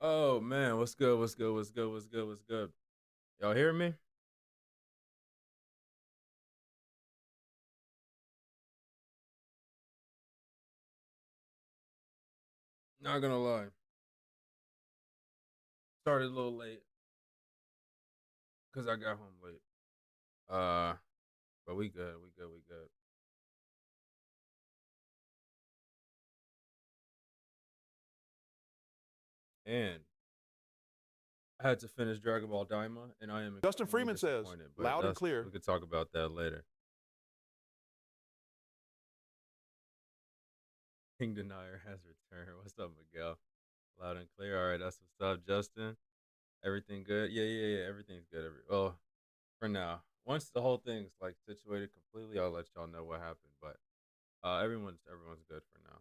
Oh man, what's good? What's good? What's good? What's good? What's good? Y'all hear me? Not gonna lie. Started a little late because I got home late. Uh, but we good. We good. We good. And I had to finish Dragon Ball Daima, and I am Justin extremely Freeman says, disappointed. But loud and clear. we could talk about that later. King Denier has returned. What's up, Miguel? Loud and clear. All right, that's what's up, Justin. Everything good? Yeah. Everything's good. Well, for now. Once the whole thing's like situated completely, I'll let y'all know what happened. But everyone's good for now.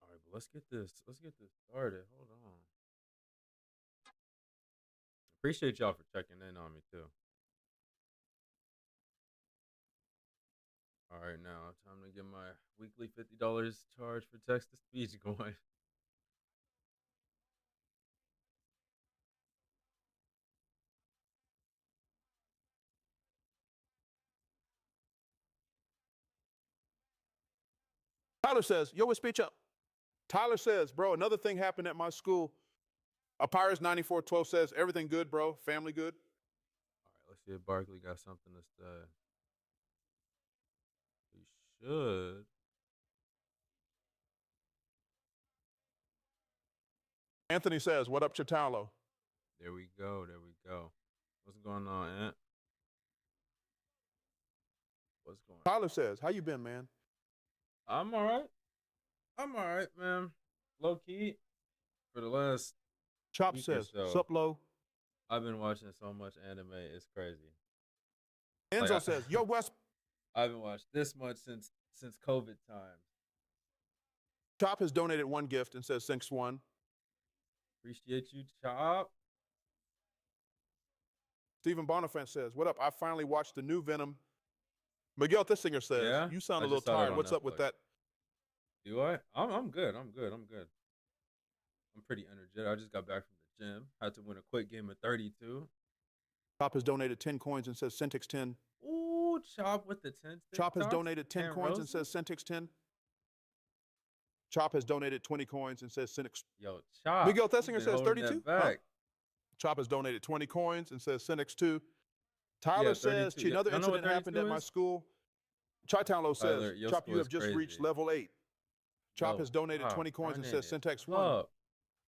All right, but let's get this started. Hold on. Appreciate y'all for checking in on me too. All right, now time to get my weekly $50 charge for text to speech going. Tyler says, yo, what speech up? Tyler says, bro, another thing happened at my school. Papyrus 9412 says, everything good, bro. Family good. All right, let's see if Barkley got something to say. He should. Anthony says, what up, ChiTownLo? There we go. There we go. What's going on, Ant? What's going on? Tyler says, how you been, man? I'm all right. I'm all right, man. Low key, for the last Chop week says, or so, sup, low? I've been watching so much anime. It's crazy. Enzo Like, says, yo, West. I haven't watched this much since COVID time. Chop has donated one gift and says, thanks one. Appreciate you, Chop. Stephen Bonifant says, what up? I finally watched the new Venom. Miguel Thissinger says, Yeah? you sound I a little just saw that tired. on What's up with Netflix. that? Do I? I'm good. I'm good. I'm good. I'm pretty energetic. I just got back from the gym. Had to win a quick game of 32. Chop has donated 10 coins and says, Centix 10. Ooh, Chop with the 10 stick Chop has tops. donated 10 coins and says, Centix 10. Chop has donated 20 coins and says, Centix. Yo, Chop. Miguel Thessinger says, 32. Huh? Back. Chop has donated 20 coins and says, Centix 2. Tyler says, another incident happened at my school. ChiTownLo says, Tyler, Chop, you have just reached level 8. Chop has donated 20 coins and says, Syntax 1.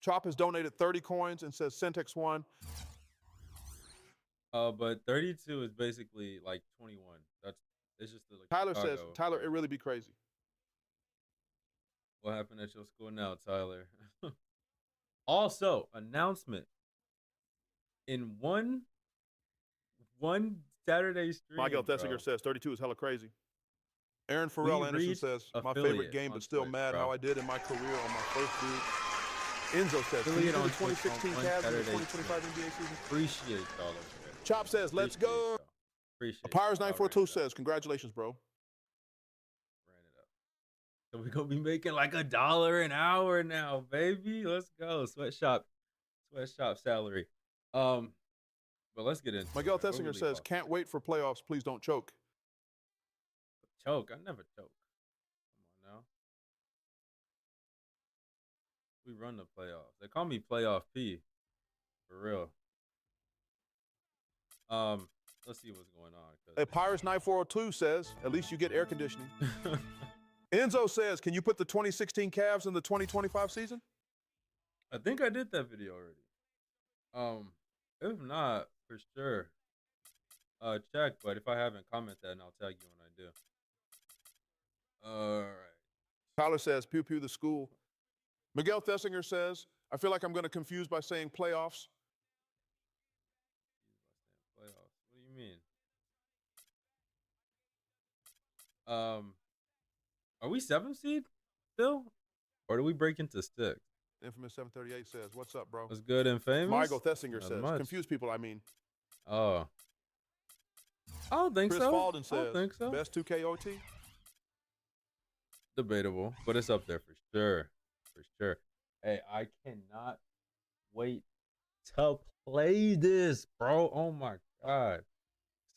Chop has donated 30 coins and says, Syntax 1. But 32 is basically like 21. It's just like Tyler says, Tyler, it really be crazy. What happened at your school now, Tyler? Also, announcement. In one Saturday stream. Michael Thessinger says 32 is hella crazy. Aaron Farrell Anderson says, my favorite game, but still mad how I did in my career on my first dude. Enzo says, can you do the 2016 Cavs and the 2025 NBA season? Appreciate y'all. Chop says, let's go. Papyrus 942 says, congratulations, bro. Ran it up. So we're going to be making like $1 an hour now, baby. Let's go. Sweatshop salary. But let's get into Miguel Thessinger says, can't wait for playoffs. Please don't choke. Choke? I never choke. Come on now. We run the playoffs. They call me Playoff P. For real. Let's see what's going on. Pyrus 9402 says, at least you get air conditioning. Enzo says, can you put the 2016 Cavs in the 2025 season? I think I did that video already. If not, for sure. Check, but if I haven't, comment that and I'll tag you when I do. All right. Tyler says, pew pew the school. Miguel Thessinger says, I feel like I'm going to confuse by saying playoffs. Playoffs. What do you mean? Are we 7th seed still? Or do we break into 6? Infamous 738 says, what's up, bro? What's good and famous? Michael Thessinger says, confuse people, I mean. Oh. I don't think Chris so. Falden says, I don't think so. Best 2K OT? Debatable, but it's up there for sure. For sure. Hey, I cannot wait to play this, bro. Oh my god.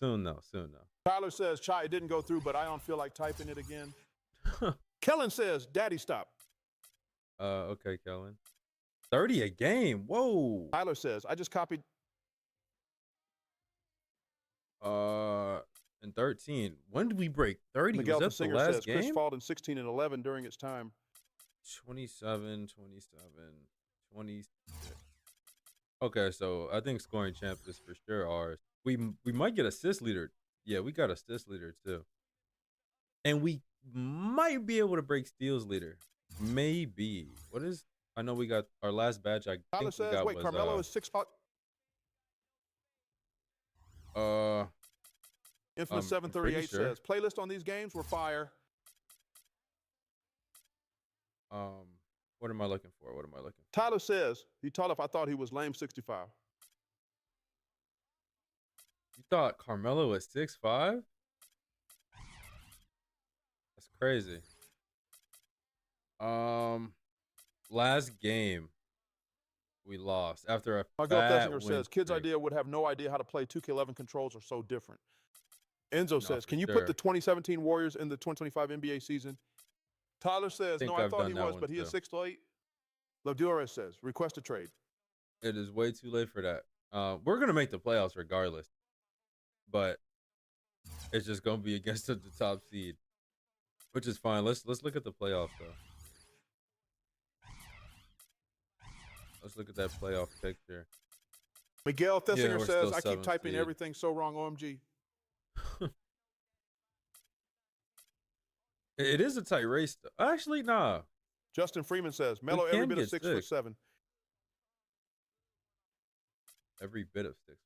Soon though, soon though. Tyler says, Chai, it didn't go through, but I don't feel like typing it again. Kellen says, Daddy, stop. Okay, Kellen. 30 a game. Whoa. Tyler says, I just copied. And 13. When did we break 30? Miguel Was that the last game? Chris Falled in 16 and 11 during its time. 27, 26. Okay, so I think scoring champ is for sure ours. We might get assist leader. Yeah, we got assist leader too. And we might be able to break steals leader. Maybe. What is? I know we got our last badge. I Tyler think we says, got wait, was, Carmelo is 6'5". Infamous 738 says, playlist on these games were fire. What am I looking for? What am I looking for? Tyler says, he told if I thought he was lame 65. You thought Carmelo was 6'5"? That's crazy. Last game we lost after a Miguel Thesinger says, kids' idea would have no idea how to play 2K11 controls are so different. Enzo says, can you put the 2017 Warriors in the 2025 NBA season? Tyler says, no, I thought he was, but he is 6'8". Lavdura says, request a trade. It is way too late for that. We're going to make the playoffs regardless. But it's just going to be against the top seed, which is fine. Let's look at the playoffs, though. Let's look at that playoff picture. Miguel Thesinger says, I keep typing everything so wrong, OMG. It is a tight race, though. Actually, nah. Justin Freeman says, Melo every bit of 6'7". Every bit of 6'7".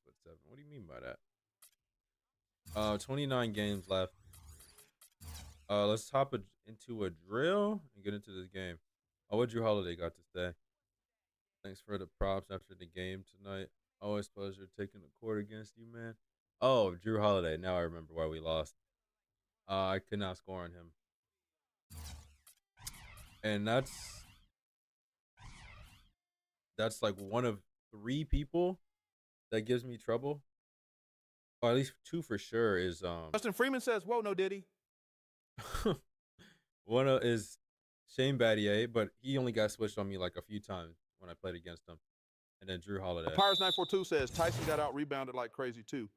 What do you mean by that? 29 games left. Let's hop into a drill and get into this game. Oh, what Drew Holiday got to say? Thanks for the props after the game tonight. Always pleasure taking the court against you, man. Oh, Drew Holiday. Now I remember why we lost. I could not score on him. And that's like one of 3 people that gives me trouble. Or at least 2 for sure is Justin Freeman says, whoa, no diddy. One is Shane Battier, but he only got switched on me like a few times when I played against him. And then Drew Holiday. Pirates 942 says Tyson got out rebounded like crazy too.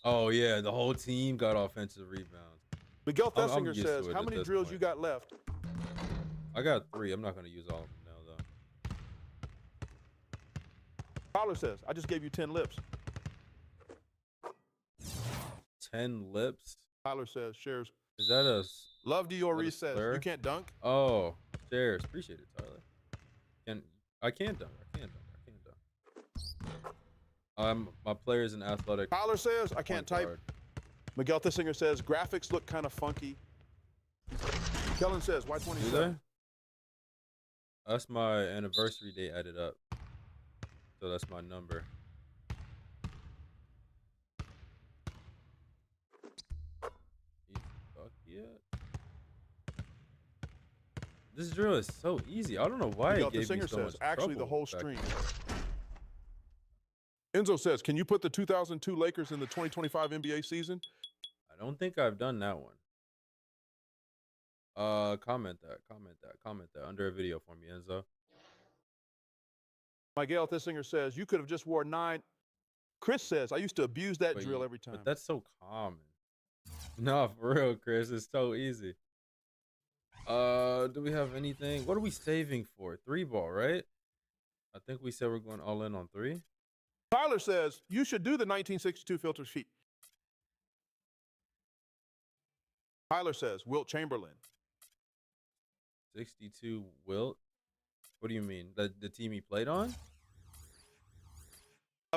Oh yeah, the whole team got offensive rebounds. Miguel Thesinger says, how many drills you got left? I got 3. I'm not going to use all of them now, though. Tyler says, I just gave you 10 lips. 10 lips? Tyler says, shares. Is that a... Love Dior says, you can't dunk? Oh, shares. Appreciate it, Tyler. I can't dunk. My player's an athletic. Tyler says, I can't type. Miguel Thesinger says, graphics look kind of funky. Kellen says, why 27? That's my anniversary date added up. So that's my number. This drill is so easy. I don't know why it gave me so much actually trouble the whole stream. Enzo says, can you put the 2002 Lakers in the 2025 NBA season? I don't think I've done that one. Comment that under a video for me, Enzo. Miguel Thesinger says, you could have just wore 9. Chris says, I used to abuse that drill every time. But that's so common. No, for real, Chris. It's so easy. Do we have anything? What are we saving for? 3-ball, right? I think we said we're going all in on 3. Tyler says, you should do the 1962 filter sheet. Tyler says, Wilt Chamberlain. 62 Wilt? What do you mean? The team he played on?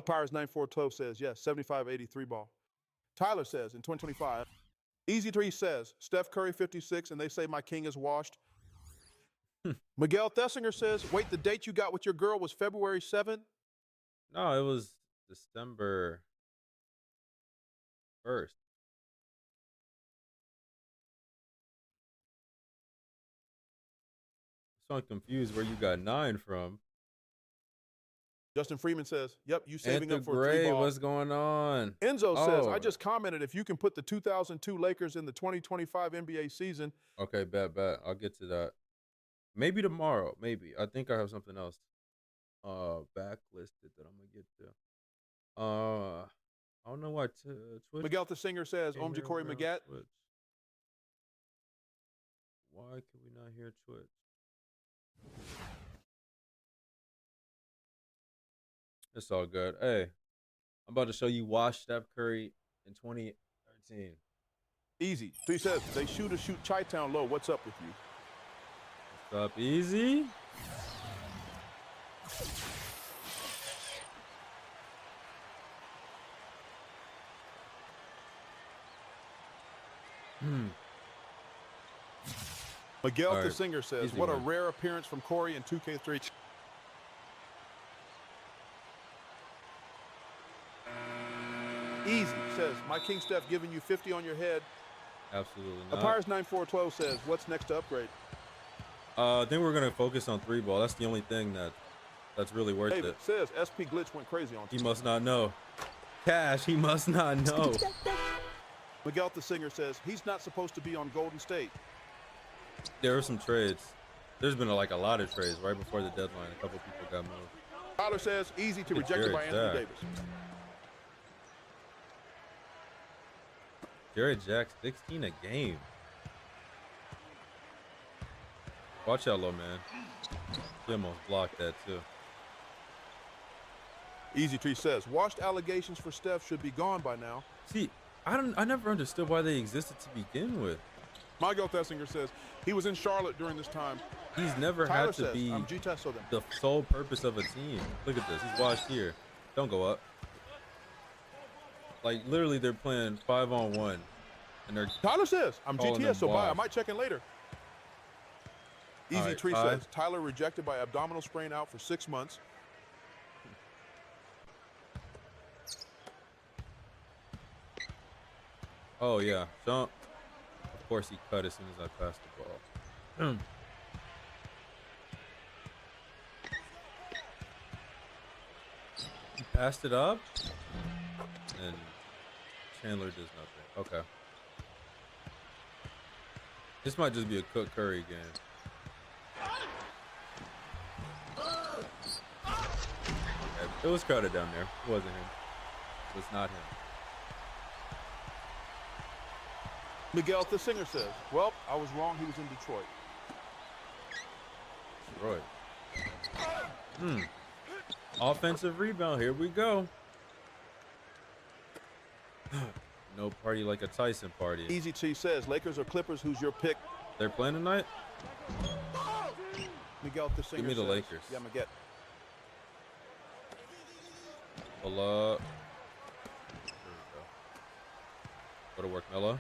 Pirates 9412 says, yes, 75-83 ball. Tyler says, in 2025, Easy 3 says, Steph Curry 56, and they say my king is washed. Miguel Thesinger says, wait, the date you got with your girl was February 7th? No, it was December 1st. So I'm confused where you got 9 from. Justin Freeman says, yep, you saving up for a 3-ball. What's going on? Enzo says, I just commented if you can put the 2002 Lakers in the 2025 NBA season. Okay, bet. I'll get to that. Maybe tomorrow. Maybe. I think I have something else backlisted that I'm going to get to. I don't know why Twitch. Miguel the Singer says, Om Corey Magat. Why can we not hear Twitch? It's all good. Hey, I'm about to show you Wash Steph Curry in 2013. Easy. He says, they shoot ChiTownLo. What's up with you? What's up, Easy? Miguel the Singer says, what a rare appearance from Corey in 2K3. Easy says, my King Steph giving you 50 on your head. Absolutely not. Apires 9412 says, what's next to upgrade? I think we're going to focus on 3-ball. That's the only thing that's really worth David it. Says, SP Glitch went crazy on He must not know. Cash, he must not know. Miguel the Singer says, he's not supposed to be on Golden State. There were some trades. There's been a lot of trades right before the deadline. A couple people got moved. Tyler says, easy to reject it by Anthony Davis. Jared Jack, 16 a game. Watch out, low man. He almost blocked that too. Easy Tree says, washed allegations for Steph should be gone by now. See, I never understood why they existed to begin with. Miguel Thessinger says, he was in Charlotte during this time. He's never Tyler had to says, be the sole purpose of a team. Look at this. He's washed here. Don't go up. Like, literally, they're playing 5-on-1. And they're Tyler says, I'm GTS, so bye. I might check in later. Easy Tree says, Tyler rejected by abdominal sprain out for 6 months. Oh, yeah. Jump. Of course, he cut as soon as I passed the ball. He passed it up, and Chandler does nothing. Okay. This might just be a Cook Curry game. Okay. It was crowded down there. It wasn't him. It was not him. Miguel the Singer says, well, I was wrong. He was in Detroit. Offensive rebound. Here we go. No party like a Tyson party. Easy T says, Lakers or Clippers, who's your pick? They're playing tonight? Miguel the Singer Give me the says, Lakers. Yeah, Miguel. Pull up. There we go. Go to work, Melo.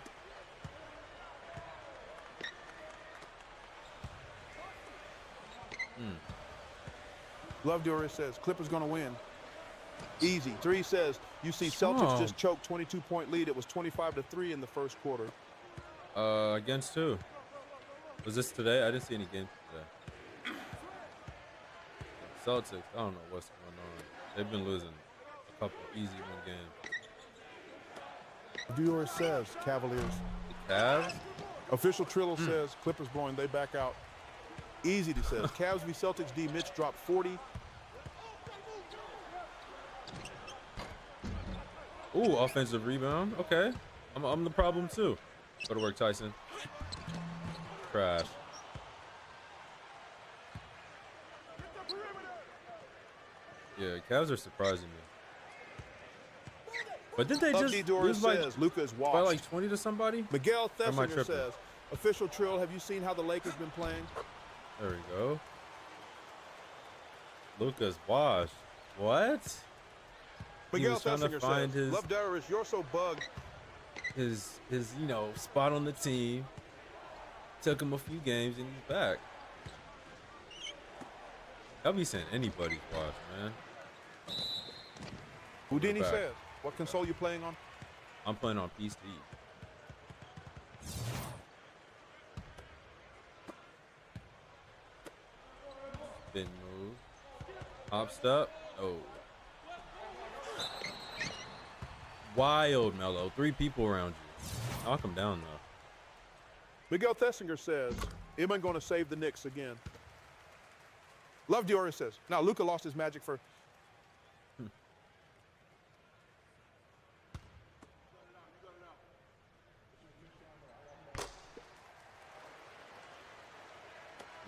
Love Doris says, Clippers going to win. Easy. 3 says, you see Celtics just choked 22-point lead. It was 25-3 in the first quarter. Against who? Was this today? I didn't see any games today. Celtics, I don't know what's going on. They've been losing a couple easy one games. Doris says, Cavaliers. The Cavs? Official Trillo says, Clippers blowing, they back out. Easy to says, Cavs v Celtics D. Mitch dropped 40. Ooh, offensive rebound. Okay. I'm the problem too. Go to work, Tyson. Trash. Yeah, Cavs are surprising me. But did they just lose by like 20 to somebody? Miguel Thessinger says, official Trill, have you seen how the Lakers been playing? There we go. Luka's washed. What? Miguel Thessinger says, Love Darius, you're so bugged. His spot on the team. Took him a few games and he's back. I'll be saying anybody's washed, man. Houdini says, what console you playing on? I'm playing on PC. Spin move. Hop step. Oh. Wild, Melo. 3 people around you. Knock him down, though. Miguel Thessinger says, am I going to save the Knicks again? Love Diora says, now Luka lost his magic for...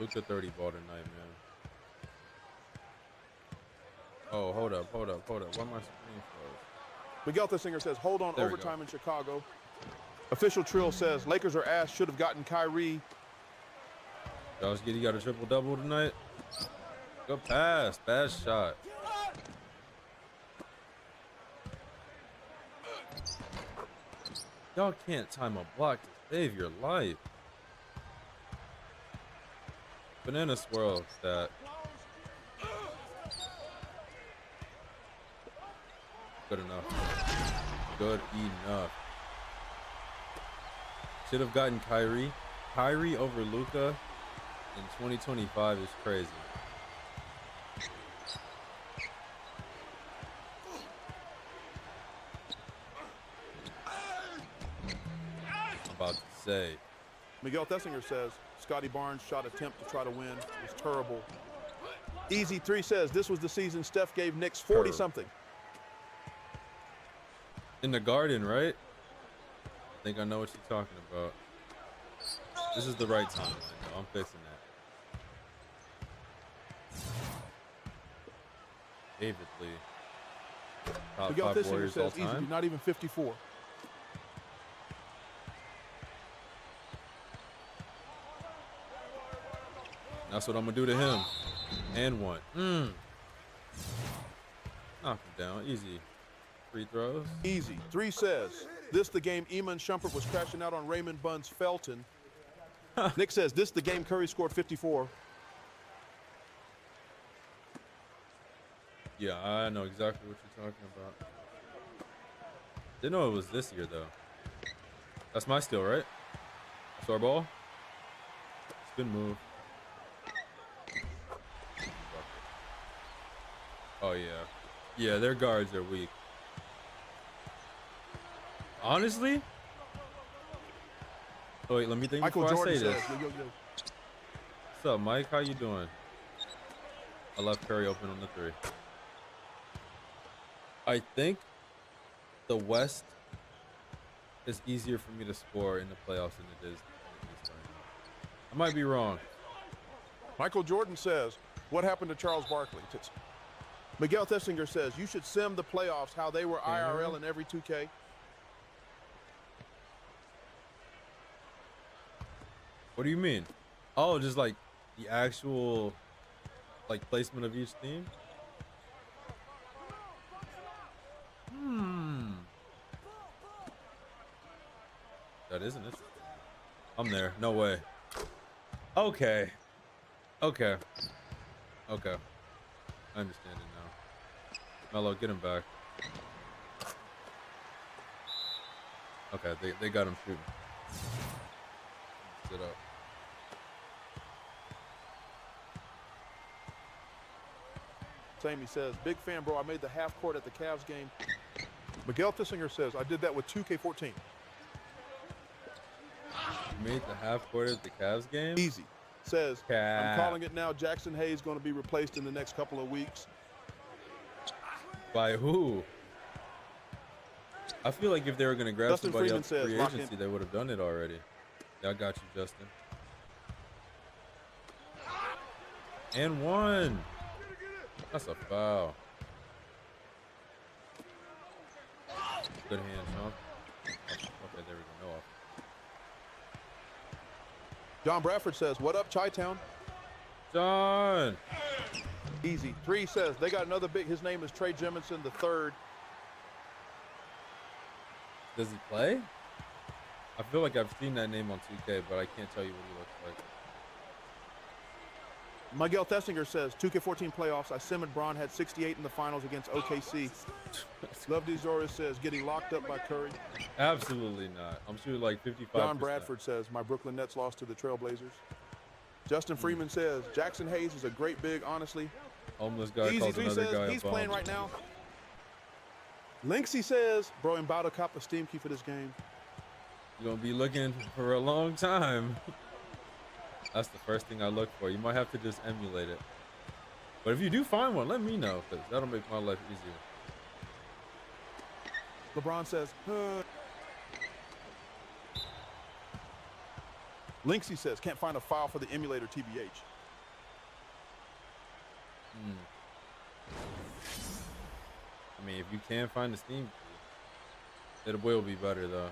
Luka 30 ball tonight, man. Oh, hold up. Why my screen froze? Miguel Thessinger says, hold on, overtime in Chicago. Official Trill says, Lakers are ass, should have gotten Kyrie. Josh Giddey got a triple-double tonight. Good pass. Bad shot. Y'all can't time a block to save your life. Banana swirl stat. Good enough. Good enough. Should have gotten Kyrie. Kyrie over Luka in 2025 is crazy. I'm about to say. Miguel Thessinger says, Scotty Barnes' shot attempt to try to win was terrible. Easy 3 says, this was the season Steph gave Knicks 40-something. In the Garden, right? I think I know what you're talking about. This is the right time. I know. I'm fixing that. David Lee. Top Miguel 5 Thessinger Warriors says, all time. easy, not even 54. That's what I'm going to do to him. And 1. Knock him down. Easy. Free throws. Easy. 3 says, this the game Eamon Shumpert was crashing out on Raymond Buns Felton. Nick says, this the game Curry scored 54. Yeah, I know exactly what you're talking about. Didn't know it was this year, though. That's my steal, right? That's our ball. Spin move. Oh, yeah. Yeah, their guards are weak. Honestly? Oh, wait, let me think Michael before Jordan I say this. says, yo. What's up, Mike? How you doing? I left Curry open on the 3. I think the West is easier for me to score in the playoffs than it is in the East right now. I might be wrong. Michael Jordan says, what happened to Charles Barkley? Miguel Thessinger says, you should sim the playoffs how they were IRL in every 2K. What do you mean? Oh, just like the actual placement of each team? That isn't it. I'm there. No way. Okay. I understand it now. Melo, get him back. Okay, they got him shooting. Sit up. Sammy says, big fan, bro. I made the half court at the Cavs game. Miguel Thessinger says, I did that with 2K14. You made the half court at the Cavs game? Easy. Says, I'm calling it now. Jackson Hayes going to be replaced in the next couple of weeks. By who? I feel like if they were going to grab Dustin somebody Freeman else says, free agency, they would have done it already. Yeah, I got you, Justin. And 1. That's a foul. Good hand, Sean. Okay, there we go. No off. John Bradford says, what up, Chi-Town? John. Easy. 3 says, they got another big, his name is Trey Jemison III. Does he play? I feel like I've seen that name on 2K, but I can't tell you what he looks like. Miguel Thessinger says, 2K14 playoffs, I simmed Braun, had 68 in the finals against OKC. Love Dezora says, getting locked up by Curry. Absolutely not. I'm shooting like 55%. John Bradford says, my Brooklyn Nets lost to the Trailblazers. Justin Freeman says, Jackson Hayes is a great big, honestly. Homeless guy Easy calls 3 another says, guy he's a playing right now. Linksy says, bro, I'm about to cop a Steam key for this game. You're going to be looking for a long time. That's the first thing I look for. You might have to just emulate it. But if you do find one, let me know, because that'll make my life easier. LeBron says, Linksy says, can't find a file for the emulator TBH. I mean, if you can find the Steam key, it will be better, though.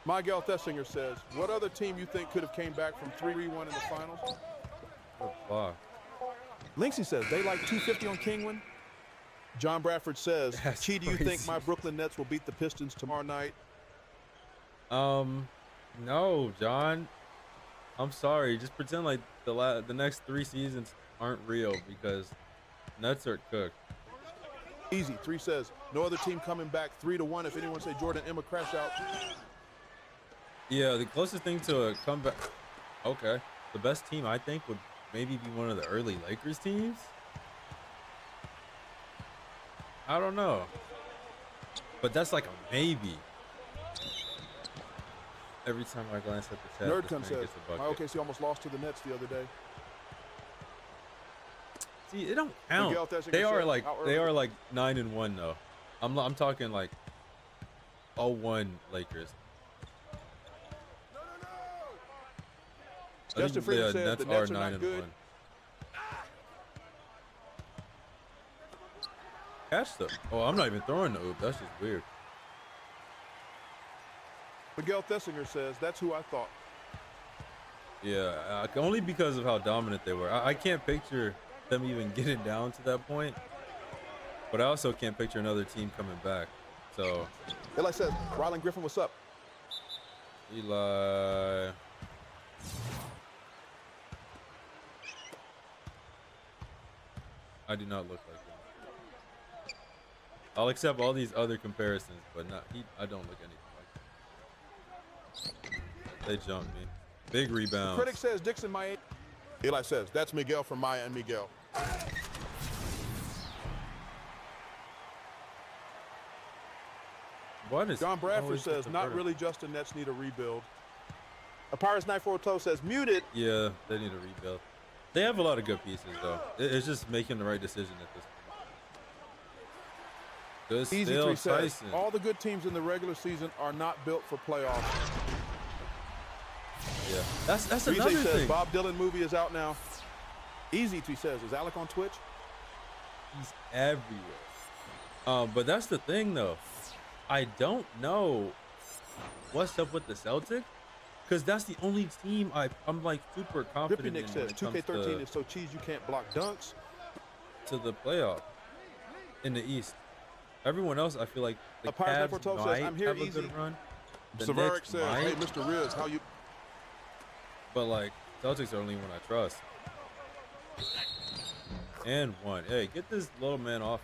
Miguel Thessinger says, what other team you think could have came back from 3-1 in the finals? Wow. Linksy says, they like 250 on Kingwin. John Bradford says, Chi, do you think my Brooklyn Nets will beat the Pistons tomorrow night? No, John. I'm sorry. Just pretend like the next 3 seasons aren't real, because Nets are cooked. Easy 3 says, no other team coming back 3-1 if anyone say Jordan Emma crash out. Yeah, the closest thing to a comeback. Okay, the best team I think would maybe be one of the early Lakers teams. I don't know, but that's like a maybe. Every time I glance at the chat, Nerdcom says, my OKC almost lost to the Nets the other day. See, it don't count. They are like 9-1 though. I'm talking like 0-1 Lakers. Justin Freeman says the Nets are not good. Catch them. Oh, I'm not even throwing the oop. That's just weird. Miguel Thessinger says, that's who I thought. Yeah, only because of how dominant they were. I can't picture them even getting down to that point. But I also can't picture another team coming back. So. Eli says, Rylan Griffin, what's up? Eli. I do not look like him. I'll accept all these other comparisons, but I don't look anything like him. They jumped me. Big rebound. Critic says Dixon Maya. Eli says, that's Miguel from Maya and Miguel. What is John Bradford says, not really Justin Nets need a rebuild. Pirates 942 says, muted. Yeah, they need a rebuild. They have a lot of good pieces, though. It's just making the right decision at this point. Good Easy still, 3 says, Tyson. all the good teams in the regular season are not built for playoffs. Yeah, that's another thing. Says, Bob Dylan movie is out now. Easy 3 says, is Alec on Twitch? He's everywhere. But that's the thing, though. I don't know what's up with the Celtics. Because that's the only team I'm like super confident in. Says 2K13 is so cheese you can't block dunks. To the playoff in the East. Everyone else, I feel like the Cavs might says, I'm here have easy. a good run. The Severic Knicks says, might. hey, Mr. Riz, how you? But like, Celtics are the only one I trust. And one. Hey, get this little man off.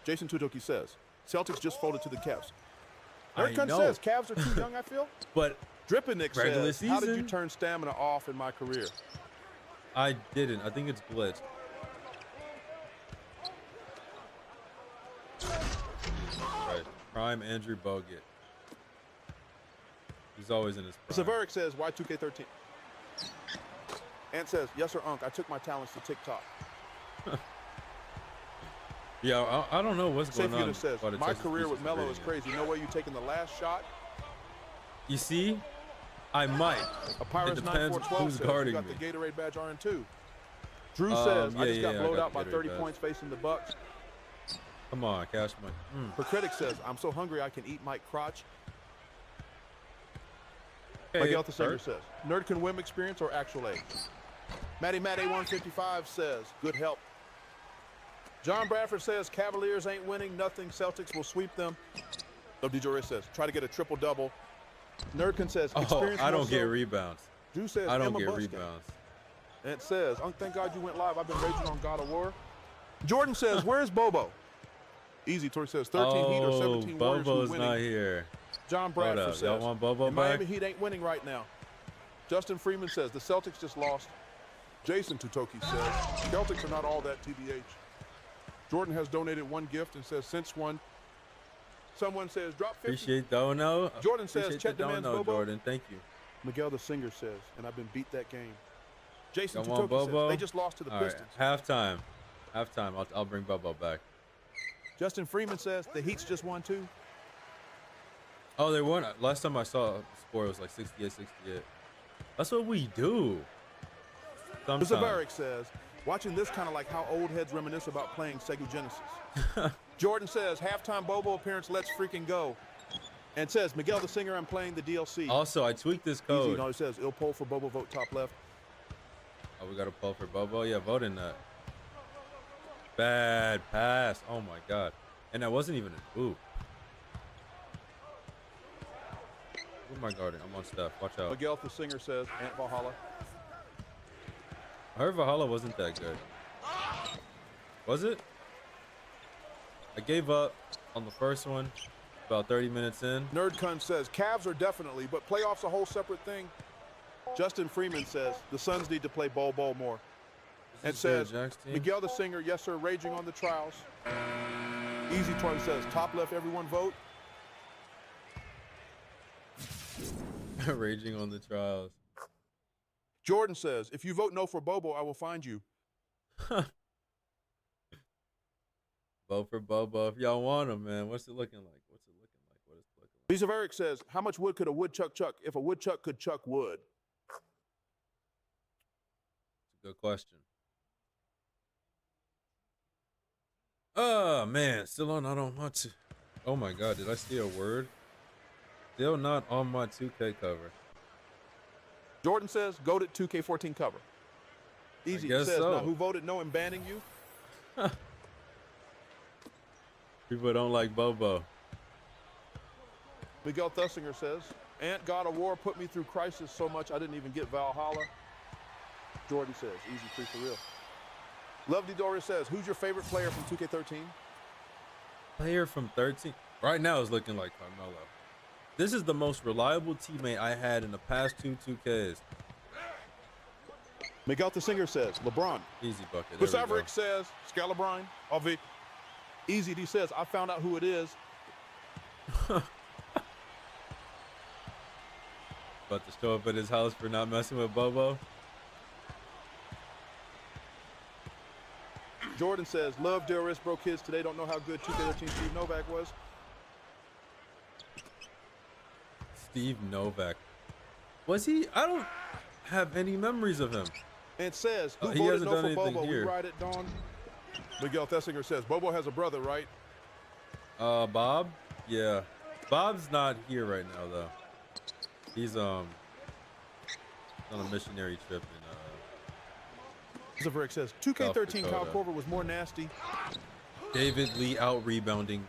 Jason Tutoki says, Celtics just folded to the Cavs. I know. Says Cavs are too young, I feel. But Drippinick says, season, how did you turn stamina off in my career? I didn't. I think it's glitched. Right. Prime Andrew Bogut. He's always in his prime. Severic says, why 2K13? Ant says, yes, sir, Unc. I took my talents to TikTok. Yeah, I don't know what's going on. Says, my career with Melo is crazy. No way you taking the last shot. You see, I might. A Pirates 9412 says, you got the Gatorade badge RN2. Drew says, I just got blowed out by 30 points facing the Bucks. Come on, cash money. Her critic says, I'm so hungry I can eat Mike Crotch. Okay, Miguel the Singer says, Nerd can win experience or actual age. Matty Matt A155 says, good help. John Bradford says, Cavaliers ain't winning nothing. Celtics will sweep them. DJ says, try to get a triple-double. Nerdkin says, experience I don't get rebounds. Drew says, I don't Emma get Buskin. rebounds. And it says, thank God you went live. I've been raging on God of War. Jordan says, where's Bobo? Easy, Tori says 13 Heat or 17 Warriors who Bobo's winning. not here. John Bradford says, y'all want Bobo back? Miami Heat ain't winning right now. Justin Freeman says, the Celtics just lost. Jason Tutoki says, Celtics are not all that, TBH. Jordan has donated one gift and says, since one. Someone says, drop 50. Appreciate Dono. Jordan says, check the man's Bobo. Jordan, thank you. Miguel the Singer says, and I've been beat that game. Jason Tutoki says, they just lost to the Pistons. Right. Halftime. I'll bring Bobo back. Justin Freeman says, the Heat's just won too. Oh, they won. Last time I saw the score, it was like 68-68. That's what we do. Zavaric says, watching this kind of like how old heads reminisce about playing Sega Genesis. Jordan says, halftime Bobo appearance, let's freaking go. And says, Miguel the Singer, I'm playing the DLC. Also, I tweaked this code. Easy, no, it says, it'll poll for Bobo, vote top left. Oh, we got to poll for Bobo? Yeah, vote in that. Bad pass. Oh, my God. And that wasn't even a oop. Who am I guarding? I'm on stuff. Watch out. Miguel the Singer says, Ant Valhalla. I heard Valhalla wasn't that good. Was it? I gave up on the first one about 30 minutes in. Nerdcun says, Cavs are definitely, but playoffs a whole separate thing. Justin Freeman says, the Suns need to play ball more. And says, Miguel the Singer, yes, sir, raging on the trials. Easy Toy says, top left, everyone vote. Raging on the trials. Jordan says, if you vote no for Bobo, I will find you. Vote for Bobo if y'all want him, man. What's it looking like? What is it looking like? Lisa Varick says, how much wood could a woodchuck chuck if a woodchuck could chuck wood? It's a good question. Oh, man. Still on, I don't want to. Oh, my God. Did I see a word? Still not on my 2K cover. Jordan says, goated 2K14 cover. Easy says, so. Now who voted no in banning you? People don't like Bobo. Miguel Thussinger says, Ant God of War put me through crisis so much I didn't even get Valhalla. Jordan says, easy free for real. Lovely Doris says, who's your favorite player from 2K13? Player from 13? Right now it's looking like Carmelo. This is the most reliable teammate I had in the past 2Ks. Miguel the Singer says, LeBron. Easy bucket. Busaverick says, Scalabrine. Ovi. Easy D says, I found out who it is. About to show up at his house for not messing with Bobo. Jordan says, love Darius, bro. Kids today don't know how good 2K13 Steve Novak was. Steve Novak. Was he? I don't have any memories of him. And says, who he voted hasn't no done for anything Bobo? here. We ride at dawn. Miguel Thessinger says, Bobo has a brother, right? Bob? Yeah. Bob's not here right now, though. He's on a missionary trip in Zaverick says, 2K13 Kyle Korver was more nasty. David Lee out rebounding.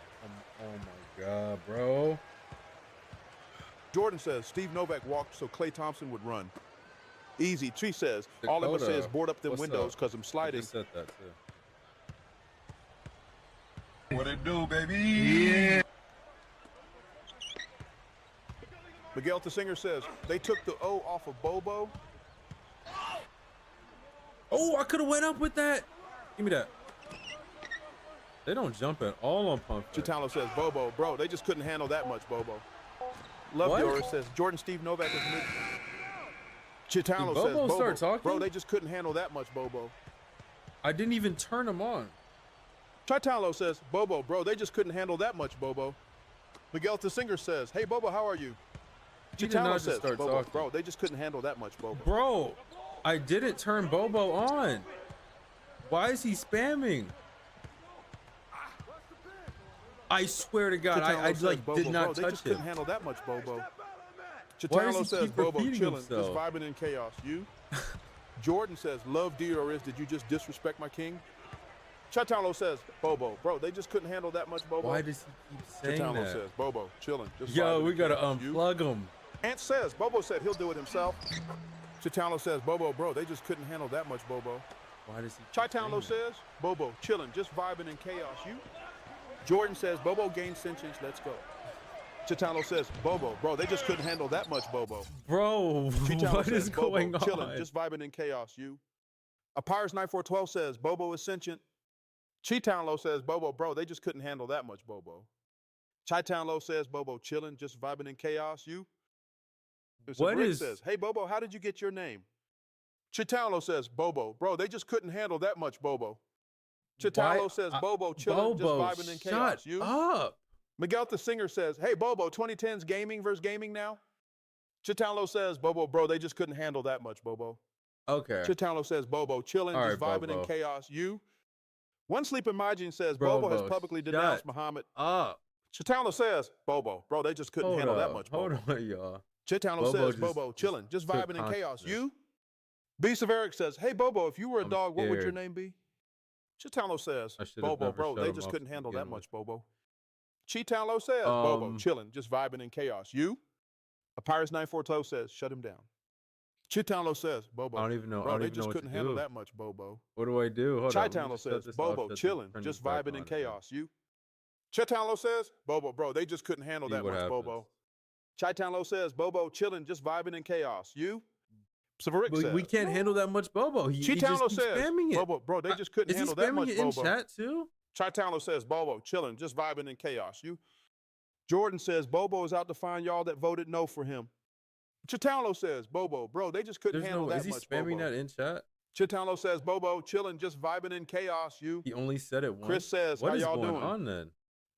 Oh my God, bro. Jordan says, Steve Novak walked so Klay Thompson would run. Easy. Tree says, all I'm going to say is board up them windows because I'm sliding. I just said that too. What it do, baby? Yeah. Miguel Thessinger says, they took the O off of Bobo. Oh, I could have went up with that. Give me that. They don't jump at all on pump. ChiTownLo says, Bobo, bro, they just couldn't handle that much, Bobo. Love Doris says, Jordan Steve Novak is mid. ChiTownLo says, Bobo, bro, they just couldn't handle that much, Bobo. I didn't even turn him on. ChiTownLo says, Bobo, bro, they just couldn't handle that much, Bobo. Miguel Thessinger says, hey, Bobo, how are you? ChiTownLo says, Bobo, bro, they just couldn't handle that much, Bobo. Bro, I didn't turn Bobo on. Why is he spamming? I swear to God, I like Bobo, did not bro, touch they just him. couldn't handle that much, Bobo. ChiTownLo says, Bobo, chilling, just vibing in chaos. You? Jordan says, love DRS, did you just disrespect my king? ChiTownLo says, Bobo, bro, they just couldn't handle that much, Bobo. Why does he keep saying ChiTownLo that? says, Bobo, chilling. Just yo, we gotta unplug him. Ant says, Bobo said he'll do it himself. ChiTownLo says, Bobo, bro, they just couldn't handle that much, Bobo. Why does he? ChiTownLo says, Bobo, chilling, just vibing in chaos. You? Jordan says, Bobo gained sentience. Let's go. ChiTownLo says, Bobo. Bro, they just couldn't handle that much, Bobo. Bro, what is going on? Chilling, just vibing in chaos. You. Apires 9412 says, Bobo is sentient. ChiTownLo says, Bobo. Bro, they just couldn't handle that much, Bobo. ChiTownLo says, Bobo, chilling, just vibing in chaos. You. What is? Says, hey, Bobo, how did you get your name? ChiTownLo says, Bobo. Bro, they just couldn't handle that much, Bobo. ChiTownLo says, Bobo, chilling, just vibing in chaos. You. Up. Miguel the Singer says, hey, Bobo, 2010's gaming versus gaming now? ChiTownLo says, Bobo, bro, they just couldn't handle that much, Bobo. Okay. ChiTownLo says, Bobo, chilling, just vibing in chaos. You. One Sleeping Majin says, Bobo has publicly denounced Muhammad. ChiTownLo says, Bobo, bro, they just couldn't handle that much, Bobo. Hold on, y'all. ChiTownLo says, Bobo, chilling, just vibing in chaos. You. B. Severic says, hey, Bobo, if you were a dog, what would your name be? ChiTownLo says, Bobo, bro, they just couldn't handle that much, Bobo. ChiTownLo says, Bobo, chilling, just vibing in chaos. You? Apires 9412 says, shut him down. ChiTownLo says, Bobo. I don't even know. Bro, they just couldn't handle that much, Bobo. What do I do? ChiTownLo says, Bobo, chilling, just vibing in chaos. You? ChiTownLo says, Bobo, bro, they just couldn't handle that much, Bobo. ChiTownLo says, Bobo, chilling, just vibing in chaos. You? Severic says, we can't handle that much, Bobo. ChiTownLo says, Bobo, bro, they just couldn't handle that much, Bobo. Is he spamming it in chat too? ChiTownLo says, Bobo, chilling, just vibing in chaos. You? Jordan says, Bobo is out to find y'all that voted no for him. ChiTownLo says, Bobo, bro, they just couldn't handle that much, Bobo. Is he spamming that in chat? ChiTownLo says, Bobo, chilling, just vibing in chaos. You? He only said it once. Chris says, how y'all doing? What is going on then?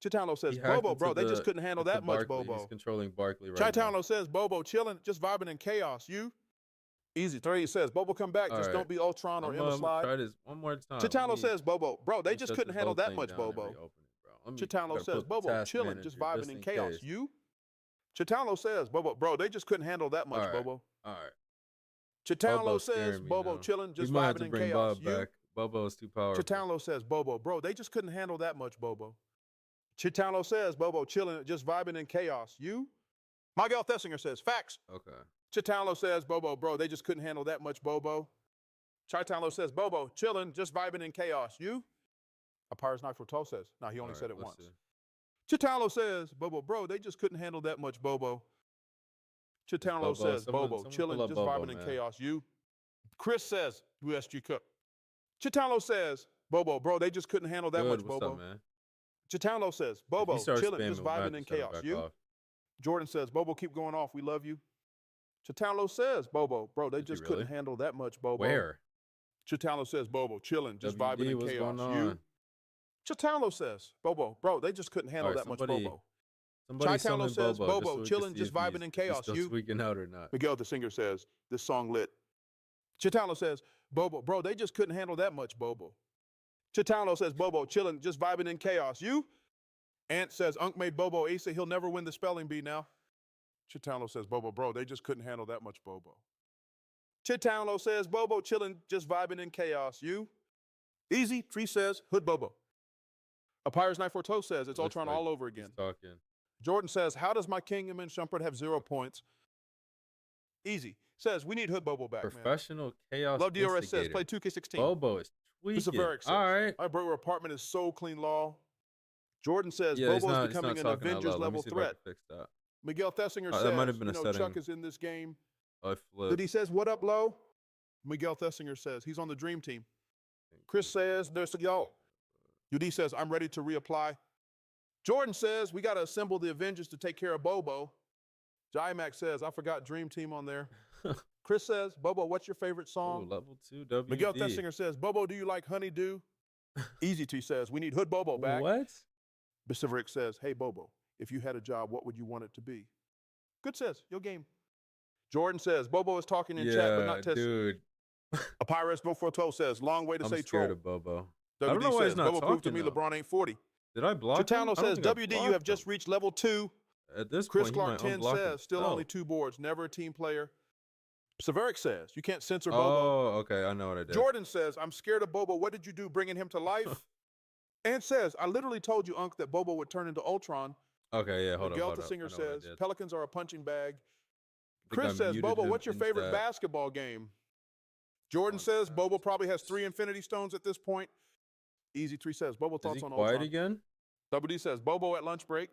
ChiTownLo says, Bobo, bro, they just couldn't handle that much, Bobo. He's controlling Barkley right now. ChiTownLo says, Bobo, chilling, just vibing in chaos. You? Easy 3 says, Bobo, come back. Just don't be Ultron or Emma Slide. Try this one more time. ChiTownLo says, Bobo, bro, they just couldn't handle that much, Bobo. ChiTownLo says, Bobo, chilling, just vibing in chaos. You? ChiTownLo says, Bobo, bro, they just couldn't handle that much, Bobo. All right. ChiTownLo says, Bobo, chilling, just vibing in chaos. You? Bobo is too powerful. ChiTownLo says, Bobo, bro, they just couldn't handle that much, Bobo. ChiTownLo says, Bobo, chilling, just vibing in chaos. You? Miguel Thessinger says, facts. Okay. ChiTownLo says, Bobo, bro, they just couldn't handle that much, Bobo. ChiTownLo says, Bobo, chilling, just vibing in chaos. You? Apires 9412 says, no, he only said it once. ChiTownLo says, Bobo, bro, they just couldn't handle that much, Bobo. ChiTownLo says, Bobo, chilling, just vibing in chaos. You? Chris says, USG Cook. ChiTownLo says, Bobo, bro, they just couldn't handle that much, Bobo. ChiTownLo says, Bobo, chilling, just vibing in chaos. You? Jordan says, Bobo, keep going off. We love you. ChiTownLo says, Bobo, bro, they just couldn't handle that much, Bobo. Where? ChiTownLo says, Bobo, chilling, just vibing in chaos. You? ChiTownLo says, Bobo, bro, they just couldn't handle that much, Bobo. ChiTownLo says, Bobo, chilling, just vibing in chaos. You? Tweaking out or not? Miguel the Singer says, this song lit. ChiTownLo says, Bobo, bro, they just couldn't handle that much, Bobo. ChiTownLo says, Bobo, chilling, just vibing in chaos. You? Ant says, Unc made Bobo Asa, he'll never win the spelling bee now. ChiTownLo says, Bobo, bro, they just couldn't handle that much, Bobo. ChiTownLo says, Bobo, chilling, just vibing in chaos. You? Easy, Tree says, Hood Bobo. Apires 9412 says, it's Ultron all over again. Jordan says, how does my Kingdom and Shumpert have 0 points? Easy. Says, we need Hood Bobo back, Professional chaos Love DRS says, play 2K16. Bobo is tweaking. Says, all right. My bro, apartment is so clean law. Jordan says, Bobo's becoming an Avengers level threat. Miguel Thessinger says, might have been Chuck is in this game. I flipped. Did he says, what up, Lo? Miguel Thessinger says, he's on the dream team. Chris says, there's y'all. UD says, I'm ready to reapply. Jordan says, we got to assemble the Avengers to take care of Bobo. Jimac says, I forgot Dream Team on there. Chris says, Bobo, what's your favorite song? Ooh, level 2 WD. Miguel Thessinger says, Bobo, do you like Honeydew? Easy T says, we need Hood Bobo back. What? Pacific says, hey, Bobo, if you had a job, what would you want it to be? Good says, your game. Jordan says, Bobo is talking in chat, but not testing. Dude. Apires 0412 says, long way to say troll. I'm scared of Bobo. WD I don't know why says, he's not Bobo proved to me LeBron ain't 40. Did I block him? ChiTownLo says, WD, you have just reached level 2. At this Chris point, Clark 10 says, still only 2 boards, never a team player. Severic says, you can't censor Bobo. Oh, okay, I know what I did. Jordan says, I'm scared of Bobo. What did you do bringing him to life? And says, I literally told you, Unc, that Bobo would turn into Ultron. Okay, yeah, hold Miguel up. the Singer says, Pelicans are a punching bag. Chris says, Bobo, what's your favorite basketball game? Jordan says, Bobo probably has 3 Infinity Stones at this point. Easy 3 says, Bobo thoughts on Ultron. Quiet again? WD says, Bobo at lunch break.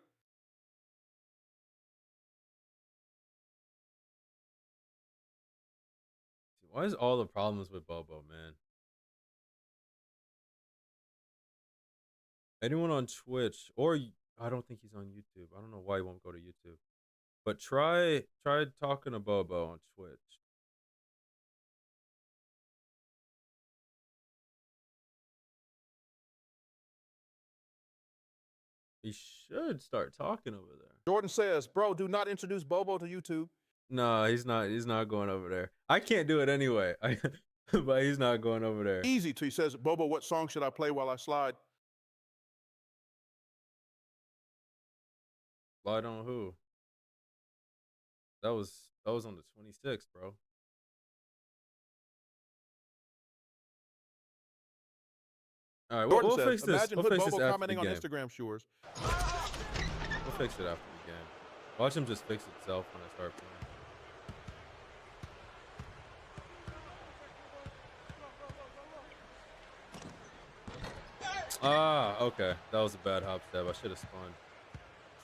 Why is all the problems with Bobo, man? Anyone on Twitch, or I don't think he's on YouTube. I don't know why he won't go to YouTube. But try talking to Bobo on Twitch. He should start talking over there. Jordan says, bro, do not introduce Bobo to YouTube. No, he's not going over there. I can't do it anyway. But he's not going over there. Easy to. He says, Bobo, what song should I play while I slide? Slide on who? That was on the 26th, bro. All right, we'll fix this. Imagine We'll fix Bobo this after commenting the on game. Instagram shores. We'll fix it after the game. Watch him just fix itself when I start playing. Ah, okay. That was a bad hop step. I should have spun.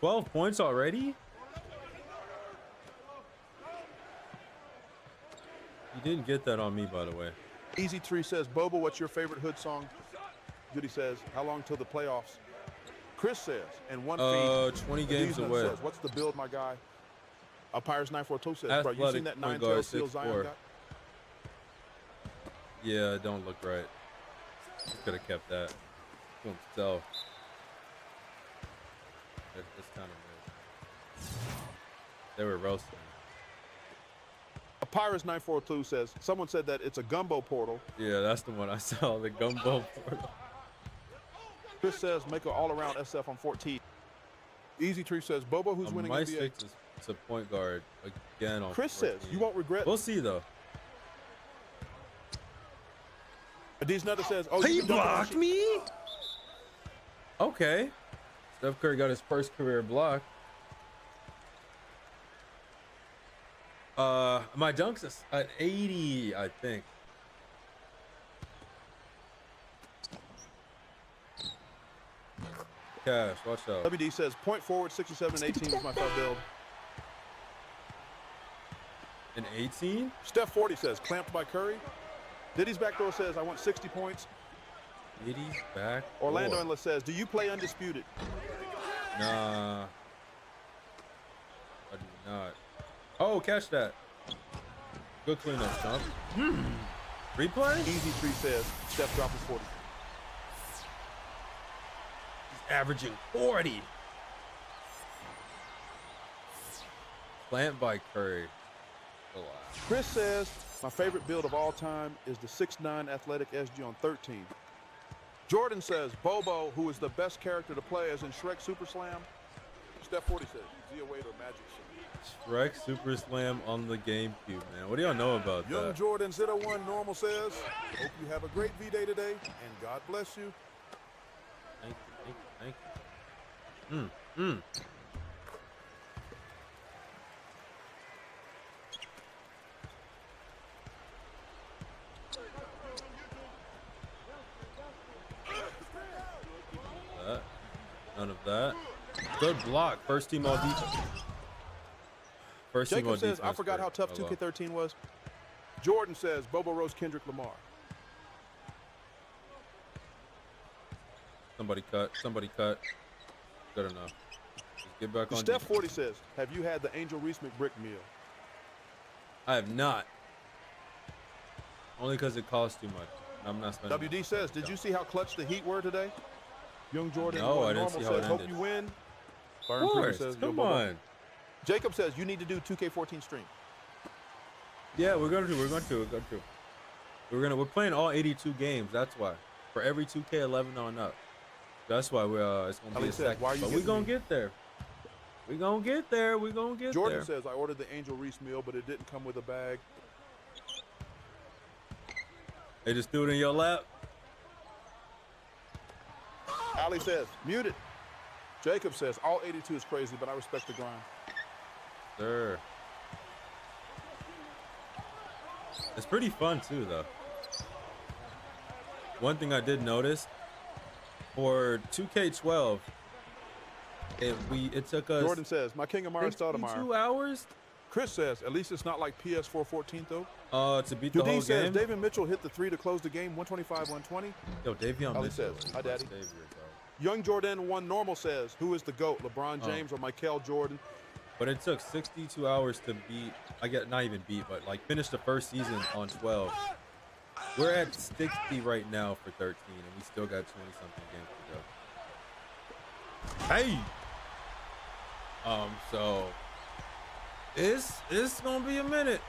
12 points already? You didn't get that on me, by the way. Easy Tree says, Bobo, what's your favorite hood song? Judy says, how long till the playoffs? Chris says, and one feed. 20 games away. Says, what's the build, my guy? Pirates 942 says, bro, you seen that 9-tail seal Zion got? Yeah, it don't look right. He could have kept that to himself. It's kind of weird. They were roasting. Pirates 942 says, someone said that it's a gumbo portal. Yeah, that's the one I saw, the gumbo portal. Chris says, make an all-around SF on 14. Easy Tree says, Bobo, who's winning my NBA? six is a point guard again on Chris 14. says, you won't regret. We'll see, though. Adiz Nutter says, oh, he blocked me? Okay. Steph Curry got his first career block. My dunks is at 80, I think. Cash, watch out. WD says, point forward, 67 and 18 was my foul build. An 18? Steph 40 says, clamped by Curry. Diddy's backdoor says, I want 60 points. Diddy's back. Orlando Endless says, do you play undisputed? Nah. I do not. Oh, catch that. Good cleanup, Stump. Replay? Easy Tree says, Steph dropped his 40. He's averaging 40. Plant by Curry. Chris says, my favorite build of all time is the 6'9" athletic SG on 13. Jordan says, Bobo, who is the best character to play as in Shrek Super Slam. Steph 40 says, Zia Wade or Magic Shrek Super Slam on the GameCube, man. What do y'all know about Young that? Jordan Zeta1 Normal says, hope you have a great V-Day today, and God bless you. Thank you. None of that. Good block. First team all defense. First team all Jacob says, defense. I forgot how tough 2K13 was. Jordan says, Bobo Rose Kendrick Lamar. Somebody cut. Somebody cut. Good enough. Just get back on. Steph 40 says, have you had the Angel Reese McBrick meal? I have not. Only because it costs too much. I'm not spending. WD says, did you see how clutch the Heat were today? Young Jordan No, I didn't see how it says, hope ended. you win. Of course. Come on. Jacob says, you need to do 2K14 stream. Yeah, we're going to. We're playing all 82 games. That's why. For every 2K11 on up. That's why it's going to be a second. But we're going to get there. We're going to get there. We're going to get there. Jordan says, I ordered the Angel Reese meal, but it didn't come with a bag. They just threw it in your lap. Ali says, muted. Jacob says, all 82 is crazy, but I respect the grind. Sir. It's pretty fun, too, though. One thing I did notice, for 2K12, It took us. Jordan says, my King of Mara Stoudemire. 2 hours. Chris says, at least it's not like PS4 14 though. To beat the whole says, game. David Mitchell hit the 3 to close the game, 125-120. Yo, Davion Mitchell says, hi, Daddy. Savior, Young Jordan 1 Normal says, who is the GOAT, LeBron James or Michael Jordan? But it took 62 hours to beat, not even beat, but like finish the first season on 12. We're at 60 right now for 13, and we still got 20-something games to go. Hey! So it's gonna be a minute.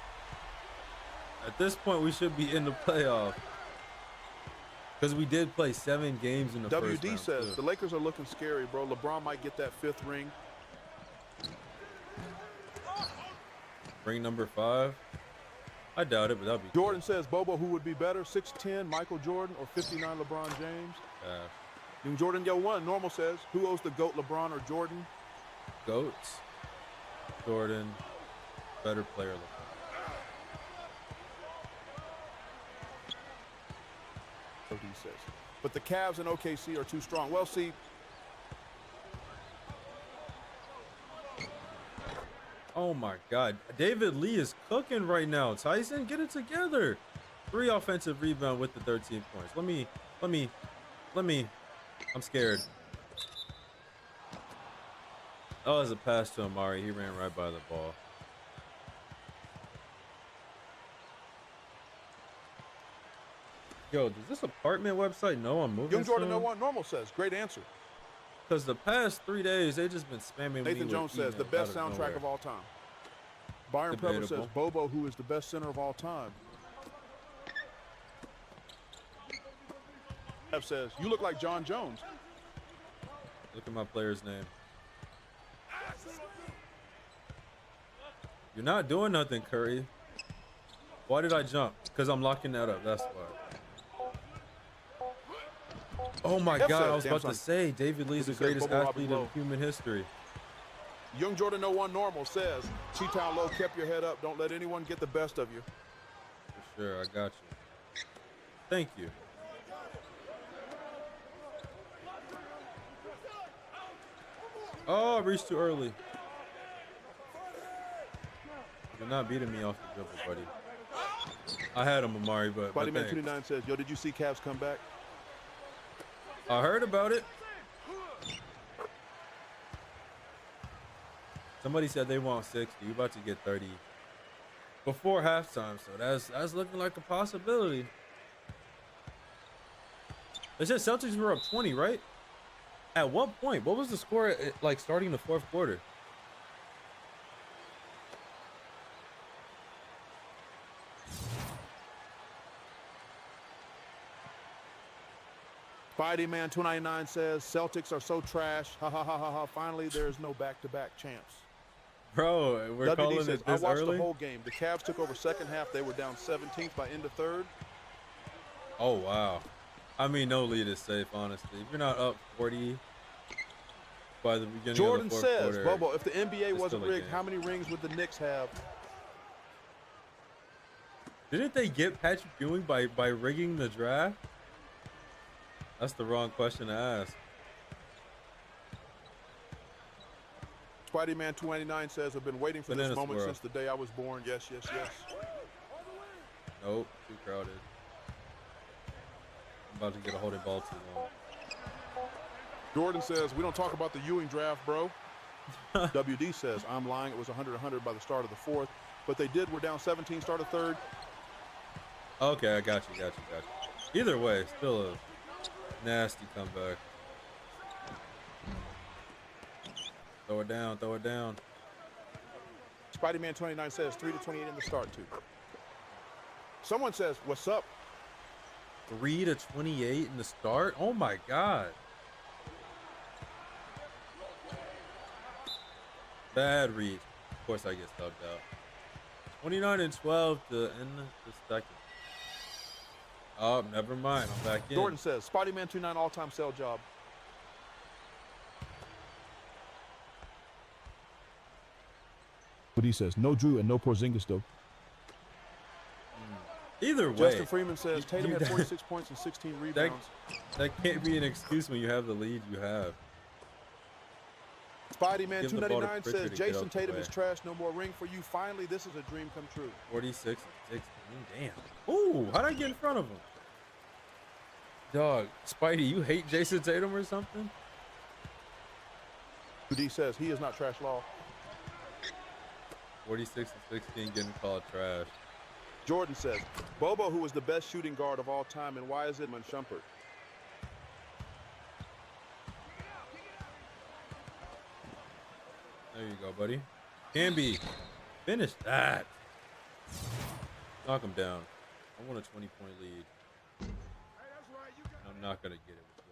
At this point, we should be in the playoff. Because we did play 7 games in the first round. WD says, the Lakers are looking scary, bro. LeBron might get that 5th ring. Ring number 5? I doubt it, but that'd be Jordan says, Bobo, who would be better, 6'10", Michael Jordan, or 59, LeBron James? Young Jordan, yo, 1, Normal says, who owes the GOAT, LeBron or Jordan? GOATs. Jordan, better player, LeBron. WD says. But the Cavs and OKC are too strong. Well, see, oh my God, David Lee is cooking right now. Tyson, get it together. 3 offensive rebound with the 13 points. Let me. I'm scared. Oh, it's a pass to Amari. He ran right by the ball. Yo, does this apartment website know I'm moving? Young Jordan 01 Normal says, great answer. Because the past 3 days, they just been spamming me. Nathan Jones says, the best soundtrack of all time. Byron Preble says, Bobo, who is the best center of all time. F says, you look like John Jones. Look at my player's name. You're not doing nothing, Curry. Why did I jump? Because I'm locking that up. That's why. Oh my God, I was about to say, David Lee's the greatest athlete in human history. Young Jordan 01 Normal says, ChiTownLo, kept your head up. Don't let anyone get the best of you. For sure, I got you. Thank you. Oh, I reached too early. You're not beating me off the dribble, buddy. I had him, Amari, but Bodyman 29 says, yo, did you see Cavs come back? I heard about it. Somebody said they want 60. You about to get 30 before halftime, so that's looking like a possibility. They said Celtics were up 20, right? At what point? What was the score like starting the 4th quarter? Spidey-Man 299 says, Celtics are so trash. Ha ha ha ha ha. Finally, there's no back-to-back champs. Bro, we're calling says, it this I watched early? the whole game. The Cavs took over second half. They were down 17th by end of 3rd. Oh, wow. I mean, no lead is safe, honestly. If you're not up 40 by the beginning Jordan of the 4th says, quarter, Bobo, if the NBA wasn't rigged, how many rings would the Knicks have? Didn't they get Patrick Ewing by rigging the draft? That's the wrong question to ask. Spidey-Man 299 says, I've been waiting for this moment since the day I was born. Yes, yes, yes. Nope, too crowded. I'm about to get a holding ball too long. Jordan says, we don't talk about the Ewing draft, bro. WD says, I'm lying. It was 100-100 by the start of the 4th. But they did. We're down 17, start of 3rd. Okay, I got you. Either way, still a nasty comeback. Throw it down. Spidey-Man 29 says 3-28 in the start, too. Someone says, what's up? 3-28 in the start? Oh, my God. Bad read. Of course, I get subbed out. 29-12 to end the second. Oh, never mind. I'm back in. Jordan says, Spidey-Man 29 all-time sell job. But he says, no Drew and no Porzingis, though. Either way. Justin Freeman says, Tatum had 46 points and 16 rebounds. That can't be an excuse when you have the lead you have. Spidey-Man 299 says, Jason Tatum is trash, no more ring for you. Finally, this is a dream come true. 46 and 16. Damn. Ooh, how'd I get in front of him? Dog, Spidey, you hate Jason Tatum or something? D says he is not trash law. 46 and 16 getting called trash. Jordan says, Bobo, who is the best shooting guard of all time, and why is it Shumpert? There you go, buddy. Camby, finish that. Knock him down. I want a 20-point lead. I'm not going to get it with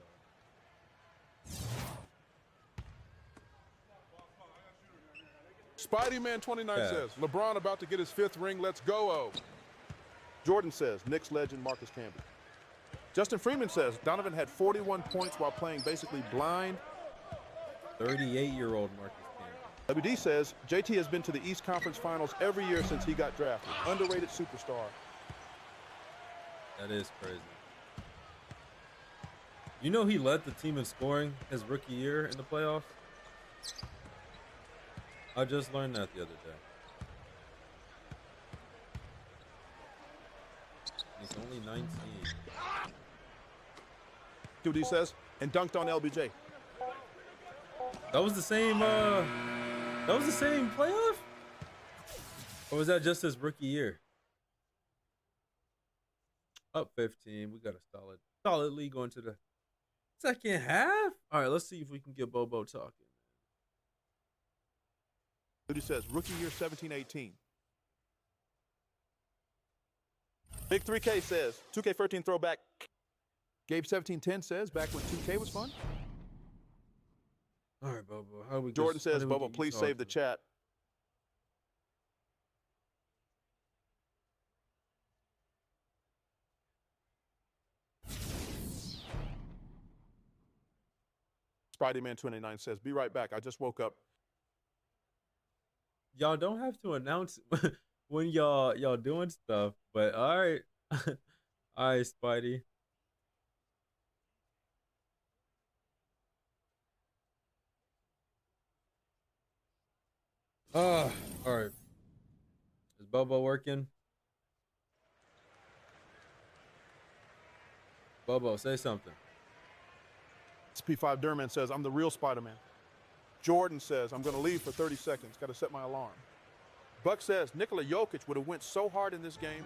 y'all. Spidey-Man 29 says, LeBron about to get his 5th ring. Let's go-o. Jordan says, Knicks legend Marcus Camby. Justin Freeman says, Donovan had 41 points while playing basically blind. 38-year-old Marcus Camby. WD says, JT has been to the East Conference Finals every year since he got drafted. Underrated superstar. That is crazy. You know he led the team in scoring his rookie year in the playoffs? I just learned that the other day. He's only 19. See what he says? And dunked on LBJ. That was the same playoff? Or was that just his rookie year? Up 15. We got a solid lead going to the second half. All right, let's see if we can get Bobo talking. He says, rookie year 17-18. Big 3K says, 2K13 throwback. Gabe 1710 says, back when 2K was fun. All right, Bobo. How we Jordan says, Bobo, please save the chat. Spidey-Man 29 says, be right back. I just woke up. Y'all don't have to announce when y'all doing stuff, but all right. All right, Spidey. All right. Is Bobo working? Bobo, say something. SP5 Durman says, I'm the real Spider-Man. Jordan says, I'm going to leave for 30 seconds. Got to set my alarm. Buck says, Nikola Jokic would have went so hard in this game.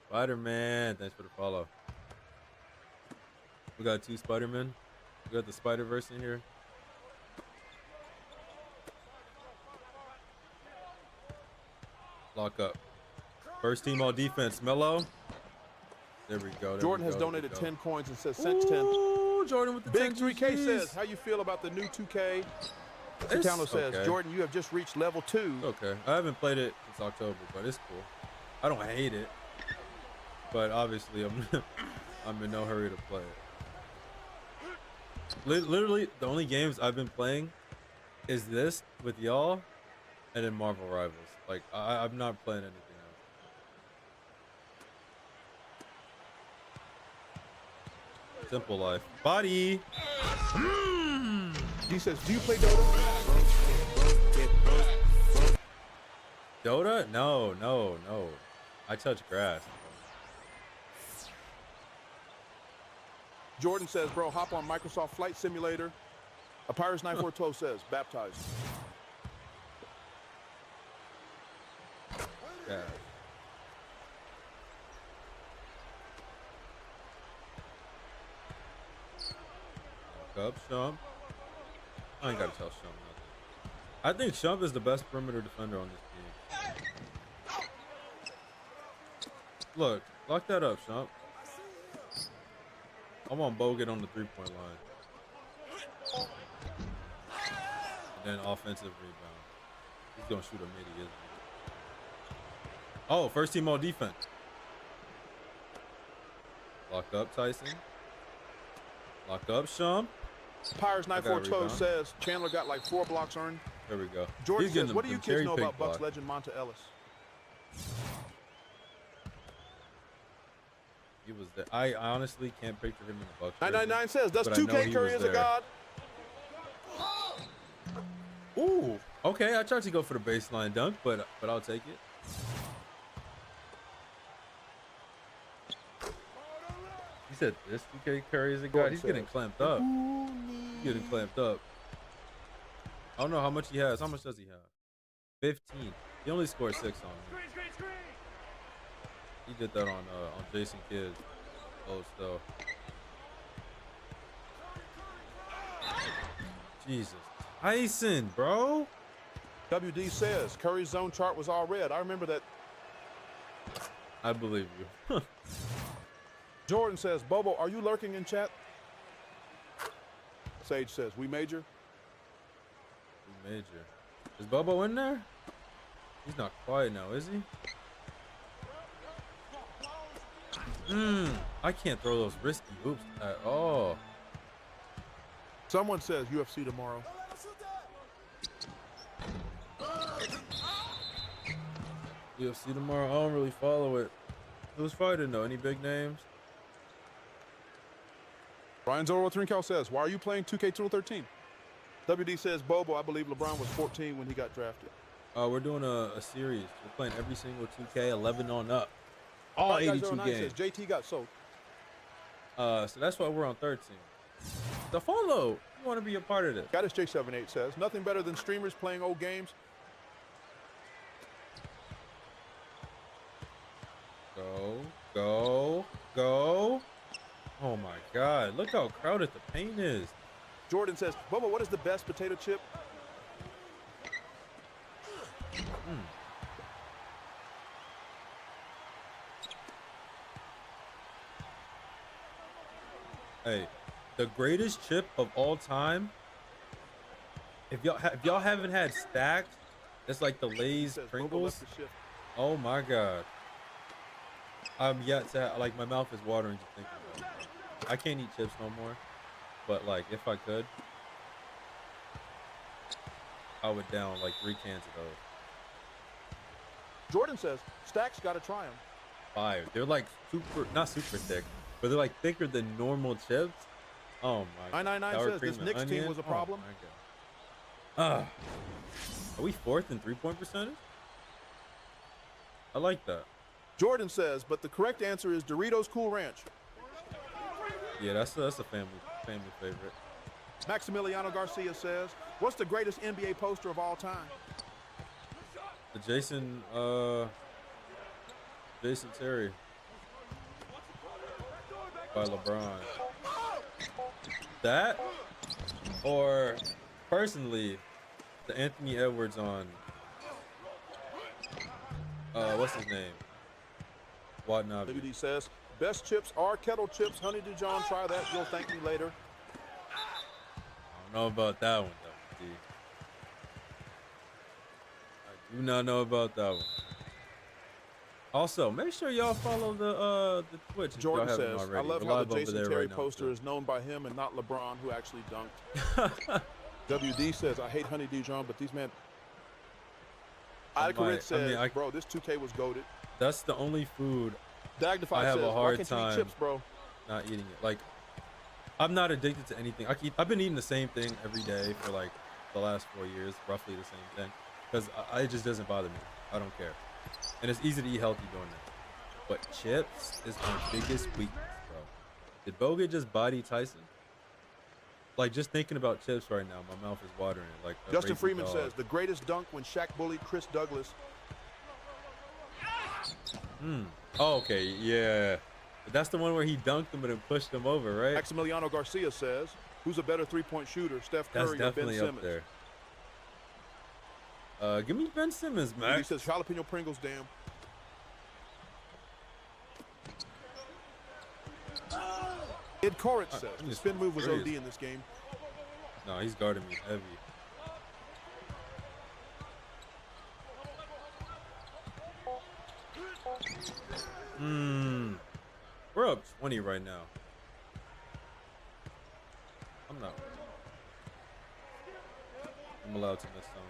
Spider-Man, thanks for the follow. We got 2 Spider-Men. We got the Spider-Verse in here. Lock up. First team all defense. Melo. There we go. Jordan has donated 10 coins and says, since 10. Jordan with the Big 10 3K says, how you feel about the new 2K? ChiTownLo says, okay. Jordan, you have just reached level 2. Okay. I haven't played it since October, but it's cool. I don't hate it. But obviously, I'm in no hurry to play it. Literally, the only games I've been playing is this with y'all and then Marvel Rivals. Like, I'm not playing anything else. Simple life. Body. He says, do you play Dota? Dota? No. I touch grass. Jordan says, bro, hop on Microsoft Flight Simulator. Papyrus 9412 says, baptized. Yeah. Up, Shump. I ain't gotta tell Shump nothing. I think Shump is the best perimeter defender on this team. Look, lock that up, Shump. I want Bogut on the 3-point line. And then offensive rebound. He's gonna shoot a midi, isn't he? Oh, first team all defense. Lock up, Tyson. Lock up, Shump. Pyres 9412 says Chandler got like 4 blocks earned. There we go. Jordan says, what do you kids know about Bucks legend Monta Ellis? He was there. I honestly can't picture him in the Bucks. 999 says, does 2K Curry is a god? Ooh, okay. I tried to go for the baseline dunk, but I'll take it. He said this 2K Curry is a guy. He's getting clamped up. He's getting clamped up. I don't know how much he has. How much does he have? 15. He only scored 6 on me. He did that on Jason Kidd's post though. Jesus. Tyson, bro. WD says Curry's zone chart was all red. I remember that. I believe you. Jordan says, Bobo, are you lurking in chat? Sage says, we major. We major. Is Bobo in there? He's not quiet now, is he? I can't throw those risky hoops at all. Someone says UFC tomorrow. UFC tomorrow. I don't really follow it. Who's fighting though? Any big names? Brian Zoro3 says, why are you playing 2K213? WD says, Bobo, I believe LeBron was 14 when he got drafted. We're doing a series. We're playing every single 2K, 11 on up. All 82 games. Says, JT got sold. So that's why we're on 13. ChiTownLo, you want to be a part of this? Got his J78 says, nothing better than streamers playing old games. Go, go, go. Oh my God, look how crowded the paint is. Jordan says, Bobo, what is the best potato chip? Hey, the greatest chip of all time. If y'all haven't had stacked, it's like the Lay's Pringles. Oh my God. I'm yet to like, my mouth is watering to think about it. I can't eat chips no more, but like if I could, I would down like 3 cans of those. Jordan says, Stacks gotta try them. 5. They're like not super thick, but they're like thicker than normal chips. Oh my. 999 says this Knicks team was a problem. Oh my God. Are we 4th in 3-point percentage? I like that. Jordan says, but the correct answer is Doritos Cool Ranch. Yeah, that's a family favorite. Maximiliano Garcia says, what's the greatest NBA poster of all time? The Jason Terry by LeBron. That, or personally, the Anthony Edwards on what's his name? Watanabe. WD says, best chips are kettle chips. Honey Dijon, try that. You'll thank me later. I don't know about that one, though, D. I do not know about that one. Also, make sure y'all follow the Twitch. Jordan says, I love how the Jason Terry poster is known by him and not LeBron, who actually dunked. WD says, I hate Honey Dijon, but these men. Ida says, bro, this 2K was goated. That's the only food Dagnify I have says, a hard why can't time you eat chips, bro? Not eating it. Like, I'm not addicted to anything. I've been eating the same thing every day for like the last 4 years, roughly the same thing, because it just doesn't bother me. I don't care, and it's easy to eat healthy doing that. But chips is my biggest weakness, bro. Did Bogut just body Tyson? Like, just thinking about chips right now, my mouth is watering. Like Justin Freeman says the greatest dunk when Shaq bullied Chris Douglas. Oh, okay, yeah. That's the one where he dunked him and then pushed him over, right? Maximiliano Garcia says, who's a better three-point shooter, Steph Curry or Ben Simmons? Up there. Give me Ben Simmons, man. He says jalapeno Pringles, damn. Ed Koritz says the spin move was OD in this game. No, he's guarding me heavy. We're up 20 right now. I'm allowed to miss some.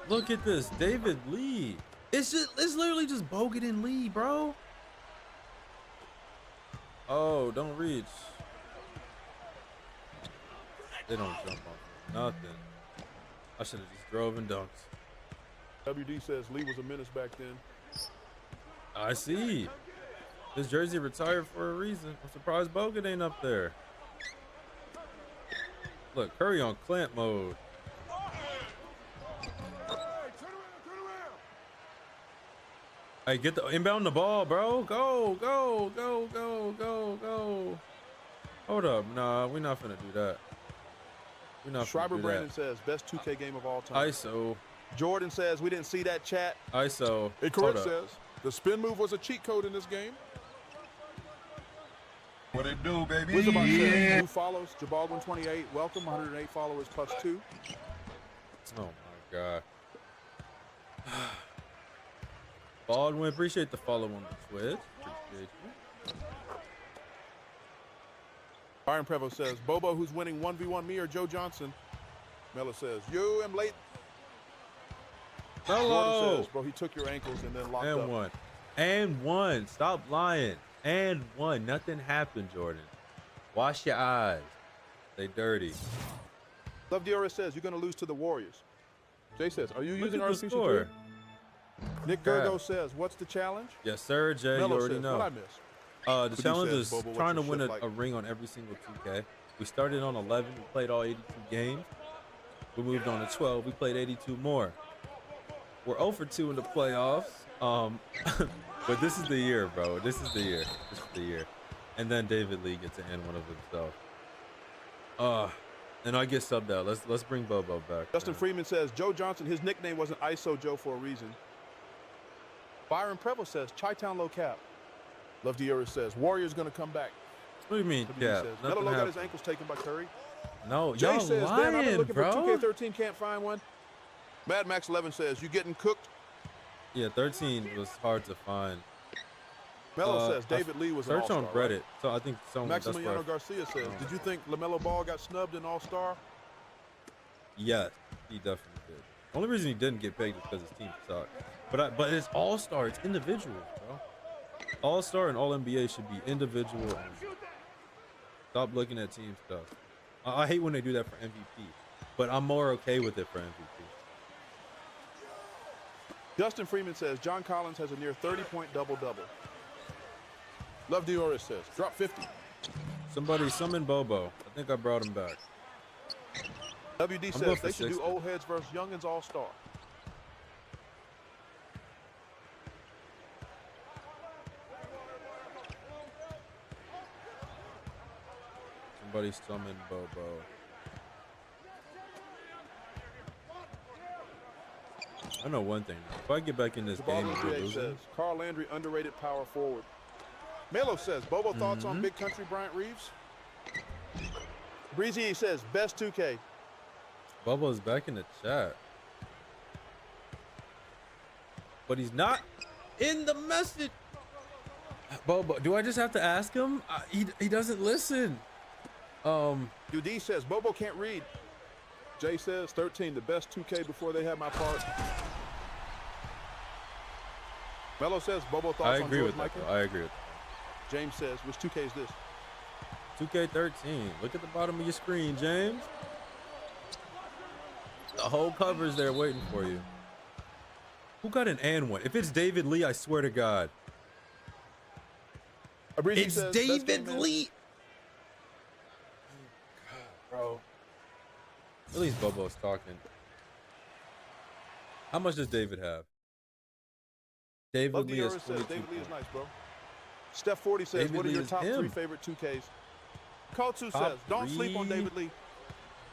Look at this, David Lee. It's literally just Bogut and Lee, bro. Oh, don't reach. They don't jump on nothing. I should have just drove and dunked. WD says Lee was a menace back then. I see. This jersey retired for a reason. I'm surprised Bogut ain't up there. Look, Curry on clamp mode. Hey, get the inbound the ball, bro. Go, go, go, go, go, go. Hold up. Nah, we're not finna do that. We're not Schreiber finna do Brandon that. says best 2K game of all time. ISO. Jordan says we didn't see that chat. ISO. Hey, Correct says the spin move was a cheat code in this game. What it do, baby? Wizabot says new follows. Jabaldwin28. Welcome. 108 followers plus 2. Oh my God. Baldwin, appreciate the follow on the Twitch. Appreciate you. Byron Prevo says, Bobo, who's winning 1v1, me or Joe Johnson? Melo says, you am late. Hello. Jordan says, bro, he took your ankles and then locked up. And one. Stop lying. And one. Nothing happened, Jordan. Wash your eyes. They dirty. Love Diora says, you're going to lose to the Warriors. Jay says, are you using RPC score? Nick Gergo says, what's the challenge? Yes, sir, Jay. Melo you already says, know. What I miss? The challenge is Bobo, trying to win a ring on every single 2K. We started on 11. We played all 82 games. We moved on to 12. We played 82 more. We're 0 for 2 in the playoffs. But this is the year, bro. This is the year. This is the year. And then David Lee gets to end one of himself. And I get subbed out. Let's bring Bobo back. Justin Freeman says, Joe Johnson, his nickname wasn't ISO Joe for a reason. Byron Prevo says, ChiTownLo cap. Love Diora says, Warriors going to come back. What do you mean, cap? Melo got his ankles taken by Curry. No, Jay y'all says, lying, damn, I've been looking bro. for 2K13, can't find one. Mad Max 11 says, you getting cooked? Yeah, 13 was hard to find. Melo says, David Lee was an Search all-star, on Reddit. right? So I think someone. Maximiliano Garcia says, did you think LaMelo Ball got snubbed in All-Star? Yes, he definitely did. The only reason he didn't get picked is because his team sucked. But it's All-Star. It's individual, bro. All-Star and All-NBA should be individual. Stop looking at team stuff. I hate when they do that for MVP, but I'm more okay with it for MVP. Justin Freeman says, John Collins has a near 30-point double-double. Love Diora says, drop 50. Somebody summon Bobo. I think I brought him back. WD says they should do old heads versus youngins all-star. Somebody summon Bobo. I know one thing. If I get back in this game, says, Carl Landry, underrated power forward. Melo says, Bobo thoughts on Big Country Bryant Reeves? Breezy says, best 2K. Bobo's back in the chat. But he's not in the message. Bobo, do I just have to ask him? He doesn't listen. UD says, Bobo can't read. Jay says, 13, the best 2K before they had my part. Melo says, Bobo thoughts I on agree George with that. Mikan? I agree with that. James says, which 2K is this? 2K13. Look at the bottom of your screen, James. The whole cover's there waiting for you. Who got an and one? If it's David Lee, I swear to God. It's says, David Lee. God, bro. At least Bobo's talking. How much does David have? David Lee is 22 David Lee is nice, bro. Steph 40 says, David what are Lee your is top him. 3 favorite 2Ks? Kotu Top says, don't three? sleep on David Lee.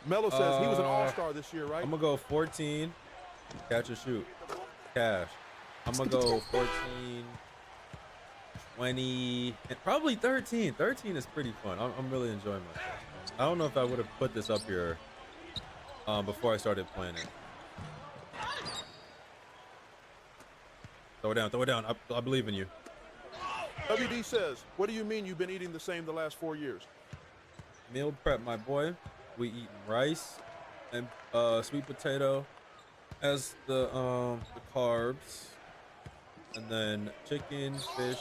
Melo says he was an all-star this year, right? I'm going to go 14, catch and shoot, cash. I'm going to go 14, 20, and probably 13. 13 is pretty fun. I'm really enjoying myself. I don't know if I would have put this up here before I started playing it. Throw it down, throw it down. I believe in you. WD says, what do you mean you've been eating the same the last 4 years? Meal prep, my boy. We eat rice and sweet potato as the carbs, and then chicken, fish,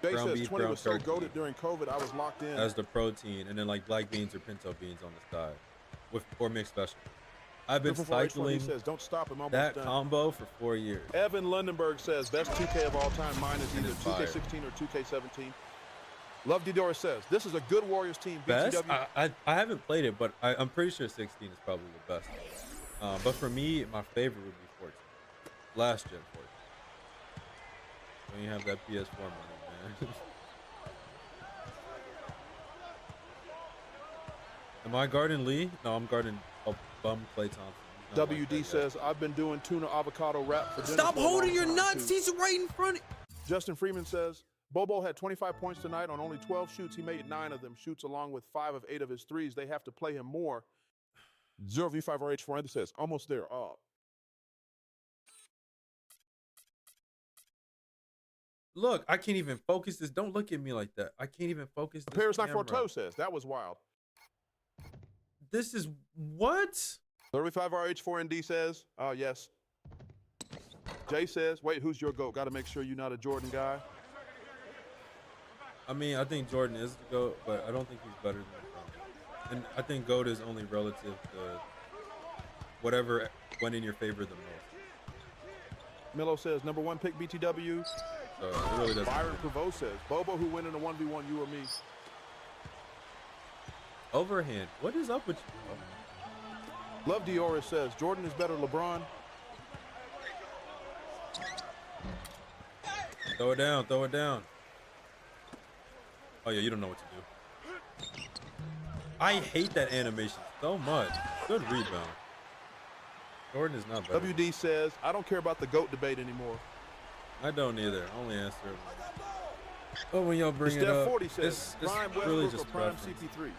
Jay ground says beef, 20 ground was so turkey goated during COVID, I was locked in. as the protein, and then like black beans or pinto beans on the side. or mixed special. I've been cycling says, don't stop him, that combo for 4 years. Evan Lundenberg says, best 2K of all time. Mine is either 2K16 or 2K17. Love Didora says, this is a good Warriors team. Best? I haven't played it, but I'm pretty sure 16 is probably the best. But for me, my favorite would be 14. Last gen 14. When you have that PS4 money, man. Am I guarding Lee? No, I'm guarding bum Klay Thompson. WD says, I've been doing tuna avocado wrap for dinner. Stop holding your nuts. He's right in front. Justin Freeman says, Bobo had 25 points tonight on only 12 shoots. He made 9 of them. Shoots along with 5 of 8 of his threes. They have to play him more. 0V5RH4 says, almost there. Look, I can't even focus this. Don't look at me like that. I can't even focus this. Paris not for toe says, that was wild. This is what? 35RH4ND says, yes. Jay says, wait, who's your GOAT? Got to make sure you're not a Jordan guy. I mean, I think Jordan is the GOAT, but I don't think he's better than LeBron. And I think GOAT is only relative to whatever went in your favor the most. Milo says, number 1 pick BTW. So it really doesn't Byron matter. Prevost says, Bobo who win in a 1v1, you or me. Overhand. What is up with you? Love Diora says, Jordan is better LeBron. Throw it down. Throw it down. Oh, yeah, you don't know what to do. I hate that animation so much. Good rebound. Jordan is not better. WD says, I don't care about the GOAT debate anymore. I don't either. I only answer Oh, when y'all bring it up, 40 says, it's Prime really Westbrook just or Prime preference. CP3.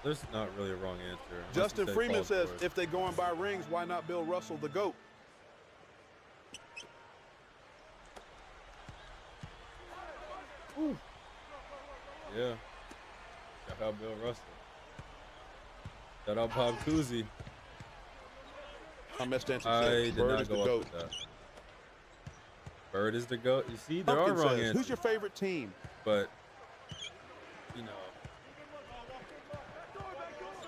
There's not really a wrong answer. Justin Freeman says, if they going by rings, why not Bill Russell the GOAT? Ooh. Yeah. Shout out Bill Russell. Shout out Bob Cousy. I messed answer. I says, did Bird not is go the up GOAT. with that. Bird is the GOAT. You see, there Pumpkin are wrong says, answers. who's your favorite team? But, you know,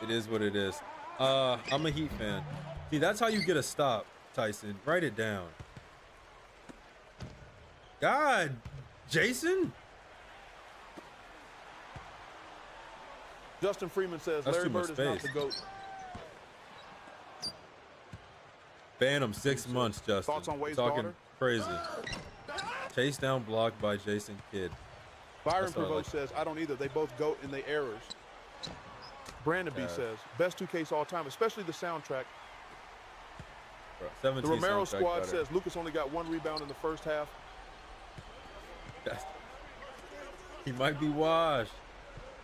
it is what it is. I'm a Heat fan. See, that's how you get a stop, Tyson. Write it down. God, Jason? Justin Freeman says, That's Larry too much Bird is not the space. GOAT. Ban him 6 months, Justin. Thoughts on Wade's Talking daughter? crazy. Chase down blocked by Jason Kidd. Byron That's all I Prevost says, I don't either. They both GOAT in their errors. Brandon B says, best 2Ks all time, especially the soundtrack. Bro, The Romero soundtrack squad better. says, Lucas only got 1 rebound in the first half. He might be washed.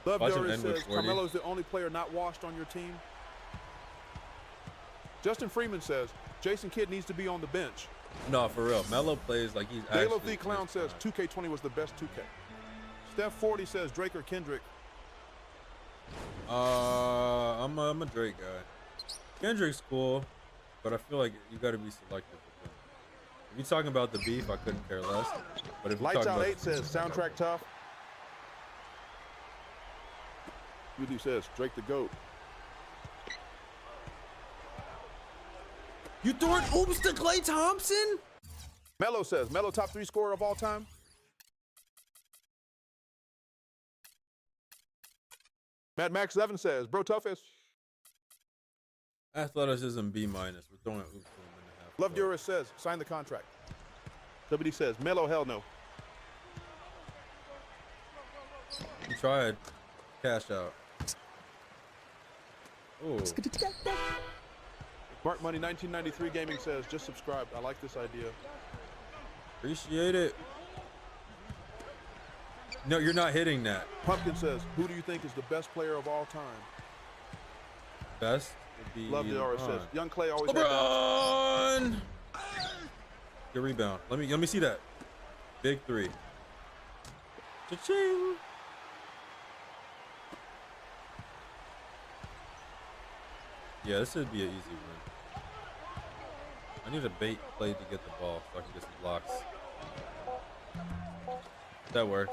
Love Watch him Doris end with says, 40. Carmelo's the only player not washed on your team. Justin Freeman says, Jason Kidd needs to be on the bench. No, for real. Melo plays like he's actually. Dalo the Clown says, 2K20 was the best 2K. Steph 40 says, Drake or Kendrick. I'm a Drake guy. Kendrick's cool, but I feel like you got to be selective with him. If you're talking about the beef, I couldn't care less. But if you're Lights talking Out about 8 says, soundtrack tough. Rudy says, Drake the GOAT. You throwing oops to Klay Thompson? Melo says, Melo top 3 scorer of all time. Mad Max 11 says, bro, toughest. athleticism B-. We're throwing oops to him in the half. Love Duras says, sign the contract. WD says, Melo, hell no. He tried. Cash out. Oh. Mark Money 1993 Gaming says, just subscribe. I like this idea. Appreciate it. No, you're not hitting that. Pumpkin says, who do you think is the best player of all time? Best would be Love Diora LeBron. says, Young Clay always had LeBron! Good rebound. Let me see that. Big 3. Cha-ching! Yeah, this should be an easy win. I need a bait play to get the ball so I can get some blocks. That works.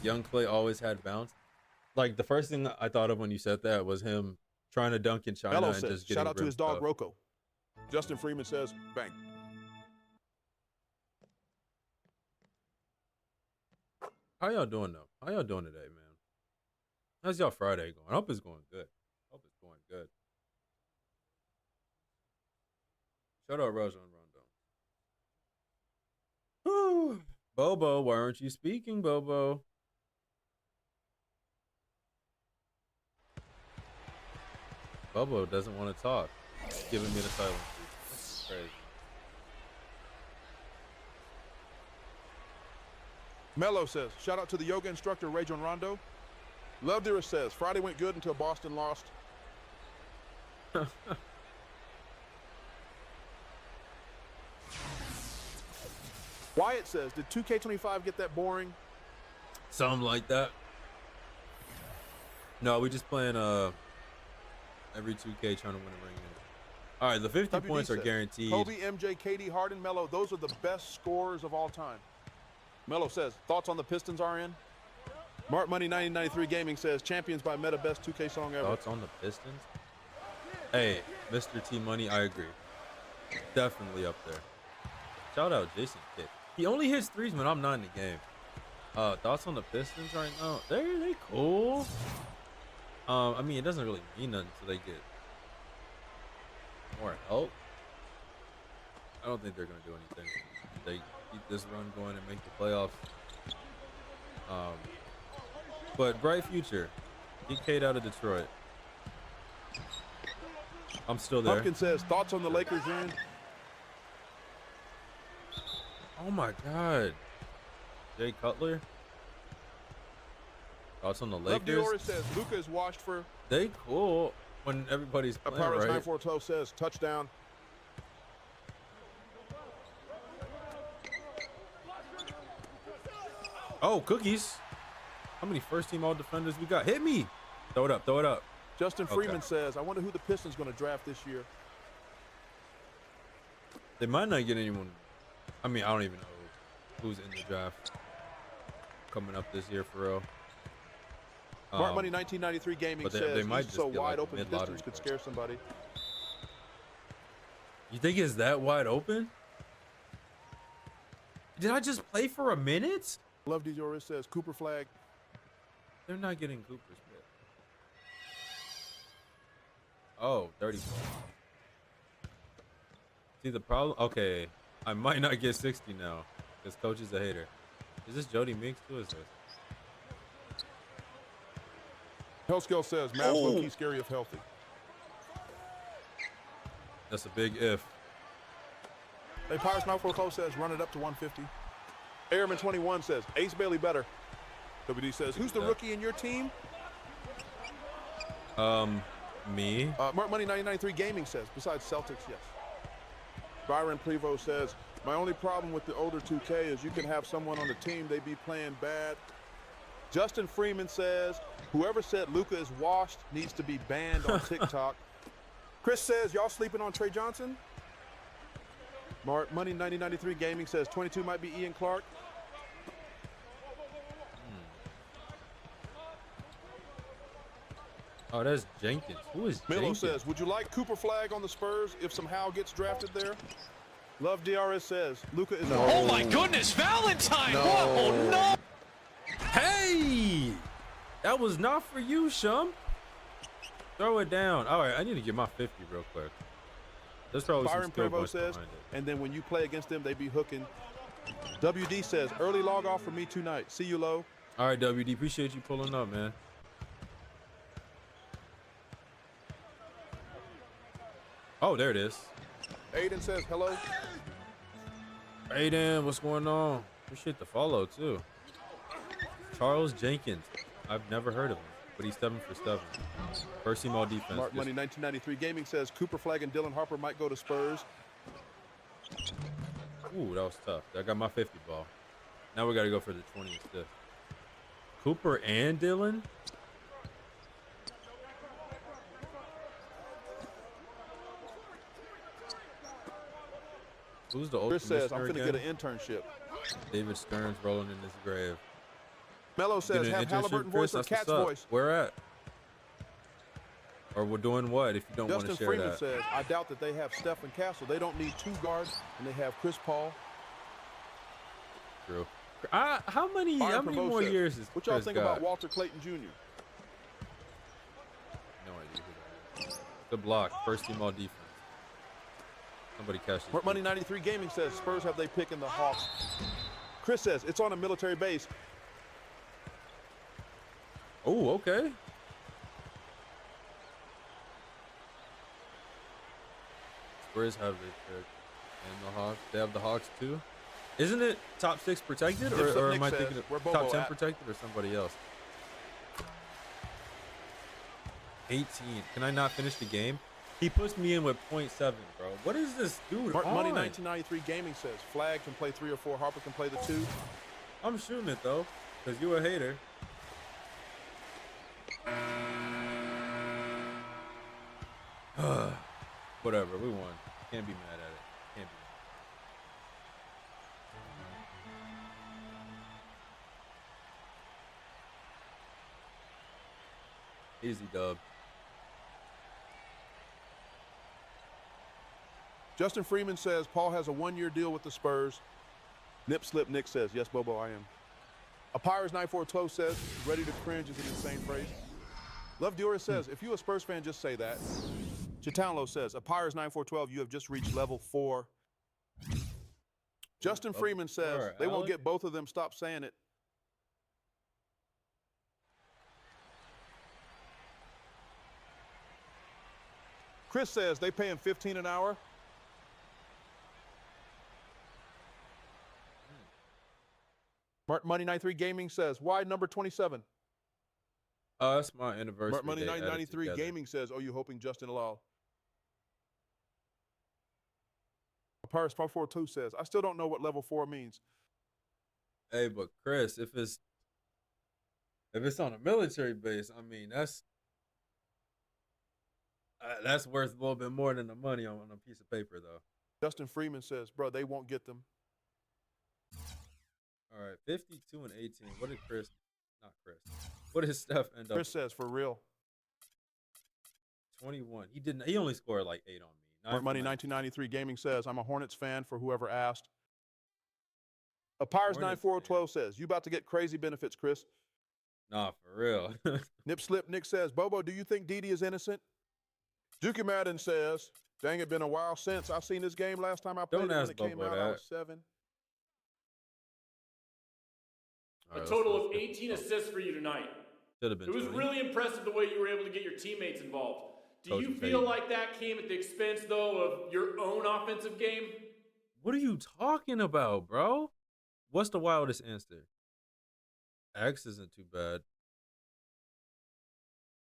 Young Clay always had bounce. Like the first thing I thought of when you said that was him trying to dunk in China and just getting shout out to his dog stuff. Rocco. Justin Freeman says, bang. How y'all doing though? How y'all doing today, man? How's y'all Friday going? I hope it's going good. Hope it's going good. Shout out Rajon Rondo. Whew. Bobo, why aren't you speaking, Bobo? Bobo doesn't want to talk. He's giving me the silence. That's crazy. Mello says, shout out to the yoga instructor, Rajon Rondo. Love Dearest says, Friday went good until Boston lost. Wyatt says, did 2K25 get that boring? Something like that. No, we just playing every 2K trying to win a ring. All right, the 50 WD points are says, guaranteed. Kobe, MJ, KD, Harden, Melo, those are the best scorers of all time. Melo says, thoughts on the Pistons are in? Mark Money 1993 Gaming says, Champions by Meta, best 2K song ever. Thoughts on the Pistons? Hey, Mr. T Money, I agree. Definitely up there. Shout out Jason Kidd. He only hits threes when I'm not in the game. Thoughts on the Pistons right now? They cool. I mean, it doesn't really mean nothing until they get more help. I don't think they're gonna do anything. They keep this run going and make the playoffs. But bright future. Get Cade out of Detroit. I'm still there. Pumpkin says, thoughts on the Lakers in? Oh my God. Jay Cutler. Thoughts on the Love Lakers? Dior says, Luka is washed for. They cool when everybody's playing, Pirates right? 9412 says, touchdown. Oh, cookies. How many first-team all-defenders we got? Hit me. Throw it up. Throw it up. Justin Freeman says, I wonder who the Pistons going to draft this year. They might not get anyone. I mean, I don't even know who's in the draft coming up this year for real. Mark Money 1993 Gaming says, they might just so get wide like a open mid-lottery Pistons could pick. scare somebody. You think it's that wide open? Did I just play for a minute? Love Dior says, Cooper flag. They're not getting Cooper's pick. Oh, 30 points. See the problem? Okay, I might not get 60 now because coach is a hater. Is this Jody Meeks too? Is this? Hellskill says, Mavs low-key scary if healthy. That's a big if. Hey, Pirates Mouthful Close says, run it up to 150. Airman 21 says, Ace Bailey better. WD says, who's the rookie in your team? Me. Mark Money 1993 Gaming says, besides Celtics, yes. Byron Plevo says, my only problem with the older 2K is you can have someone on the team, they be playing bad. Justin Freeman says, whoever said Luka is washed needs to be banned on TikTok. Chris says, y'all sleeping on Trey Johnson? Mark Money 1993 Gaming says, 22 might be Ian Clark. Oh, that's Jenkins. Who is Milo Jenkins? says, would you like Cooper flag on the Spurs if somehow gets drafted there? Love DRS says, Luka is No. Oh my goodness, Valentine! No. Whoa, no! Hey! That was not for you, Shump. Throw it down. All right, I need to get my 50 real quick. There's probably Byron some skill Prevo points says, behind it. and then when you play against them, they be hooking. WD says, early log off for me tonight. See you, Lo. All right, WD, appreciate you pulling up, man. Oh, there it is. Aiden says, hello. Aiden, what's going on? Appreciate the follow, too. Charles Jenkins. I've never heard of him, but he's 7 for 7. First team all defense. Mark Money 1993 Gaming says, Cooper Flag and Dylan Harper might go to Spurs. Ooh, that was tough. I got my 50 ball. Now we got to go for the 20 and stiff. Cooper and Dylan? Who's the old Chris says, I'm commissioner going to again? get an internship. David Stern's rolling in his grave. Mello says, have Halliburton voice or Cat's voice. Where at? Or we're doing what if you don't want to share Freeman that? says, I doubt that they have Steph and Castle. They don't need 2 guards, and they have Chris Paul. True. How many more years is what y'all think about Walter Clayton Jr.? No idea who that is. Good block. First team all defense. Somebody catch this. Money 93 Gaming says, Spurs have they pick in the Hawks. Chris says, it's on a military base. Oh, okay. Spurs have they pick and the Hawks. They have the Hawks too. Isn't it top 6 protected, or am I thinking of top 10 protected, or somebody else? 18. Can I not finish the game? He puts me in with 0.7, bro. What is this dude on? Money 1993 Gaming says, Flag can play 3 or 4. Harper can play the 2. I'm shooting it, though, because you a hater. Whatever, we won. Can't be mad at it. Can't be. Easy dub. Justin Freeman says Paul has a 1-year deal with the Spurs. Nip Slip Nick says, yes, Bobo, I am. Apires 9412 says, ready to cringe is an insane phrase. Love Diora says, if you a Spurs fan, just say that. ChiTownLo says, Apires 9412, you have just reached level 4. Justin Freeman says, they won't get both of them. Stop saying it. Chris says, they pay him $15 an hour. Mark Money 93 Gaming says, why number 27? That's my anniversary. Mark Money 993 Gaming says, oh, you hoping Justin Law? Paris 442 says, I still don't know what level 4 means. Hey, but Chris, if it's on a military base, I mean that's worth a little bit more than the money on a piece of paper, though. Justin Freeman says, bro, they won't get them. All right, 52 and 18. What did Chris? Not Chris. What did Steph end up? Chris says, for real. 21. He didn't. He only scored like 8 on me. Mark Money 1993 Gaming says, I'm a Hornets fan for whoever asked. Apires 9412 says, you about to get crazy benefits, Chris. Nah, for real. Nip Slip Nick says, Bobo, do you think Didi is innocent? Dookie Madden says, dang, it been a while since I seen this game. Last time I played Don't it when ask it came Bobo out, that. I was 7. A total of 18 assists for you tonight. Should have been. It was 20. really impressive the way you were able to get your teammates involved. Do you feel like that came at the expense, though, of your own offensive game? What are you talking about, bro? What's the wildest answer? X isn't too bad.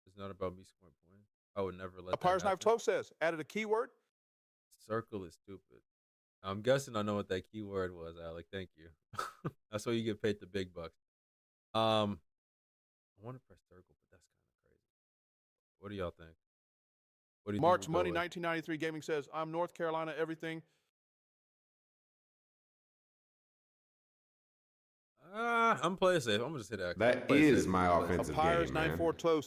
It's not about me scoring points. I would never let Apires 912 says, added a keyword. Circle is stupid. I'm guessing I know what that keyword was, Alec. Thank you. That's why you get paid the big bucks. I want to press circle, but that's kind of crazy. What do y'all think? What do you March think we'll Money 1993 Gaming says, I'm North Carolina everything. I'm playing safe. I'm gonna just hit X. That is my offensive game, man.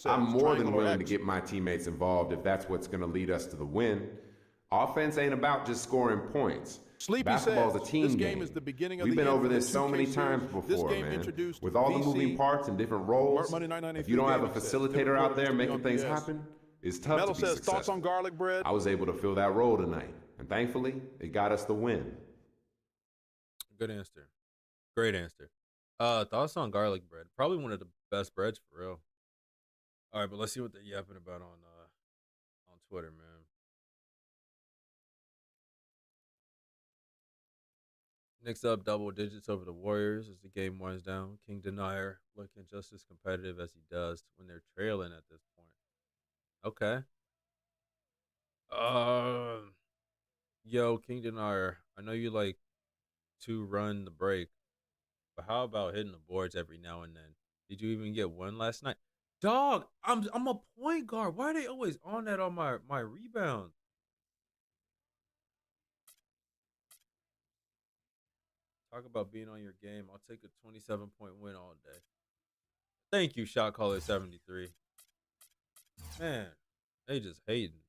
I'm more than willing to get my teammates involved if that's what's going to lead us to the win. Offense ain't about just scoring points. Basketball is a team game. We've been over this so many times before, man. With all the moving parts and different roles, if you don't have a facilitator out there making things happen, it's tough to be successful. Thoughts on garlic bread? I was able to fill that role tonight, and thankfully, it got us the win. Good answer. Great answer. Thoughts on garlic bread? Probably one of the best breads for real. All right, but let's see what they're yapping about on Twitter, man. Knicks up double digits over the Warriors as the game winds down. King Denier looking just as competitive as he does when they're trailing at this point. Okay. Yo, King Denier, I know you like to run the break, but how about hitting the boards every now and then? Did you even get one last night? Dog, I'm a point guard. Why are they always on that on my rebounds? Talk about being on your game. I'll take a 27-point win all day. Thank you, Shot Caller 73. Man, they just hating.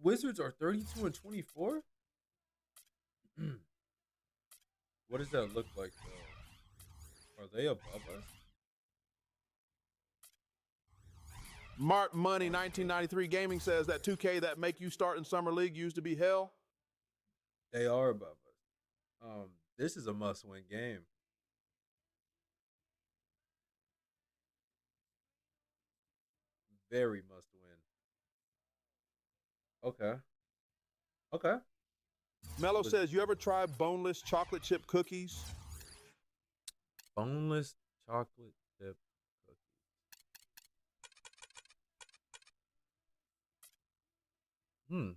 Wizards are 32 and 24. What does that look like, though? Are they above us? Mark Money 1993 Gaming says that 2K that make you start in Summer League used to be hell. They are above us. This is a must-win game. Very must-win. Okay. Okay. Mello says, you ever try boneless chocolate chip cookies? Boneless chocolate chip cookies.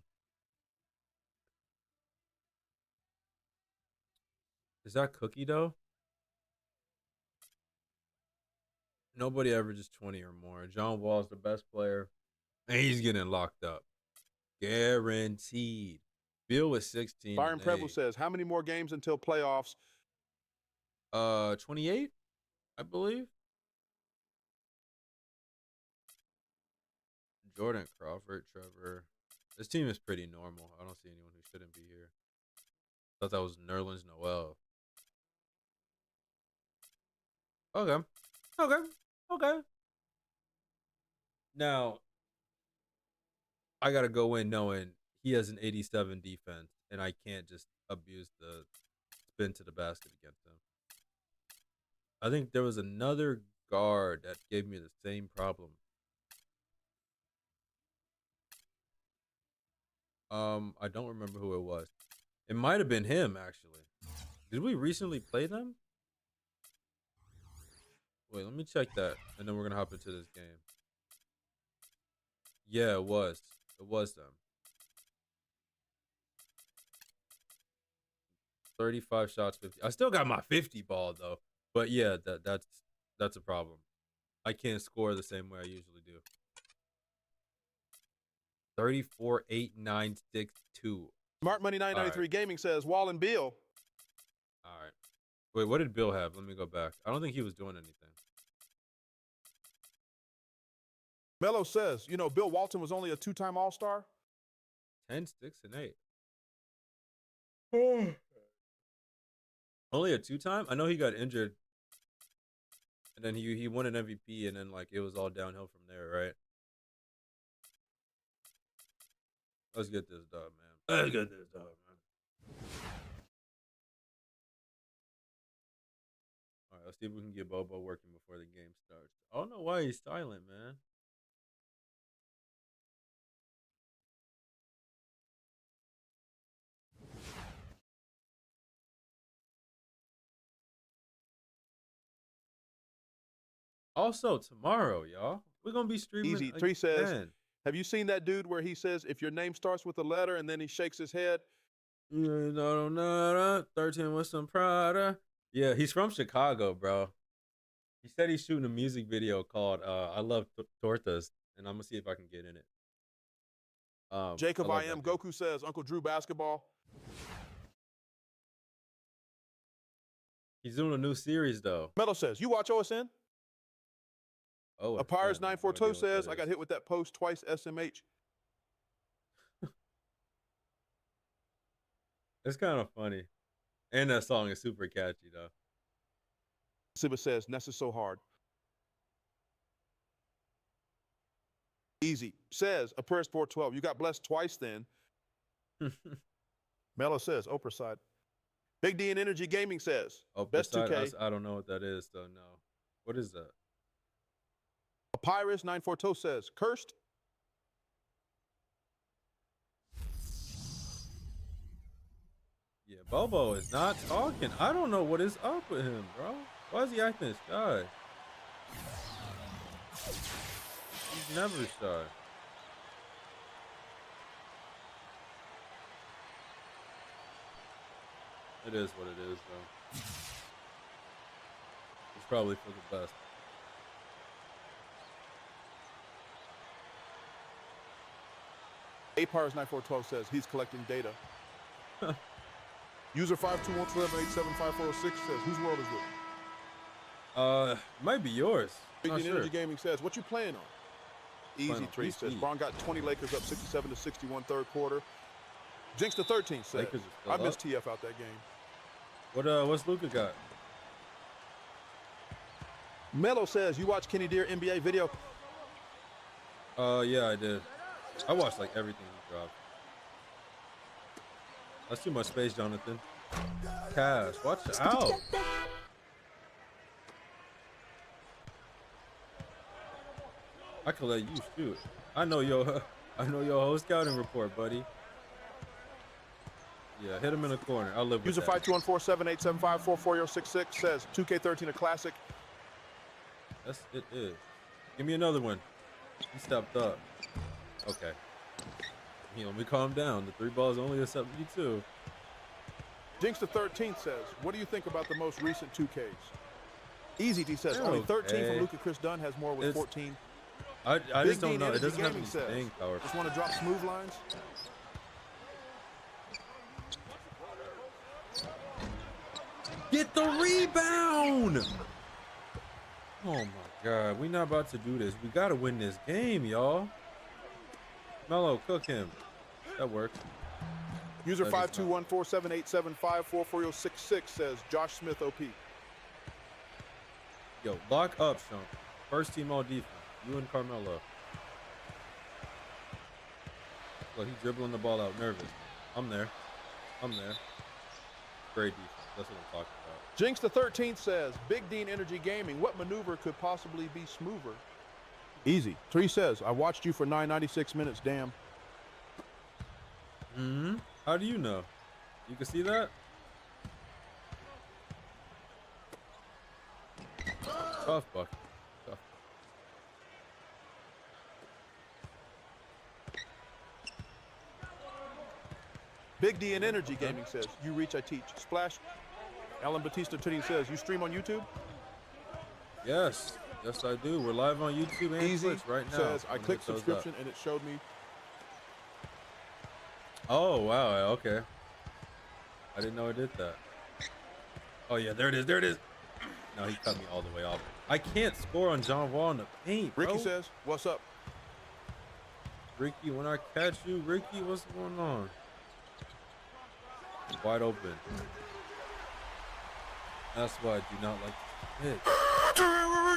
Is that cookie dough? Nobody averages 20 or more. John Wall's the best player, and he's getting locked up. Guaranteed. Bill was 16. Byron Preble says, how many more games until playoffs? 28, I believe. Jordan Crawford, Trevor. This team is pretty normal. I don't see anyone who shouldn't be here. Thought that was Nerlens Noel. Okay. Okay. Now, I got to go in knowing he has an 87 defense, and I can't just abuse the spin to the basket against him. I think there was another guard that gave me the same problem. I don't remember who it was. It might have been him, actually. Did we recently play them? Wait, let me check that, and then we're going to hop into this game. Yeah, it was. It was them. 35 shots, 50. I still got my 50 ball, though. But, yeah, that's a problem. I can't score the same way I usually do. 34, 8, 9, 6, 2. Smart Money 993 right. Gaming says, Wall and Beal. All right. Wait, what did Bill have? Let me go back. I don't think he was doing anything. Mello says, you know, Bill Walton was only a 2-time All-Star. 10, 6, and 8. Only a 2-time? I know he got injured. And then he won an MVP, and then, like, it was all downhill from there, right? Let's get this done, man. Let's get this done, man. All right, let's see if we can get Bobo working before the game starts. I don't know why he's silent, man. Also, tomorrow, y'all, we're going to be streaming. Easy. Tree says, have you seen that dude where he says, if your name starts with a letter and then he shakes his head? 13 with some Prada. Yeah, he's from Chicago, bro. He said he's shooting a music video called I Love Tortas, and I'm going to see if I can get in it. Jacob I Am Goku says, Uncle Drew basketball. He's doing a new series, though. Metal says, you watch OSN? Oh, Apires 942 says, I got hit with that post twice, SMH. It's kind of funny. And that song is super catchy, though. Siba says, Ness is so hard. Easy. Says, Apires 412, you got blessed twice then. Mello says, Oprah side. Big D and Energy Gaming says, Oprah best side, 2K. I don't know what that is, though, no. What is that? Papyrus 942 says, cursed. Yeah, Bobo is not talking. I don't know what is up with him, bro. Why is he acting shy? He's never shy. It is what it is, though. It's probably for the best. Apars 9412 says he's collecting data. User 52127875406 says, whose world is this? Might be yours. Big Not D sure. Energy Gaming says, what you playing on? Easy Tree says, Braun got 20 Lakers up 67-61 third quarter. Jinx the 13th says, I missed TF out that game. What's Luka got? Melo says, you watch Kenny Deere NBA video? Yeah, I did. I watched like everything he dropped. That's too much space, Jonathan. Cash, watch out. I can let you shoot. I know your whole scouting report, buddy. Yeah, hit him in the corner. I'll live with User that. 5214787544066 says 2K13 a classic. Yes, it is. Give me another one. He stepped up. Okay. Let me calm down. The 3 balls only a 72. Jinx the 13th says, what do you think about the most recent 2Ks? Easy D says, only 13 from Luka Chris Dunn has more with 14. I just don't know. It doesn't have any staying power. Just want to drop smooth lines? Get the rebound! Oh my God, we not about to do this. We gotta win this game, y'all. Melo, cook him. That works. User 5214787544066 says Josh Smith OP. Yo, lock up, Sean. First team all defense. You and Carmelo. Look, he's dribbling the ball out nervous. I'm there. Great defense. That's what I'm talking about. Jinx the 13th says, Big Dean Energy Gaming, what maneuver could possibly be smoother? Easy. Tree says, I watched you for 996 minutes, damn. How do you know? You can see that? Tough bucket. Tough. Big D and Energy Gaming says, you reach, I teach. Splash. Alan Batista Tuning says, you stream on YouTube? Yes. Yes, I do. We're live on YouTube and Twitch right now. Says, I clicked subscription and it showed me. Oh, wow. Okay. I didn't know I did that. Oh, yeah. There it is. There it is. No, he cut me all the way off. I can't score on John Wall in the paint, bro. Ricky says, what's up? Ricky, when I catch you, Ricky, what's going on? Wide open. That's why I do not like to hit.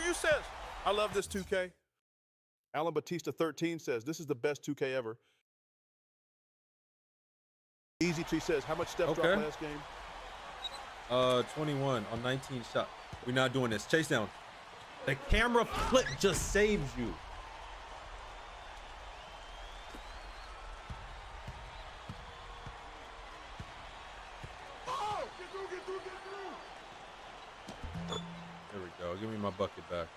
You says, I love this 2K. Alan Batista 13 says, this is the best 2K ever. Easy Tree says, how much Steph dropped last game? 21 on 19 shots. We're not doing this. Chase down. The camera flip just saves you. There we go. Give me my bucket back.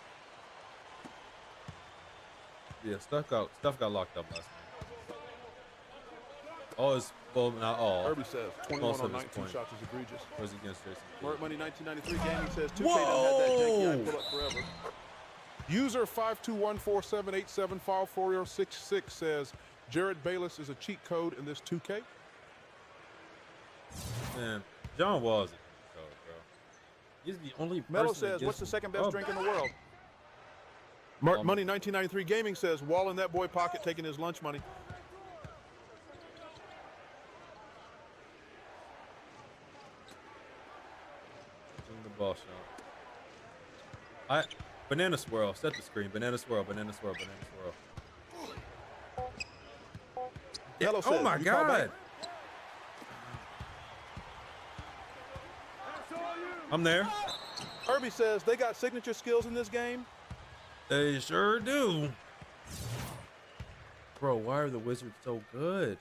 Yeah, stuff got locked up last night. All is, well, not all. Herbie says 21 on 19 shots is egregious. Was against Jason. Mark Money 1993 Gaming says 2K done had that janky I pull up forever. User 5214787544066 says Jared Bayless is a cheat code in this 2K. Man, John Wall is a cheat code, bro. He's the only person. Melo says, what's the second best drink in the world? Mark Money 1993 Gaming says Wall in that boy pocket taking his lunch money. Ball shot. Banana swirl. Set the screen. Banana swirl. Banana swirl. Banana swirl. Oh my God! I'm there. Herbie says they got signature skills in this game. They sure do. Bro, why are the Wizards so good?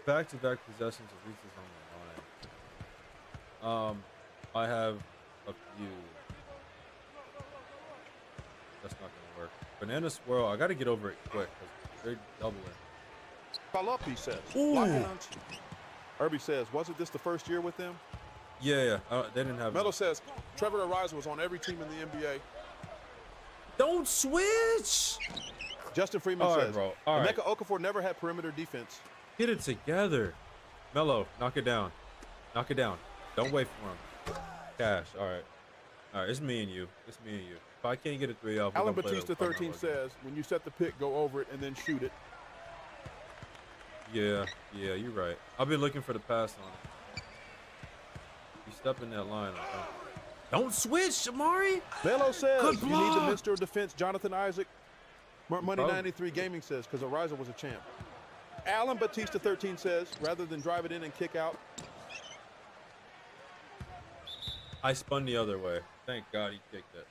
Back-to-back possessions of reaches on the line. I have a few. That's not gonna work. Banana swirl. I gotta get over it quick because they're doubling. Call up, he says. Herbie says, wasn't this the first year with them? Yeah. They didn't have. Melo says Trevor Ariza was on every team in the NBA. Don't switch. Justin Freeman all says, right, bro. All right. Emeka Okafor never had perimeter defense. Get it together. Melo, knock it down. Knock it down. Don't wait for him. Cash. All right. All right, it's me and you. It's me and you. If I can't get a 3 off, Alan Batista 13 says, when you set the pick, go over it and then shoot it. Yeah, you're right. I've been looking for the pass on it. You step in that line. Don't switch, Amari. Melo says, you need the Mr. of Defense, Jonathan Isaac. Money 93 Gaming says, because Ariza was a champ. Alan Batista 13 says, rather than drive it in and kick out. I spun the other way. Thank God he kicked it.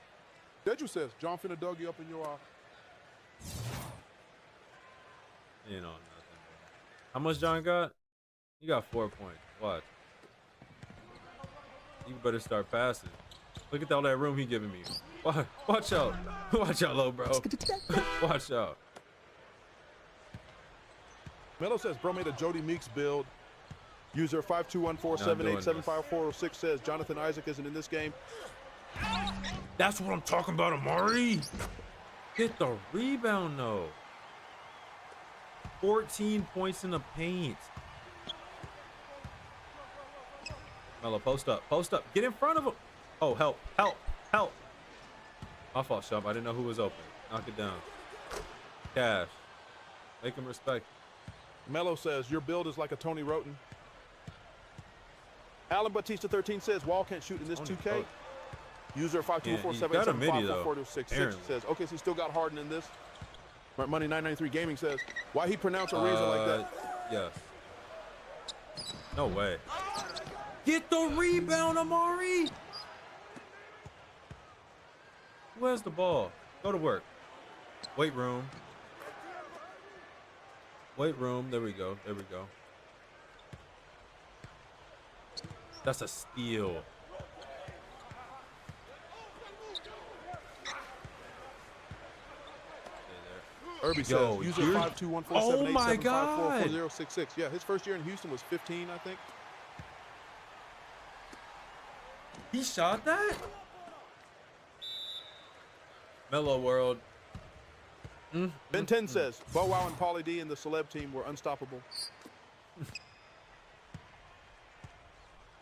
Dedru says, John finna dog you up in your You know nothing. How much John got? You got 4 points. Watch. You better start passing. Look at all that room he giving me. Watch out. Watch out, low bro. Watch out. Melo says, bro made a Jody Meeks build. User 52147875406 says, Jonathan Isaac isn't in this game. That's what I'm talking about, Amari. Hit the rebound, though. 14 points in the paint. Melo, post up. Post up. Get in front of him. Oh, help. Help. Help. My fault, Shop. I didn't know who was open. Knock it down. Cash. Make him respect. Melo says, your build is like a Tony Roten. Alan Batista 13 says, Wall can't shoot in this 2K. User 52478754466 says, okay, so he still got Harden in this. Money 993 Gaming says, why he pronounce a razor like that? Yes. No way. Get the rebound, Amari. Where's the ball? Go to work. Weight room. Weight room. There we go. There we go. That's a steal. Irby says, user 5214787544066. Yeah, his first year in Houston was 15, I think. He shot that? Mellow World. Ben 10 says, Bow Wow and Pauly D and the celeb team were unstoppable.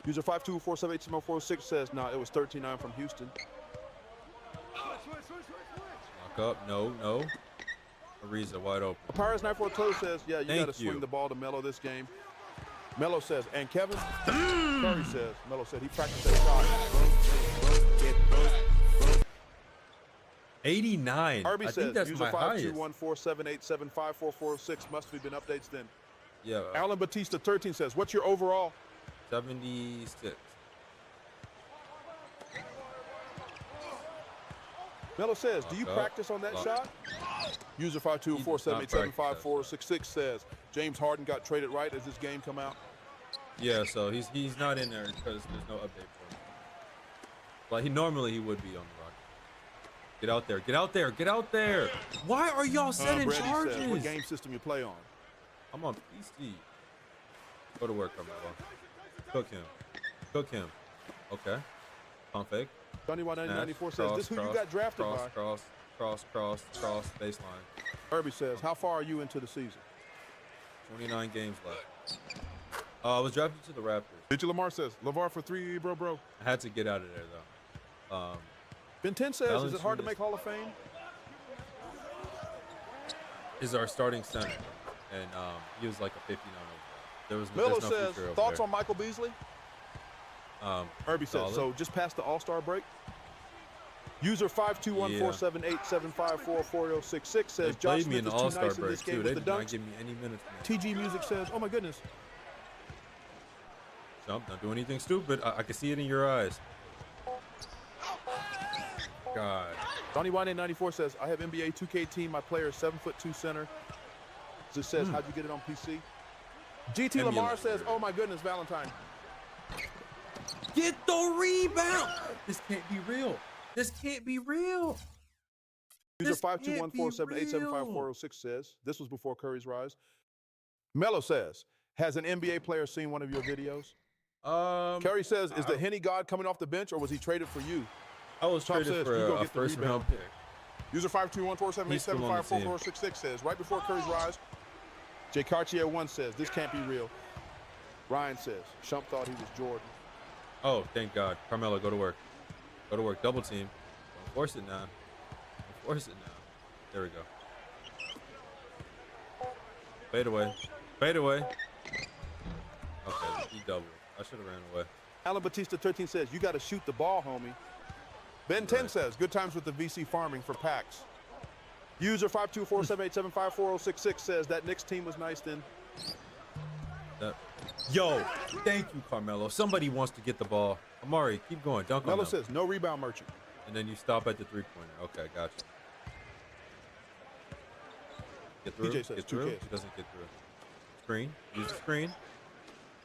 User 524787046 says, nah, it was 13-9 from Houston. Lock up. No. Ariza wide open. Pirates 94 says, yeah, you got to swing the ball to Melo this game. Melo says, and Kevin? Curry says, Melo said he practiced that shot. 89. Irby I says, think that's user my highest. 52147875446 must have been updates then. Yeah. Alan Batista 13 says, what's your overall? 76. Melo says, do you practice on that shot? User 52478755466 says, James Harden got traded right as this game come out. Yeah, so he's not in there because there's no update for him. Like normally he would be on the Rockets. Get out there, get out there, get out there. Why are y'all setting charges? Says, what game system you play on? I'm on PC. Go to work, Carmelo. Cook him. Okay. Pump fake. Johnny 194 says, this who you got drafted by? Cross, baseline. Irby says, how far are you into the season? 29 games left. I was drafted to the Raptors. Richie Lamar says, LeVar for 3, bro. I had to get out of there, though. Ben 10 says, is it hard to make Hall of Fame? Is our starting center, and he was like a 59 overall. Miller says, thoughts on Michael Beasley? Irby says, solid. so just past the All-Star break? User 5214787544066 says, Josh Smith is too nice in this game with the dunks. Give me any minutes, man. TG Music says, oh my goodness. Jump, don't do anything stupid. I can see it in your eyes. God. Donnie Wine 94 says, I have NBA 2K team. My player is 7'2" center. Just says, how'd you get it on PC? GT Lamar says, oh my goodness, Valentine. Get the rebound. This can't be real. This can't be real. User 52147875406 says, this was before Curry's rise. Mello says, has an NBA player seen one of your videos? Curry says, is the Henny God coming off the bench or was he traded for you? I was traded for a first round pick. User 5214787544466 says, right before Curry's rise, Jay Cartier 1 says, this can't be real. Ryan says, Shump thought he was Jordan. Oh, thank God. Carmelo, go to work. Go to work. Double team. Don't force it now. Don't force it now. There we go. Fade away. Fade away. Okay, he doubled. I should have ran away. Alan Batista 13 says, you got to shoot the ball, homie. Ben 10 says, good times with the VC farming for packs. User 524-787-54066 says, that Knicks team was nice then. Yo, thank you, Carmelo. Somebody wants to get the ball. Amari, keep going. Dunk on Melo them. says, no rebound merchant. And then you stop at the three-pointer. Okay, gotcha. Get through. PJ says, get through. He doesn't get through. Screen. Use the screen.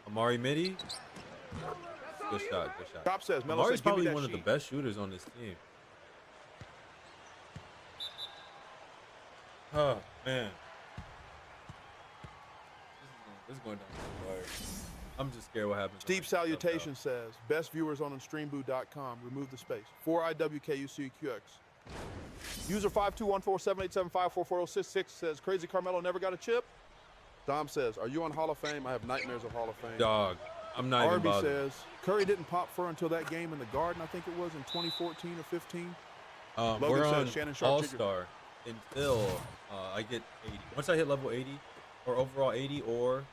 Amari midi. Good shot. Good shot. Top says, Melo Amari's says, probably one of the best shooters on this team. Oh, man. This is going down the wire. I'm just scared what happens. Steve Salutation says, best viewers on streamboo.com. Remove the space. 4IWKUCQX. User 5214787544066 says, crazy Carmelo never got a chip. Dom says, are you on Hall of Fame? I have nightmares of Hall of Fame. Dog, I'm not even bothered. says, Curry didn't pop fur until that game in the Garden, I think it was, in 2014 or 15. We're on All-Star until I get 80. Once I hit level 80, or overall 80, or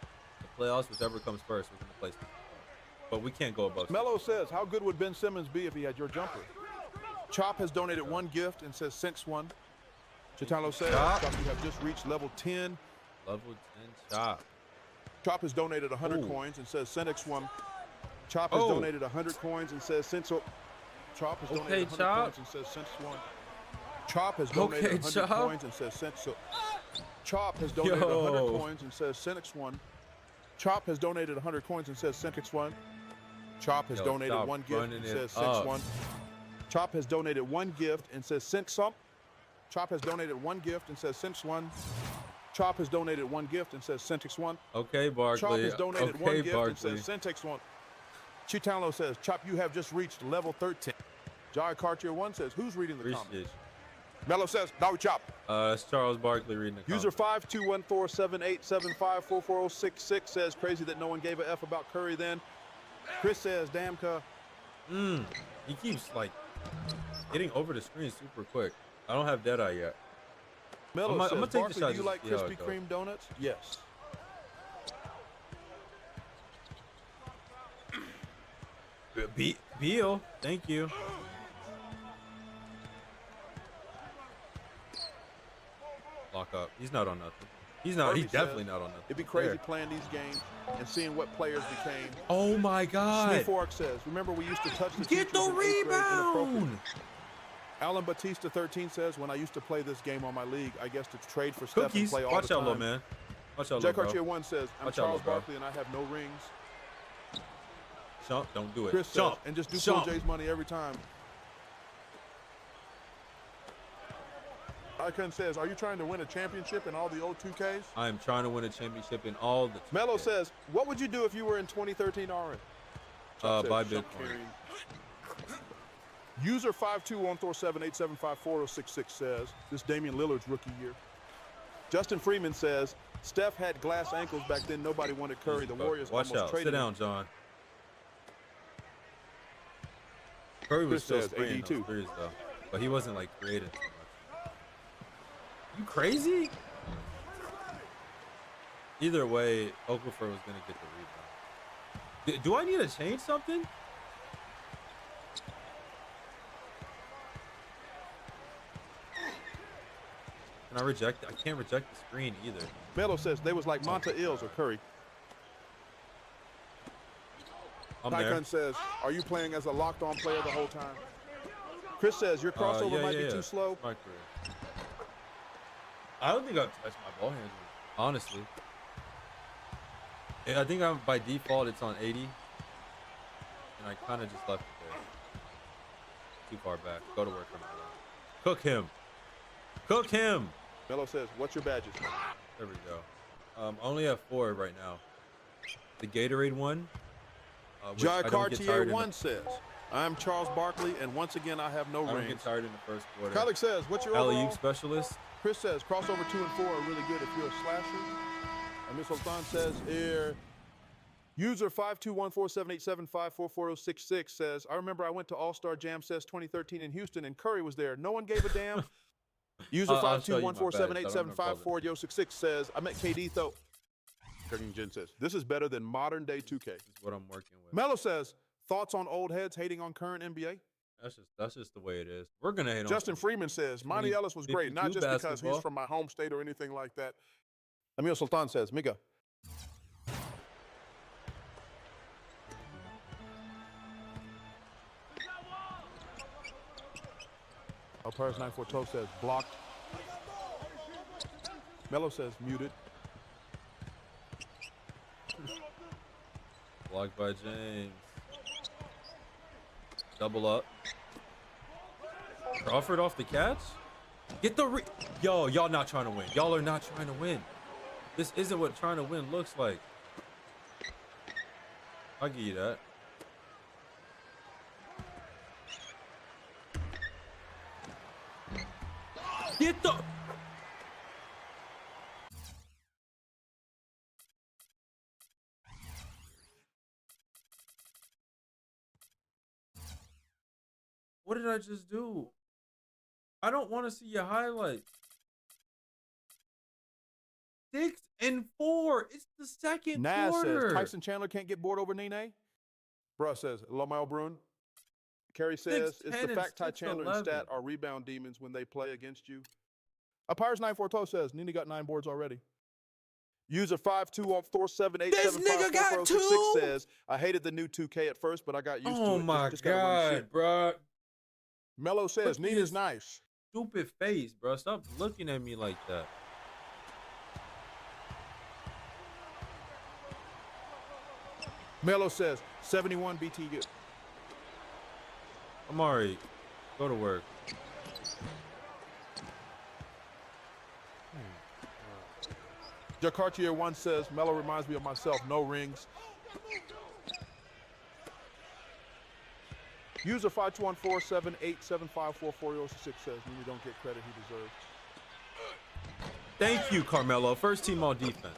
the playoffs, whichever comes first, we're going to place. But we can't go above. Melo says, how good would Ben Simmons be if he had your jumper? Chop has donated one gift and says, since one. ChiTownLo says, Chop, you have just reached level 10. Level 10, Chop. Chop has donated 100 coins and says, Senix one. Chop has donated 100 coins and says, since. Chop has donated 100 coins and says, since one. Chop has donated 100 coins and says, since. Chop has donated 100 coins and says, Senix one. Chop has donated 100 coins and says, Senix one. Chop has donated one gift and says, Senix one. Chop has donated one gift and says, Senix some. Chop has donated one gift and says, Senix one. Chop has donated one gift and says, Centix one. Okay, Barkley. Chop has donated one gift and says, Centix one. ChiTownLo says, Chop, you have just reached level 13. Jai Cartier 1 says, who's reading the comments? Melo says, no, Chop. It's Charles Barkley reading the User 521478754466 says, crazy that no one gave a F about Curry then. Chris says, damn, cuh. He keeps, like, getting over the screen super quick. I don't have Deadeye yet. Melo says, Barkley, do you like Krispy Kreme donuts? Yes. Beal, thank you. Lock up. He's not on nothing. He's not. He's definitely not on nothing. It'd be crazy playing these games and seeing what players became. Oh my God. Smith Fork says, remember we used to touch the Get the rebound. Alan Batista 13 says, when I used to play this game on my league, I guess to trade for Steph and play all the time. Watch out, man. Watch out, Jack Archer 1 says, I'm Charles Barkley and I have no rings. Chump, don't do it. Chris says, and just do Full J's money every time. Icon says, are you trying to win a championship in all the old 2Ks? I am trying to win a championship in all the 2Ks. Melo says, what would you do if you were in 2013 Orange? Buy Bitcoin. User 52147875466 says, this Damian Lillard's rookie year. Justin Freeman says, Steph had glass ankles back then. Nobody wanted Curry. The Warriors almost traded him. Sit down, John. Curry was still spraying those threes, though. But he wasn't, like, creating too much. You crazy? Either way, Okafor was going to get the rebound. Do I need to change something? Can I reject it? I can't reject the screen either. Melo says they was like Monta Ills or Curry. Tycon says, are you playing as a locked-on player the whole time? Chris says, your crossover might be too slow. My career. I don't think I've touched my ball handle, honestly. I think by default it's on 80. And I kind of just left it there. Too far back. Go to work on that. Cook him. Cook him. Melo says, what's your badges? There we go. I only have 4 right now. The Gatorade one. Jai Cartier 1 says, I'm Charles Barkley, and once again, I have no rings. I don't get tired in the first quarter. Kalik says, what's your overall? Alley-oop specialist. Chris says, crossover 2 and 4 are really good if you're a slasher. And Miss Oltan says, User 5214787544066 says, I remember I went to All-Star Jam Fest 2013 in Houston and Curry was there. No one gave a damn. User 5214787544066 says, I met KD though. Jen says, this is better than modern day 2K. This is what I'm working with. Mello says, thoughts on old heads hating on current NBA? That's just the way it is. We're gonna hate on. Justin Freeman says, Monty Ellis was great, not just because he's from my home state or anything like that. Emil Sultan says, Miga. Paris 9412 says, blocked. Mello says, muted. Blocked by James. Double up. Crawford off the catch. Get the yo, y'all not trying to win. Y'all are not trying to win. This isn't what trying to win looks like. I'll give you that. Get the What did I just do? I don't want to see your highlights. 6 and 4. It's the second quarter. Says Tyson Chandler can't get bored over Nene. Bruh says Lamau Bruin. Kerry says it's the fact Ty Chandler and Stat are rebound demons when they play against you. Pirates 9412 says Nene got 9 boards already. User 5214787544066 says I hated the new 2K at first, but I got used to it. Oh my God, bro. Mello says Nena's nice. Stupid face, bro. Stop looking at me like that. Mello says 71 BTU. Amari, go to work. Jacartier 1 says Mello reminds me of myself. No rings. User 5214787544066 says Nene don't get credit he deserves. Thank you, Carmelo. First team all defense.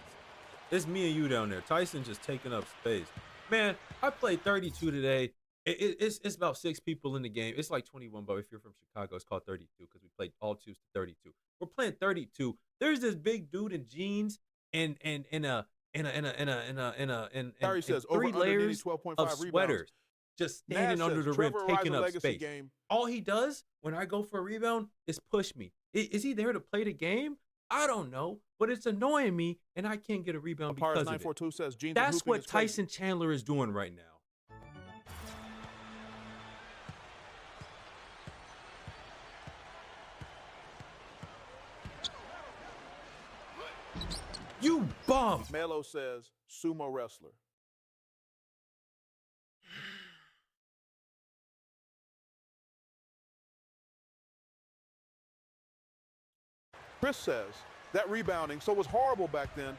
It's me and you down there. Tyson just taking up space. Man, I played 32 today. It's about 6 people in the game. It's like 21, but if you're from Chicago, it's called 32 because we played all twos to 32. We're playing 32. There's this big dude in jeans and 3 layers of sweaters, just standing under the rim, taking up space. All he does when I go for a rebound is push me. Is he there to play the game? I don't know, but it's annoying me, and I can't get a rebound because of it. Says, that's what Tyson Chandler is doing right now. You bum. Melo says sumo wrestler. Chris says that rebounding was horrible back then.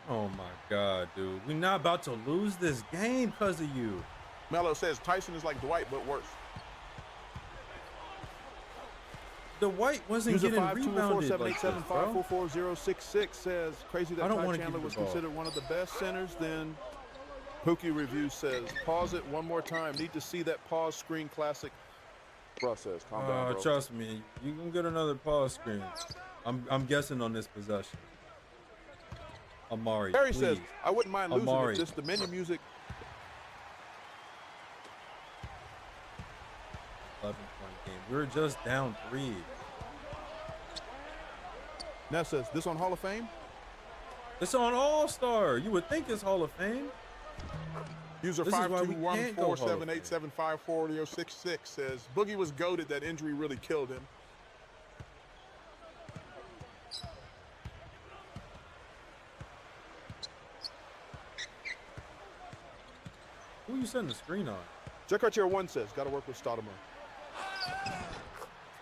Oh my God, dude. We're not about to lose this game because of you. Melo says Tyson is like Dwight, but worse. Dwight wasn't getting rebounded like this, bro. 544-787-544-066 says crazy that Ty Chandler was considered one of the best centers. Then Pookie Review says pause it one more time. Need to see that pause screen classic. Bro says calm down, bro. Trust me, you can get another pause screen. I'm guessing on this possession. Amari, Harry says I wouldn't mind losing if just the menu music. 11-point game. We're just down 3. Ness says this on Hall of Fame? It's on All-Star. You would think it's Hall of Fame. User 5214787544066 says Boogie was goated. That injury really killed him. Who you setting the screen on? Jacartier 1 says got to work with Stoudemire.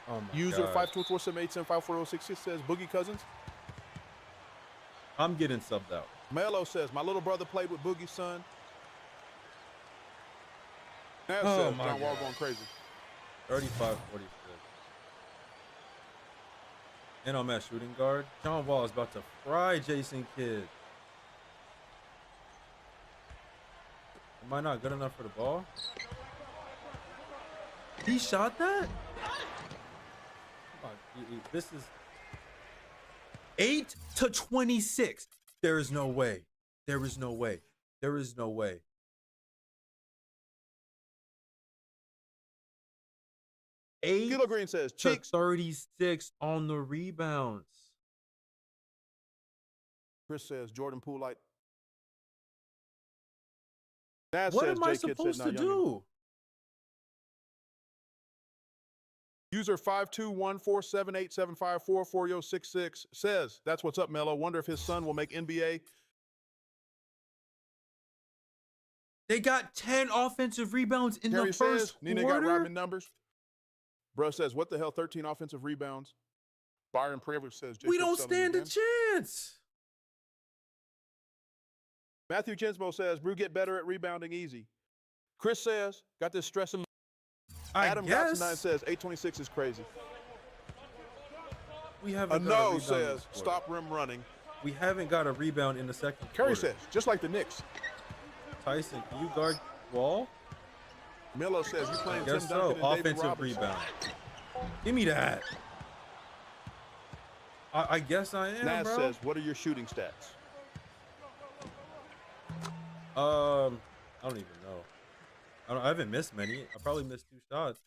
Oh my User God. 524-787-54066 says Boogie Cousins. I'm getting subbed out. Melo says my little brother played with Boogie's son. That Oh says my John Wall God. going crazy. 35-46. And I'm at shooting guard. John Wall is about to fry Jason Kidd. Am I not good enough for the ball? He shot that? This is 8-26. There is no way. There is no way. There is no way. 8 Kilo Green says, to Cheeks. 36 on the rebounds. Chris says, Jordan Poole light. Naz What says, am I J-Kid supposed said, to do? User 5214787544066 says, that's what's up, Mello. Wonder if his son will make NBA. They got 10 offensive rebounds in Terry the first says, Nina quarter. got Rodman numbers. Bro says, what the hell, 13 offensive rebounds. Byron Privilege says, We don't stand a chance. Matthew Jensmo says, Brew get better at rebounding easy. Chris says, got this stressing. Adam Gatson says, 826 is crazy. We haven't got a rebound says, stop rim running. We haven't got a rebound in the second Kerry quarter. says, just like the Knicks. Tyson, can you guard Wall? Milo says, you playing Tim Duncan and David offensive Robinson. rebound. Give me that. I guess I am, Naz bro. says, what are your shooting stats? I don't even know. I haven't missed many. I probably missed 2 shots.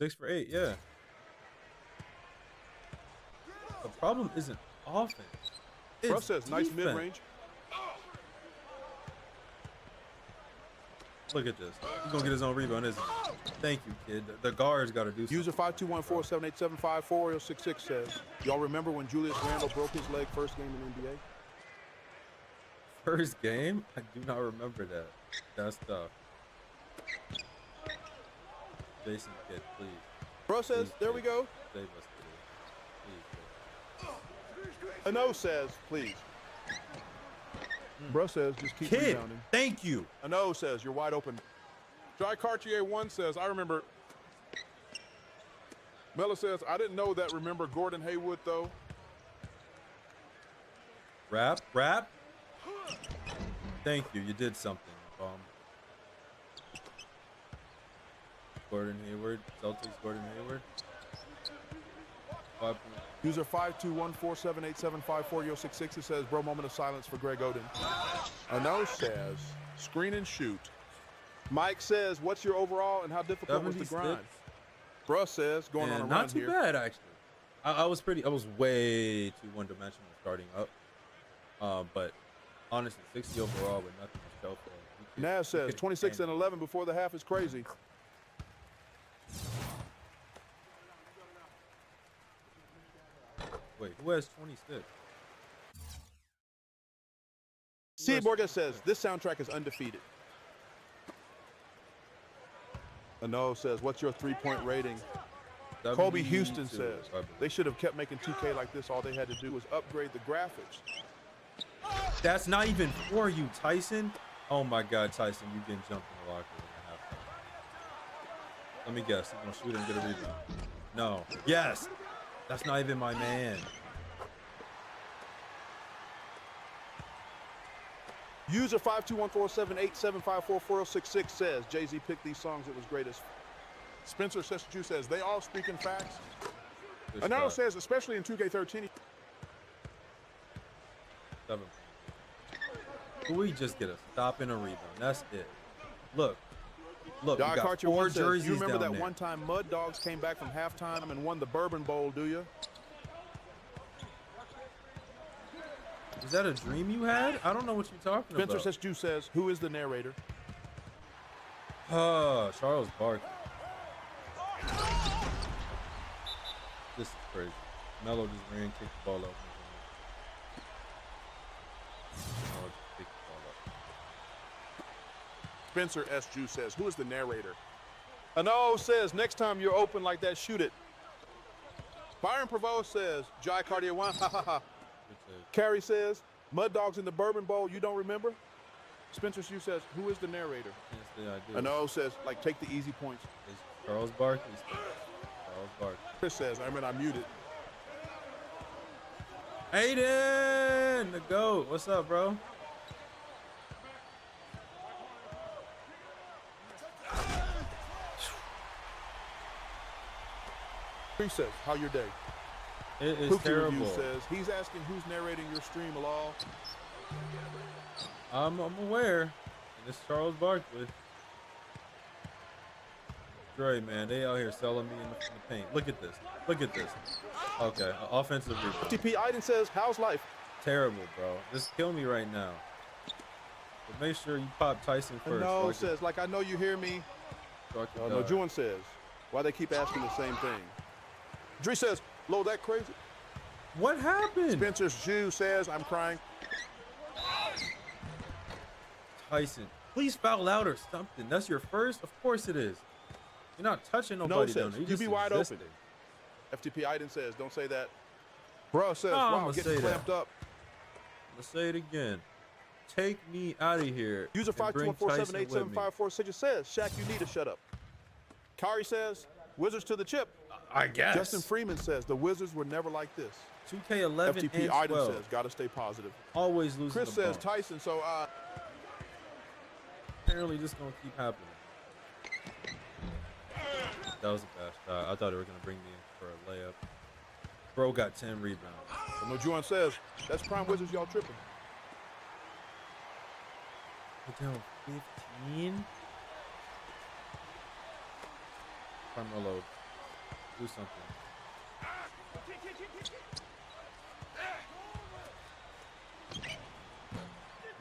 6 for 8, yeah. The problem isn't offense. Bro says, nice mid-range. Look at this. He's going to get his own rebound, isn't he? Thank you, kid. The guard's got to do something. User 5214787544066 says, y'all remember when Julius Randle broke his leg first game in NBA? First game? I do not remember that. That's tough. Jason, kid, please. Bro says, please, there kid. we go. Save us, please. Ano says, please. Bro says, just keep Kid, rebounding. thank you. Ano says, you're wide open. Jai Cartier 1 says, I remember. Mella says, I didn't know that. Remember Gordon Hayward, though? Rap. Thank you. You did something. Gordon Hayward. Celtics Gordon Hayward. 5 points. User 5214787544066 it says, bro, moment of silence for Greg Oden. Ano says, screen and shoot. Mike says, what's your overall and how difficult was the grind? Bro says, going on a run not too here. bad, actually. I was way too one-dimensional starting up. But honestly, 60 overall with nothing to show for it. Naz says, 26 and 11 before the half is crazy. Wait, who has 26? C. Borges says, this soundtrack is undefeated. Ano says, what's your three-point rating? Kobe Houston says, they should have kept making 2K like this. All they had to do was upgrade the graphics. That's not even for you, Tyson. Oh my God, Tyson, you've been jumping the locker room at halftime. Let me guess, he's gonna shoot and get a rebound. No. Yes. That's not even my man. User 5214787544066 says, Jay-Z picked these songs. It was greatest. Spencer Sesiju says, they all speak in facts. Another says, especially in 2K13. 7. We just get a stop and a rebound. That's it. Look, we got 4 jerseys. You remember that there. one time Mud Dogs came back from halftime and won the Bourbon Bowl, do you? Is that a dream you had? I don't know what you're talking about. Spencer Sesju says, who is the narrator? Charles Barkley. This is crazy. Melo just ran, kicked the ball up. Spencer S. Jew says, who is the narrator? Ano says, next time you're open like that, shoot it. Byron Prevost says, Jai Cartier 1, ha ha ha. Carrie says, Mud Dogs in the Bourbon Bowl, you don't remember? Spencer S. Jew says, who is the narrator? Ano says, like, take the easy points. It's Charles Barkley. Charles Barkley. Chris says, I muted. Aiden, the GOAT. What's up, bro? Chris says, how your day? It is Pookie terrible. Review says, he's asking who's narrating your stream, Law. I'm aware. And it's Charles Barkley. Dre, man, they out here selling me in the paint. Look at this. Look at this. Okay, offensive rebound. TP Iden says, how's life? Terrible, bro. Just kill me right now. But make sure you pop Tyson first. No, says, like, I know you hear me. No, Juan says, why they keep asking the same thing? Dre says, Lo, that crazy? What happened? Spencer's Jew says, I'm crying. Tyson, please foul out or something. That's your first? Of course it is. You're not touching nobody down there. You be wide open. FTP Iden says, don't say that. Bro says, wow, getting clamped up. Let's say it again. Take me out of here. User 521478754 says, Shaq, you need to shut up. Kari says, Wizards to the chip. I guess. Justin Freeman says, the Wizards were never like this. 2K11 FTP and Iden 12. says, gotta stay positive. Always losing Chris the says, ball. Tyson, so apparently this gonna keep happening. That was a bad shot. I thought they were gonna bring me in for a layup. Bro got 10 rebounds. No, Juan says, that's prime Wizards, y'all tripping. We're down 15. ChiTownLo, do something.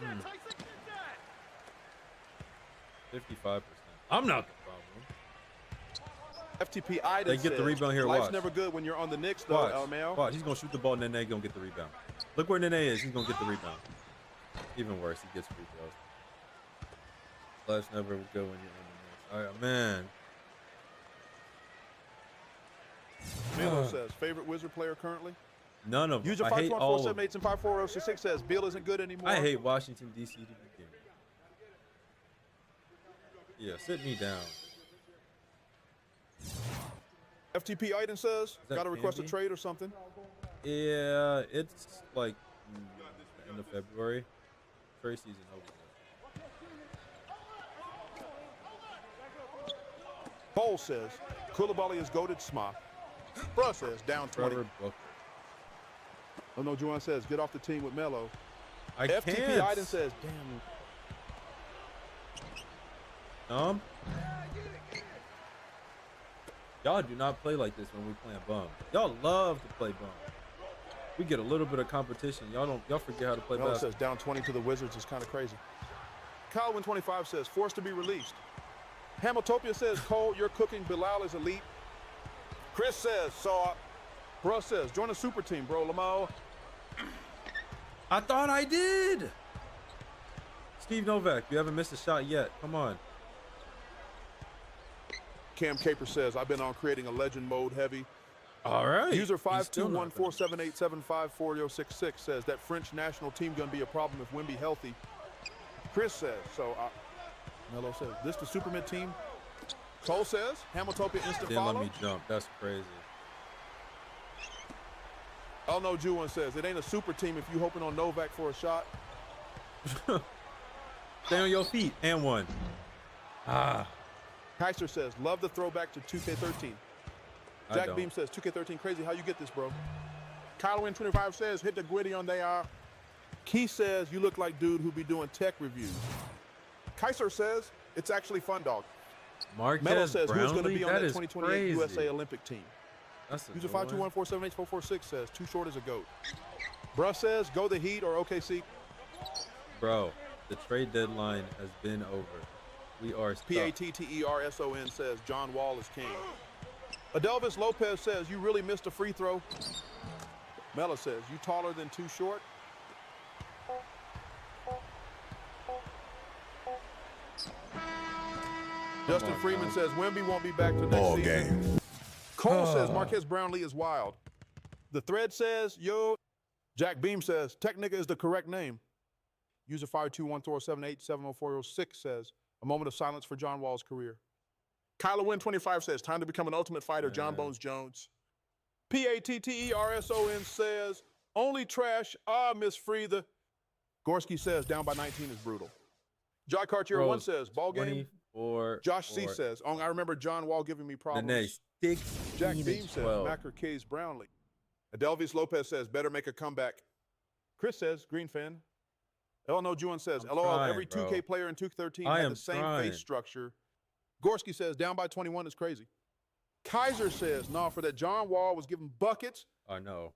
Mm. 55%. I'm not the problem. FTP Iden They get the rebound here. Life's Watch. never good when you're on the Knicks, though, Watch. LML. Watch. He's going to shoot the ball, and Nene going to get the rebound. Look where Nene is. He's going to get the rebound. Even worse, he gets free throws. Life's never good when you're on the Knicks. All right, man. Milo says, favorite Wizard player currently? None of them. User I hate all of them. 51478 and 54066 says, Beal isn't good anymore. I hate Washington, D.C. to begin. Yeah, sit me down. FTP Iden says, got to request a trade or something? Yeah, it's like end of February. Trade season over. Cole says, Koulibaly is goated. Sma. Bruh says, down 20. Oh no, Juwan says, get off the team with Melo. FTP Iden says, damn. Y'all do not play like this when we playing bum. Y'all love to play bum. We get a little bit of competition. Y'all forget how to play Melo basketball. says down 20 to the Wizards is kind of crazy. Kyle125 says, forced to be released. Hamiltopia says, Cole, you're cooking. Bilal is elite. Chris says, Bruh says, join a super team, bro. Lamau. I thought I did. Steve Novak, you haven't missed a shot yet. Come on. Cam Caper says, I've been on creating a legend mode heavy. All right. User 5214787544066 says that French national team gonna be a problem if Wemby healthy. Chris says, Melo says, this the Superman team? Cole says, Hamiltopia instant Didn't follow. let me jump. That's crazy. Oh no, Juwan says, it ain't a super team if you hoping on Novak for a shot. Stay on your feet. And one. Kaiser says, love the throwback to 2K13. Jack Beam says, 2K13 crazy. How you get this, bro? Kylewin25 says, hit the Gwitty on they are. Key says, you look like dude who be doing tech reviews. Kaiser says, it's actually fun, dog. Metal says, who's going to be on that 2028 USA Olympic team? User 521478446 says, too short as a goat. Bruh says, go the Heat or OKC. Bro, the trade deadline has been over. We are stuck. PATTERSON says, John Wall is king. Adelvis Lopez says, you really missed a free throw. Mela says, you taller than too short. Justin Freeman says, Wemby won't be back to next season. Cole says, Marquez Brownlee is wild. The Thread says, yo. Jack Beam says, Tech Nigga is the correct name. User 52147870406 says, a moment of silence for John Wall's career. Kyla Win 25 says, time to become an ultimate fighter, John Bones Jones. PATTERSON says, only trash, Miss Freether. Gorski says, down by 19 is brutal. Jai Cartier 1 says, ball game. Josh C says, I remember John Wall giving me problems. Stick Jack Beam says, Macker Case Brownlee. Adelvis Lopez says, better make a comeback. Chris says, Green fan. Elno Juan says, LOL, every 2K player in 2K13 had the same face structure. Gorski says, down by 21 is crazy. Kaiser says, no, for that John Wall was giving buckets. I know.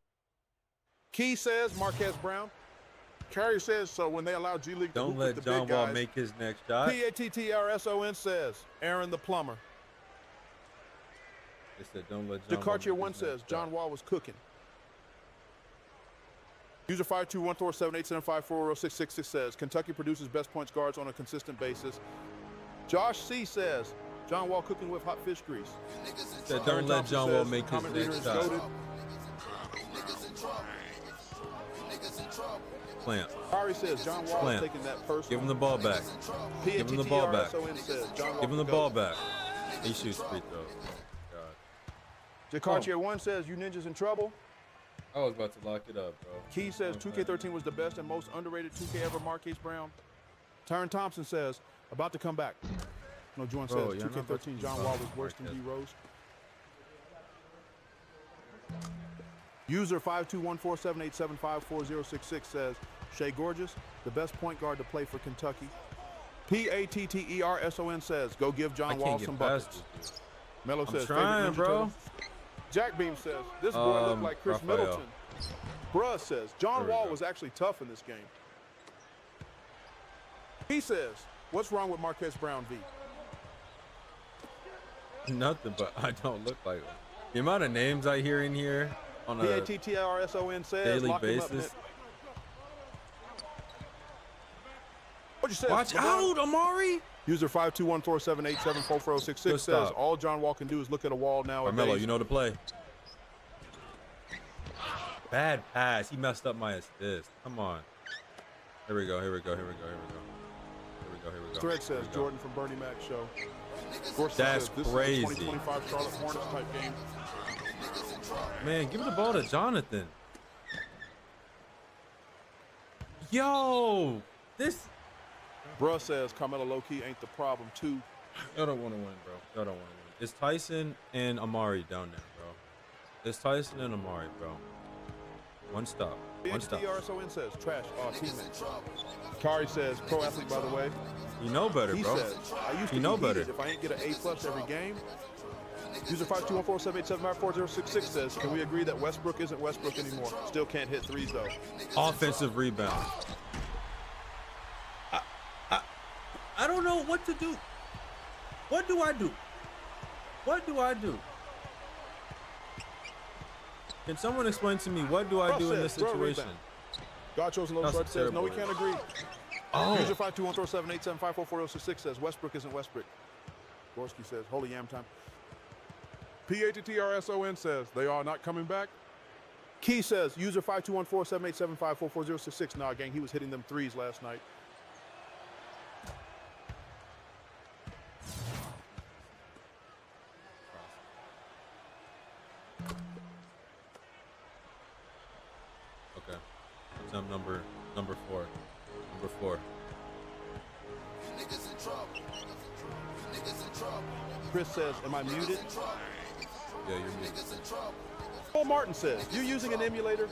Key says, Marquez Brown. Carrier says, so when they allow G League to don't let John Wall make his next shot. PATTRSON says, Aaron the plumber. They said, don't let John DeCartier 1 says, John Wall was cooking. User 5214787540666 says, Kentucky produces best points guards on a consistent basis. Josh C says, John Wall cooking with hot fish grease. Said, don't let John Wall make his next shot. Plant. Ari says, John Wall is taking that personal. Give him the ball back. Give him the ball back. Give him the ball back. He shoots free throws. DeCartier 1 says, you ninjas in trouble. I was about to lock it up, bro. Key says 2K13 was the best and most underrated 2K ever. Marquise Brown. Tyron Thompson says, about to come back. No, Juan says 2K13 John Wall was worse than D Rose. User 5214787540666 says, Shea Gorgeous, the best point guard to play for Kentucky. PATTERSON says, go give John Wall some buckets. Melo says, trying, bro. Jack Beam says, this boy looked like Chris Middleton. Bruh says, John Wall was actually tough in this game. He says, what's wrong with Marquez Brown V? Nothing, but I don't look like him. The amount of names I hear in here on a PATTRSON says, daily basis. What'd you say? Watch out, Amari. User 5214787440666 says, all John Wall can do is look at a wall now. Carmelo, you know the play. Bad pass. He messed up my assist. Come on. Here we go. Thread says, Jordan from Bernie Mac Show. That's crazy. 2025 Charlotte Hornets type game. Man, give the ball to Jonathan. Yo, this. Bruh says Carmelo low-key ain't the problem, too. Y'all don't want to win, bro. Y'all don't want to win. It's Tyson and Amari down there, bro. It's Tyson and Amari, bro. One stop. One stop. TRSON says, trash, teammate. Kari says, pro athlete, by the way. You know better, bro. He says, I used to know better. If I ain't get an A+ every game. User 5214787540666 says, can we agree that Westbrook isn't Westbrook anymore? Still can't hit threes, though. Offensive rebound. I don't know what to do. What do I do? What do I do? Can someone explain to me what do I do in this situation? God chosen low start says, no, we can't agree. User 5214787544066 says, Westbrook isn't Westbrook. Gorski says, holy yam time. PATTRSON says, they are not coming back. Key says, user 5214787544066. Nah, gang, he was hitting them threes last night. Okay. Number four. Number 4. Chris says, am I muted? Yeah, you're muted. Paul Martin says, you using an emulator?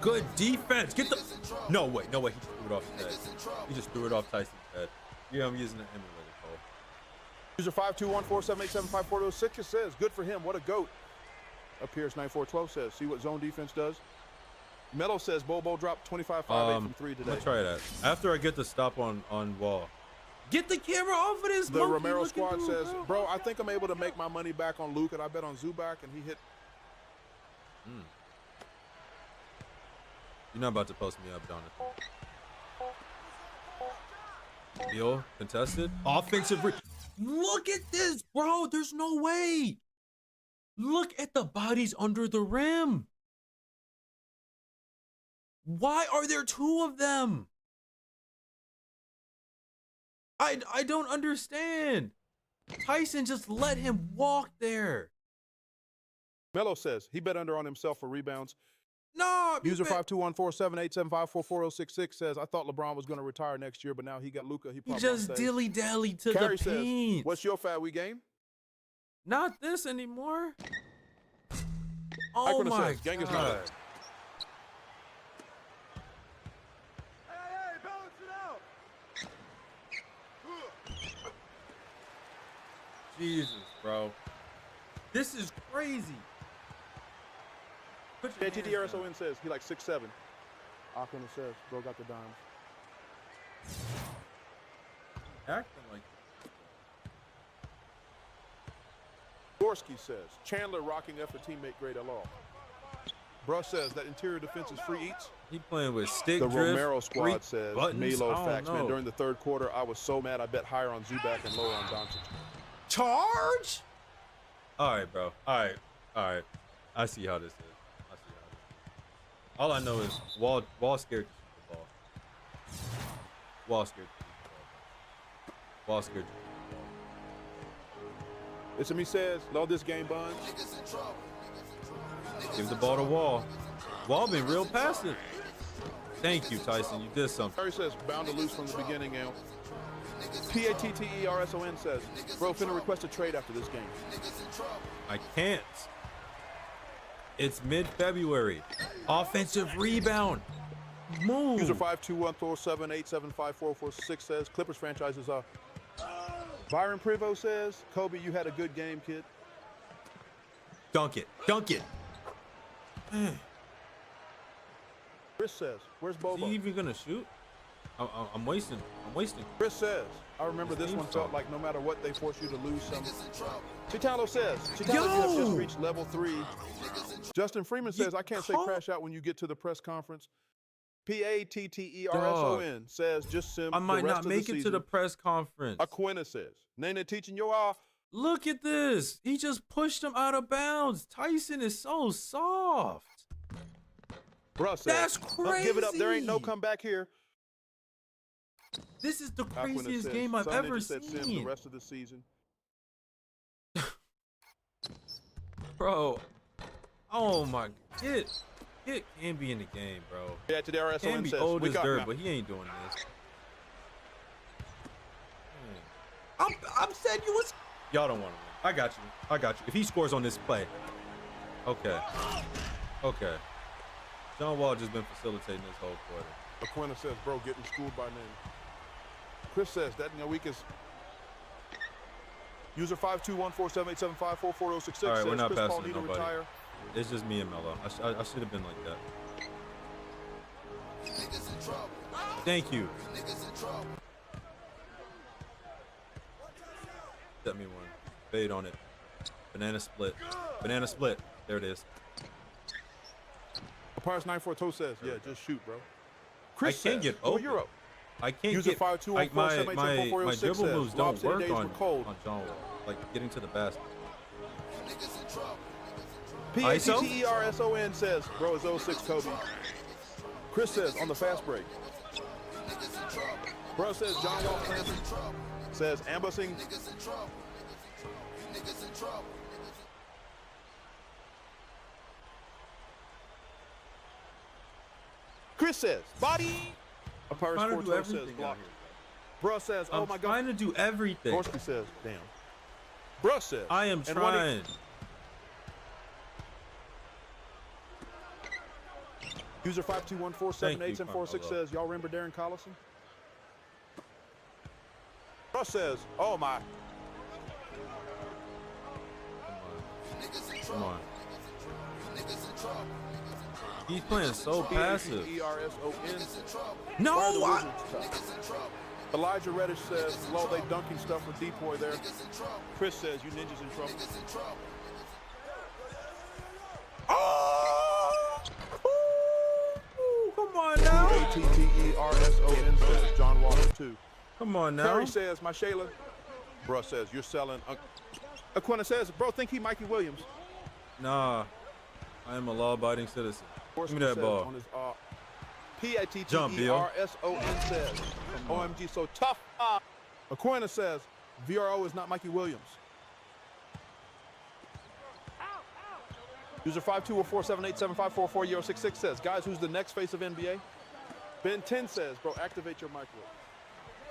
Good defense. Get the. No way. He threw it off his head. He just threw it off Tyson's head. Yeah, I'm using an emulator, Cole. User 52147875406 says, good for him. What a goat. Up here's 9412 says, see what zone defense does? Melo says, Bobo dropped 25-5 from 3 today. Let's try that. After I get the stop on Wall. Get the camera off of this. The Romero squad says, bro, I think I'm able to make my money back on Luke, and I bet on Zubac, and he hit. You're not about to post me up, Jonathan. Deal contested. Offensive. Look at this, bro. There's no way. Look at the bodies under the rim. Why are there 2 of them? I don't understand. Tyson just let him walk there. Melo says he bet under on himself for rebounds. No. User 5214787544066 says, I thought LeBron was going to retire next year, but now he got Luka. He just dilly-dally to Carrie the paint. Says, what's your fat we game? Not this anymore. Oh my says, gang is God. not Hey, balance it out. Jesus, bro. This is crazy. TTRSON says he like 6'7". Aquina says, bro got the dimes. Acting like Gorski says, Chandler rocking F for teammate grade LR. Bruh says that interior defense is free eats. he playing with stick The drift, Romero squad says, buttons. Melo I don't facts, man. know. During the third quarter, I was so mad I bet higher on Zubac and lower on Doncic. Charge? All right, bro. All right. I see how this is. All I know is Wall scared to shoot the ball. Wall scared to shoot the ball. Wall scared to shoot It's me says, love this game, Buns. the ball. Give the ball to Wall. Wall been real passive. Thank you, Tyson. You did something. Terry says, bound to lose from the beginning, Al. PATTERSON says, bro, finna request a trade after this game. I can't. It's mid-February. Offensive rebound. Move. User 52147875446 says, Clippers franchise is up. Byron Privo says, Kobe, you had a good game, kid. Dunk it. Dunk it. Chris says, where's Is Bobo? he even going to shoot? I'm wasting. Chris says, I remember this one felt like no matter what, they force you to lose some. ChiTownLo says, ChiTownLo, you have just reached level 3. Justin Freeman says, I can't say crash out when you get to the press conference. PATTERSON says, just sim. I might not make it to the press conference. Aquina says, Nana teaching you all. Look at this. He just pushed him out of bounds. Tyson is so soft. Bruh says, That's crazy. Give it up. There ain't no comeback here. This is the Aquina craziest says, game I've Son ever Ninja said sim the seen. rest of the season. Bro. Oh my. Kid can be in the game, bro. Yeah, today RSON Can be says, old we as got dirt, now. but he ain't doing this. I'm saying you was. Y'all don't want to win. I got you. If he scores on this play. Okay. John Wall just been facilitating this whole quarter. Aquina says, bro, getting schooled by name. Chris says, that week is. User 5214787544066 All right, says, we're not Chris passing Paul to need to nobody. retire. It's just me and Melo. I should have been like that. Thank you. Set me one. Fade on it. Banana split. There it is. Papyrus 94 says, yeah, just shoot, bro. Chris I can't says, get open. Euro. I can't User get like my 52147875406 dribble says, moves Lob don't City work days on were cold. John Wall. Like getting to the basket. PATTERSON says, bro, it's 06 Kobe. Chris says, on the fast break. Bro says, John Wall Clancy says, ambushing. Chris says, body. Papyrus I'm trying to do 412 says, everything out block. here. Bro says, oh my I'm God. trying to do everything. Gorski says, damn. Bro says, I am and when he- trying. User 521478746 Thank you, says, y'all remember Darren Collison? Bro says, oh my. Come on. He's playing so passive. PATTERSON. No! Elijah Reddish says, "Lo, they dunking stuff with Depoy there." Chris says, "You ninjas in trouble." Oh! Ooh, come on now. ATTERSON says, "John Walker too." Come on now. Terry says, "My Shayla." Bruh says, "You're selling." Aquina says, "Bro, think he Mikey Williams." Nah, I am a law-abiding citizen. Give me that ball. On his, PATTERSON says, OMG, so tough. Aquina says, VRO is not Mikey Williams. User 5204787544066 says, guys, who's the next face of NBA? Ben 10 says, bro, activate your microwave.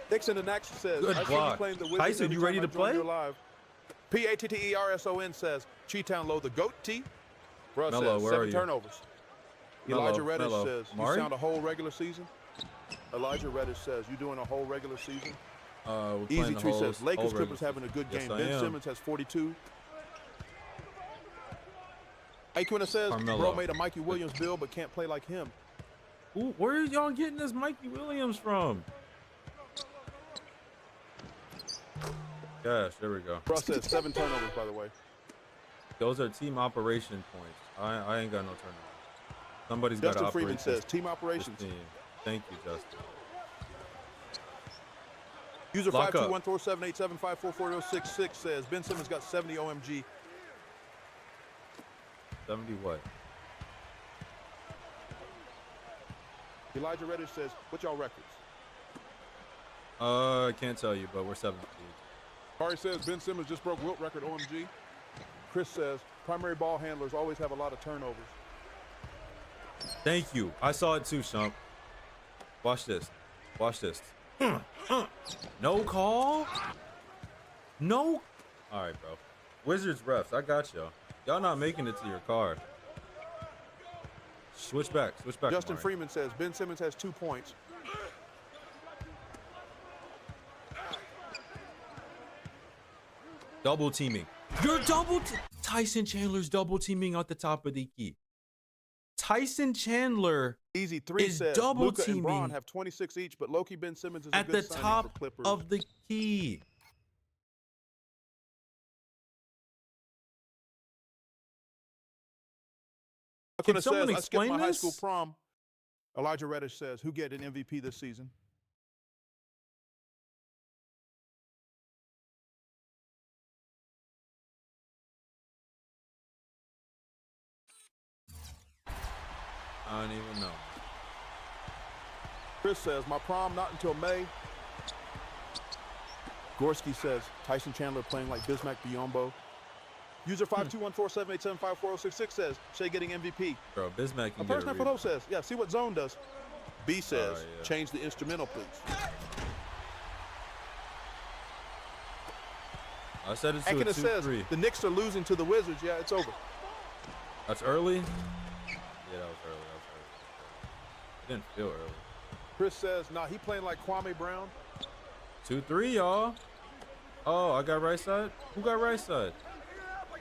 Dixon the next says, Good I see you block. playing the Wizards Tyson, every you ready time to I join play? your live. PATTERSON says, ChiTownLo, the GOAT T. Bruh Mello, says, 7 turnovers. Elijah Reddish says, you Mari? sound a whole regular season. Elijah Reddish says, you doing a whole regular season. Easy Tree says, Lakers Clippers having a good game. Ben Simmons has 42. Aquina says, bro made a Mikey Williams build but can't play like him. Ooh, where are y'all getting this Mikey Williams from? Gosh, there we go. Bruh says 7 turnovers, by the way. Those are team operation points. I ain't got no turnovers. Somebody's got to operate. Justin Freeman says, team operations. Team. Thank you, Justin. User 5214787544066 says, Ben Simmons got 70 OMG. 70 what? Elijah Reddish says, what's y'all records? I can't tell you, but we're 17. Kari says, Ben Simmons just broke Wilt record OMG. Chris says, primary ball handlers always have a lot of turnovers. Thank you. I saw it too, Shump. Watch this. Watch this. No call? No. All right, bro. Wizards refs, I got y'all. Y'all not making it to your car. Switch back. Switch back. Justin Freeman says, Ben Simmons has 2 points. Double teaming. You're Tyson Chandler's double teaming at the top of the key. Tyson Chandler Easy 3 is says, double Luka teaming and Braun have 26 each, but Loki Ben Simmons is at a good the signing top for Clippers. of the key. Can someone explain I skipped my high this? school prom. Elijah Reddish says, who get an MVP this season? I don't even know. Chris says, my prom not until May. Gorski says, Tyson Chandler playing like Bismack Biyombo. User 52147875466 says, Shea getting MVP. Bro, Bismack can a person for those says, yeah, see what Zone does. B says, yeah. Change the instrumental, please. I said it's Akina says, the Knicks are losing to the Wizards. Yeah, it's over. That's early? Yeah, that was early. It didn't feel early. Chris says, nah, he playing like Kwame Brown. 2-3, y'all. Oh, I got right side? Who got right side?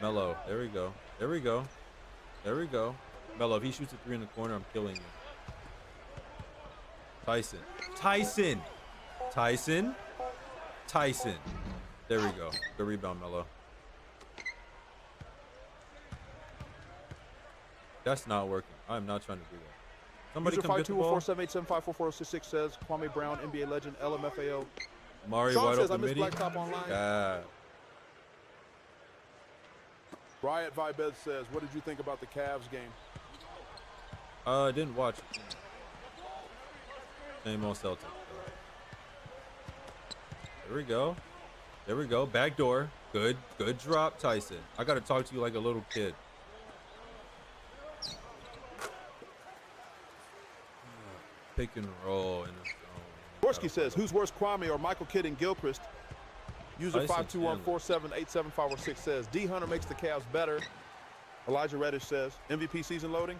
Mello. There we go. There we go. There we go. Mello, if he shoots a 3 in the corner, I'm killing you. Tyson. Tyson. Tyson. Tyson. There we go. Good rebound, Mello. That's not working. I'm not trying to do that. Somebody come get the ball. 5214787544066 says, Kwame Brown, NBA legend, LMFAO. Mari Sean wide says, open I miss midi. Blacktop Online. Yeah. Riot Vibez says, what did you think about the Cavs game? I didn't watch it. Same old Celtics. There we go. There we go. Back door. Good drop, Tyson. I got to talk to you like a little kid. Pick and roll in the zone. Gorski says, who's worse, Kwame or Michael Kidd and Gilchrist? User 52147875406 says, D Hunter makes the Cavs better. Elijah Reddish says, MVP season loading.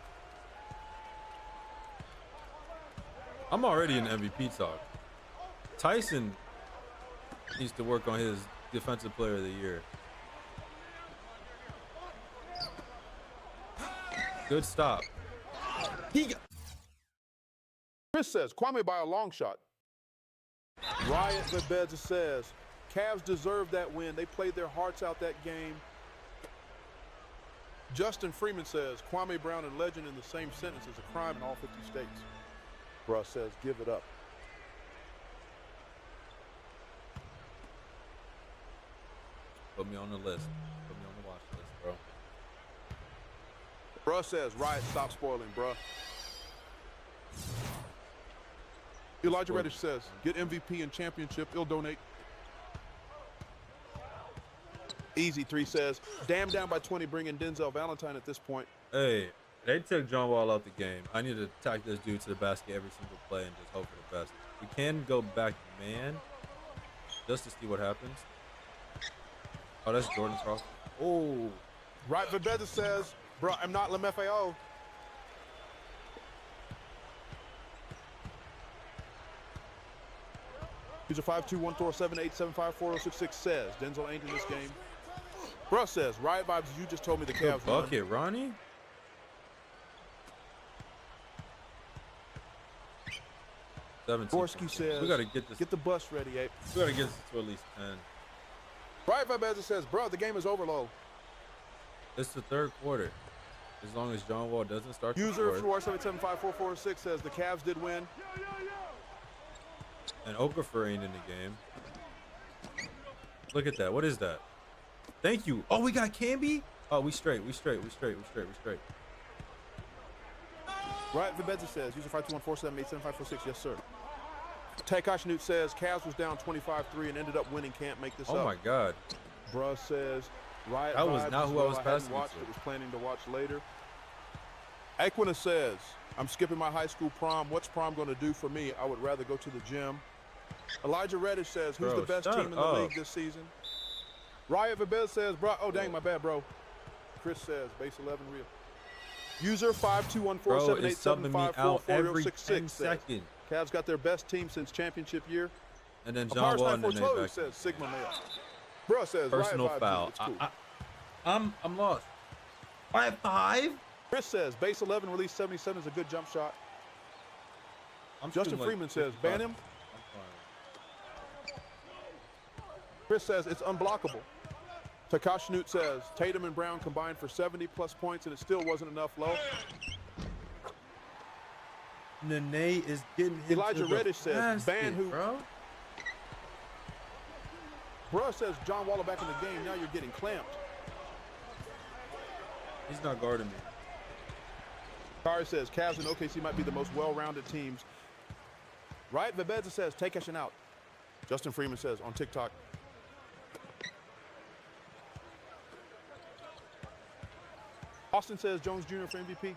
I'm already in MVP talk. Tyson needs to work on his defensive player of the year. Good stop. Chris says, Kwame by a long shot. Riot Vibez says, Cavs deserve that win. They played their hearts out that game. Justin Freeman says, Kwame Brown and legend in the same sentence is a crime in all 50 states. Bruh says, give it up. Put me on the list. Put me on the watch list, bro. Bruh says, Riot, stop spoiling, bruh. Elijah Reddish says, get MVP and championship, he'll donate. Easy 3 says, damn down by 20, bring in Denzel Valentine at this point. Hey, they took John Wall out the game. I need to attack this dude to the basket every single play and just hope for the best. We can go back man just to see what happens. Oh, that's Jordan Cross. Oh. Right Verbeza says, bro, I'm not LMFAO. User 52147875406 says, Denzel ain't in this game. Bro says, Riot Vibes, you just told me the Cavs bucket, Ronnie? Gorski says, we got to get this. Get the bus ready, Ape. We got to get this to at least 10. Riot Vibes says, bro, the game is over low. It's the third quarter. As long as John Wall doesn't start User 4775446 says the Cavs did win. And Okafor ain't in the game. Look at that. What is that? Thank you. Oh, we got Camby? Oh, we straight. Right, Vibedza says, user 52147875546. Yes, sir. Takashi Newt says, Cavs was down 25-3 and ended up winning. Can't make this up. Oh, my God. Bruh says, Riot that was not who I was passing to. It was planning to watch later. Aquina says, I'm skipping my high school prom. What's prom going to do for me? I would rather go to the gym. Elijah Reddish says, who's the best team in the league this season? Riot Vibez says, bro, oh, dang, my bad, bro. Chris says, base 11 real. User 52147875446 says, Cavs got their best team since championship year. And then John Wall and then back. Says Sigma male. Bro says personal foul. Cool. I'm lost. 5'5". Chris says base 11 release 77 is a good jump shot. Justin Freeman says ban him. Chris says it's unblockable. Takashi Newt says Tatum and Brown combined for 70+ points and it still wasn't enough low. Nene is getting hit. Elijah Reddish says ban who? Bro says John Wall back in the game. Now you're getting clamped. He's not guarding me. Kari says Cavs and OKC might be the most well-rounded teams. Riot Vibedza says take action out. Justin Freeman says on TikTok. Austin says Jones Jr. for MVP.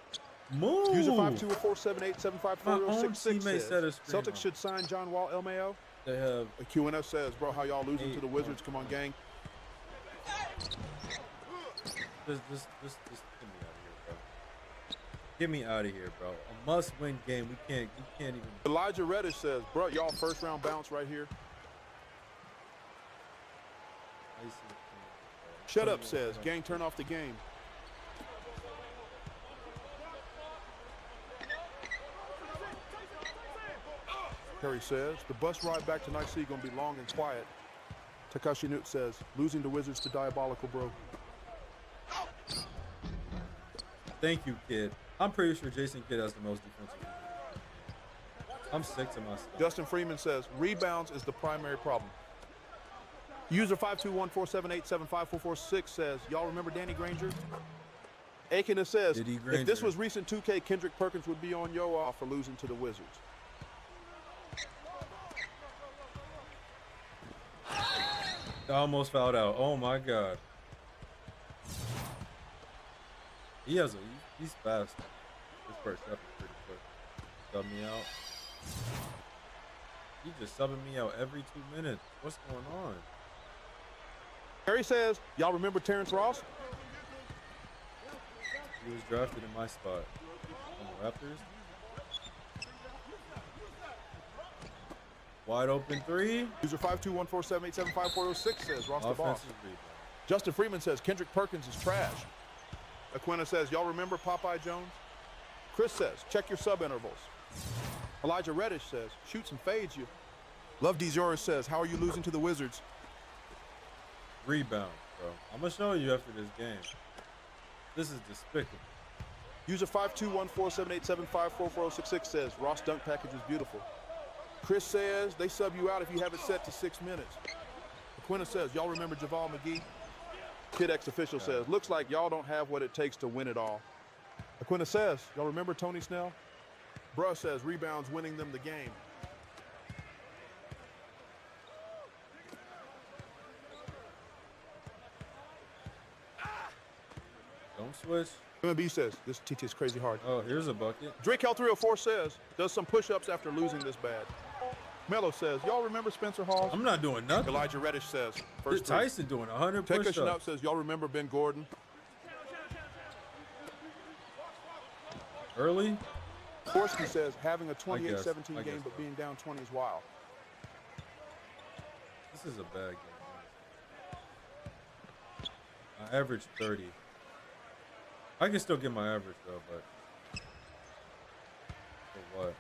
Move. User 52478754066 says Celtics on. should sign John Wall LMAO. They have. QNF says, bro, how y'all losing to the Wizards? Come on, gang. Just get me out of here, bro. A must-win game. We can't even. Elijah Reddish says, bro, y'all first-round bounce right here. Shut up says, gang, turn off the game. Perry says, the bus ride back to Night City gonna be long and quiet. Takashi Newt says, losing the Wizards to diabolical, bro. Thank you, kid. I'm pretty sure Jason Kidd has the most defensive. I'm sick to my stomach. Justin Freeman says, rebounds is the primary problem. User 52147875446 says, y'all remember Danny Granger? Aikina says, if this was recent 2K, Kendrick Perkins would be on yo off for losing to the Wizards. I almost fouled out. Oh my God. He's fast. This first step is pretty quick. Sub me out. He just subbing me out every 2 minutes. What's going on? Harry says, y'all remember Terrence Ross? He was drafted in my spot on the Raptors. Wide open three. User 52147875406 says Ross the boss. Justin Freeman says Kendrick Perkins is trash. Aquina says, y'all remember Popeye Jones? Chris says, check your sub intervals. Elijah Reddish says, shoots and fades you. Love Dezora says, how are you losing to the Wizards? Rebound, bro. I'm gonna show you after this game. This is despicable. User 5214787544066 says, Ross dunk package is beautiful. Chris says, they sub you out if you have it set to 6 minutes. Aquina says, y'all remember Javal McGee? Kid X official says, looks like y'all don't have what it takes to win it all. Aquina says, y'all remember Tony Snell? Bruh says, rebounds winning them the game. Don't switch. MB says, this TT is crazy hard. Oh, here's a bucket. Drake L304 says, does some push-ups after losing this bad. Melo says, y'all remember Spencer Hawes? I'm not doing nothing. Elijah Reddish says, first Tyson doing 100 push-ups. Take says, y'all remember Ben Gordon? Early? Korsky says, having a 28-17 game but being down 20 is wild. This is a bad game. I averaged 30. I can still get my average, though, but... For what?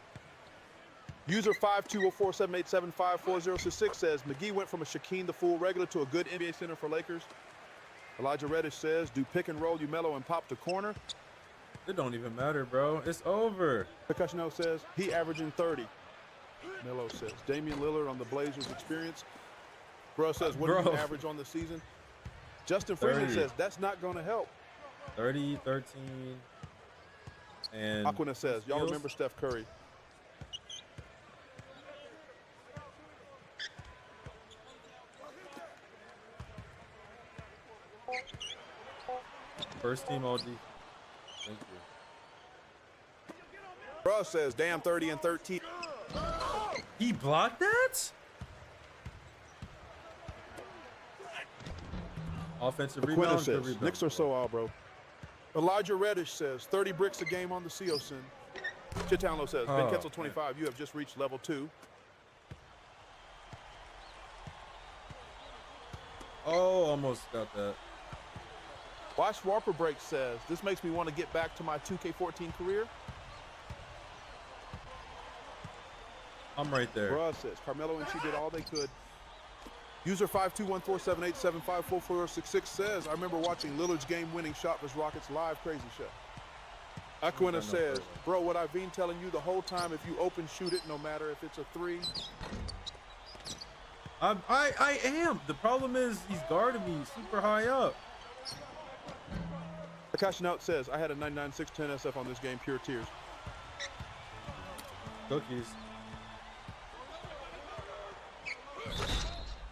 User 5204787540066 says, McGee went from a Shaquille the Fool regular to a good NBA center for Lakers. Elijah Reddish says, do pick and roll, you Melo and pop to corner. It don't even matter, bro. It's over. Percussiono says, he averaging 30. Melo says, Damian Lillard on the Blazers experience. Bro says, what do you average on the season? Justin Freeman 30. says, that's not going to help. 30, 13, and... Aquina says, y'all remember Steph Curry? First team all defense. Thank you. Bro says, damn, 30 and 13. He blocked that? Offensive rebound. Says, Knicks are so all, bro. Elijah Reddish says, 30 bricks a game on the COSIN. ChiTownLo says, Ben Ketzel 25, you have just reached level 2. Oh, almost got that. Watch Warper Break says, this makes me want to get back to my 2K14 career. I'm right there. Bruh says, Carmelo and she did all they could. User 5214787544066 says, I remember watching Lillard's game-winning shot versus Rockets live. Crazy show. Aquina says, bro, what I've been telling you the whole time, if you open, shoot it, no matter if it's a 3. I am. The problem is he's guarding me super high up. Akashi Note says, I had a 99-610 SF on this game, pure tears. Cookies.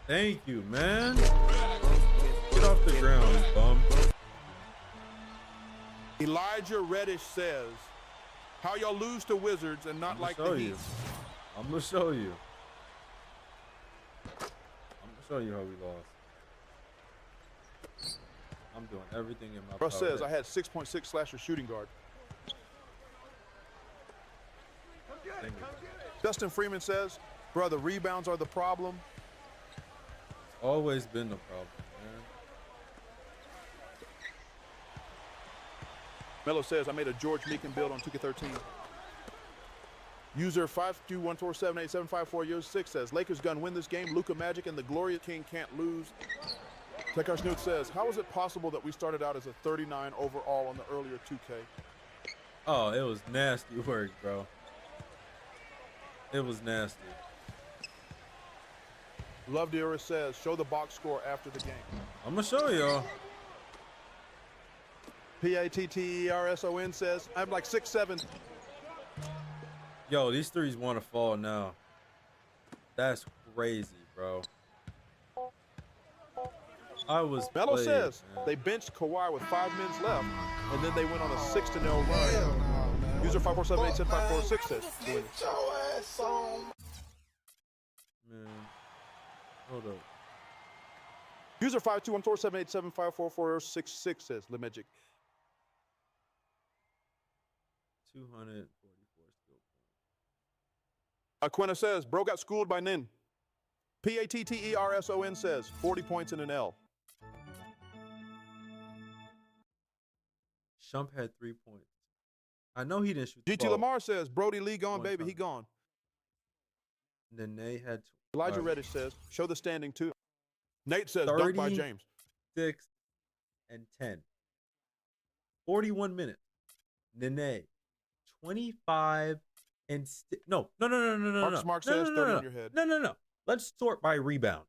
Thank you, man. Get off the ground, you bum. Elijah Reddish says, how y'all lose to Wizards and not like the Heat? I'm gonna show you. I'm gonna show you how we lost. I'm doing everything in my power. Bro says, I had 6.6 slasher shooting guard. Justin Freeman says, bro, the rebounds are the problem. Always been the problem, man. Melo says, I made a George Meekin build on 2K13. User 52147875406 says, Lakers gonna win this game. Luka Magic and the Gloria King can't lose. Tekar Snoot says, how is it possible that we started out as a 39 overall on the earlier 2K? Oh, it was nasty work, bro. It was nasty. Love Dearest says, show the box score after the game. I'm gonna show y'all. PATTERSON says, I'm like 6'7". Yo, these threes want to fall now. That's crazy, bro. I was Melo played, says, man. they benched Kawhi with 5 minutes left, and then they went on a 6-0 run. User 547875446 says, Man, hold up. User 5214787544066 says, Lemagic. 244 skill points. Aquina says, bro got schooled by Nin. PATTERSON says, 40 points in an L. Shump had 3 points. I know he didn't shoot. GT Lamar says, Brody Lee gone, baby, he gone. Then they had Elijah Reddish says, show the standing too. Nate says, dunk by James. 6 and 10. 41 minutes. Nene, 25 and no. Mark says 30 on your head. No. Let's sort by rebound.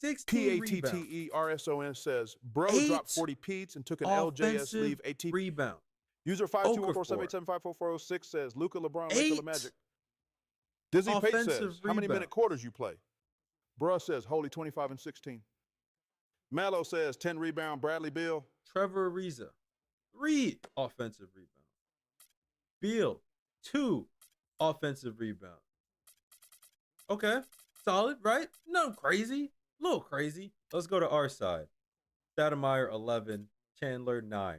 16 PATTERSON says, bro dropped 40 peats and took an LJS leave 18 rebound. User 5214787544006 says, Luka LeBron, Luka Magic. Dizzy Pate says, how many minute quarters you play? Bruh says, holy 25 and 16. Mallow says, 10 rebound, Bradley Beal. Trevor Ariza, 3 offensive rebounds. Beal, 2 offensive rebounds. Okay. Solid, right? No crazy. A little crazy. Let's go to our side. Stoudemire, 11. Chandler, 9.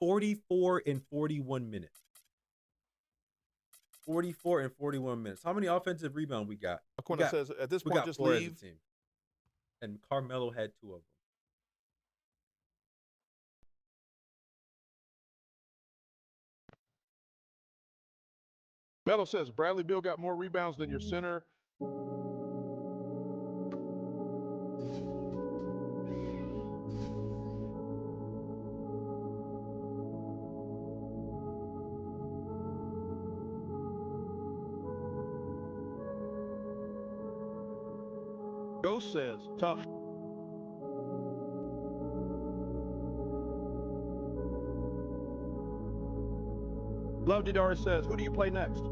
44 and 41 minutes. 44 and 41 minutes. How many offensive rebounds we got? Aquina says, at this point, just leave. Team. And Carmelo had 2 of them. Melo says, Bradley Beal got more rebounds than your center. Ghost says, tough. Love Didari says, who do you play next?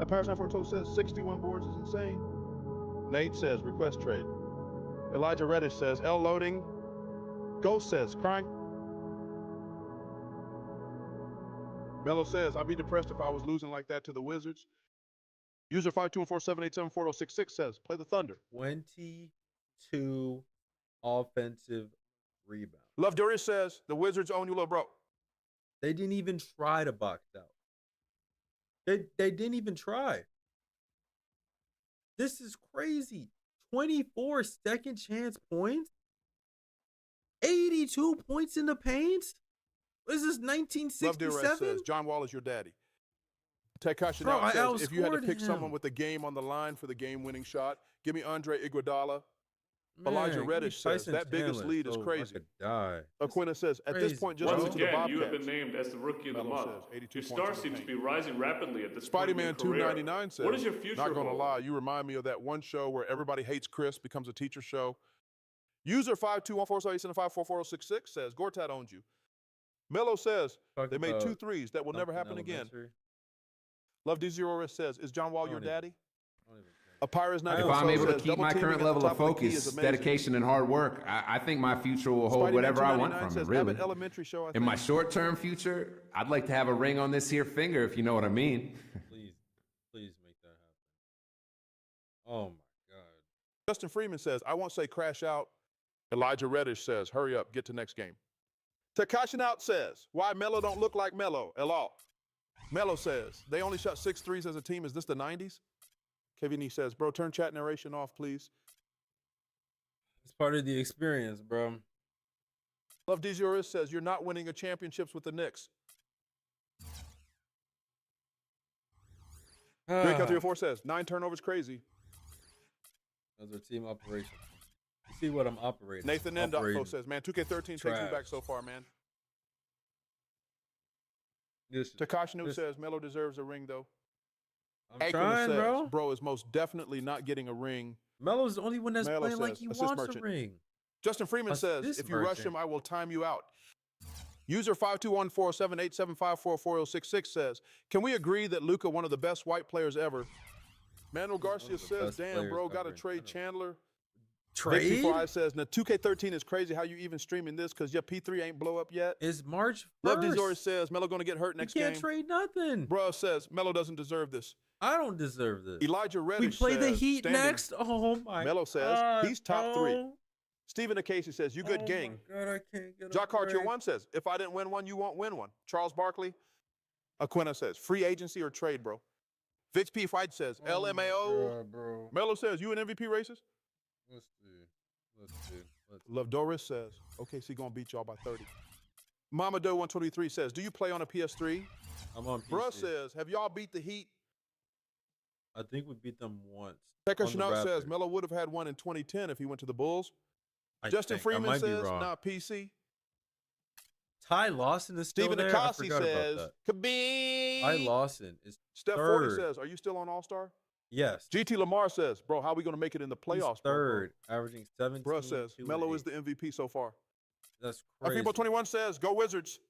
Paris 942 says, 61 boards is insane. Nate says, request trade. Elijah Reddish says, L loading. Ghost says, crying. Melo says, I'd be depressed if I was losing like that to the Wizards. User 52147874066 says, play the Thunder. 22 offensive rebounds. Love Darius says, the Wizards own you, little bro. They didn't even try to box out. They didn't even try. This is crazy. 24 second chance points. 82 points in the paint. What is this, 1967? Love Darius says, John Wall is your daddy. Tekashi now says, if you had to pick someone with the game on the line for the game-winning shot, give me Andre Iguodala. Man, Elijah Reddish says, that biggest lead is crazy. Aquina says, at this point, just lose to the Bobcats. You have been named as the Rookie of the Month. Your star seems to be rising rapidly at this point in your career. Spider-Man 299 says, what is your future? Not going to lie, you remind me of that one show where everybody hates Chris, becomes a teacher show. User 52147854466 says, Gortat owns you. Melo says, they made 2 threes. That will never happen again. Love D0 says, is John Wall your daddy? If I'm able to keep my current level of focus, dedication, and hard work, I think my future will hold whatever I want from it, really. In my short-term future, I'd like to have a ring on this here finger, if you know what I mean. Please make that happen. Oh, my God. Justin Freeman says, I won't say crash out. Elijah Reddish says, hurry up, get to next game. Tekashi Out says, why Melo don't look like Melo at all? Melo says, they only shot 6 threes as a team. Is this the 90s? Kevin E says, bro, turn chat narration off, please. It's part of the experience, bro. Love DZRS says, you're not winning a championships with the Knicks. Drake304 says, 9 turnovers crazy. Those are team operations. You see what I'm operating. Nathan Ndofo says, man, 2K13 takes me back so far, man. Tekashi Nu says, Melo deserves a ring, though. I'm trying, says, bro is most definitely not getting a ring. Melo's the only one that's playing like he wants a ring. Justin Freeman says, if you rush him, I will time you out. User 5214787544066 says, can we agree that Luka one of the best white players ever? Manuel Garcia says, damn, bro, got to trade Chandler. Trade? Vic says, now 2K13 is crazy how you even streaming this because your P3 ain't blow up yet. It's March 1st. Love Dizori says, Melo going to get hurt next game. You can't trade nothing. Bro says, Melo doesn't deserve this. I don't deserve this. Elijah Reddish We play the Heat next? Oh, my God. Melo says, he's top 3. Stephen Acasey says, you good gang. Oh, my God, I can't get Jock Archer 1 says, if I didn't win one, you won't win one. Charles Barkley. Aquina says, free agency or trade, bro. Vix P. Fight says, LMAO. God, Melo says, you in MVP races? Let's see. Love Doris says, OKC going to beat y'all by 30. Mama Doe 123 says, do you play on a PS3? I'm on PC. Bruh says, have y'all beat the Heat? I think we beat them once. Pecker Chanel says, Melo would have had one in 2010 if he went to the Bulls. Justin Freeman says, nah, PC. Ty Lawson is still Stephen there? Akasi says, Khabib. Ty Lawson is Steph 40 says, are you still on All-Star? Yes. GT Lamar says, bro, how are we going to make it in the playoffs? He's third, averaging 17. Bruh says, Melo is the MVP so far. That's crazy. People 21 says, go Wizards.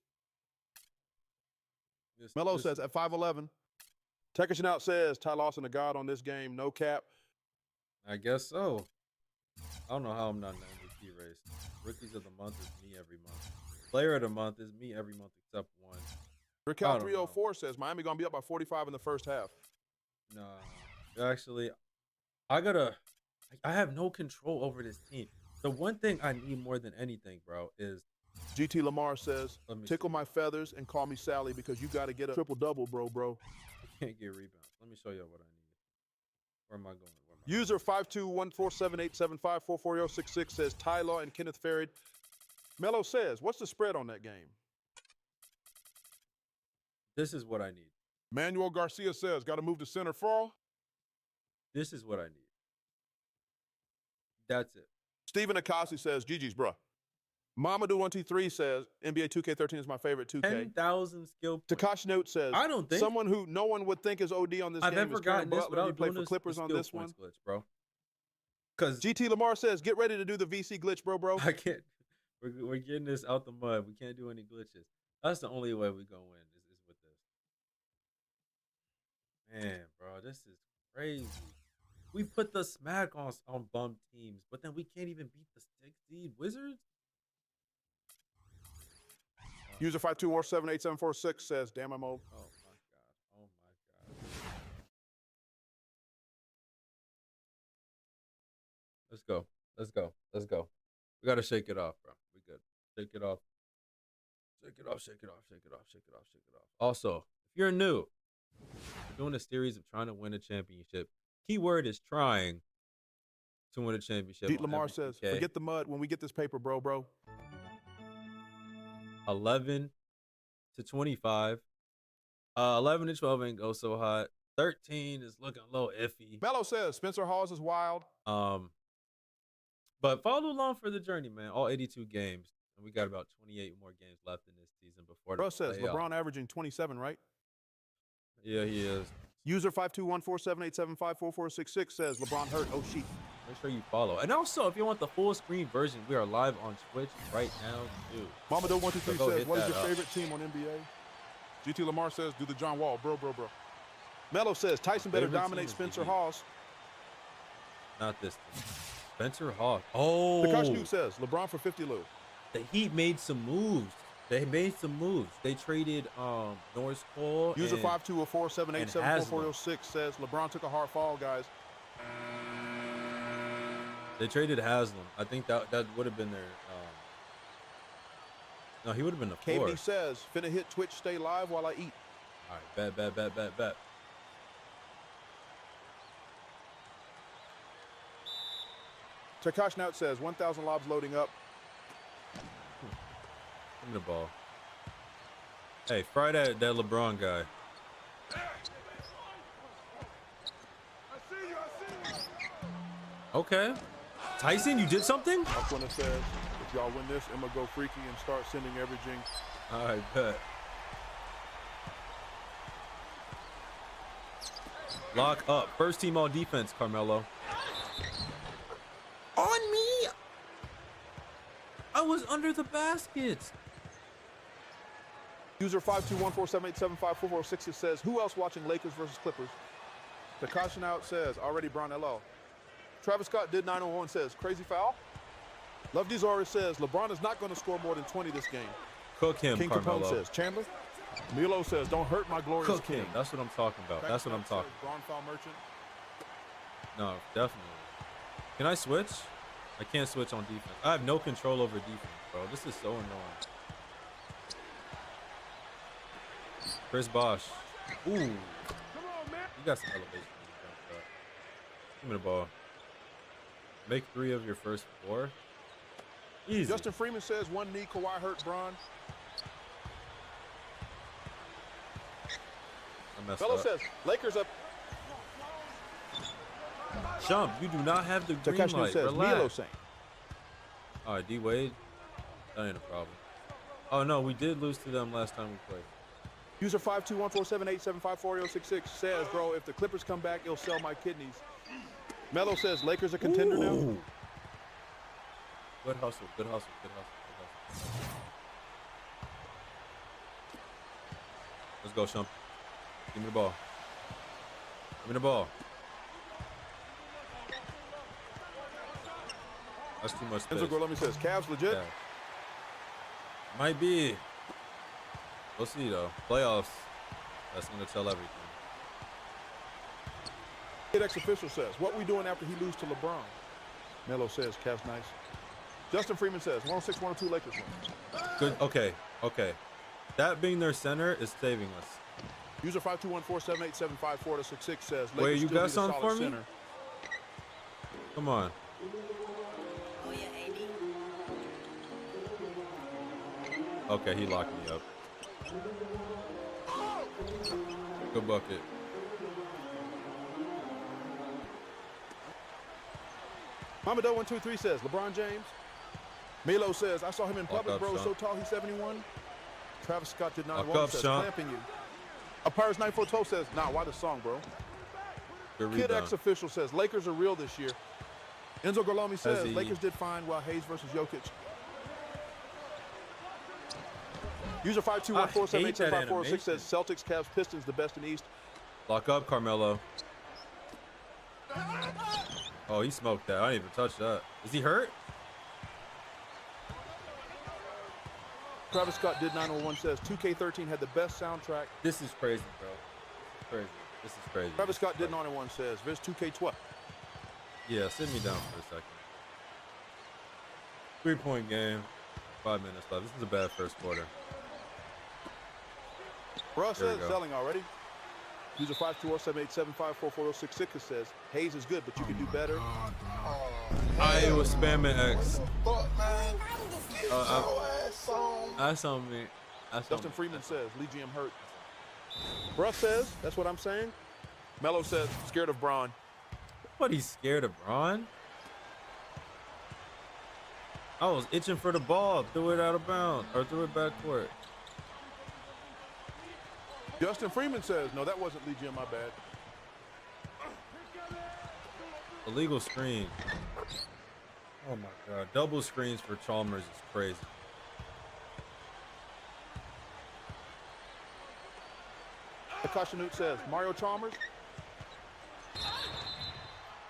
Melo says, at 5'11". Tekashin Out says, Ty Lawson a god on this game, no cap. I guess so. I don't know how I'm not in the MVP race. Rookies of the month is me every month. Player of the month is me every month except one. Raquel 304 says, Miami going to be up by 45 in the first half. No. Actually, I have no control over this team. The one thing I need more than anything, bro, is GT Lamar says, tickle my feathers and call me Sally because you got to get a triple-double, bro. I can't get rebounds. Let me show you what I need. Where am I going? User 5214787544066 says, ChiTownLo and Kenneth Farid. Melo says, what's the spread on that game? This is what I need. Manuel Garcia says, got to move to center fall. This is what I need. That's it. Stephen Akasi says, GG's, bruh. Mamadou123 says, NBA 2K13 is my favorite 2K. 10,000 skill points. Takashi Note says, I don't think someone who no one would think is OD on this game I've ever gotten this without play for Clippers on this one. Glitch, bro. Because GT Lamar says, get ready to do the VC glitch, bro. I can't. We're getting this out the mud. We can't do any glitches. That's the only way we gonna win is with this. Man, bro, this is crazy. We put the smack on bum teams, but then we can't even beat the 6 seed Wizards. User 521787446 says, damn, I'm old. Oh my god. Let's go. We gotta shake it off, bro. We good. Shake it off. Also, if you're new, we're doing a series of trying to win a championship. Keyword is trying to win a championship. Pete Lamar says, forget the mud when we get this paper, bro. 11 to 25. 11 to 12 ain't go so hot. 13 is looking a little iffy. Melo says Spencer Hawes is wild. But follow along for the journey, man. All 82 games. And we got about 28 more games left in this season before the Bro says playoff. LeBron averaging 27, right? Yeah, he is. User 5214787544466 says LeBron hurt. Oh, shit. Make sure you follow. And also, if you want the full screen version, we are live on Twitch right now, too. Mamadou123 says, what is your favorite team on NBA? GT Lamar says, do the John Wall. Bro. Melo says, Tyson better dominate Spencer Hawes. Not this team. Spencer Hawes. Oh. Takashi says, LeBron for 50 Lou. The Heat made some moves. They traded Norris Cole. User 52047874406 says, LeBron took a hard fall, guys. They traded Haslam. I think that would have been their. No, he would have been the floor. KD says, finna hit Twitch, stay live while I eat. All right, bet. Takash Nout says, 1,000 lobs loading up. Give me the ball. Hey, fry that LeBron guy. Okay. Tyson, you did something? Aquina says, if y'all win this, I'm going to go freaky and start sending everything. All right, bet. Lock up. First team on defense, Carmelo. On me! I was under the basket. User 52147875446 says, who else watching Lakers versus Clippers? Takashi Out says, already Brown LO. Travis Scott did 901 says, crazy foul. Love Dezora says, LeBron is not going to score more than 20 this game. Cook him, King Carmelo. Capone says, Chandler. Milo says, don't hurt my glorious Cook king. him. That's what I'm talking about. That's what I'm talking about. Braun foul merchant. No, definitely. Can I switch? I can't switch on defense. I have no control over defense, bro. This is so annoying. Chris Bosh. Ooh. You got some elevation. Give me the ball. Make 3 of your first 4. Easy. Justin Freeman says, one knee, Kawhi hurt Bron. Fellow says, Lakers up. Jump, you do not have the green light. Says, Milo saying. All right, D-Wade. That ain't a problem. Oh, no, we did lose to them last time we played. User 5214787544066 says, bro, if the Clippers come back, it'll sell my kidneys. Melo says, Lakers a contender now. Good hustle. Let's go, Shump. Give me the ball. That's too much space. Enzo Gorlami says, Cavs legit? Yeah. Might be. We'll see, though. Playoffs. That's going to tell everything. Kid X official says, what we doing after he lose to LeBron? Melo says, Cavs nice. Justin Freeman says, 106-102 Lakers win. Good. Okay. That being their center is saving us. User 521-478-754-66 says, Lakers wait, you got still something for me? Center. Come on. Oh, yeah, AD. Okay, he locked me up. Good bucket. Mamado 123 says, LeBron James. Melo says, I saw him in public, bro. So tall, he's 71. Travis Scott did not want says, clamping you. A Pirates 9412 says, nah, why the song, bro? Kid X official says, Lakers are real this year. Enzo Garlomi says, Lakers did fine while Hayes versus Jokic. User 521-478-754-6 says, Celtics, Cavs, Pistons, the best in the East. Lock up, Carmelo. Oh, he smoked that. I didn't even touch that. Is he hurt? Travis Scott did 901 says 2K13 had the best soundtrack. This is crazy, bro. This is crazy. Travis Scott did 901 says there's 2K12. Yeah, sit me down for a second. 3-point game. 5 minutes left. This is a bad first quarter. Russ says selling already. User 524-787-544-66 says Hayes is good, but you can do better. I was spamming X. That's on me. Justin Freeman says Lee GM hurt. Russ says that's what I'm saying. Melo says scared of Braun. Nobody's scared of Braun. I was itching for the ball. Threw it out of bounds or threw it backcourt. Justin Freeman says, no, that wasn't Lee Jim, my bad. Illegal screen. Oh my God. Double screens for Chalmers is crazy. Akash Newt says, Mario Chalmers.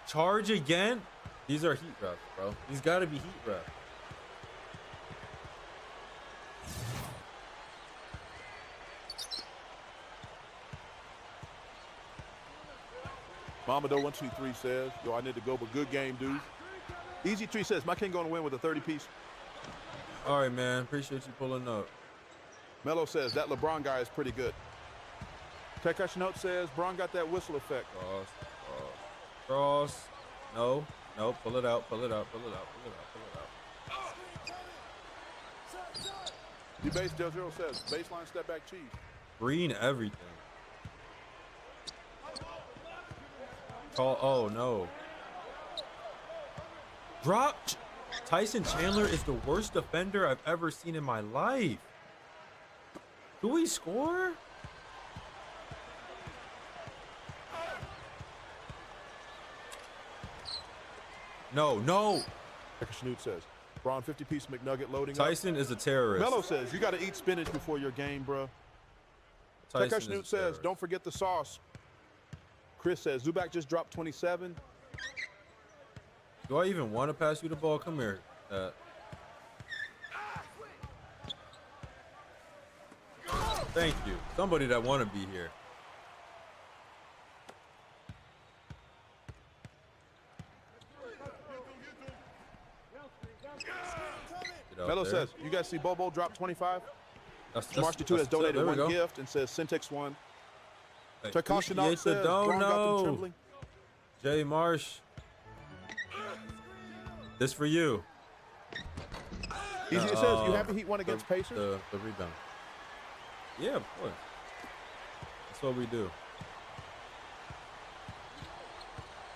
Charge again? These are heat refs, bro. These gotta be heat refs. Mamado 123 says, yo, I need to go, but good game, dude. Easy 3 says, my king gonna win with a 30-piece. All right, man. Appreciate you pulling up. Melo says, that LeBron guy is pretty good. Tekashi Note says, Braun got that whistle effect. Cross. No. Pull it out. Pull it out. D-Base 0 says, baseline step back cheese. Green everything. Oh, no. Drop. Tyson Chandler is the worst defender I've ever seen in my life. Do we score? No. Snoot says, Braun 50-piece McNugget loading Tyson is a terrorist. Melo says, you got to eat spinach before your game, bro. Tekashi Snoot says, don't forget the sauce. Chris says, Zubac just dropped 27. Do I even want to pass you the ball? Come here. Thank you. Somebody that want to be here. Melo says, you guys see Bobo drop 25? March 2 has donated one gift and says Syntax 1. Tekashi Newt says, Braun got them trembling. Jay Marsh. This for you. Easy says, you happy Heat won against Pacers? The rebound. Yeah, of course. That's what we do.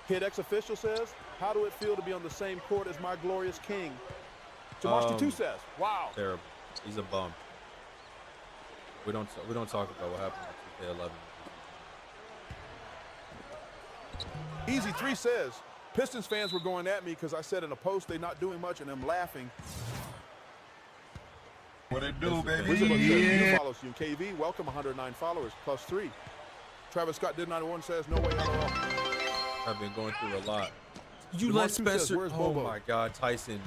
Kid X official says, how do it feel to be on the same court as my glorious king? March 2 says, wow. Terrible. He's a bum. We don't talk about what happened at 2K11. Easy 3 says, Pistons fans were going at me because I said in a post they're not doing much and I'm laughing. What it do, baby? You follows you. KV, welcome 109 followers, +3. Travis Scott did 91 says, no way at all. I've been going through a lot. You let Spencer. Oh my God, Tyson.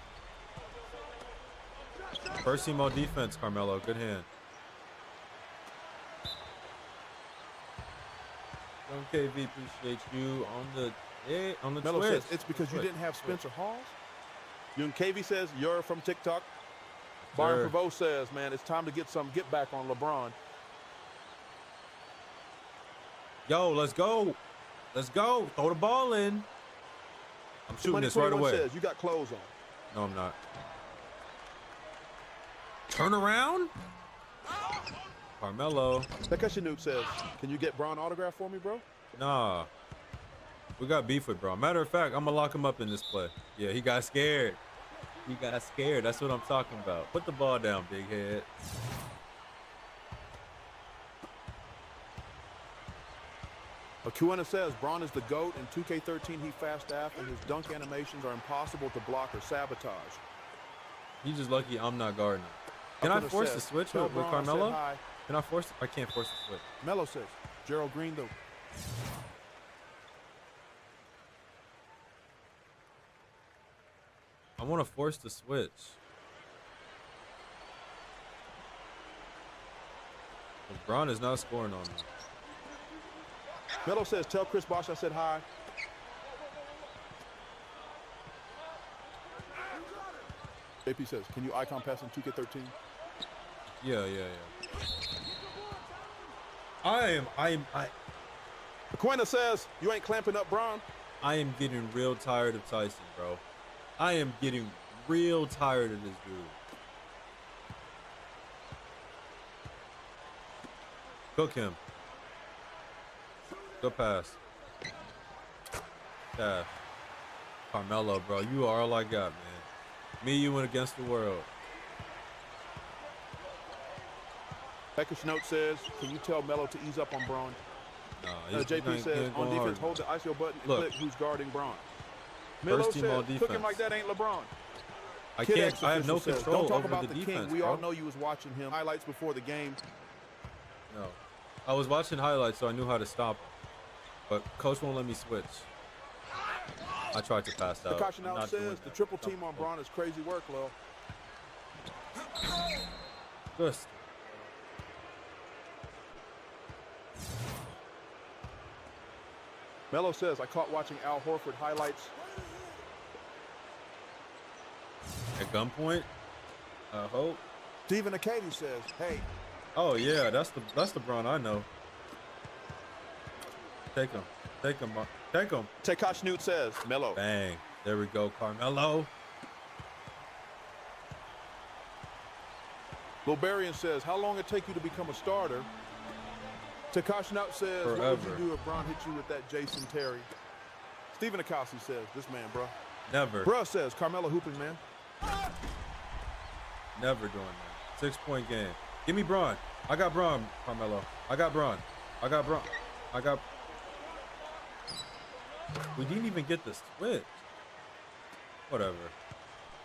First team all defense, Carmelo. Good hand. Young KV, appreciate you on the Melo Twitch. says it's because you didn't have Spencer Hawes. Young KV says you're from TikTok. Byron Prevost says, man, it's time to get back on LeBron. Yo, let's go. Let's go. Throw the ball in. I'm shooting this right away. Says you got clothes on. No, I'm not. Turn around. Carmelo. Takashi Nuke says, can you get Bron autograph for me, bro? Nah. We got beef with Bron. Matter of fact, I'm going to lock him up in this play. Yeah, he got scared. He got scared. That's what I'm talking about. Put the ball down, big head. Akuana says Bron is the GOAT. In 2K13, he fast staff, and his dunk animations are impossible to block or sabotage. He's just lucky I'm not guarding him. Can I force the switch with Carmelo? Can I force? I can't force the switch. Melo says, Gerald Green, though. I want to force the switch. LeBron is not scoring on me. Melo says, tell Chris Bosh I said hi. JP says, can you icon pass in 2K13? Yeah. I. Aquina says, you ain't clamping up Bron. I am getting real tired of Tyson, bro. I am getting real tired of this dude. Cook him. Good pass. Yeah. Carmelo, bro. You are all I got, man. Me, you, and against the world. Beckish Note says, can you tell Melo to ease up on Bron? No, JP says, on defense, hold the ISO button and click who's guarding Bron. Melo says, cooking like that ain't LeBron. I can't. I have no control don't talk over about the defense, king. We bro. all know you was watching him highlights before the game. No. I was watching highlights, so I knew how to stop him. But coach won't let me switch. I tried to pass out. Takashi now says the triple team on Bron is crazy work, Lil. Just. Melo says, I caught watching Al Horford highlights. At gunpoint? I hope. Stephen Acady says, hey. Oh yeah, that's the Bron I know. Take him. Take him. Take him. Takashi Newt says, Melo. Bang. There we go, Carmelo. Lobarian says, how long it take you to become a starter? Takashi Newt says, Forever. What would you do if Bron hit you with that Jason Terry? Stephen Akasi says, this man, bruh. Never. Bruh says, Carmelo hooping, man. Never doing that. 6-point game. Give me Bron. I got Bron, Carmelo. I got Bron. I got Bron. I got... We didn't even get the switch. Whatever.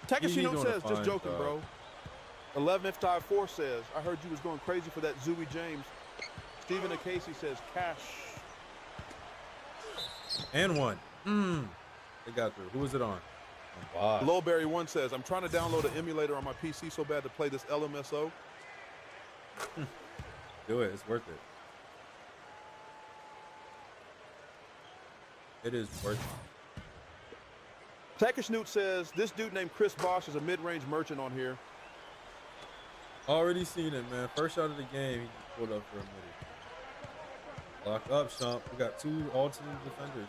Takashino says, just joking, bro. 11F4 says, I heard you was going crazy for that Zooey James. Stephen Acasey says, cash. And one. They got through. Who was it on? Wow. Lowberry1 says, I'm trying to download an emulator on my PC so bad to play this LMSO. Do it. It's worth it. It is worth it. Takish Newt says, this dude named Chris Bosh is a mid-range merchant on here. Already seen it, man. First shot of the game, he just pulled up for a minute. Lock up, Shump. We got two alternate defenders.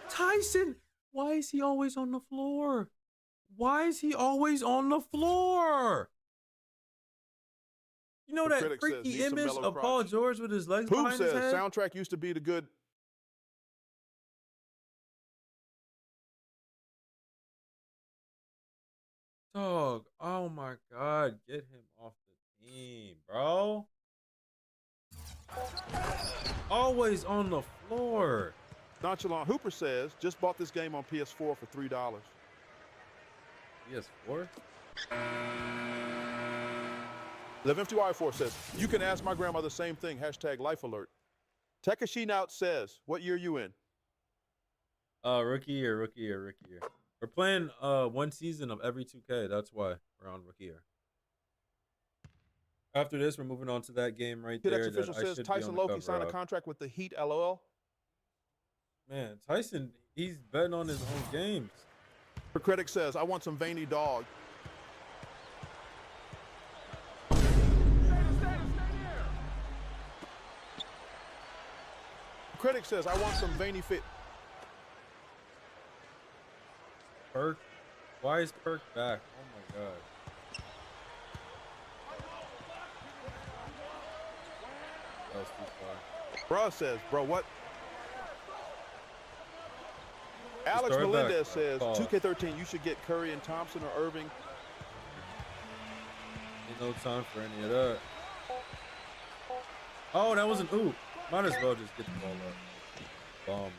Tyson! Why is he always on the floor? Why is he always on the floor? You know that freaky image of Paul George with his legs behind his head? Soundtrack used to be the good. Dog, oh my God, get him off the team, bro. Always on the floor. Nonchalant Hooper says, just bought this game on PS4 for $3. PS4? 1150Y4 says, you can ask my grandma the same thing, hashtag life alert. Takashi Nout says, what year you in? Rookie year. We're playing one season of every 2K. That's why we're on rookie year. After this, we're moving on to that game right Kid there. X official says Tyson Loki signed a contract with the Heat. LOL. Man, Tyson, he's betting on his own games. For critic says, I want some veiny dog. Critic says, I want some veiny fit. Perk? Why is Perk back? Oh my god. That was too far. Bruh says, bro, what? Alex Melendez says, 2K13, you should get Curry and Thompson or Irving. Ain't no time for any of that. Oh, that was an oop. Might as well just get the ball up. Bomb.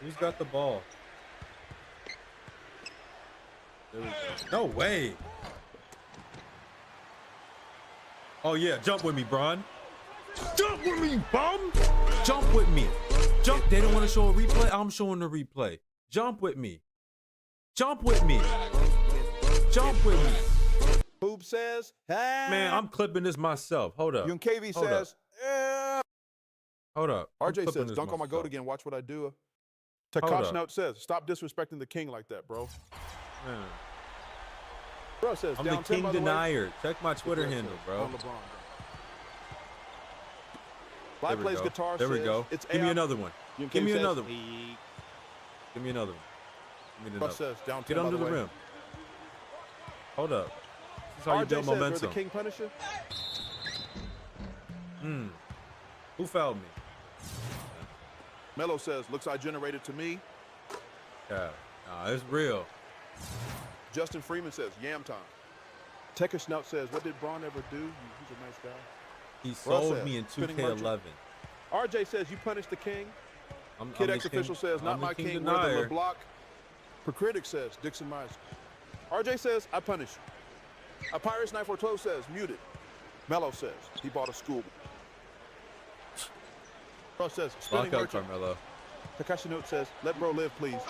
Who's got the ball? There we go. No way. Oh yeah, jump with me, Bron. Jump with me, bum. Jump with me. Jump. They don't want to show a replay. I'm showing the replay. Jump with me. Jump with me. Jump with me. Boob says, hey. Man, I'm clipping this myself. Hold up. Young KV says, Hold up. RJ says, dunk on my goat again. Watch what I do. Takashi Note says, stop disrespecting the king like that, bro. Man. Bro says, I'm the king denier. Check my Twitter handle, bro. Live plays guitar. There we go. Give me another one. Give me another one. Give me another one. Give me another one. Get under the rim. Hold up. This is how you build momentum. The king punisher. Who fouled me? Melo says, looks I generated to me. Yeah. Nah, it's real. Justin Freeman says, yam time. Tekka Snout says, what did Braun ever do? He's a nice guy. He sold me in 2K11. RJ says, you punished the king. Kid X official says, not my king, we're the LeBlock. Per critic says, Dixon Mize. RJ says, I punish you. A Pirates 942 says, muted. Mello says, he bought a school. Bro says, spinning merchant. Carmelo. Takashi Note says, let bro live, please.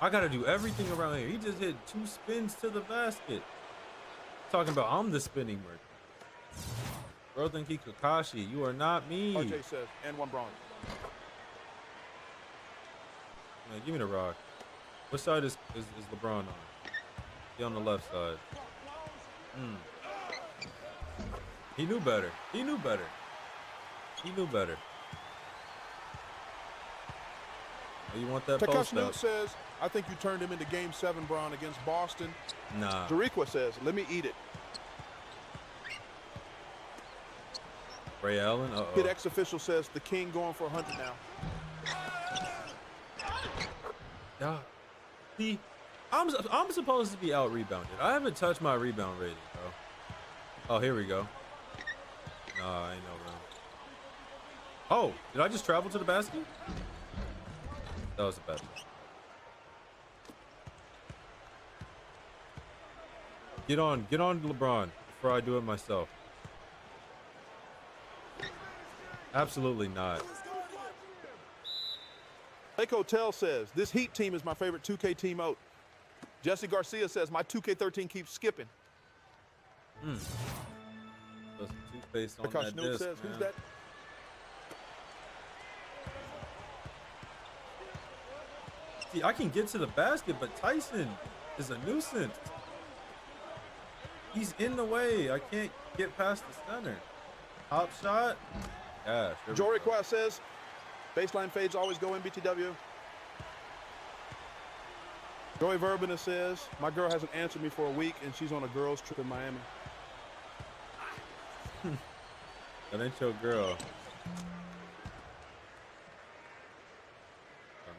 I gotta do everything around here. He just hit 2 spins to the basket. Talking about I'm the spinning merchant. Bro think he Kakashi. You are not me. RJ says, and one Braun. Man, give me the rock. What side is LeBron on? He on the left side. He knew better. He knew better. He knew better. Oh, you want that post up? Says, I think you turned him into Game 7, Braun, against Boston. Nah. Jeriqua says, let me eat it. Ray Allen? Kid X official says, the king going for 100 now. Yeah. See, I'm supposed to be out rebounded. I haven't touched my rebound rating, bro. Oh, here we go. Nah, ain't no room. Oh, did I just travel to the basket? That was a bad one. Get on LeBron before I do it myself. Absolutely not. Lake Hotel says, this Heat team is my favorite 2K team out. Jesse Garcia says, my 2K13 keeps skipping. There's toothpaste on that disc, says, who's that? See, I can get to the basket, but Tyson is a nuisance. He's in the way. I can't get past the center. Hop shot. Yeah. Jory Qua says, baseline fades always go in BTW. Joey Verbena says, my girl hasn't answered me for a week and she's on a girls trip in Miami. That ain't your girl.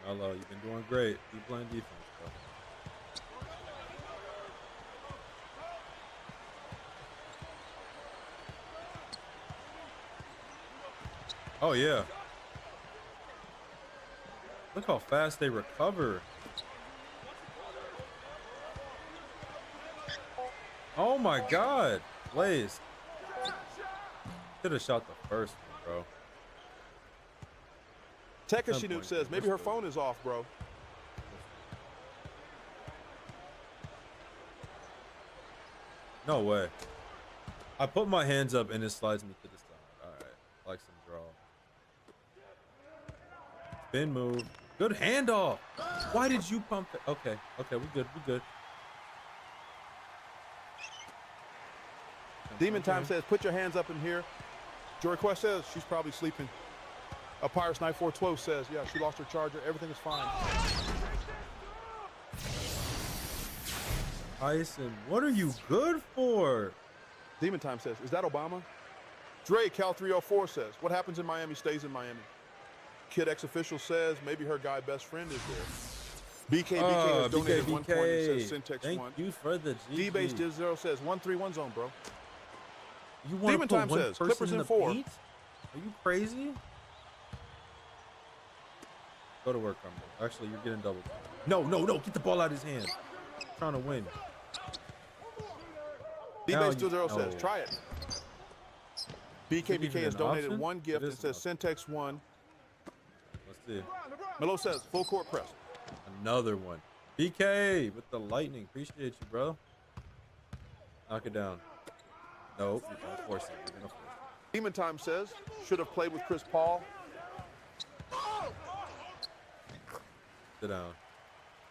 Carmelo, you've been doing great. Keep playing defense, bro. Oh, yeah. Look how fast they recover. Oh, my God. Blaze. Should have shot the first one, bro. Tekka says, maybe her phone is off, bro. No way. I put my hands up and it slides me to the side. All right, like some draw. Spin move. Good handoff. Why did you pump it? Okay, we good. Demon Time says, put your hands up in here. Joy Quest says, she's probably sleeping. Pirates 9412 says, yeah, she lost her charger. Everything is fine. Tyson, what are you good for? Demon Time says, is that Obama? Dre, Cal 304 says, what happens in Miami stays in Miami. Kid X official says, maybe her guy best friend is there. BKBK has donated 1 point and says Syntax Thank 1. you for the GG. D-Base Diz 0 says 1-3-1 zone, bro. You want Demon to put Time one says, person Clippers in in the 4. paint? Are you crazy? Go to work, Carmelo. Actually, you're getting double. No. Get the ball out of his hand. I'm trying to win. D-Base 20 says, try it. BKBK has donated option? 1 gift and says Syntax 1. Let's see. Melo says, full court press. Another one. BK with the lightning. Appreciate you, bro. Knock it down. Nope. You're going to force it. You're going to force it. Demon Time says, should have played with Chris Paul. Sit down.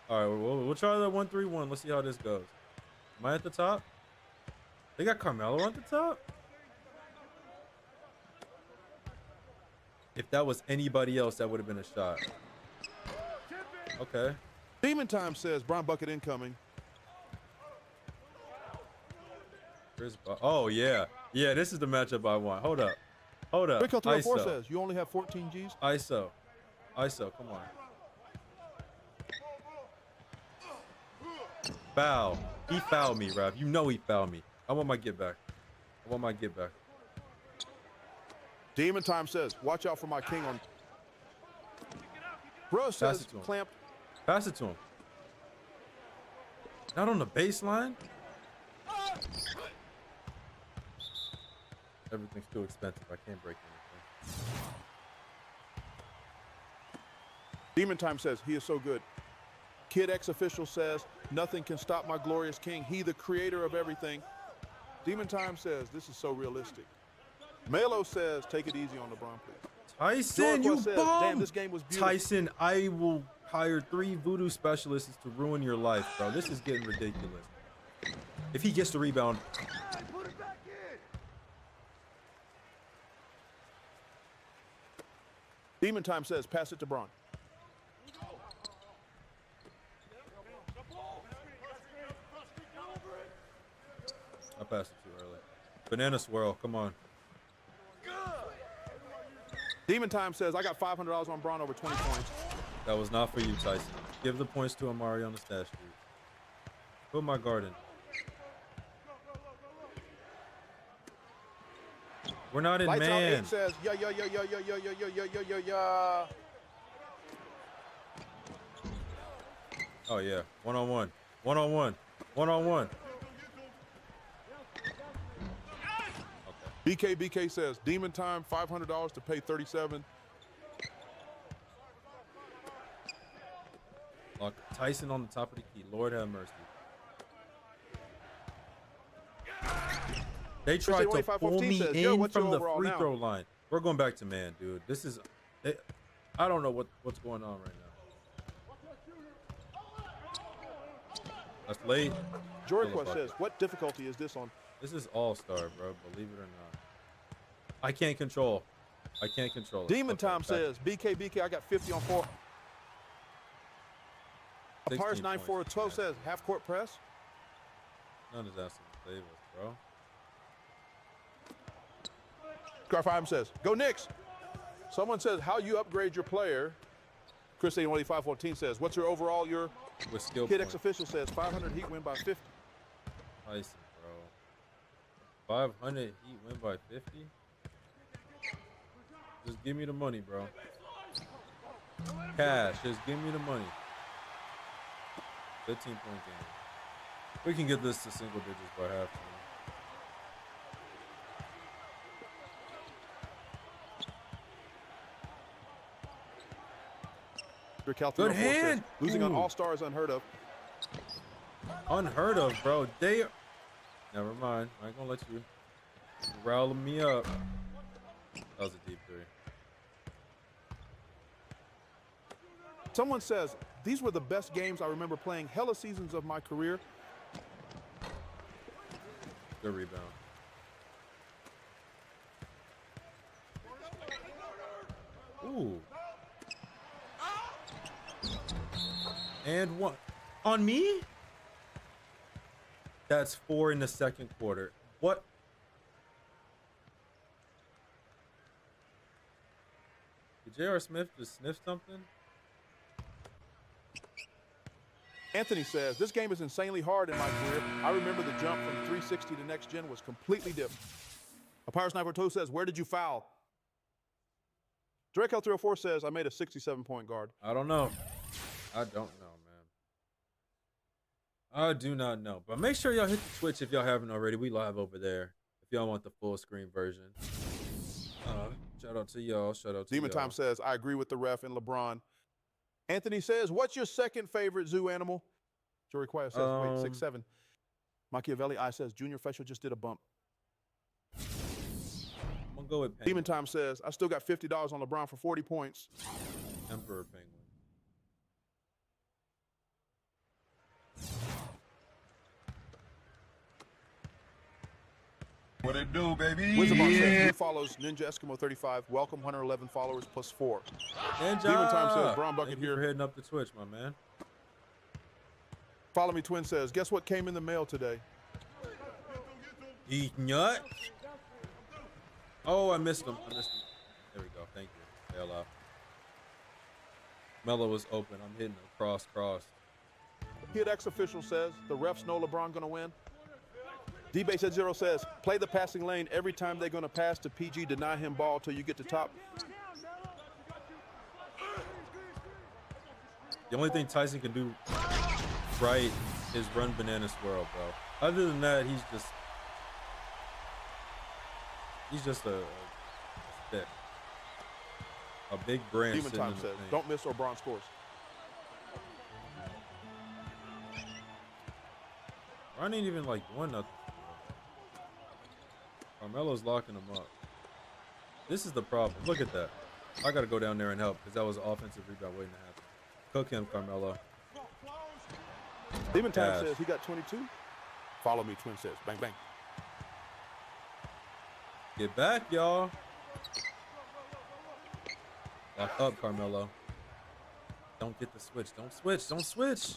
All right, we'll try that 1-3-1. Let's see how this goes. Am I at the top? They got Carmelo at the top? If that was anybody else, that would have been a shot. Okay. Demon Time says, Brown bucket incoming. Oh, yeah. Yeah, this is the matchup I want. Hold up. Rico 304 ISO. says, you only have 14 Gs? ISO, come on. Foul. He fouled me, Rav. You know he fouled me. I want my get back. Demon Time says, watch out for my king on. Bro says, clamp. Pass it to him. Not on the baseline. Everything's too expensive. I can't break anything. Demon Time says, he is so good. Kid X official says, nothing can stop my glorious king. He, the creator of everything. Demon Time says, this is so realistic. Melo says, take it easy on LeBron, please. Tyson, you says, bum! damn, this game was beautiful. Tyson, I will hire 3 voodoo specialists to ruin your life, bro. This is getting ridiculous. If he gets the rebound. Put it back in. Demon Time says, pass it to Braun. I passed it too early. Banana swirl, come on. Demon Time says, I got $500 on Braun over 20 points. That was not for you, Tyson. Give the points to Amari on the stat sheet. Put my guard in. We're not in Lights man. Out 8 says, yeah. Oh, yeah. One-on-one. One-on-one. One-on-one. BK says, Demon Time, $500 to pay 37. Look, Tyson on the top of the key. Lord have mercy. They tried to pull me in from the free throw line. We're going back to man, dude. This is... I don't know what's going on right now. That's late. Jorquez says, what difficulty is this on? This is all-star, bro. Believe it or not. I can't control it. Demon Time says, BK, I got 50 on 4. Pars 9412 says, half court press. None is asking to save us, bro. Scar5 says, go Knicks. Someone says, how you upgrade your player. Chris 88514 says, what's your overall? Your with skill Kid X official says 500 Heat win by 50. Tyson, bro. 500 Heat win by 50? Just give me the money, bro. Cash, just give me the money. 15-point game. We can get this to single digits by halftime. Good hand. Losing on All-Star is unheard of. Unheard of, bro. Never mind. I ain't gonna let you rile me up. That was a deep three. Someone says, these were the best games I remember playing. Hella seasons of my career. Good rebound. Ooh. And one. On me? That's 4 in the second quarter. What? Did J.R. Smith just sniff something? Anthony says, this game is insanely hard in my career. I remember the jump from 360 to next gen was completely different. A Pirate Sniper 2 says, where did you foul? Drake L304 says, I made a 67-point guard. I don't know. I don't know, man. I do not know. But make sure y'all hit the Twitch if y'all haven't already. We live over there if y'all want the full screen version. Shout out to y'all. Shout out to Demon y'all. Time says, I agree with the ref and LeBron. Anthony says, what's your second favorite zoo animal? Jory Quiet says, wait, 6'7". Machiavelli I says, Junior Fletcher just did a bump. I'm going to go with Penguin. Demon Time says, I still got $50 on LeBron for 40 points. Emperor Penguin. What it do, baby? Wizard says, who follows Ninja Eskimo 35? Welcome, 111 followers plus 4. Ninja! Demon Time says, Brown Bucket Thank you here. for hitting up the Twitch, my man. Follow Me Twin says, guess what came in the mail today? Eat nut. Oh, I missed him. There we go. Thank you. Bail out. Melo was open. I'm hitting a cross. Kid X official says, the refs know LeBron gonna win. D-Base at 0 says, play the passing lane every time they're gonna pass to PG, deny him ball till you get to top. The only thing Tyson can do right is run banana swirl, bro. Other than that, he's just a stick. A big branch. Demon Time says, don't miss or LeBron scores. I ain't even like doing nothing. Carmelo's locking him up. This is the problem. Look at that. I got to go down there and help because that was an offensive rebound waiting to happen. Cook him, Carmelo. Demon Time says he got 22. Follow Me Twin says, bang, bang. Get back, y'all. Lock up, Carmelo. Don't get the switch. Don't switch.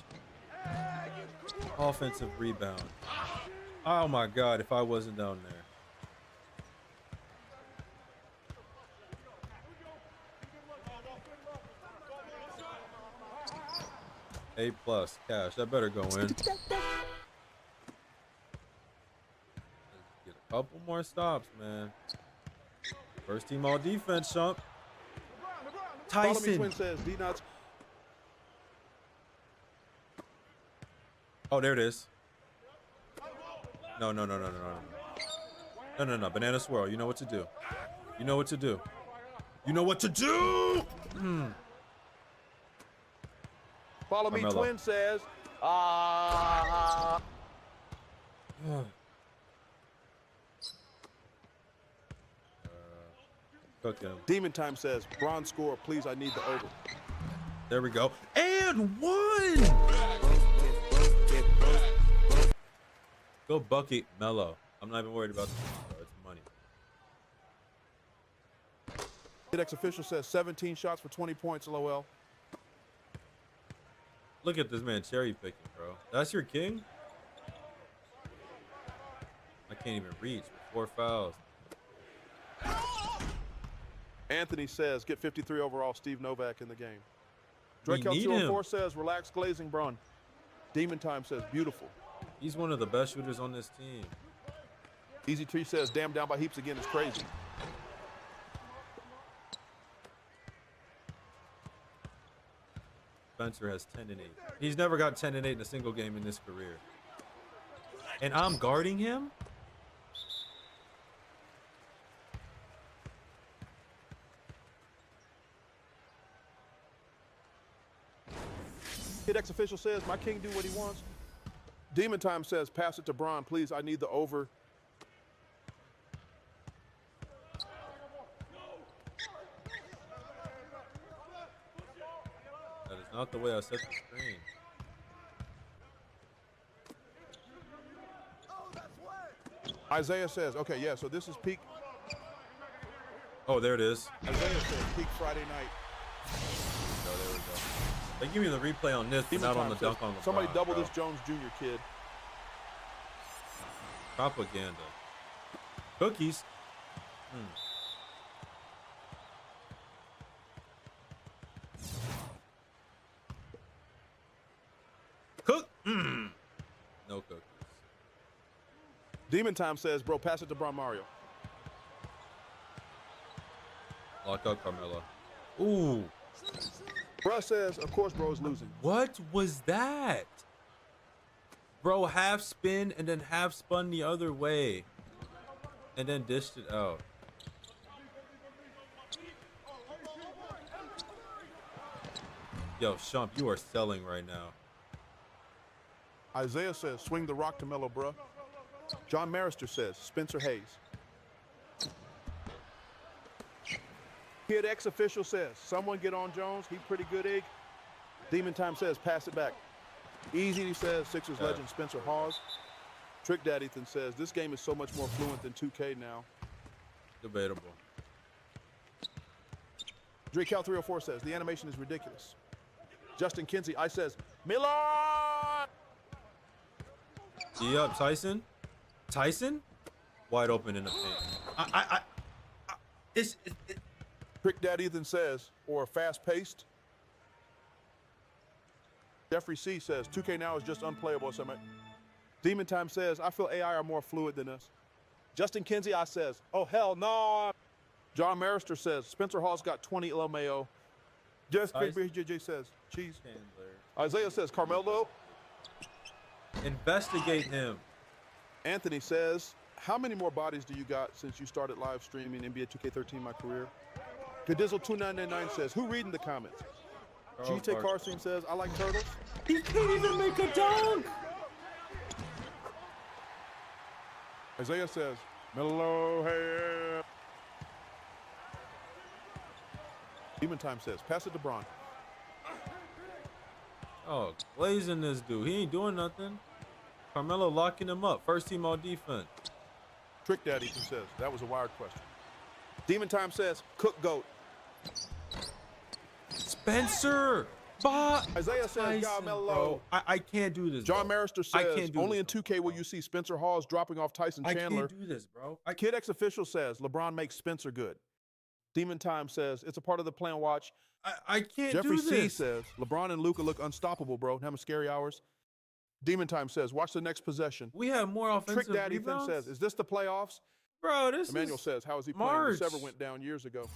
Offensive rebound. Oh my God, if I wasn't down there. A+ cash. That better go in. Get a couple more stops, man. First team all defense, Shump. Follow Me Tyson. Twin says, D-Nuts. Oh, there it is. No. Banana swirl. You know what to do. Follow Me Carmelo. Twin says, Cook him. Demon Time says, bronze score, please, I need the over. There we go. And one! Go bucket Melo. I'm not even worried about this, bro. It's money. Kid X official says 17 shots for 20 points, LOL. Look at this man cherry picking, bro. That's your king? I can't even reach. 4 fouls. Anthony says, get 53 overall, Steve Novak in the game. We Drake need L204 him. says, relax, glazing, Braun. Demon Time says, beautiful. He's one of the best shooters on this team. Easy Tree says, damn, down by heaps again is crazy. Spencer has 10 and 8. He's never got 10 and 8 in a single game in his career. And I'm guarding him? Kid X official says, my king do what he wants. Demon Time says, pass it to Braun, please. I need the over. That is not the way I set the screen. Isaiah says, okay, yeah, so this is peak. Oh, there it is. Isaiah says peak Friday night. Oh, there we go. They give me the replay on this, but not on the dunk on the Somebody double this Jones Jr. kid. Propaganda. Cookies. Cook. No cookies. Demon Time says, bro, pass it to Braun Mario. Lock up, Carmelo. Ooh. Bruh says, of course, bro is losing. What was that? Bro, half spin and then half spun the other way. And then dished it out. Yo, Shump, you are selling right now. Isaiah says, swing the rock to Melo, bruh. John Marister says, Spencer Hayes. Kid X official says, someone get on Jones. He pretty good, egg. Demon Time says, pass it back. Easy says, Sixers legend Spencer Hawes. Trick Dad Ethan says, this game is so much more fluent than 2K now. Debatable. Dre Cal 304 says, the animation is ridiculous. Justin Kinsey, I says, Miller! Yup, Tyson? Tyson? Wide open in the paint. It's Trick Dad Ethan says, or fast-paced. Jeffrey C says, 2K now is just unplayable. Demon Time says, I feel AI are more fluid than us. Justin Kinsey, I says, oh, hell no. John Marister says, Spencer Hawes got 20 LMAO. Just JJ says, cheese. Isaiah says, Carmelo. Investigate him. Anthony says, how many more bodies do you got since you started live streaming NBA 2K13 My Career? Gadizzle2999 says, who reading the comments? GT Carson says, I like turtles. He can't even make a dunk. Isaiah says, Melo hair. Demon Time says, pass it to Braun. Oh, glazing this dude. He ain't doing nothing. Carmelo locking him up. First team all defense. Trick Daddy says, that was a wired question. Demon Time says, cook goat. Spencer. Isaiah says, God, Melo. I can't do this. John Marister says, only in 2K will you see Spencer Hawes dropping off Tyson Chandler. I can't do this, bro. Kid X official says, LeBron makes Spencer good. Demon Time says, it's a part of the plan. Watch. I can't Jeffrey do this. C says, LeBron and Luka look unstoppable, bro. Having scary hours. Demon Time says, watch the next possession. We have more offensive Trick Daddy rebounds? says, is this the playoffs? Bro, this Emmanuel is says, how is he March. playing? The server went down years ago.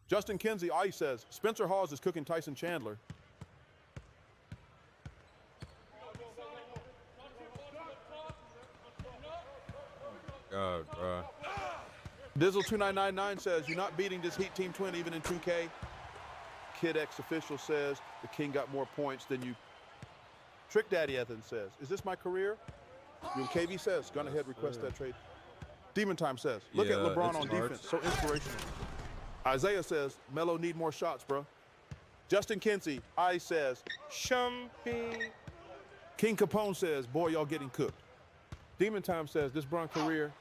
Justin Kinsey, I says, Spencer Hawes is cooking Tyson Chandler. God, bro. Dizzle2999 says, you're not beating this Heat Team Twin even in 2K. Kid X official says, the King got more points than you. Trick Daddy Ethan says, is this my career? KV says, gone ahead, request that trade. Demon Time says, look at LeBron on defense, so inspirational. Isaiah says, Melo need more shots, bro. Justin Kinsey, I says, Shumpy. King Capone says, boy, y'all getting cooked. Demon Time says, this Bron career.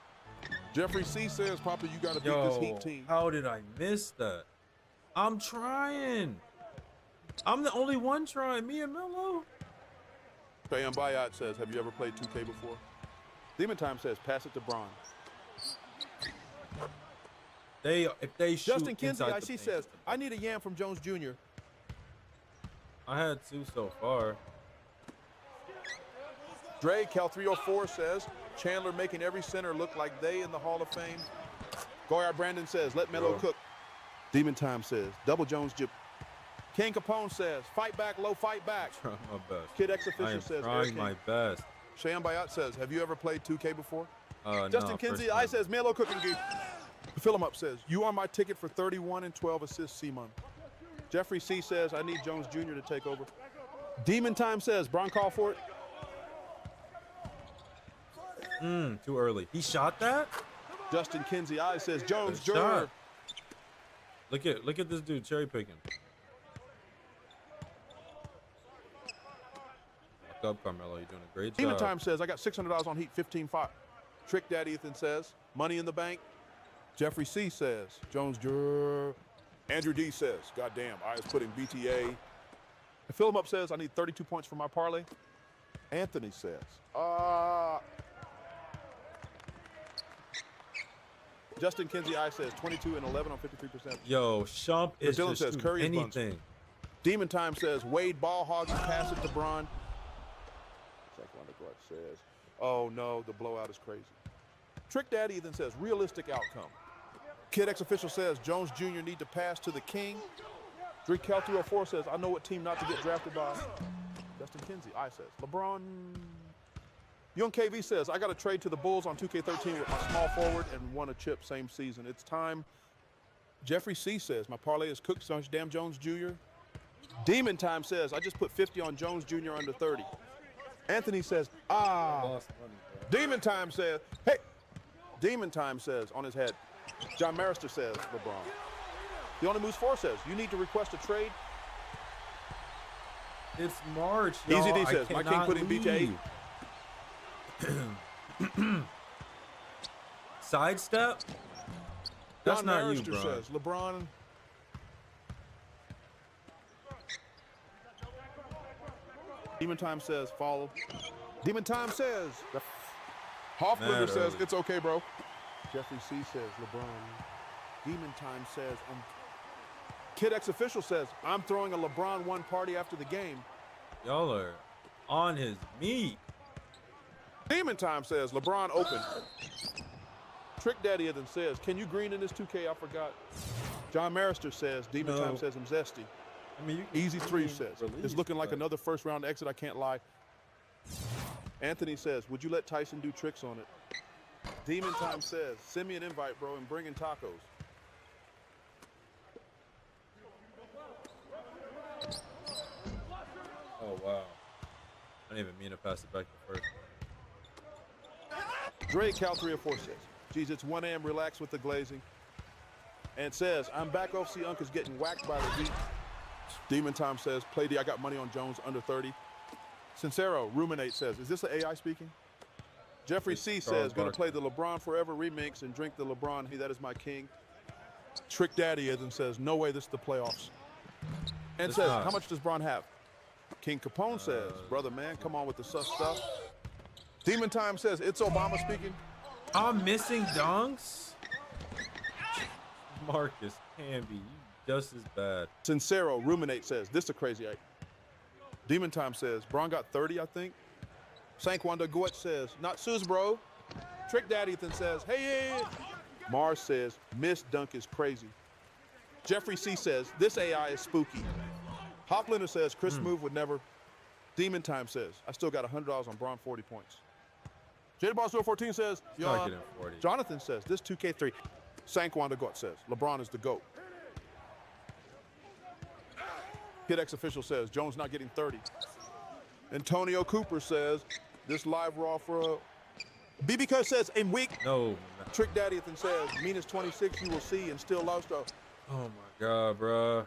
Jeffrey C says, Papa, you got to beat this Heat team. How did I miss that? I'm trying. I'm the only one trying. Me and Melo. Bayam Bayat says, have you ever played 2K before? Demon Time says, pass it to Bron. If they shoot Justin Kinsey, inside I the see paint, says, I need a yam from Jones Jr. I had two so far. Dre Cal 304 says, Chandler making every center look like they in the Hall of Fame. Goyard Brandon says, let Melo cook. Demon Time says, double Jones Jip. King Capone says, fight back, low, fight back. Trying my best. Kid X official says, trying my best. Cheyenne Bayat says, have you ever played 2K before? Justin no, Kinsey, I says, Melo cooking geek. Fill him up says, you are my ticket for 31 and 12 assists, Simon. Jeffrey C says, I need Jones Jr. to take over. Demon Time says, Bron call for it. Too early. He shot that? Justin Kinsey I says Jones Good Jr. shot. Look at this dude cherry picking. Lock up, Carmelo. You're doing a great job. Demon Time says I got $600 on Heat 15-5. Trick Daddy Ethan says money in the bank. Jeffrey C says Jones Jr. Andrew D says goddamn I was putting BTA. And Philip Up says I need 32 points for my parlay. Anthony says Justin Kinsey I says 22 and 11 on 53%. Yo, Shump is Dylan just says Curry anything. Buns. Demon Time says Wade ball hogging, pass it to Bron. Says, oh no, the blowout is crazy. Trick Daddy then says realistic outcome. Kid X official says Jones Jr. need to pass to the king. Drake Cal 304 says I know what team not to get drafted by. Justin Kinsey I says LeBron. Young KV says I got to trade to the Bulls on 2K13 with my small forward and won a chip same season. It's time. Jeffrey C says my parlay is cooked so damn Jones Jr. Demon Time says I just put 50 on Jones Jr. under 30. Anthony says, Demon Time says, hey. Demon Time says on his head. John Marister says, LeBron. The Only Moves 4 says, you need to request a trade. It's March, y'all. Easy D says, my king put in BJ. Sidestep? That's John not Marister you, bro. says, LeBron. Demon Time says, follow. Demon Time says, Hofflander says, it's okay, bro. Jeffrey C says, LeBron. Demon Time says, Kid X official says, I'm throwing a LeBron 1 party after the game. Y'all are on his meat. Demon Time says, LeBron open. Trick Daddy then says, can you green in this 2K? I forgot. John Marister says, Demon Time says, I'm zesty. I mean, Easy 3 says, it's looking like another first round exit, I can't lie. Anthony says, would you let Tyson do tricks on it? Demon Time says, send me an invite, bro, and bring in tacos. Oh, wow. I didn't even mean to pass it back to first. Dre Cal 304 says, geez, it's 1 a.m., relax with the glazing. And says, I'm back off, see Uncle's getting whacked by the beat. Demon Time says, play D, I got money on Jones under 30. Sincero, Ruminate says, is this the AI speaking? Jeffrey C says, gonna play the LeBron Forever remix and drink the LeBron, he that is my king. Trick Daddy is and says, no way, this is the playoffs. And says, how much does Bron have? King Capone says, brother man, come on with the sus stuff. Demon Time says, it's Obama speaking. I'm missing dunks? Marcus Camby, you just as bad. Sincero, Ruminate says, this is a crazy eight. Demon Time says, Bron got 30, I think. Sankwanda Goet says, not Sus, bro. Trick Daddy then says, hey. Mars says, Miss Dunk is crazy. Jeffrey C says, this AI is spooky. Hoplander says, Chris Move would never. Demon Time says, I still got $100 on Bron 40 points. Jada Boss 014 says, Jonathan says, this 2K3. Sankwanda Goet says, LeBron is the GOAT. Kid X official says, Jones not getting 30. Antonio Cooper says, this live raw for a BB Coach says, in week. No. Trick Daddy then says, minus 26 you will see and still lost. Oh my God, bro.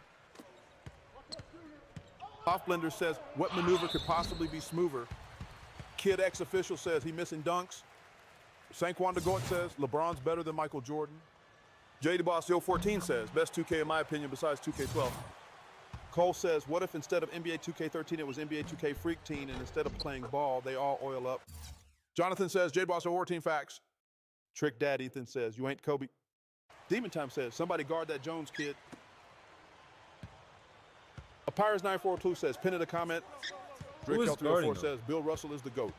Hoffblender says, what maneuver could possibly be smoother? Kid X official says, he missing dunks. Sankwanda Goet says, LeBron's better than Michael Jordan. JD Boss 014 says, best 2K in my opinion besides 2K12. Cole says, what if instead of NBA 2K13, it was NBA 2K Freak Teen, and instead of playing ball, they all oil up? Jonathan says, JD Boss 014 facts. Trick Dad Ethan says, you ain't Kobe. Demon Time says, somebody guard that Jones kid. Papyrus 942 says, pin in the comment. Drake 304 says, Bill Russell is the GOAT.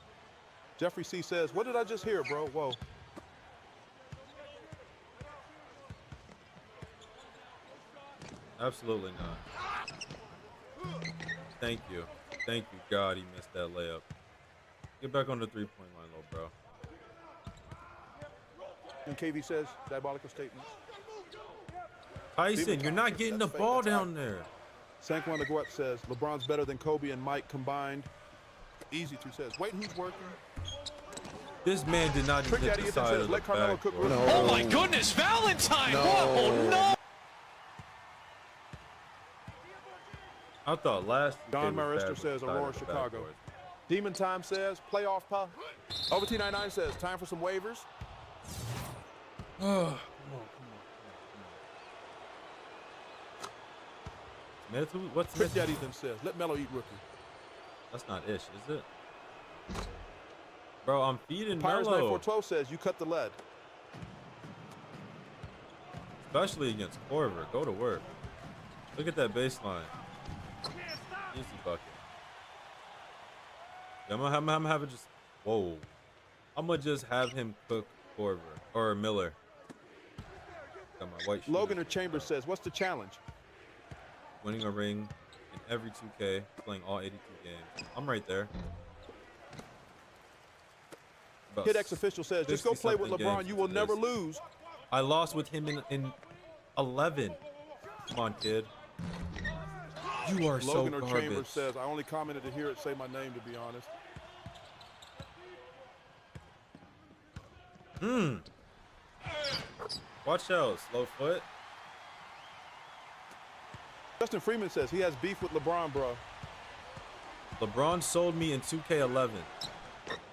Jeffrey C says, what did I just hear, bro? Whoa. Absolutely not. Thank you. Thank you, God, he missed that layup. Get back on the three-point line, little bro. And KV says, diabolical statements. Tyson, you're not getting the ball down there. Sankwanda Goet says, LeBron's better than Kobe and Mike combined. Easy 2 says, wait, who's working? This man did not Trick hit Daddy the Ethan side says, of the let Carmelo back. cook. No. Oh my goodness, Valentine! No. Whoa, no! I thought last. Don Marister says Aurora, Chicago. Demon Time says playoff pop. Over T99 says time for some waivers. Come on. Smith, what's Trick Smith? Daddy then says let Melo eat rookie. That's not ish, is it? Bro, I'm feeding Pirates Melo. 9412 says you cut the lead. Especially against Corver. Go to work. Look at that baseline. Easy bucket. Yeah, I'm gonna have it just. Whoa. I'm gonna just have him cook Corver or Miller. Got my white. Logan or Chambers says, what's the challenge? Winning a ring in every 2K, playing all 82 games. I'm right there. About Kid X official says, just go play with LeBron. You will never lose. I lost with him in 11. Come on, kid. You are so Logan or garbage. Chambers says, I only commented to hear it say my name, to be honest. Watch out, slow foot. Justin Freeman says he has beef with LeBron, bro. LeBron sold me in 2K11.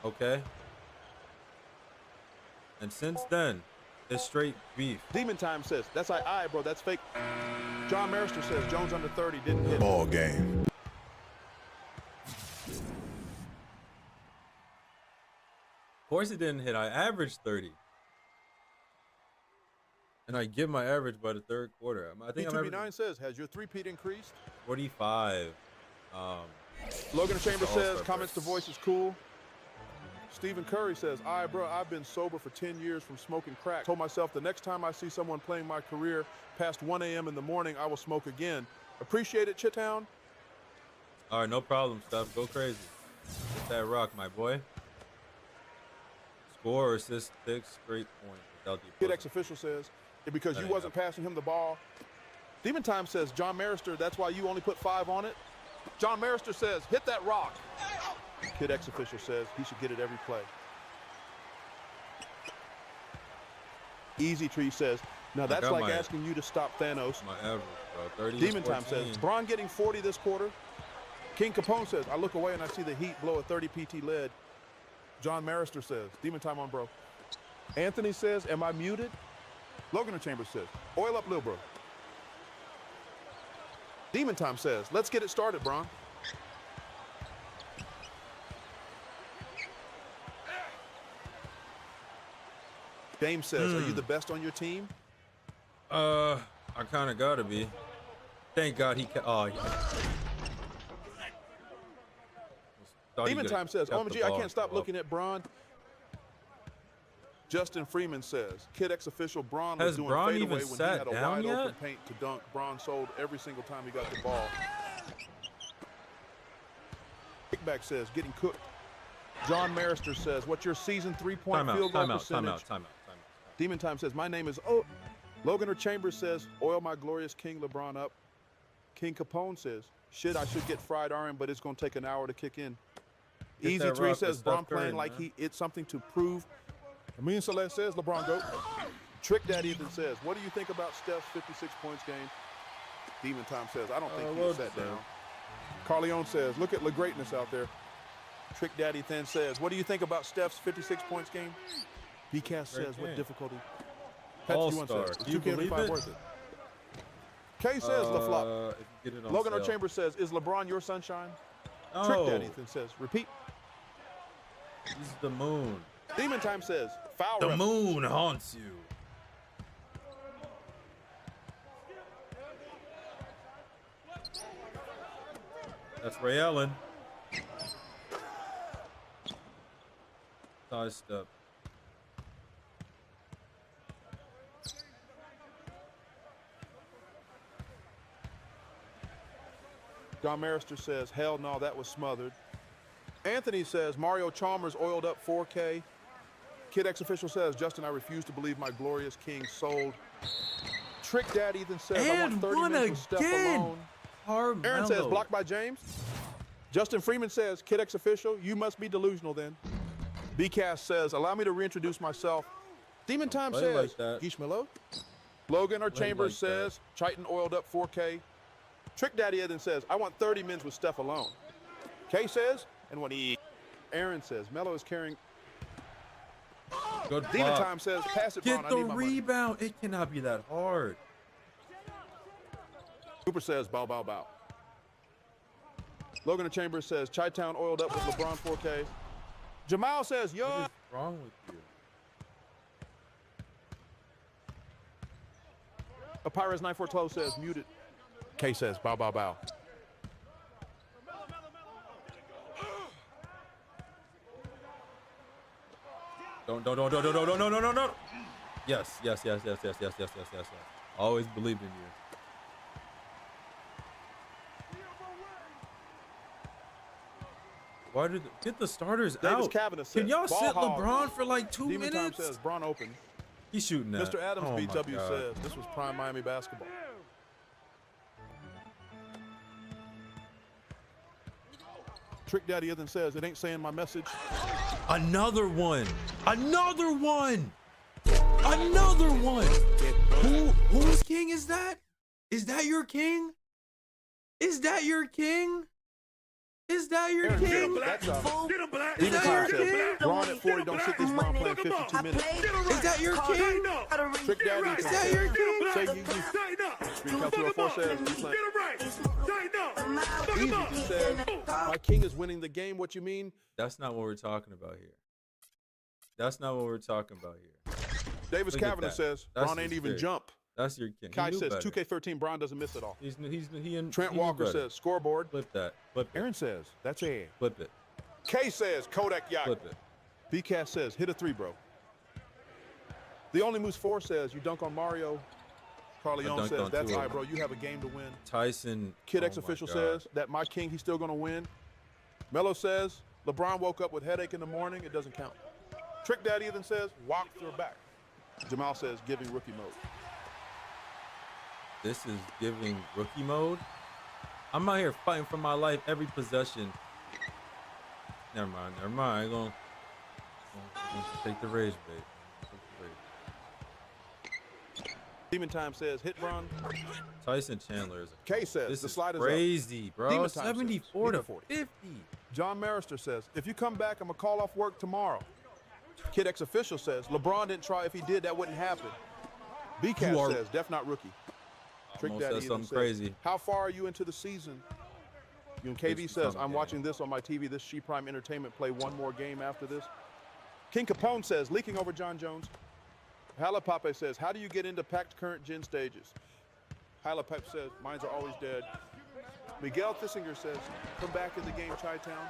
Okay? And since then, it's straight beef. Demon Time says, that's bro, that's fake. John Marister says Jones under 30 didn't hit. Ball game. Of course it didn't hit. I averaged 30. And I give my average by the third quarter. I think I'm B2B9 says, has your three-peat increased? 45. Logan Chambers says, All-star comments to voice is cool. Stephen Curry says, bro, I've been sober for 10 years from smoking crack. Told myself the next time I see someone playing my career past 1 a.m. in the morning, I will smoke again. Appreciate it, ChiTown. All right, no problem, Steph. Go crazy. Hit that rock, my boy. Score or assist 6 straight points without the Kid X official says, because you wasn't passing him the ball. Demon Time says, John Marister, that's why you only put 5 on it. John Marister says, hit that rock. Kid X official says he should get it every play. Easy Tree says, now that's like asking you to stop Thanos. My average, bro. 30 Demon Time says, Bron getting 40 this quarter. King Capone says, I look away and I see the Heat blow a 30 PT lead. John Marister says, Demon Time on, bro. Anthony says, am I muted? Logan Chambers says, oil up, Lil Bro. Demon Time says, let's get it started, Bron. James says, are you the best on your team? I kind of gotta be. Thank God he can. Oh, yeah. Demon Time says, OMG, I can't stop looking at Bron. Justin Freeman says, Kid X official Bron was doing fadeaway when he had a wide open paint to dunk. Bron sold every single time he got the ball. Kickback says, getting cooked. John Marister says, what's your season 3-point field goal percentage? Timeout. Demon Time says, my name is Logan or Chambers says, oil my glorious King LeBron up. King Capone says, shit, I should get fried iron, but it's going to take an hour to kick in. Easy 3 says, Bron playing like it's something to prove. Amin Celeste says, LeBron GOAT. Trick Daddy Ethan says, what do you think about Steph's 56 points game? Demon Time says, I don't think he'll sat down. Carleone says, look at the greatness out there. Trick Daddy Ethan says, what do you think about Steph's 56 points game? BCast says, what difficulty? All-star. Is 2K25 worth it? K says, LaFlop. Logan or Chambers says, is LeBron your sunshine? No. Trick Daddy Ethan says, repeat. This is the moon. Demon Time says, foul The rep. moon haunts you. That's Ray Allen. Side step. John Marister says, hell no, that was smothered. Anthony says, Mario Chalmers oiled up 4K. Kid X official says, Justin, I refuse to believe my glorious king sold. Trick Daddy Ethan says, I want 30 minutes with Steph alone. Aaron says, blocked by James. Justin Freeman says, Kid X official, you must be delusional then. Bcast says, allow me to reintroduce myself. Demon Time says, like Gishmelo. Logan or Chambers says, Chiton oiled up 4K. Trick Daddy Eden says, I want 30 mins with Steph alone. K says, and when he. Aaron says, Melo is carrying. Good Demon Time says, pass it, Get Bron, I the need my rebound. money. It cannot be that hard. Cooper says, bow, bow, bow. Logan or Chambers says, Chi-Town oiled up with LeBron 4K. Jamal says, yo. What is wrong with you? Papyrus 9412 says, muted. K says, bow, bow, bow. No. Yes. Always believed in you. Why did get the starters Davis out? Cavanagh Can y'all says, sit ball LeBron hog. for like 2 Demon minutes? Time says, Bron open. He's shooting that. Mr. Adams Oh my BW God. says, this was prime Miami basketball. Trick Daddy Ethan says, it ain't saying my message. Another one. Whose king is that? Is that your king? Is that your king? Is that your Aaron king? That's Get him, Black. Is that your says, king? Bron at 40, don't sit this Bron playing 52 minutes. Is that your king? Trick Daddy Is Ethan that your king? say you Green Cal 204 says, you playing. Easy says, my king is winning the game. What you mean? That's not what we're talking about here. Davis Look at Cavanagh that. says, That's Bron ain't his even pick. jump. That's your king. Kai He knew says, better. 2K13, Bron doesn't miss it all. He Trent Walker says, scoreboard. flip that. Flip it. Aaron says, that's it. Flip it. K says, Kodak Yak. Flip it. BCast says, hit a three, bro. The Only Moose 4 says, you dunk on Mario. Carleone dunked says, on that's two of right, them. bro. You have a game to win. Tyson. Kid oh X my official God. says that my king, he's still going to win. Melo says, LeBron woke up with headache in the morning. It doesn't count. Trick Daddy then says, walk through her back. Jamal says, giving rookie mode. This is giving rookie mode. I'm out here fighting for my life every possession. Never mind. I ain't gonna take the rage, babe. Demon Time says, hit Bron. Tyson Chandler is K says, this the is slide is crazy, up. bro. Demon Time 74 says, to 40. 50. John Marister says, if you come back, I'm going to call off work tomorrow. Kid X official says, LeBron didn't try. If he did, that wouldn't happen. BCast says, def not rookie. Trick Almost Daddy said something says, crazy. how far are you into the season? KB says, I'm watching this on my TV. This She Prime Entertainment play one more game after this. King Capone says, leaking over John Jones. Halapape says, how do you get into packed current gen stages? Halapape says, mines are always dead. Miguel Thissinger says, come back in the game, Chi-Town.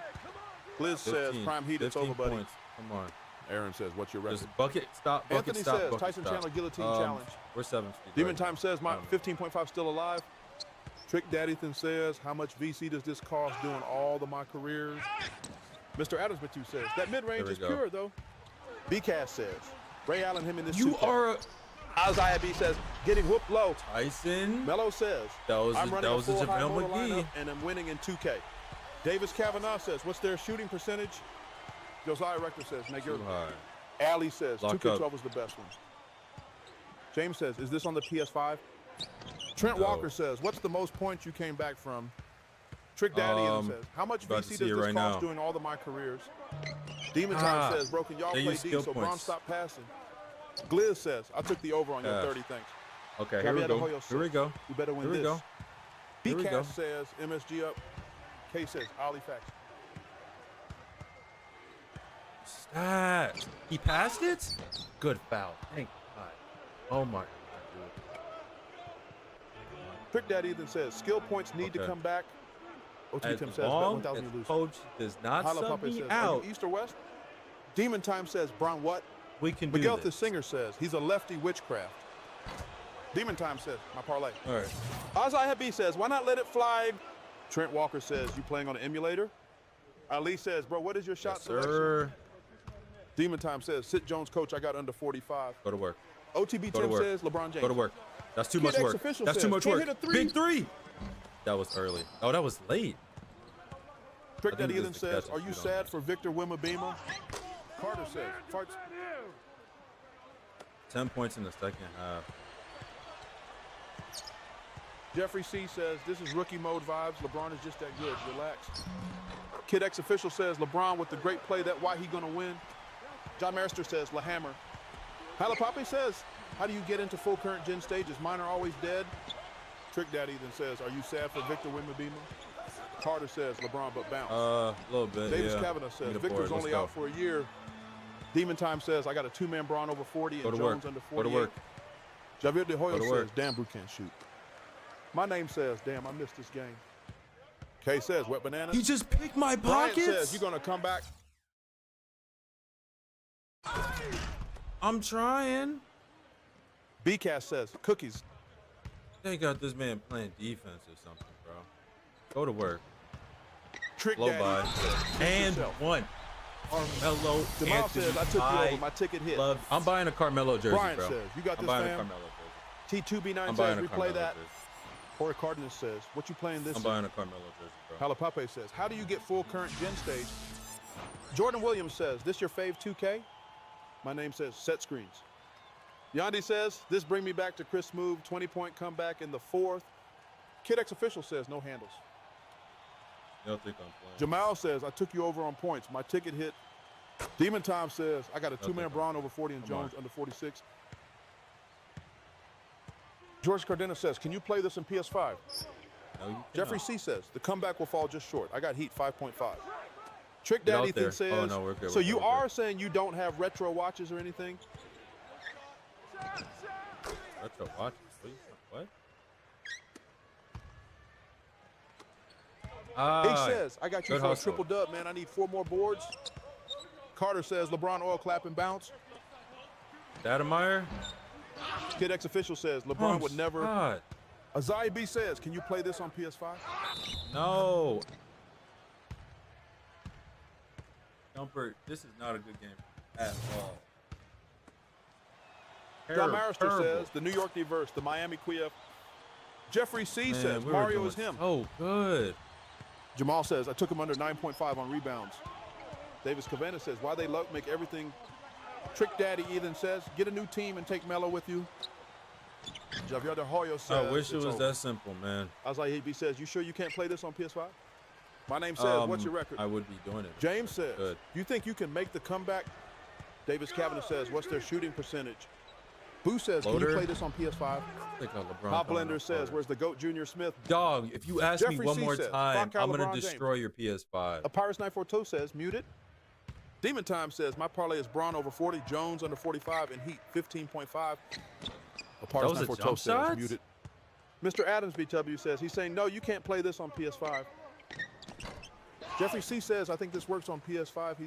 Blizz says, prime heat, it's over, buddy. Points. Come on. Aaron says, what's your record? Just bucket, stop, bucket, Anthony stop, says, bucket, Tyson stop. Chandler guillotine challenge. We're 7th. Demon Time says, my 15.5 still alive. Trick Daddythan says, how much VC does this cost doing all of my careers? Mr. Adams Batu says, that mid-range is pure, though. BCast says, Ray Allen, him in this You are Isaiah B says, getting whooped low. Tyson. Melo says, I'm running a full high motor lineup, and I'm winning in 2K. Davis Kavanaugh says, what's their shooting percentage? Josiah Rector says, Magyar. Ali says, 2K12 was the best one. James says, is this on the PS5? Trent Walker says, what's the most points you came back from? Trick Daddy says, how much VC does this cost doing all of my careers? Demon Time says, broken, y'all play D, so Bron stop passing. Gliz says, I took the over on your 30, thanks. Okay, here we go. Here we go. You better win Here we this. go. Here we go. BCast says, MSG up. K says, Ali facts. Stat. He passed it? Good foul. Thank God. Oh my God. Trick Daddy then says, skill points need to come back. OT As Tim says, bet long 1,000 you as lose. coach does not sub me says, out, East or West? Demon Time says, Bron what? we can do Miguel the this. Singer says, he's a lefty witchcraft. Demon Time says, my parlay. All right. Isaiah B says, why not let it fly? Trent Walker says, you playing on an emulator? Ali says, bro, what is your shot selection? Sir. Demon Time says, sit Jones, coach, I got under 45. Go to work. OTB Go to Tim work. says, LeBron James. Go to work. That's too Kid much X work. official That's says, too much can't work. hit a three. Big three. That was early. Oh, that was late. Trick I think Daddy this then is the says, catch are and you shoot on sad that. for Victor Wembanyama? Carter says, farts. 10 points in the second half. Jeffrey C says, this is rookie mode vibes. LeBron is just that good. Relax. Kid X official says, LeBron with the great play. That why he gonna win. John Marister says, La Hammer. Halapape says, how do you get into full current gen stages? Mine are always dead. Trick Daddy then says, are you sad for Victor Wembanyama? Carter says, LeBron but bounce. A little bit, Davis yeah. Kavanaugh says, Victor's only out for a year. Demon Time says, I got a two-man Braun over 40 and Jones under 48. Go to work. Javier De Hoyo says, damn, Brew can't shoot. My name says, damn, I missed this game. Kay says, wet banana. He just picked my pockets. Brian says, you're going to come back. I'm trying. B-Cast says, cookies. They got this man playing defense or something, bro. Go to work. Trick Low Daddy. by. And one. Carmelo Jamal says, I took you over. My ticket hit. I'm buying a Carmelo jersey, Brian bro. says, you got I'm this, buying a fam? Carmelo jersey. T2B9 says, replay that. Corey Cardenas says, what you playing this? I'm buying a Carmelo jersey, bro. Halapape says, how do you get full current gen stage? Jordan Williams says, this your fave 2K? My name says, set screens. Yandi says, this bring me back to Chris Smoove, 20-point comeback in the fourth. Kid X official says, no handles. You don't think I'm playing? Jamal says, I took you over on points. My ticket hit. Demon Time says, I got a two-man Braun over 40 and Jones under 46. George Cardenas says, can you play this in PS5? No, you Jeffrey cannot. C says, the comeback will fall just short. I got heat 5.5. Trick Daddy there. says, Oh, no, we're good, so we're you good, are saying you don't have retro watches or anything? Retro watch. What? He says, I got you good for a hustle. triple dub, man. I need 4 more boards. Carter says, LeBron oil clap and bounce. Datameyer? Kid X official says, LeBron would never. God. Azai B says, can you play this on PS5? No. Jumper, this is not a good game at all. John Marister says, the New York Diverse, the Miami Quiff. Jeffrey C says, Mario is him. Oh, good. Jamal says, I took him under 9.5 on rebounds. Davis Cavana says, why they make everything. Trick Daddy Ethan says, get a new team and take Melo with you. Javier De Hoyo says, I wish it was that simple, man. Azai B says, you sure you can't play this on PS5? My name says, what's your record? I would be doing it. James says, good. You think you can make the comeback? Davis Cavana says, what's their shooting percentage? Boo says, can you play this on PS5? Bob Blender says, where's the GOAT Junior Smith? Dog, if you ask Jeffrey me one C more says, time, I'm going LeBron to destroy your PS5. A Pirates 942 says, muted. Demon Time says, my parlay is Braun over 40, Jones under 45, and Heat 15.5. A Pirates 942 says, muted. Mr. Adams BW says, he's saying, no, you can't play this on PS5. Jeffrey C says, I think this works on PS5.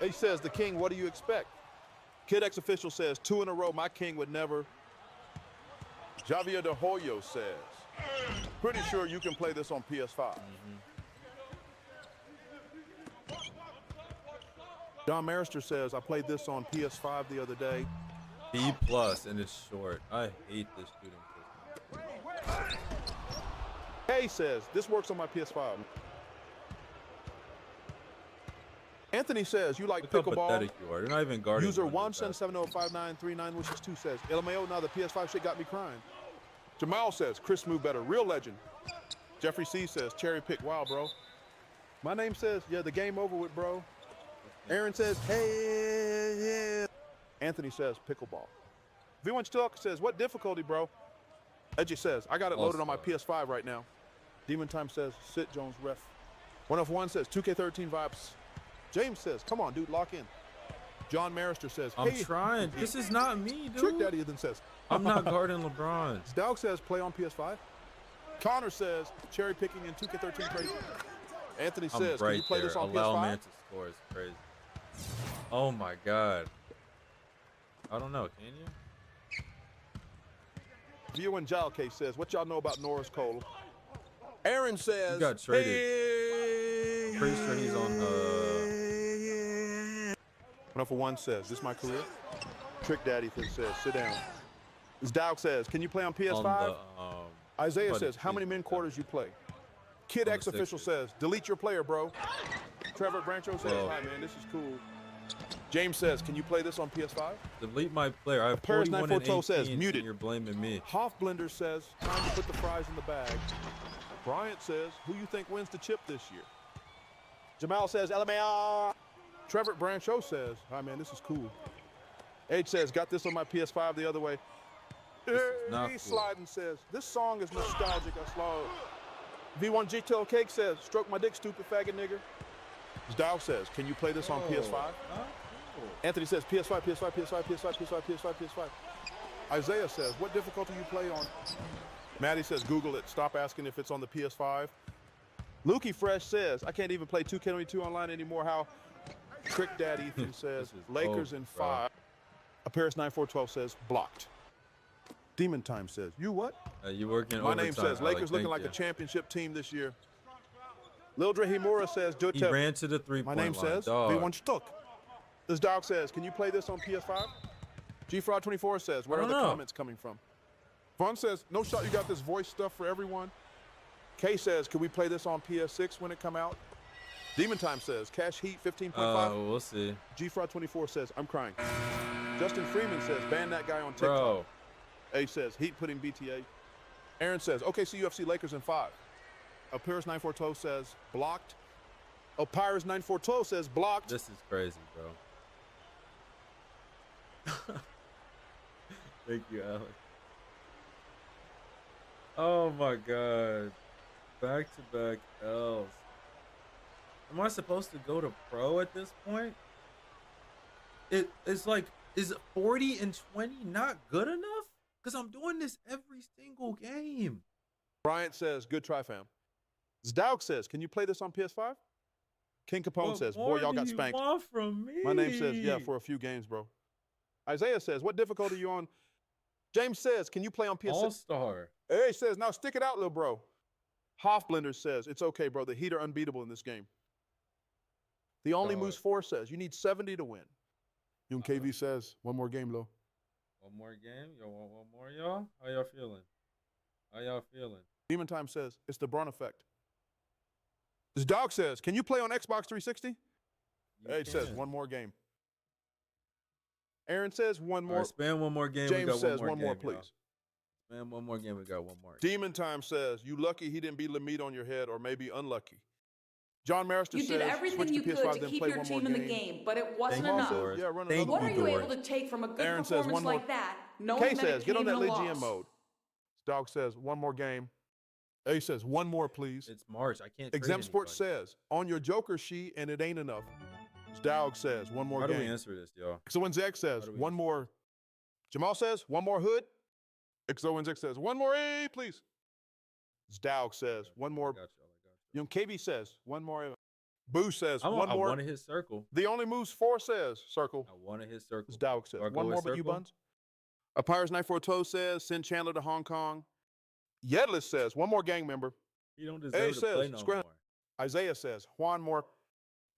He says, the king, what do you expect? Kid X official says, 2 in a row, my king would never. Javier De Hoyo says, pretty sure you can play this on PS5. John Marister says, I played this on PS5 the other day. B+, and it's short. I hate this shooting system. Kay says, this works on my PS5. Anthony says, you like Look pickleball? how pathetic you are. You're not even guarding. User 177705939 wishes 2 says, LMAO, now the PS5 shit got me crying. Jamal says, Chris Smoove better, real legend. Jeffrey C says, cherry pick, wow, bro. My name says, yeah, the game over with, bro. Aaron says, hey, yeah. Anthony says, pickleball. V1 Stalk says, what difficulty, bro? Edgy says, I got it loaded on my PS5 right now. Demon Time says, sit, Jones, ref. 101 says, 2K13 vibes. James says, come on, dude, lock in. John Marister says, hey. I'm trying. This is not me, dude. Trick Daddy then says, I'm not guarding LeBron. Stalk says, play on PS5. Connor says, cherry picking in 2K13 crazy. Anthony says, can you play this on Allow PS5? man to score is crazy. Oh my God. I don't know. Can you? View and Jalke says, what y'all know about Norris Cole? Aaron says, He got traded. Hey, Pretty sure he's on. 101 says, this is my career. Trick Daddy says, sit down. This Dowd says, can you play on PS5? Isaiah says, how many min quarters you play? Kid X official says, delete your player, bro. Trevor Brancho says, hi man, this is cool. James says, can you play this on PS5? Delete my player. I have Paris 41 and 18 says, muted. and you're blaming me. Hoffblender says, time to put the fries in the bag. Bryant says, who you think wins the chip this year? Jamal says, LMAO. Trevor Brancho says, hi man, this is cool. H says, got this on my PS5 the other way. Cool. Sliding says, this song is nostalgic. I slow. V1 G-Tail Cake says, stroke my dick, stupid faggot nigger. Dow says, can you play this on PS5? Cool. Anthony says, PS5, PS5, PS5, PS5, PS5, PS5, PS5. Isaiah says, what difficulty you play on? Maddie says, Google it. Stop asking if it's on the PS5. Lukey Fresh says, I can't even play 2K22 online anymore. How? Trick Dad Ethan says, Lakers in 5. A Paris 9412 says, blocked. Demon Time says, you what? You working My overtime, name says, Lakers looking like a championship team this year. Lil Dre Himura says, Joe He ran to the three-point line. My name says, dog. V1 Stuck. This dog says, can you play this on PS5? G-Fraud24 says, where are the comments coming from? Vaughn says, no shot, you got this voice stuff for everyone. K says, can we play this on PS6 when it come out? Demon Time says, Cash Heat 15.5. We'll see. G-Fraud24 says, I'm crying. Justin Freeman says, ban that guy on TikTok. Bro. A says, Heat putting BTA. Aaron says, OKC UFC Lakers in 5. Paris 9412 says, blocked. Pirates 9412 says, blocked. This is crazy, bro. Thank you, Alex. Oh my God. Back-to-back L's. Am I supposed to go to pro at this point? It's like, is 40 and 20 not good enough? Because I'm doing this every single game. Bryant says, good try, fam. Zdauk says, can you play this on PS5? King Capone says, boy, y'all got spanked. What from me? My name says, yeah, for a few games, bro. Isaiah says, what difficulty are you on? James says, can you play on PS6? All-star. Hey, says, now stick it out, little bro. Hoffblender says, it's okay, bro. The Heat are unbeatable in this game. The Only Moose 4 says, you need 70 to win. Young KV says, one more game, Lo. One more game? Y'all want one more, y'all? How y'all feeling? How y'all feeling? Demon Time says, it's the Braun effect. This dog says, can you play on Xbox 360? Age says, one more game. Aaron says, one more. Right, spam one more game. James we got says, one more, game, please. Spam one more game. We got one more. Demon Time says, you lucky he didn't be Lamite on your head, or maybe unlucky. John Marister says, you did everything you could to keep your team in the game, but it wasn't enough. Yeah, what are you able to take from a good Aaron performance says, one like more. that, knowing Kay that says, it get on came that in a Legion loss? mode. Dog says, one more game. A says, one more, please. It's March. I can't. Exempt Sports says, on your Joker sheet, and it ain't enough. Dog says, one more game. How do we answer this, y'all? XONZX says, one more. Jamal says, one more hood. XONZX says, one more A, please. Dog says, one more. I got you. Young KB says, one more. Boo says, I one more. want to hit circle. The Only Moves 4 says, circle. I want to hit circle. Dog says, one more, but you buns. Pirates 9412 says, send Chandler to Hong Kong. Yedlis says, one more gang member. You don't deserve to play no more. Isaiah says, Juan more.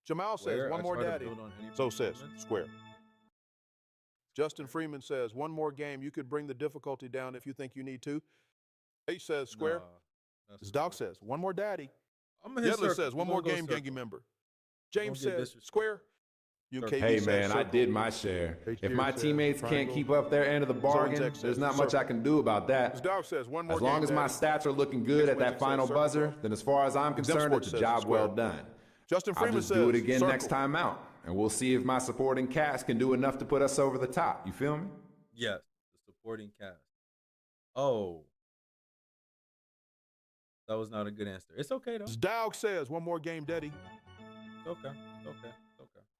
Jamal says, one more daddy. So says, square. Justin Freeman says, one more game. You could bring the difficulty down if you think you need to. H says, square. His dog says, one more daddy. Yedlis says, one more game, gangy member. James says, square. Hey, man, I did my share. If my teammates can't keep up their end of the bargain, there's not much I can do about that. As long as my stats are looking good at that final buzzer, then as far as I'm concerned, it's a job well done. Justin Freeman I'll just do it again next time out, and we'll see if my supporting cast can do enough to put us over the top. You feel me? Yes, the supporting cast. Oh. That was not a good answer. It's okay, though. Dog says, one more game, daddy. It's okay. It's okay.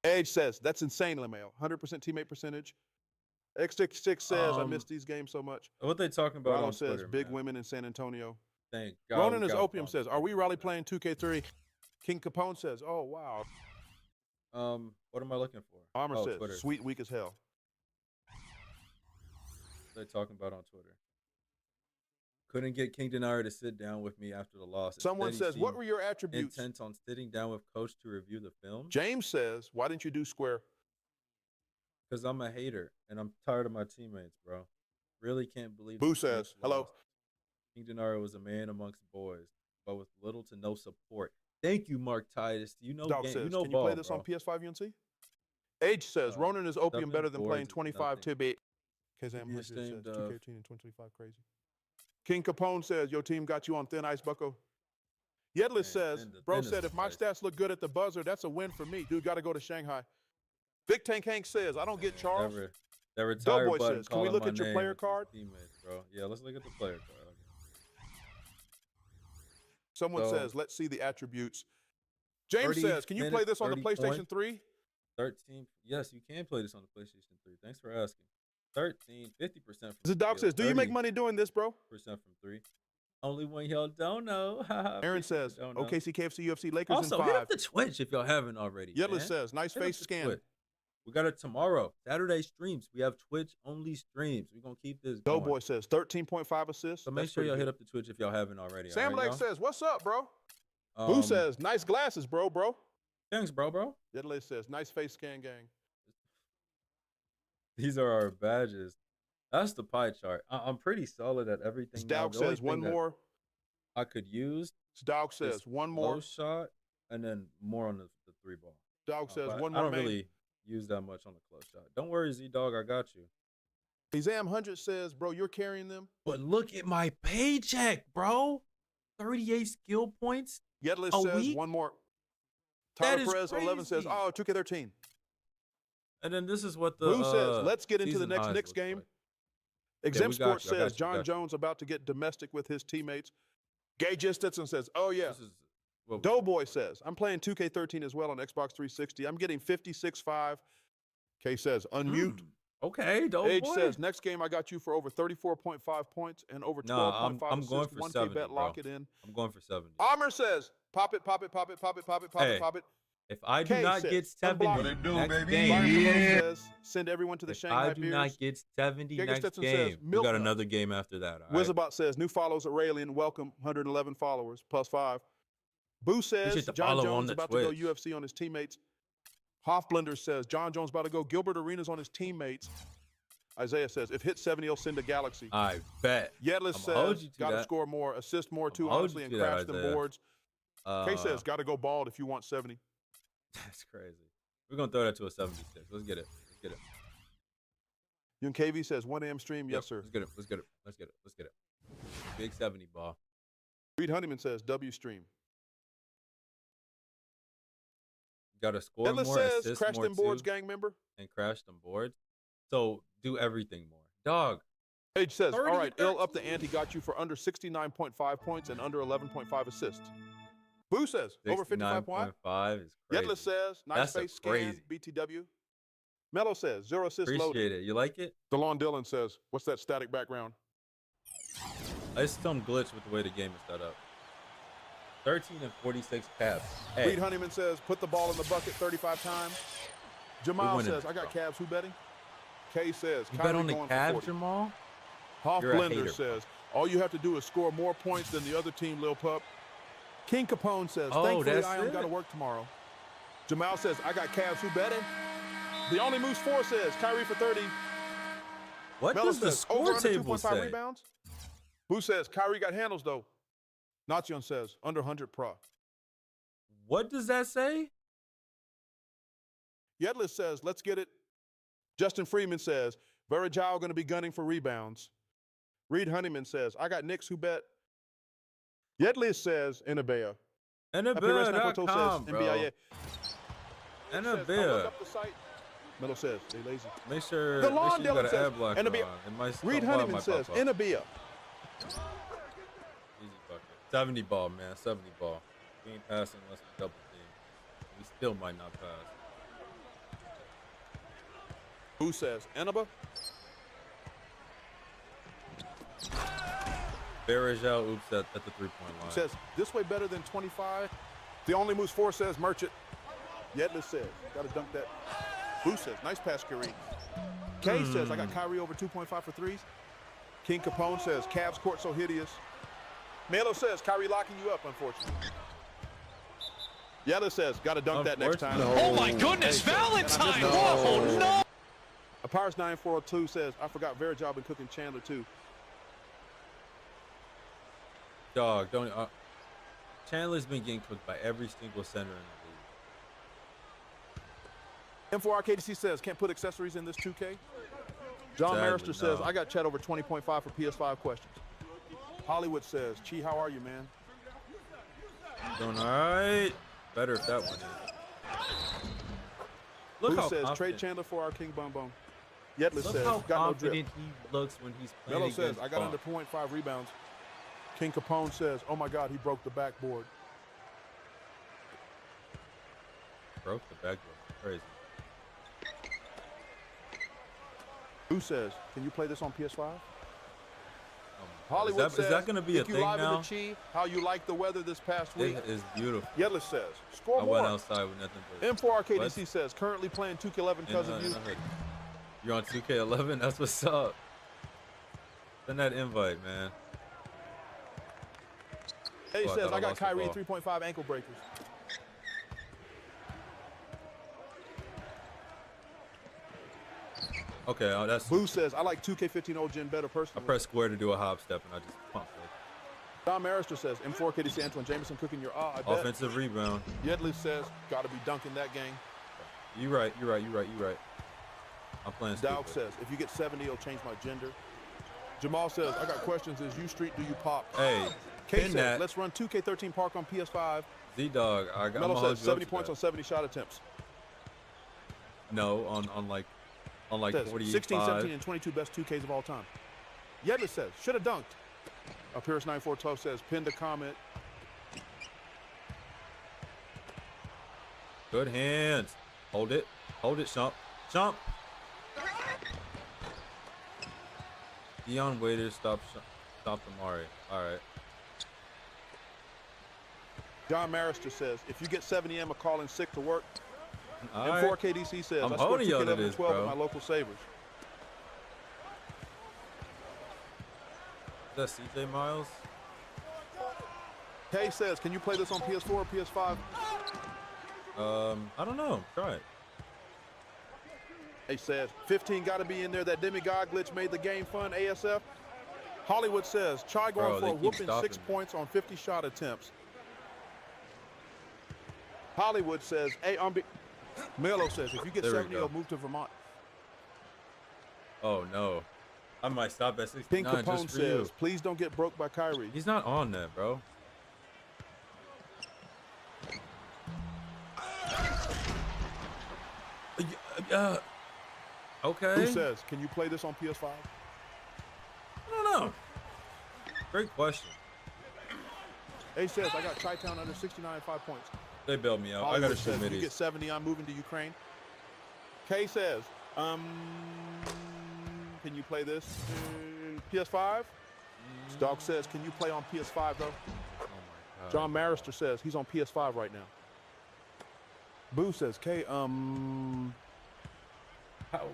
Edge says, that's insane, LMAO. 100% teammate percentage. X66 says, I miss these games so much. What they talking about on says, Twitter, big man. women in San Antonio. Thank God. Ronan is Opium says, are we rally playing 2K3? King Capone says, oh, wow. What am I looking for? Armor says, Twitter. sweet weak as hell. What they talking about on Twitter? Couldn't get King Denier to sit down with me after the loss. Someone says, what were your attributes? Intent on sitting down with coach to review the film. James says, why didn't you do square? Because I'm a hater, and I'm tired of my teammates, bro. Really can't believe. Boo says, hello. King Denier was a man amongst boys, but with little to no support. Thank you, Mark Titus. You know, Dog says, you know can ball, you play this bro. on PS5 UNC? Age says, Ronan is opium better than playing 25 Tibet. KZM says, 2K18 and 2025 crazy. King Capone says, your team got you on thin ice, bucko. Yedlis says, bro said, if my stats look good at the buzzer, that's a win for me. Dude, got to go to Shanghai. Vic Tank Hank says, I don't get Charles. That retired Doughboy button says, can we look at your player card? Teammates, bro. Yeah, let's look at the player card. Someone says, let's see the attributes. James says, can you play this on the PlayStation 3? 13. Yes, you can play this on the PlayStation 3. Thanks for asking. 13, 50% from The dog says, do you make money doing this, bro? Percent from 3. Only one y'all don't know. Aaron says, OKC, KFC, UFC, Lakers also, in 5. Hit up the Twitch if y'all haven't already. Yedlis says, nice face scan. We got it tomorrow. Saturday streams. We have Twitch-only streams. We're going to keep this going. Doughboy says, 13.5 assists. So make sure y'all hit up the Twitch if y'all haven't already. Sam Blake says, what's up, bro? Boo says, nice glasses, bro. Thanks, bro. Yedlis says, nice face scan, gang. These are our badges. That's the pie chart. I'm pretty solid at everything. Stout says, one more. I could use. Stout says, one more. Close shot, and then more on the 3 ball. Dog says, one more. I don't really use that much on the close shot. Don't worry, Z-Dog, I got you. Exam 100 says, bro, you're carrying them. But look at my paycheck, bro. 38 skill points. Yedlis says, one more. Tyler Perez 11 says, oh, 2K13. And then this is what the Blue says, let's get into the next Knicks game. Like. Exempt Sports says, John Jones about to get domestic with his teammates. Gay Stetson says, oh, yeah. Doughboy says, I'm playing 2K13 as well on Xbox 360. I'm getting 56.5. K says, unmute. Okay, Doughboy. Age says, next game I got you for over 34.5 points and over 12.5 I'm going for 1K 70, bet, lock it in. I'm going for 70. Armor says, pop it. If I do not get 70 next game, says, send everyone to the Shanghai Beers. If I do not get 70 next game, we got another game after that. Wizabot says, new follows Aurelian, welcome, 111 followers, +5. Boo says, John Jones about to go UFC on his teammates. Hoffblender says, John Jones about to go Gilbert Arenas on his teammates. Isaiah says, if hit 70, he'll send a Galaxy. I bet. Yedlis says, got to score more, assist more too, honestly, and crash them boards. K says, got to go bald if you want 70. That's crazy. We're going to throw that to a 76. Let's get it. Young KV says, 1 a.m. stream. Yes, sir. Let's get it. Big 70 ball. Reed Honeyman says, W stream. Got to score more, says, assist crash more them boards, too, gang member. And crash them boards. So do everything more. Dog. Age says, all right, Ill up the ante got you for under 69.5 points and under 11.5 assists. Boo says, over 55 points. 5 is crazy. Yedlis says, nice face scan, BTW. Mello says, 0 assists loaded. Appreciate it. You like it? DeLon Dillon says, what's that static background? It's some glitch with the way the game is set up. 13 and 46 caps. Hey. Reed Honeyman says, put the ball in the bucket 35 times. Jamal says, I got Cavs. Who betting? K says, you bet on the Cavs, Jamal? Hoff Blender says, all you have to do is score more points than the other team, Lil Pup. King Capone says, thankfully I am got to work tomorrow. Jamal says, I got Cavs. Who betting? The Only Moose 4 says, Kyrie for 30. What Mello does the says, score over table 2.5 say? rebounds. Boo says, Kyrie got handles, though. Nachion says, under 100 pro. What does that say? Yedlis says, let's get it. Justin Freeman says, Verajao going to be gunning for rebounds. Reed Honeyman says, I got Knicks. Who bet? Yedlis says, Inabea. Inabea.com, bro. NBIA. Inabea. Melo says, they lazy. Make sure the lawn you got an says, ad block on. Reed Honeyman says, Inabea. Easy bucket. 70 ball, man. 70 ball. We ain't passing unless we double team. We still might not pass. Who says, Enaba? Verajao oops at the 3-point line. Says, this way better than 25. The Only Moose 4 says, Merchant. Yedlis says, got to dunk that. Who says, nice pass, Kyrie. K says, I got Kyrie over 2.5 for threes. King Capone says, Cavs court so hideous. Melo says, Kyrie locking you up, unfortunately. Yedlis says, got to dunk that next time. No. Oh my goodness, Valentine! Oh no! Apires 9402 says, I forgot Verajao been cooking Chandler too. Dog, don't. Chandler's been getting cooked by every single center in the league. M4RKDC says, can't put accessories in this 2K. John Marister says, I got chat over 20.5 for PS5 questions. Hollywood says, Chi, how are you, man? Doing all right. Better if that one is. Look Who how says, confident. trade Chandler for our King Bum Bum. Yetless Look says, how got no drip. confident he looks when he's playing. Melo says, against I got Bump. under 0.5 rebounds. King Capone says, oh my God, he broke the backboard. Broke the backboard. Crazy. Who says, can you play this on PS5? Hollywood is that going to be a thing now? live in the Chi, how you like the weather this past week? It is beautiful. Yetless says, score I more. went outside with nothing but M4RKDC says, currently playing 2K11 because of you. You're on 2K11? That's what's up. Send that invite, man. Hey, says, I got Kyrie 3.5 ankle breakers. Okay, that's... Boo says, I like 2K15 old gen better personally. I press square to do a hop step, and I just pump it. Don Marister says, M4KDC Antoine Jameson cooking your I bet. Offensive rebound. Yedley says, got to be dunking that game. You right. I'm playing stupid. Dowd says, if you get 70, it'll change my gender. Jamal says, I got questions. Is you street, do you pop? Hey, K says, let's run 2K13 Park on PS5. Z-Dog, I got Melo says, 70 points on 70 shot attempts. No, on like 45. 16, 17, and 22 best 2Ks of all time. Yedley says, should have dunked. Pierce 9412 says, pinned a comment. Good hands. Hold it, Shump. Dion Waiters stopped Amari. All right. John Marister says, if you get 70 M, a call in sick to work. All and right. 4KDC says, I'm I scored holding y'all to 2K11 this, 12 bro. with my local savers. Is that CJ Miles? Kay says, can you play this on PS4 or PS5? I don't know. Try it. He says, 15 got to be in there. That demigod glitch made the game fun, ASF. Hollywood says, Chai going for a whooping 6 points on 50 shot attempts. Hollywood says, hey, Melo says, if you get 70, you'll move to Vermont. Oh, no. I might stop at 69 Pink Capone just for you. says, please don't get broke by Kyrie. He's not on that, bro. Okay. Who says, can you play this on PS5? I don't know. Great question. A says, I got ChiTown under 69 5 points. They bailed me out. Hollywood I got to shoot says, if you middies. get 70, I'm moving to Ukraine. K says, can you play this in PS5? Dog says, can you play on PS5 though? Oh my God. John Marister says he's on PS5 right now. Boo says, K,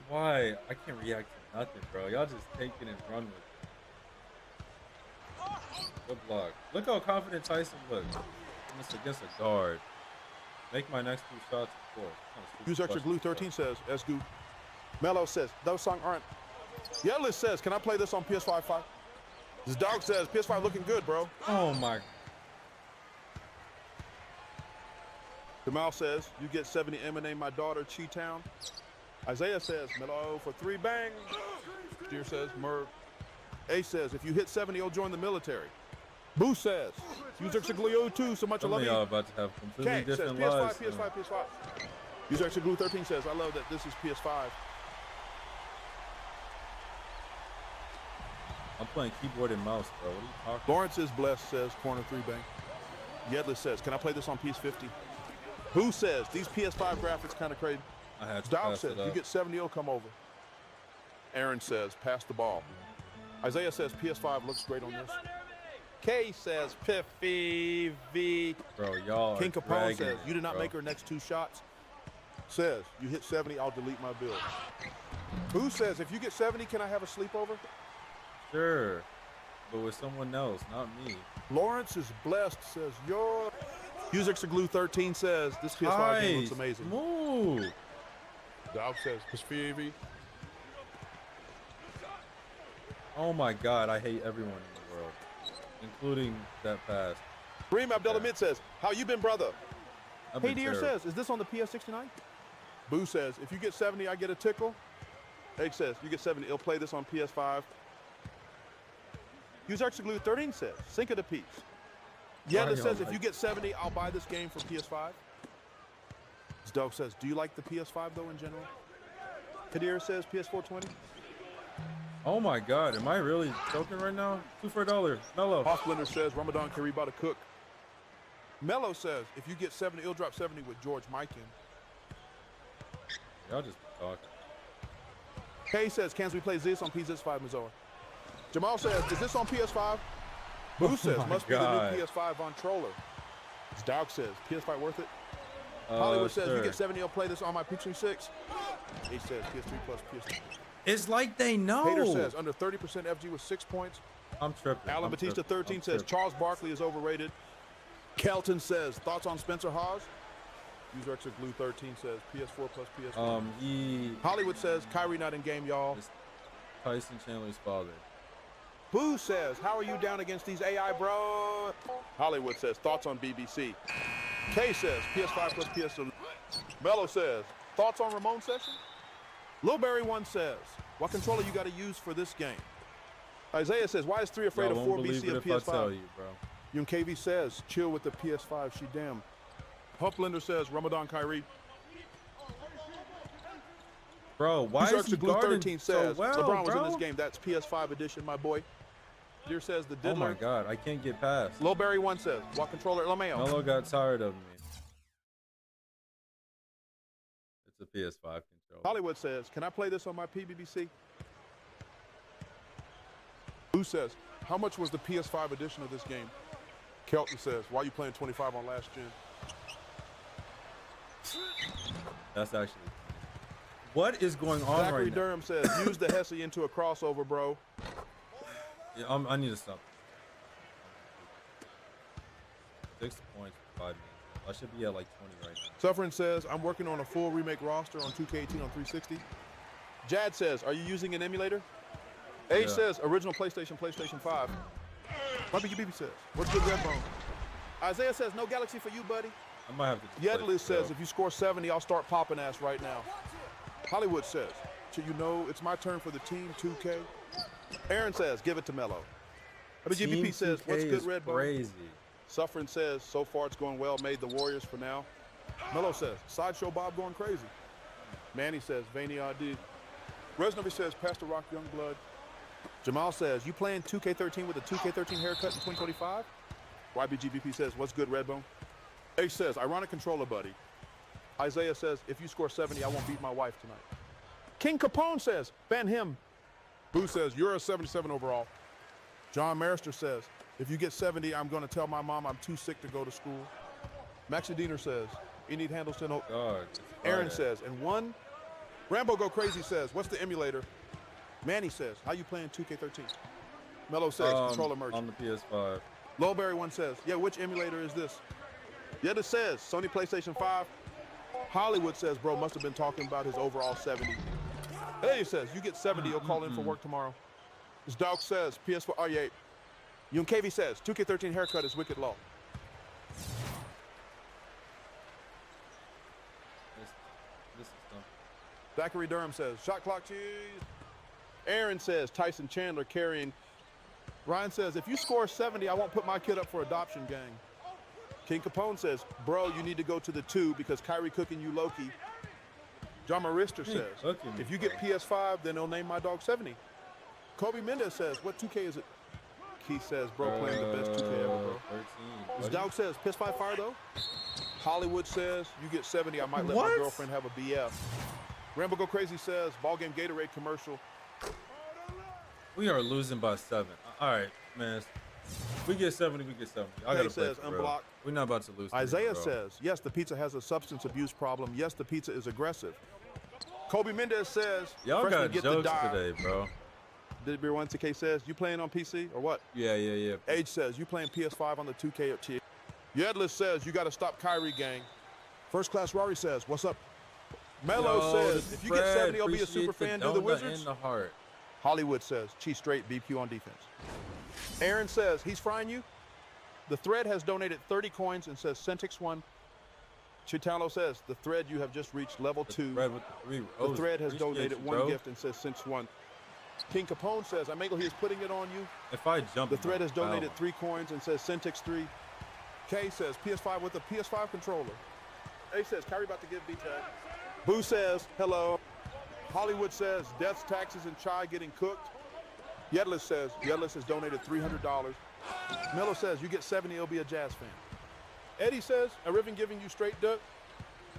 Why? I can't react to nothing, bro. Y'all just take it and run with it. Good block. Look how confident Tyson looks. Almost against a guard. Make my next 2 shots before. Use extra glue 13 says, S-Goo. Mello says, those songs aren't. Yellis says, can I play this on PS5 5? This dog says, PS5 looking good, bro. Oh my. Jamal says, you get 70 M and name my daughter ChiTown. Isaiah says, Mello for 3 bang. Steer says, Merv. A says, if you hit 70, you'll join the military. Boo says, use extra glue 2 so much I love you. Y'all about to have completely different says, lives. PS5. Use extra glue 13 says, I love that this is PS5. I'm playing keyboard and mouse, bro. What are you talking Lawrence is blessed says, corner 3 bang. Yedlis says, can I play this on PS50? Who says, these PS5 graphics kind of crazy. I had to Dow pass says, it up. you get 70, it'll come over. Aaron says, pass the ball. Isaiah says, PS5 looks great on this. K says, Piffy V. Bro, y'all King are Capone dragging says, it, you did not bro. make her next 2 shots. Says, you hit 70, I'll delete my build. Who says, if you get 70, can I have a sleepover? Sure, but with someone else, not me. Lawrence is blessed, says, yo. Use extra glue 13 says, this PS5 game looks amazing. Move. Dow says, Piffy V. Oh my God, I hate everyone in the world, including that pass. Kareem Abdelhamid says, how you been, brother? I've Hey, been Deer terrible. says, is this on the PS69? Boo says, if you get 70, I get a tickle. Egg says, you get 70. He'll play this on PS5. Use extra glue 13 says, sink it a piece. Yetta says, if you get 70, I'll buy this game for PS5. Doug says, do you like the PS5 though in general? Kadir says, PS4 20. Oh my God, am I really joking right now? 2 for $1. Mello. Hoffblender says, Ramadan Curry about to cook. Mello says, if you get 70, he'll drop 70 with George Mikan. Y'all just talking. Kay says, can we play this on PS5, Mazzoa? Jamal says, is this on PS5? Boo says, must be the new PS5 on Troller. Doug says, PS5 worth it? Hollywood says, you get 70, I'll play this on my P36. H says, PS3 plus PS3. It's like they know. Hater says, under 30% FG with 6 points. I'm tripping. Alan Batista 13 says, Charles Barkley is overrated. Kelton says, thoughts on Spencer Hawes? User extra glue 13 says, PS4 plus PS4. Hollywood says, Kyrie not in game, y'all. Tyson Chandler's father. Boo says, how are you down against these AI, bro? Hollywood says, thoughts on BBC. K says, PS5 plus PS4. Mello says, thoughts on Ramon session? Lil Barry 1 says, what controller you got to use for this game? Isaiah says, why is 3 afraid of 4 BC of PS5? I tell you, bro. Young KV says, chill with the PS5, she damn. Hufflender says, Ramadan Kyrie. Bro, why is he guarding 13 says, so well, LeBron was bro? in this game. That's PS5 edition, my boy. Deer says, the diddler. Oh my God, I can't get past. Lil Barry 1 says, what controller? LeMayo. Melo got tired of me. It's a PS5 controller. Hollywood says, can I play this on my PBBC? Who says, how much was the PS5 edition of this game? Kelton says, why are you playing 25 on last gen? That's actually. What is going on Zachary right now? Durham says, use the Hesse into a crossover, bro. Yeah, I need to stop. 6 points for 5 minutes. I should be at like 20 right now. Suffering says, I'm working on a full remake roster on 2K18 on 360. Jad says, are you using an emulator? H says, original PlayStation 5. Bobby BB says, what's good, Redbone? Isaiah says, no Galaxy for you, buddy. I might have to. Yedlis says, if you score 70, I'll start popping ass right now. Hollywood says, you know, it's my turn for the team 2K. Aaron says, give it to Mello. WGBP says, what's good, Redbone? Crazy. Suffering says, so far it's going well, made the Warriors for now. Mello says, Sideshow Bob going crazy. Manny says, Vaney ID. Resnovi says, Pastor Rock Youngblood. Jamal says, you playing 2K13 with a 2K13 haircut in 2025? YBGBP says, what's good, Redbone? H says, ironic controller, buddy. Isaiah says, if you score 70, I won't beat my wife tonight. King Capone says, ban him. Boo says, you're a 77 overall. John Marister says, if you get 70, I'm going to tell my mom I'm too sick to go to school. Maxie Diener says, you need handles to know. Aaron says, and 1. Rambo Go Crazy says, what's the emulator? Manny says, how you playing 2K13? Mello says, controller merchant. On the PS5. Lowberry 1 says, yeah, which emulator is this? Yetta says, Sony PlayStation 5. Hollywood says, bro, must have been talking about his overall 70. Hey says, you get 70, you'll call in for work tomorrow. This dog says, PS4, oh yeah. Young KV says, 2K13 haircut is wicked low. This is dumb. Zachary Durham says, shot clock cheese. Aaron says, Tyson Chandler carrying. Ryan says, if you score 70, I won't put my kid up for adoption, gang. King Capone says, bro, you need to go to the 2 because Kyrie cooking you Loki. John Marister says, if you get PS5, then they'll name my dog 70. Kobe Mendez says, what 2K is it? Keith says, bro, playing the best 2K ever, bro. 13. Dog says, PS5 fire, though? Hollywood says, you get 70, I might let my girlfriend have a BF. Rambo Go Crazy says, ball game Gatorade commercial. We are losing by 7. All right, man. We get 70, we get 70. I gotta play for real. We're not about to lose. Isaiah says, yes, the pizza has a substance abuse problem. Yes, the pizza is aggressive. Kobe Mendez says, y'all got jokes today, bro. Did Beer 1TK says, you playing on PC or what? Yeah. Age says, you playing PS5 on the 2K or T. Yedlis says, you got to stop Kyrie, gang. First Class Rory says, what's up? Mello says, if you get 70, I'll be a super fan. Do the Wizards? In the heart. Hollywood says, cheat straight, BQ on defense. Aaron says, he's frying you. The Thread has donated 30 coins and says, Centix 1. ChiTownLo says, the thread you have just reached level 2. The thread has donated one gift and says, since one. King Capone says, I mangle he is putting it on you. If I jump, the thread has donated 3 coins and says, Centix 3. K says, PS5 with a PS5 controller. A says, Kyrie about to give B-tag. Boo says, hello. Hollywood says, deaths, taxes, and chai getting cooked. Yedlis says, Yedlis has donated $300. Mello says, you get 70, it'll be a Jazz fan. Eddie says, a ribbon giving you straight duck.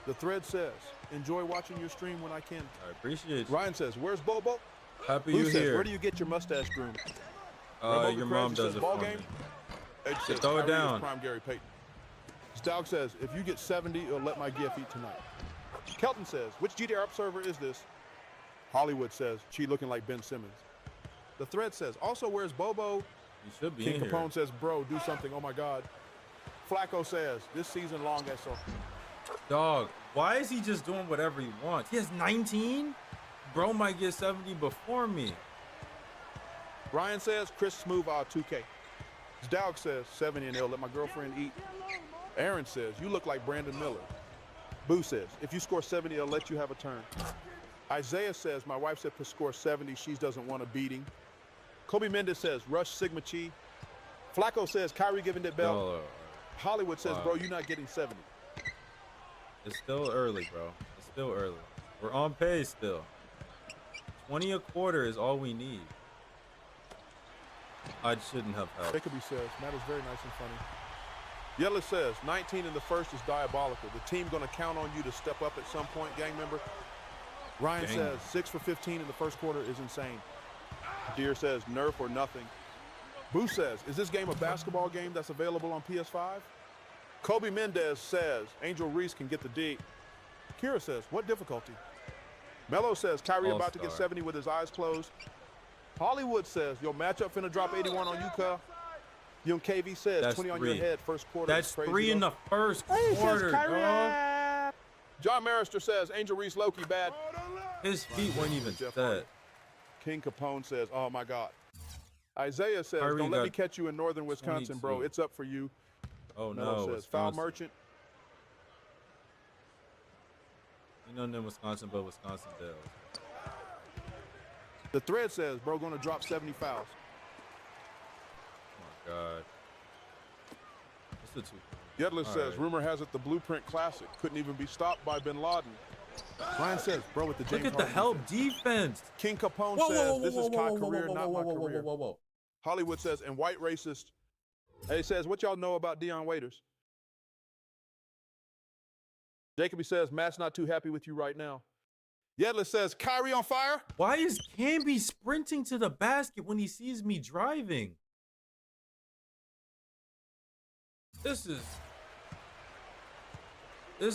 The thread says, enjoy watching your stream when I can. I appreciate it. Ryan says, where's Bobo? Happy Boo you says, here. where do you get your mustache groomed? Your mom does it for me. Edge says, throw it down. Prime Gary Payton. Stalk says, if you get 70, it'll let my gift eat tonight. Kelton says, which GDR up server is this? Hollywood says, she looking like Ben Simmons. The thread says, also where's Bobo? He should be King in Capone here. says, bro, do something, oh my God. Flacco says, this season long SO. Dog, why is he just doing whatever he wants? He has 19? Bro might get 70 before me. Ryan says, Chris Smooth 2K. Dowg says, 70 and they'll let my girlfriend eat. Aaron says, you look like Brandon Miller. Boo says, if you score 70, they'll let you have a turn. Isaiah says, my wife said to score 70, she doesn't want a beating. Kobe Mendez says, rush Sigma Chi. Flacco says, Kyrie giving that bell. Hollywood says, bro, you're not getting 70. It's still early, bro. It's still early. We're on pace still. 20 a quarter is all we need. I shouldn't have helped. Jacoby says, Matt is very nice and funny. Yella says, 19 in the first is diabolical. The team going to count on you to step up at some point, gang member. Ryan says, 6 for 15 in the first quarter is insane. Deer says, nerf or nothing. Boo says, is this game a basketball game that's available on PS5? Kobe Mendez says, Angel Reese can get the D. Kira says, what difficulty? Mello says, Kyrie about to get 70 with his eyes closed. Hollywood says, your matchup finna drop 81 on you, cuh. Young KV says, that's 20 on 3. your head, first quarter. That's 3 in the first quarter, dog. John Marister says, Angel Reese Loki bad. His feet weren't even set. King Capone says, oh my God. Isaiah says, Kyrie don't let me catch you in northern Wisconsin, 22. bro. It's up for you. Oh Mello no, says, foul merchant. You know them Wisconsin, but Wisconsin Dells. The thread says, bro, gonna drop 70 fouls. Oh my God. What's the 2? Yedlis says, rumor has it the Blueprint Classic couldn't even be stopped by Bin Laden. Ryan says, bro, with the James Look at the help defense. King Capone says, this is Kai career, not my career. Hollywood says, and white racist. He says, what y'all know about Deion Waiters? Jacoby says, Matt's not too happy with you right now. Yedlis says, Kyrie on fire? Why is Camby sprinting to the basket when he sees me driving? This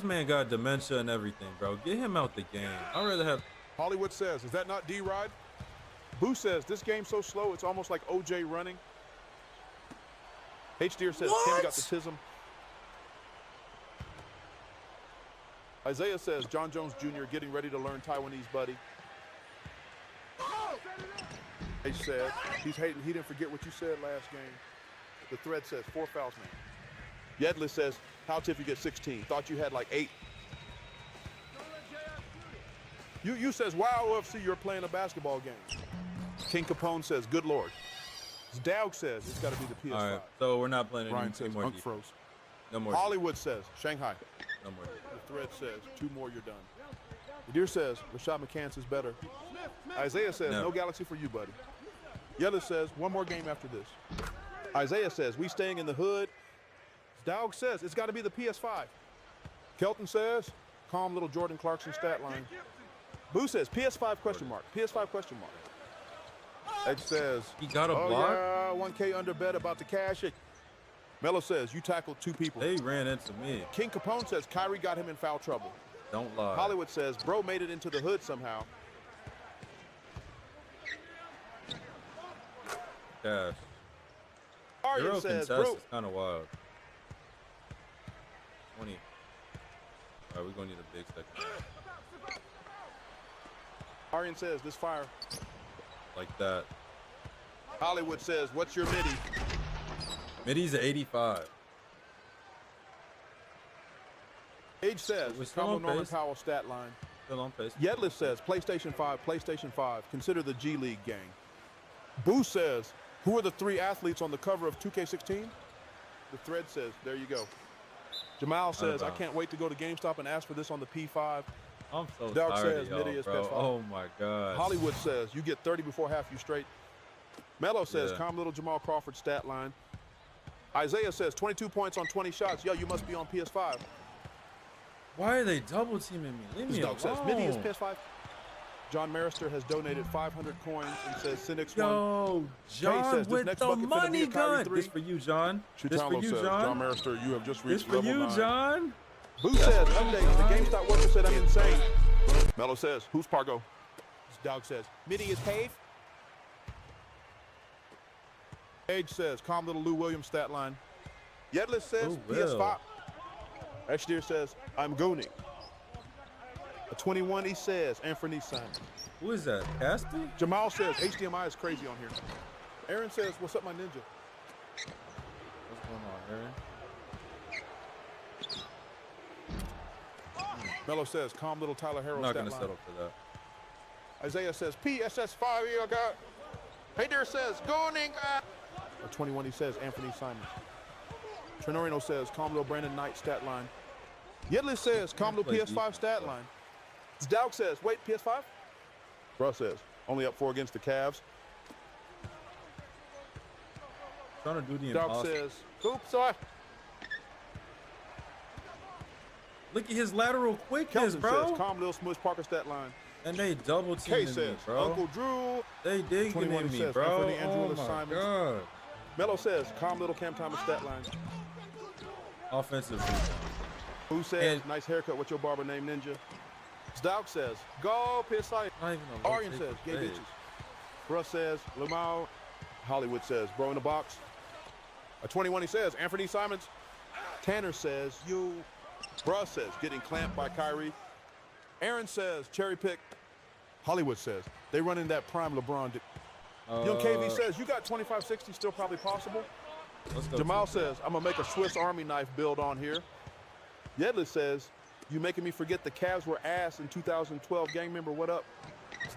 man got dementia and everything, bro. Get him out the game. I'd rather have... Hollywood says, is that not D-Ride? Boo says, this game's so slow, it's almost like OJ running. H-Deer says, Camby got the tism. Isaiah says, John Jones Jr. getting ready to learn Taiwanese, buddy. H said, he's hating. He didn't forget what you said last game. The thread says, 4 fouls now. Yedlis says, how if you get 16? Thought you had like 8. You says, wow, OFC, you're playing a basketball game. King Capone says, good Lord. Dowg says, it's got to be the PS5. All right, so we're not playing Ryan says, more. froze. No more. Hollywood says, Shanghai. No more. The thread says, 2 more, you're done. The Deer says, Rashad McCants is better. Isaiah says, no Galaxy for you, buddy. Yellis says, 1 more game after this. Isaiah says, we staying in the hood. Dowg says, it's got to be the PS5. Kelton says, calm little Jordan Clarkson stat line. Boo says, PS5 question mark. PS5 question mark. Edge says, he got a block? Yeah, 1K under bet about to cash it. Mello says, you tackled 2 people. They ran into me. King Capone says, Kyrie got him in foul trouble. Don't lie. Hollywood says, bro made it into the hood somehow. Cash. Aryan says, bro. Is kind of wild. 20. All right, we're going to need a big second. Aryan says, this fire. Like that. Hollywood says, what's your midi? Midi's at 85. Age says, Carmelo Norman Powell stat line. Still on pace. Yedlis says, PlayStation 5, PlayStation 5. Consider the G League gang. Boo says, who are the 3 athletes on the cover of 2K16? The thread says, there you go. Jamal says, I can't wait to go to GameStop and ask for this on the P5. I'm so Doug tired says, of y'all, bro. Oh, my God. Hollywood says, you get 30 before half, you straight. Mello says, calm little Jamal Crawford stat line. Isaiah says, 22 points on 20 shots. Yo, you must be on PS5. Why are they double teaming me? Leave me alone. Says, Midi is PS5. John Marister has donated 500 coins and says, Cynics one. Yo, John says, with the money gun. This for you, John. This for you, says, John. John Marister, you have just reached level 9. This for you, John. Boo says, update. The GameStop worker said I'm insane. Mello says, who's Pargo? Dog says, Midi is Cave. Age says, calm little Lou Williams stat line. Yedlis says, PS5. Ashdir says, I'm gooning. A 21, he says, Anthony Simon. Who is that, Casper? Jamal says, HDMI is crazy on here. Aaron says, what's up, my ninja? What's going on, Aaron? Mello says, calm little Tyler Harrell I'm not stat going to line. settle for that. Isaiah says, PSS5, you got. Hayder says, gooning. A 21, he says, Anthony Simon. Trenorino says, calm little Brandon Knight stat line. Yedlis says, calm little PS5 stat line. Dowd says, wait, PS5? Bruh says, only up 4 against the Cavs. Trying to do the Dowd impossible. says, oops, sorry. Look at his lateral quickness, Kelton bro. says, calm little Smush Parker stat line. And they double K teaming says, me, bro. Uncle Drew. They digging 21 in me, says, bro. Anthony Andrew Oh, my Simons. God. Mello says, calm little Cam Thomas stat line. Offensive rebound. Who says, nice haircut, what's your barber name, Ninja? Dowd says, go PS5. Arian says, gay bitches. Bruh says, Lamau. Hollywood says, bro in the box. A 21, he says, Anthony Simons. Tanner says, you. Bruh says, getting clamped by Kyrie. Aaron says, cherry pick. Hollywood says, they run in that prime LeBron. Young KV says, you got 25-60 still probably possible. Jamal says, I'm going to make a Swiss Army knife build on here. Yedlis says, you making me forget the Cavs were ass in 2012. Gang member, what up?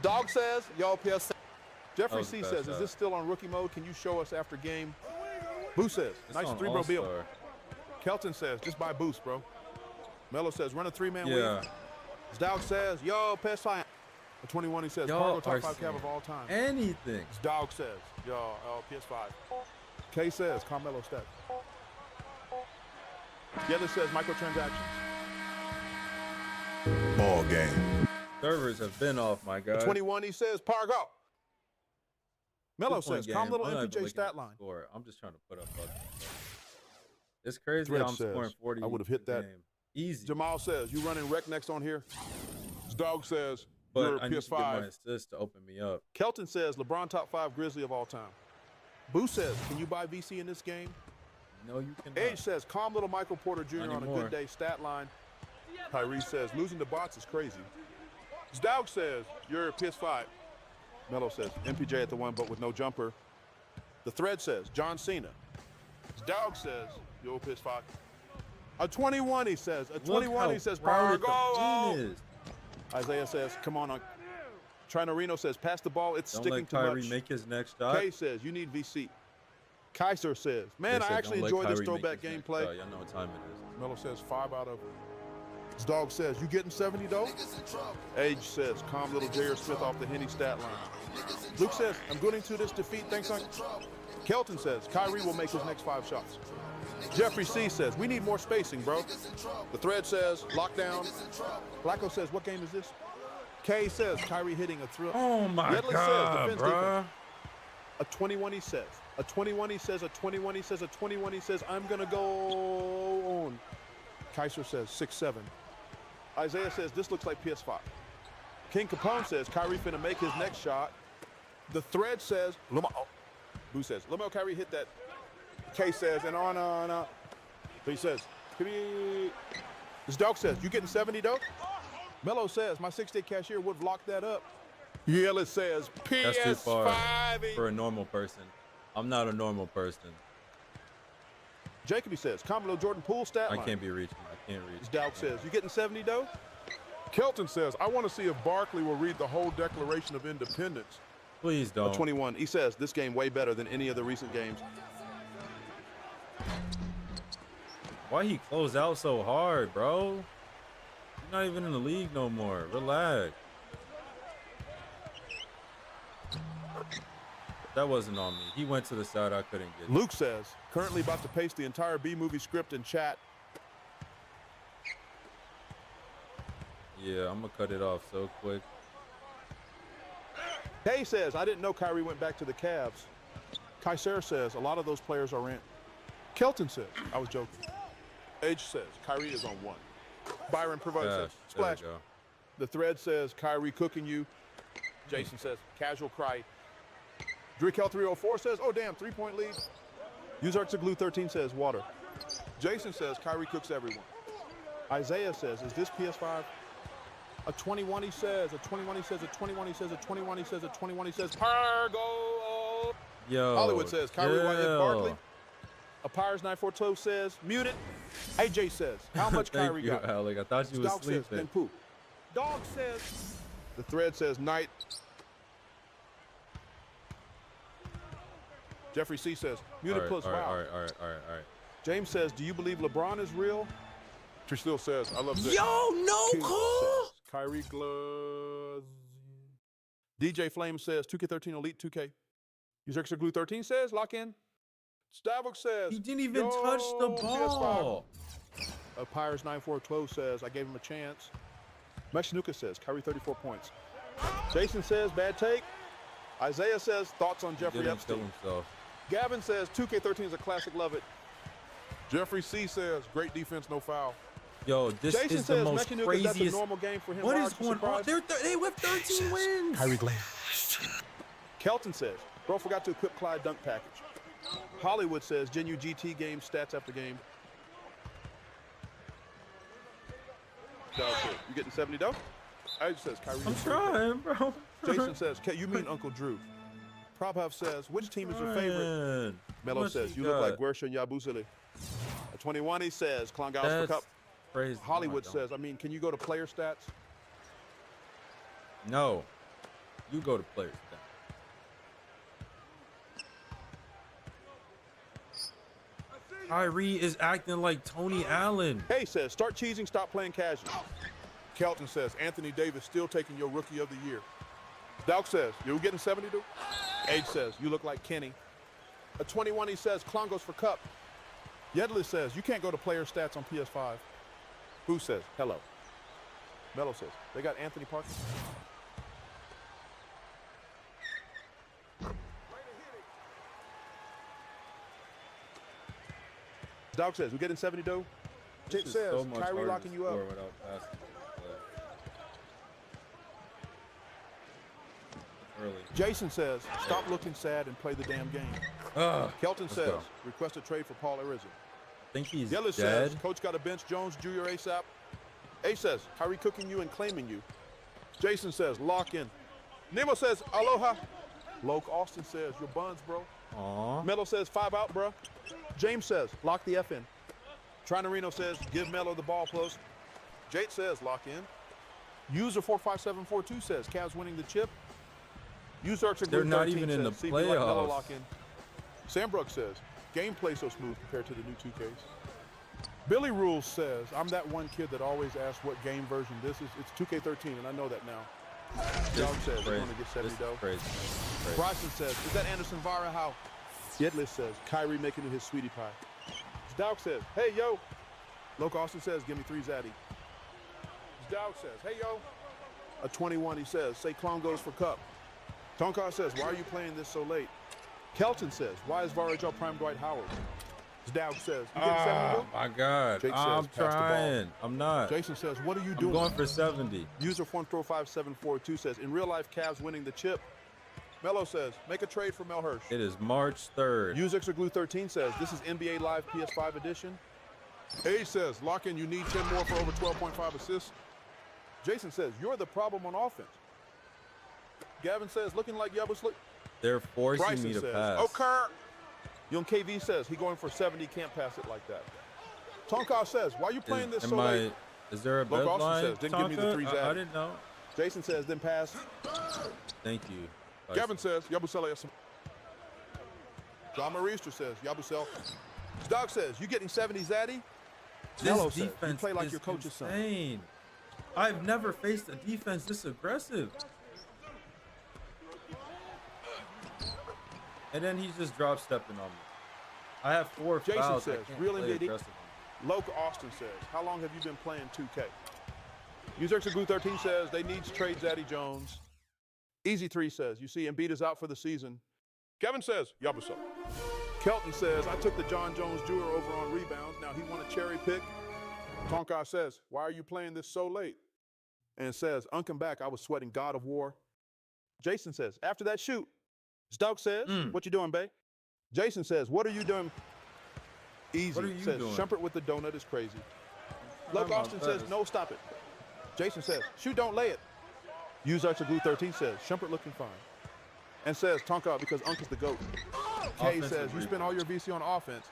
Dog says, y'all PS. Jeffrey C says, is this still on rookie mode? Can you show us after game? Boo says, nice 3-bro bill. Kelton says, just buy boost, bro. Mello says, run a 3-man weave. Dog says, yo, PS5. A 21, he says, Cargo top 5 cab of all time. Anything. Dog says, yo, PS5. K says, Carmelo stats. Yellow says, microtransactions. Ball game. Servers have been off, my God. 21, he says, Pargo. Mello says, calm little MPJ stat line. I'm just trying to put up. It's crazy Thread how I'm says, scoring 40. I would have hit that. Game. Easy. Jamal says, you running rec next on here? Dog says, but you're I need PS5. to get my assist to open me up. Kelton says, LeBron top 5 Grizzly of all time. Boo says, can you buy VC in this game? No, you cannot. Age says, calm little Michael Porter Jr. on a good day stat line. Kyrie says, losing to bots is crazy. Dowd says, you're PS5. Mello says, MPJ at the 1 but with no jumper. The thread says, John Cena. Dowd says, yo, PS5. A 21, he says. A 21, he says, Pargo. Isaiah says, come on. Trinorino says, pass the ball. It's sticking too much. Don't let Kyrie make his next shot. Kay says, you need VC. Kaiser says, man, I actually enjoy this throwback gameplay. Y'all know what time it is. Mello says, 5 out of. Dog says, you getting 70, though? Age says, calm little J.R. Smith off the Henny stat line. Luke says, I'm going to this defeat. Thanks, Uncle. Kelton says, Kyrie will make his next 5 shots. Jeffrey C says, we need more spacing, bro. The thread says, lockdown. Blacko says, what game is this? K says, Kyrie hitting a thrill. Oh, my God, says, bro. A 21, he says. A 21, he says. A 21, he says. A 21, he says. I'm going to go on. Kaiser says, 6-7. Isaiah says, this looks like PS5. King Capone says, Kyrie finna make his next shot. The thread says, Boo says, Lamel Kyrie hit that. K says, and on. He says, this dog says, you getting 70, though? Mello says, my 6-day cashier would have locked that up. Yellis says, PS5. That's too far for a normal person. I'm not a normal person. Jacoby says, Carmelo Jordan Poole stat line. I can't be reaching that. Can't reach. Dowd says, you getting 70, though? Kelton says, I want to see if Barkley will read the whole Declaration of Independence. Please don't. 21. He says, this game way better than any of the recent games. Why he close out so hard, bro? He's not even in the league no more. Relax. That wasn't on me. He went to the side I couldn't get. Luke says, currently about to paste the entire B-movie script in chat. Yeah, I'm going to cut it off so quick. Kay says, I didn't know Kyrie went back to the Cavs. Kaiser says, a lot of those players are in. Kelton says, I was joking. Age says, Kyrie is on 1. Byron provides says, splash. The thread says, Kyrie cooking you. Jason says, casual cry. Drekel304 says, oh, damn, 3-point lead. Uzartsaglue 13 says, water. Jason says, Kyrie cooks everyone. Isaiah says, is this PS5? A 21, he says. A 21, he says. A 21, he says. A 21, he says. A 21, he says. Pargo. Yo. Hollywood says, Kyrie White and Barkley. A Pires 9412 says, muted. AJ says, how much Kyrie got? Alec. I thought you was sleeping. Says, then poop. Dog says, the thread says, night. Jeffrey C says, muted plus wow. All right. James says, do you believe LeBron is real? Tristill says, I love this. Yo, no call. Kyrie Gluz. DJ Flame says, 2K13 Elite 2K. User Glue 13 says, lock in. Stavok says, he didn't even touch the ball. Pires 9412 says, I gave him a chance. Meshanuka says, Kyrie 34 points. Jason says, bad take. Isaiah says, thoughts on Jeffrey Epstein. Gavin says, 2K13 is a classic, love it. Jeffrey C says, great defense, no foul. Yo, this Jason is says, the most craziest. That's a normal game for him. What is going on? They whipped 13 wins. Kyrie Glenn. Kelton says, bro forgot to equip Clyde dunk package. Hollywood says, Genu GT game, stats after game. You getting 70 though? Age says, Kyrie. I'm trying, bro. Jason says, you mean Uncle Drew. Prabhav says, which team is your favorite? Melo says, you look like Guersha and Yabusele. A 21, he says, Klongaus for cup. Crazy. Hollywood says, I mean, can you go to player stats? No. You go to player stats. Kyrie is acting like Tony Allen. Hey says, start cheesing, stop playing casual. Kelton says, Anthony Davis still taking your rookie of the year. Dowk says, you getting 72? Age says, you look like Kenny. A 21, he says, Klongos for cup. Yedley says, you can't go to player stats on PS5. Who says, hello? Melo says, they got Anthony Parker. Dog says, we getting 70 though? Chip says, so Kyrie locking you up. Jason says, stop looking sad and play the damn game. Kelton says, request a trade for Paul Arizin. I think he's Yeller dead. Says, coach got to bench Jones Jr. ASAP. A says, Kyrie cooking you and claiming you. Jason says, lock in. Nemo says, aloha. Loke Austin says, your buns, bro. Aww. Melo says, 5 out, bro. James says, lock the F in. Trinorino says, give Melo the ball close. Jake says, lock in. User 45742 says, Cavs winning the chip. User They're not even in the playoffs. Lock in. Sam Brooks says, gameplay so smooth compared to the new 2Ks. Billy Rules says, I'm that one kid that always asks what game version this is. It's 2K13, and I know that now. Dog says, we're going to get 70 though. Bryson says, is that Anderson Vara how? Yedlis says, Kyrie making it his sweetie pie. Dowd says, hey, yo. Loke Austin says, give me 3 Zaddy. Dowd says, hey, yo. A 21, he says, say clone goes for cup. Tonkar says, why are you playing this so late? Kelton says, why is Varejao prime Dwight Howard? Dowd says, you getting 70? My God. Jake says, I'm trying. I'm not. Jason says, what are you doing? I'm going for 70. User 45742 says, in real life, Cavs winning the chip. Melo says, make a trade for Mel Hirsch. It is March 3rd. User Glue 13 says, this is NBA Live PS5 edition. A says, lock in, you need 10 more for over 12.5 assists. Jason says, you're the problem on offense. Gavin says, looking like Yabusele. They're forcing Bryson me to says, pass. okay. Young KV says, he going for 70, can't pass it like that. Tonka says, why are you playing this so late? Is there a Look, bed Austin line? says, didn't give me the 3 I didn't know. Jason says, then pass. Thank you. Gavin says, Yabusele. John Marister says, Yabusele. Doug says, you getting 70, Zaddy? This defense you play like is your coach's insane. son. I've never faced a defense this aggressive. And then he's just drop stepping on me. I have 4 Jason fouls. Says, real NBA. Local Austin says, how long have you been playing 2K? User Glue 13 says, they need to trade Zaddy Jones. Easy 3 says, you see Embiid is out for the season. Kevin says, Yabusele. Kelton says, I took the John Jones Jr. over on rebounds. Now he want a cherry pick. Tonka says, why are you playing this so late? And says, Uncle back, I was sweating God of War. Jason says, after that shoot. Stoke says, what you doing, babe? Jason says, what are you doing? Easy What are you says, doing? Shumpert with the donut is crazy. Look, Austin says, no, stop it. Jason says, shoot, don't lay it. Use Archer Glue 13 says, Shumpert looking fine. And says, Tonka because Uncle's the GOAT. Kay says, you spend all your VC on offense.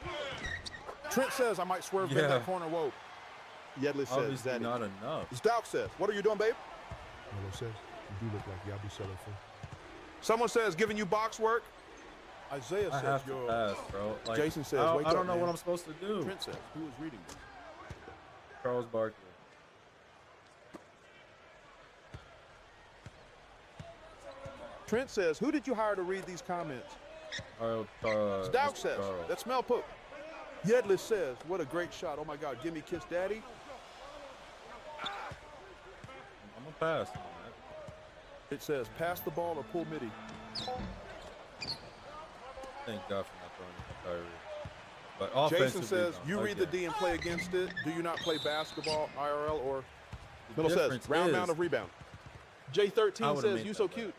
Trent says, I might swerve in that corner. Whoa. Yedley says, obviously Zaddy. not enough. Stout says, what are you doing, babe? Melo says, you do look like Yabusele. Someone says, giving you box work. Isaiah I says, have to pass, bro. Like, Jason says, wake I up, don't know man. what I'm supposed to do. Trent says, who is reading this? Charles Barkley. Trent says, who did you hire to read these comments? Stout says, that smell poop. Yedley says, what a great shot. Oh my God, give me kiss daddy. I'm going to pass on that. It says, pass the ball or pull midi. Thank God for not throwing it to Kyrie. But offensive Jason says, rebound, you read the D and play against it. Do you not play basketball, IRL, or? Miller says, round amount of rebound. J13 says, you so cute.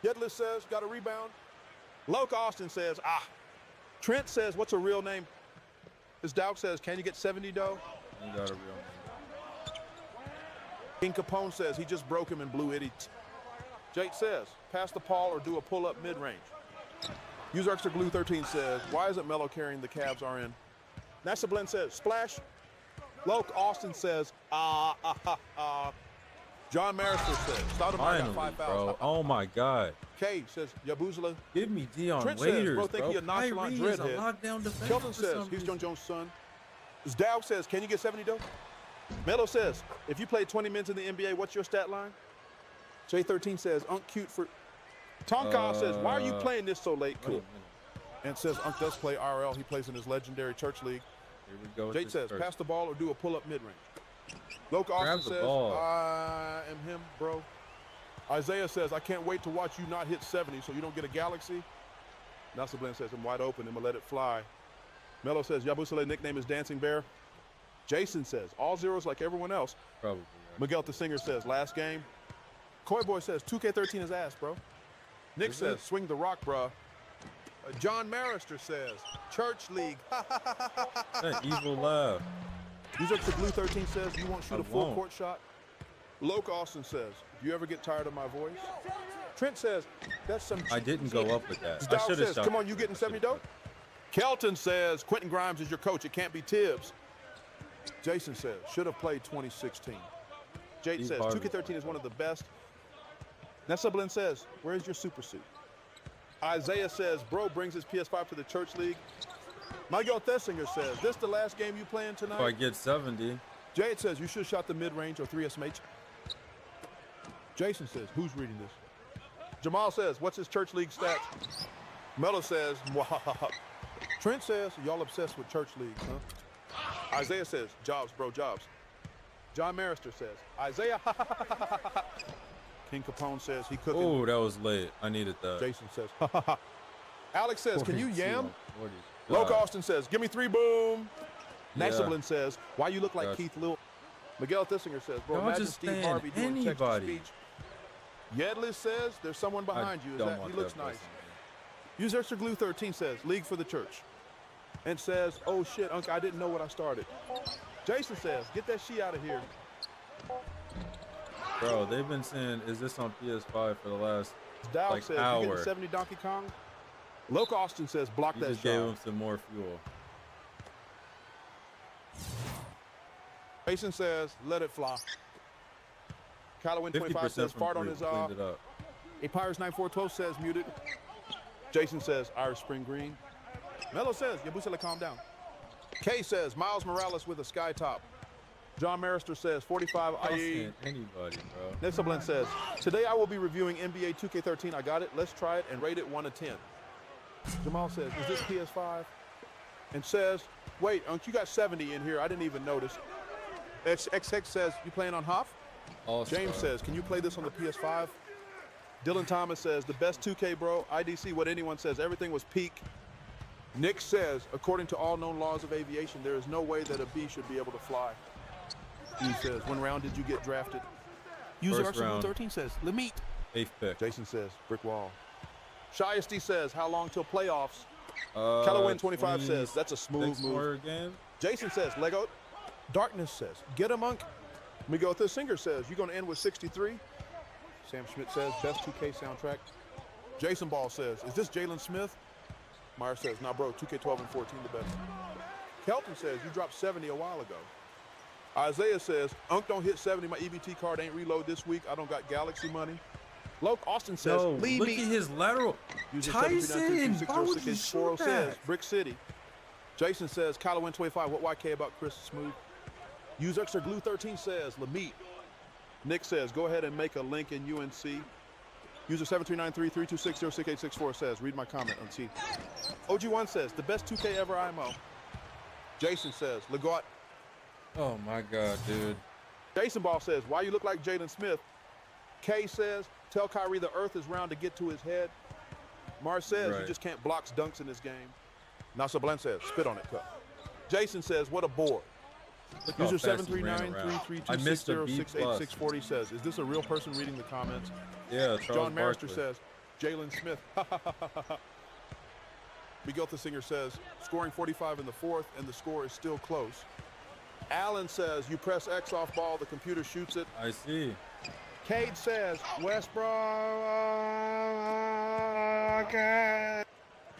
Yedley says, got a rebound. Loke Austin says, Trent says, what's a real name? His Dow says, can you get 70 dough? You got a real name. King Capone says, he just broke him and blew it. Jake says, pass the Paul or do a pull-up mid-range. User Extra Glue 13 says, why isn't Melo carrying the Cavs are in? Nasa Blend says, splash. Loke Austin says, John Marister says, Stoudemire got 5 fouls. Oh my God. K says, Yabusele. Give me Dion Trent Waiters, says, bro, think he a nonchalant Kyrie is a dreadhead. lockdown defender. Kelton says, he's John Jones' son. Dow says, can you get 70 dough? Melo says, if you play 20 minutes in the NBA, what's your stat line? J13 says, Unc cute for. Tonka says, why are you playing this so late? Cool. And says, Unc does play RL. He plays in his legendary church league. Here we go. Jake says, pass the ball or do a pull-up mid-range. Loke Austin says, I am him, bro. Isaiah says, I can't wait to watch you not hit 70 so you don't get a galaxy. Nasa Blend says, I'm wide open. I'm going to let it fly. Melo says, Yabusele nickname is Dancing Bear. Jason says, all zeros like everyone else. Probably. Yeah. Miguel the Singer says, last game. Coy Boy says, 2K13 is ass, bro. Nick says, swing the rock, bro. John Marister says, Church League. That evil laugh. User to Blue 13 says, you won't shoot a full court shot. Loke Austin says, do you ever get tired of my voice? Trent says, that's some. I didn't go up with that. Stout says, come on, you getting 70 dough? Kelton says, Quentin Grimes is your coach. It can't be Tibbs. Jason says, should have played 2016. Jade says, 2K13 is one of the best. Nessa Blend says, where's your super suit? Isaiah says, bro brings his PS5 to the church league. Miguel Thessinger says, this the last game you playing tonight? If I get 70. Jade says, you should have shot the mid-range or 3SMH. Jason says, who's reading this? Jamal says, what's his church league stats? Melo says, wow. Trent says, y'all obsessed with church leagues, huh? Isaiah says, jobs, bro, jobs. John Marister says, Isaiah, King Capone says he cooking. Oh, that was late. I needed that. Jason says, Alex says, can you yam? 40. Loke Austin says, give me 3, boom. Yeah. Nasablin says, why you look like Keith Lil? Miguel Thissinger says, bro, Don't imagine just Steve stand Harvey doing text to anybody. speech. Yedley says, there's someone behind you. Is that he looks nice. User Extra Glue 13 says, League for the Church. And says, oh shit, Unc, I didn't know what I started. Jason says, get that shit out of here. Bro, they've been saying, is this on PS5 for the last Dow says, hour? you getting 70 Donkey Kong? Loke Austin says, block that shot. Just gave him some more fuel. Jason says, let it fly. Callaway 25 says, fart on his A Pirates 9412 says, muted. Jason says, Irish Spring Green. Melo says, Yabusele, calm down. K says, Miles Morales with a sky top. John Marister says, 45 IE. Anybody, bro. Next up, says, today I will be reviewing NBA 2K13. I got it. Let's try it and rate it 1 to 10. Jamal says, is this PS5? And says, wait, you got 70 in here. I didn't even notice. XX says, you playing on Hoff? All-star. James says, can you play this on the PS5? Dylan Thomas says, the best 2K, bro. IDC, what anyone says, everything was peak. Nick says, according to all known laws of aviation, there is no way that a bee should be able to fly. He says, when round did you get drafted? User Arsenal 13 says, Lemit. 8th pick. Jason says, brick wall. Shyesty says, how long till playoffs? Callaway 25 says, that's a smooth move. Game. Jason says, Lego. Darkness says, get a monk. Miguel the Singer says, you're going to end with 63. Sam Schmidt says, best 2K soundtrack. Jason Ball says, is this Jalen Smith? Meyer says, nah, bro, 2K12 and 14 the best. Kelton says, you dropped 70 a while ago. Isaiah says, Unc don't hit 70, my EBT card ain't reload this week. I don't got Galaxy money. Loke Austin says, leave look me. At his lateral. Tyson, why would you shoot that? Says, Brick City. Jason says, Callaway 25, what YK about Chris Smooth? Use Extra Glue 13 says, Lamit. Nick says, go ahead and make a link in UNC. User 7393-326-06-864 says, read my comment on T. OG1 says, the best 2K ever IMO. Jason says, Legault. Oh my God, dude. Jason Ball says, why you look like Jalen Smith? K says, tell Kyrie the earth is round to get to his head. Mars says, you just can't block dunks in this game. Nasa Blunt says, spit on it, cup. Jason says, what a bore. User 739-332-606-8640 says, is this a real person reading the comments? Yeah, John Marister says, Jalen Smith. Miguel the Singer says, scoring 45 in the fourth, and the score is still close. Allen says, you press X off ball, the computer shoots it. I see. Cade says, Westbrook.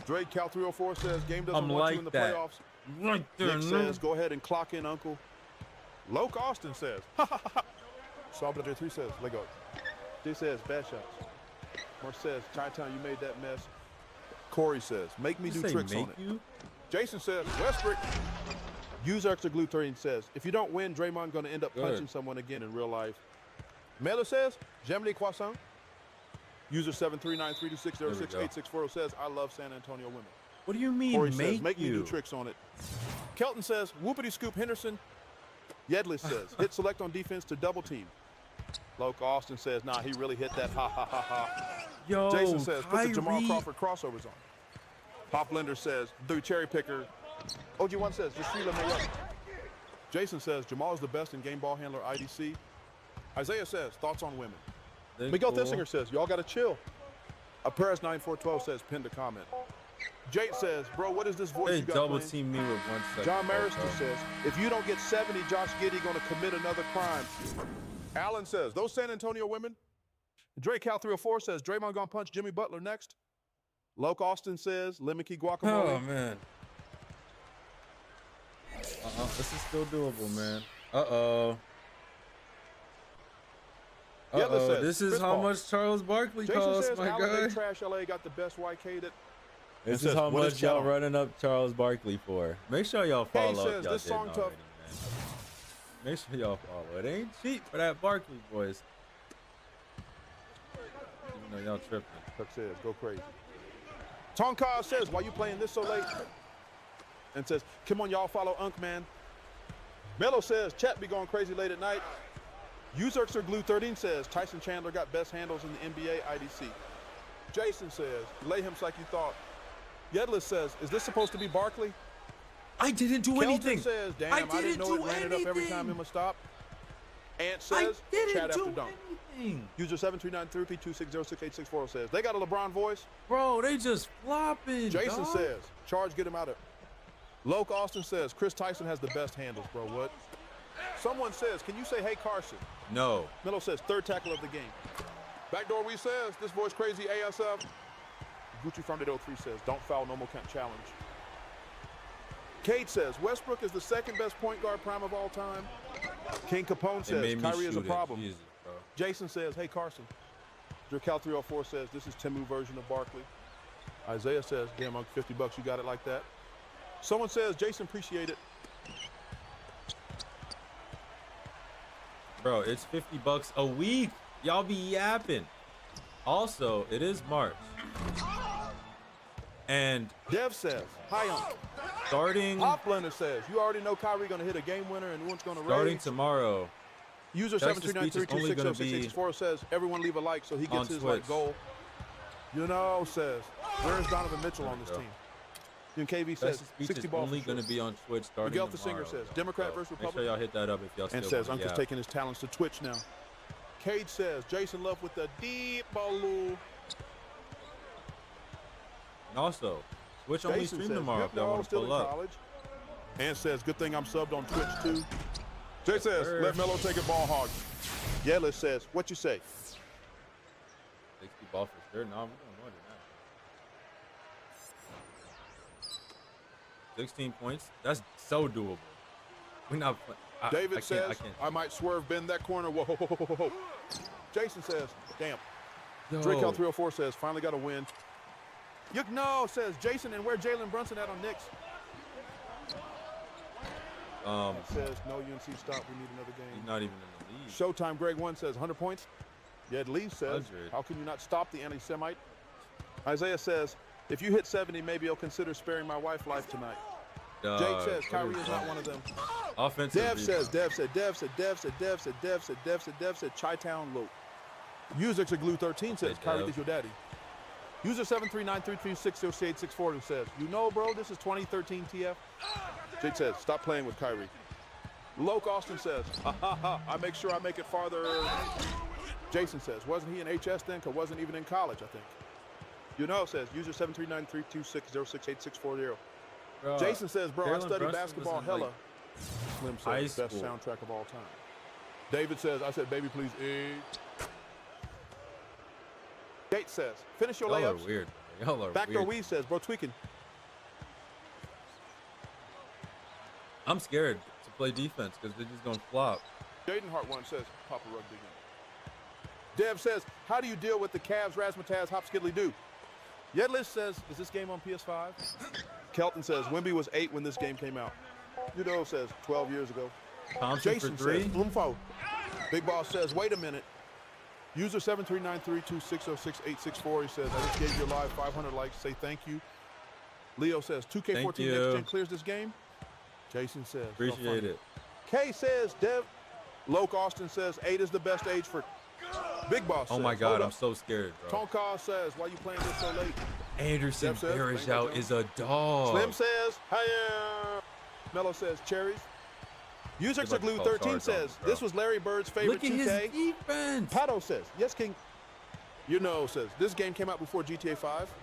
Drake Cal 304 says, game doesn't want you in the playoffs. Right there, Nick says, go ahead and clock in, Uncle. Loke Austin says, Saw 3 says, Lego. He says, bad shots. Mark says, Chi-Town, you made that mess. Corey says, make me do tricks on it. Jason says, Westbrook. Use Extra Glue 13 says, if you don't win, Draymond going to end up punching someone again in real life. Mailer says, Gemini Croissant. User 739-326-06-864 says, I love San Antonio women. What do you mean, Corey says, make me do tricks on it. Kelton says, whoopity scoop Henderson. Yedlis says, hit select on defense to double team. Loke Austin says, nah, he really hit that, ha, ha, ha, ha. Yo, Jason says, put Kyrie. the Jamal Crawford crossovers on. Pop Blender says, do cherry picker. OG1 says, just Sheila Mayo. Jason says, Jamal is the best in game ball handler IDC. Isaiah says, thoughts on women. Miguel Thissinger says, y'all got to chill. Paris 9412 says, pinned a comment. Jake says, bro, what is this voice you got double playing? team me with 1 second. John Marister says, if you don't get 70, Josh Giddey going to commit another crime. Allen says, those San Antonio women. Drake Cal 304 says, Draymond going to punch Jimmy Butler next. Loke Austin says, Lemmicky Guacamole. Oh, man. This is still doable, man. Uh-oh. Uh-oh. This is how much Charles Barkley costs, my guy. Trash LA got the best YK that. This is how much y'all running up Charles Barkley for. Make sure y'all follow up. This song tough. Make sure y'all follow. It ain't cheap for that Barkley voice. You know y'all tripping. Tuck says, go crazy. Tonka says, why you playing this so late? And says, come on, y'all follow Unc, man. Melo says, chat be going crazy late at night. User Glue 13 says, Tyson Chandler got best handles in the NBA IDC. Jason says, lay him like you thought. Yedlis says, is this supposed to be Barkley? I didn't do anything. Says, damn, I didn't know it ran it up every time him a stop. Ant says, chat after dunk. User 739-3P2606864 says, they got a LeBron voice. Bro, they just flopping. Jason says, charge, get him out of. Loke Austin says, Chris Tyson has the best handles, bro. What? Someone says, can you say, hey, Carson? No. Melo says, third tackle of the game. Backdoor we says, this voice crazy ASF. Gucci from the 03 says, don't foul, no more count challenge. Kate says, Westbrook is the second best point guard prime of all time. King Capone says Kyrie is a problem. Jesus, Jason says, hey, Carson. Jercal 304 says, this is Timu version of Barkley. Isaiah says, damn, Uncle, $50, you got it like that. Someone says, Jason, appreciate it. Bro, it's $50 a week. Y'all be yapping. Also, it is March. And Dev says, hi, Uncle. Starting. Hop Blender says, you already know Kyrie going to hit a game winner and one's going to raise. Starting tomorrow. User 739326064 says, everyone leave a like so he gets his like goal. You know, says, where's Donovan Mitchell on this team? KV says, 60 balls. Only going to be on Twitch starting Miguel tomorrow. Singer says, Democrat versus Republican. Make sure y'all hit that up if y'all still and says, Uncle's taking his talents to Twitch now. Cage says, Jason Love with the deep ball. And also, Twitch only Jason stream says, tomorrow if y'all want to pull up. College. And says, good thing I'm subbed on Twitch too. Jay says, let Melo take it ball hog. Yella says, what you say? 60 ball for sure. No, we're doing more than that. 16 points. That's so doable. We're not playing. David says, I might swerve, bend that corner. Whoa, whoa, whoa, whoa, whoa. Jason says, damn. Drakeout 304 says, finally got a win. Yuk no says, Jason, and where Jalen Brunson at on Knicks? Says, no, UNC stop. We need another game. He's not even in the league. Showtime Greg 1 says, 100 points. Yet Lee says, 100. How can you not stop the anti-Semite? Isaiah says, if you hit 70, maybe you'll consider sparing my wife's life tonight. Jake says, Kyrie is not one of them. Offensive. Dev says, ChiTownLo. User Glue 13 says, Kyrie is your daddy. User 73933606864 says, you know, bro, this is 2013 TF. Jake says, stop playing with Kyrie. Loke Austin says, I make sure I make it farther. Jason says, wasn't he in HS then? Because wasn't even in college, I think. You know, says, user 73932606864. Jason says, bro, I study basketball hella. Slim says, best soundtrack of all time. David says, I said, baby, please eat. Gates says, finish your layups. Y'all are weird. Y'all are Backdoor weird. Weave says, bro, tweaking. I'm scared to play defense because they're just going to flop. Jaden Hart 1 says, Papa Rug digging. Dev says, how do you deal with the Cavs, Razzmatazz, Hop Skiddly Doo? Yedlis says, is this game on PS5? Kelton says, Wemby was 8 when this game came out. Udo says, 12 years ago. Thompson Jason for 3. says, Umfo. Big Boss says, wait a minute. User 73932606864, he says, I just gave you live 500 likes. Say thank you. Leo says, 2K14 next gen clears this game. Jason says, appreciate it. K says, Dev. Loke Austin says, 8 is the best age for. Big Boss says, oh my God, I'm so scared, bro. Tonka says, why you playing this so late? Anderson Varejao is a dog. Slim says, hiya. Mello says, cherries. User Glue 13 says, this was Larry Bird's favorite 2K. Look at his defense. Pato says, yes, King. You know, says, this game came out before GTA 5.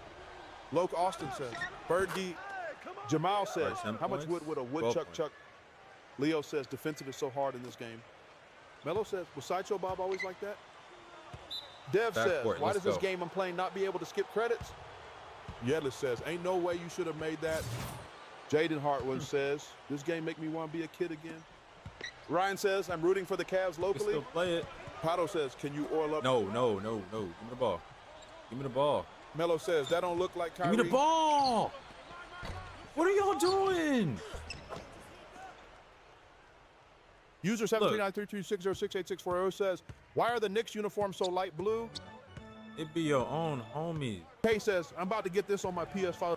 Loke Austin says, Bird D. Jamal says, how much wood would a woodchuck chuck? Leo says, defensive is so hard in this game. Mello says, was Sideshow Bob always like that? Dev says, why does this game I'm playing not be able to skip credits? Yedlis says, ain't no way you should have made that. Jaden Hartwood says, this game make me want to be a kid again. Ryan says, I'm rooting for the Cavs locally. Still play it. Pato says, can you oil up? No. Give me the ball. Give me the ball. Mello says, that don't look like Kyrie. Give me the ball. What are y'all doing? User 73932606864 says, why are the Knicks uniforms so light blue? It be your own homies. Kay says, I'm about to get this on my PS5.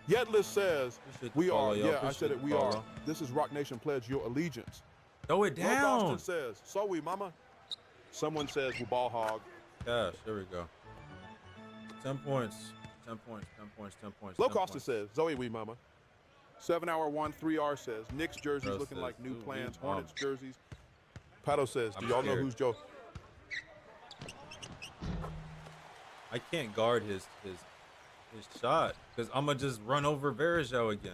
Yedlis says, we are. Yeah, I said it. We are. This is Rock Nation Pledge Your Allegiance. Throw it down. Austin says, so we, mama. Someone says, we ball hog. Gosh, there we go. 10 points. 10 points. 10 points. 10 points. Low Austin says, Zoe, we, mama. 7 hour 1, 3R says, Knicks jerseys looking like new plans. Hornets jerseys. Pato says, do y'all know who's Joe? I can't guard his shot because I'm gonna just run over Varejao again.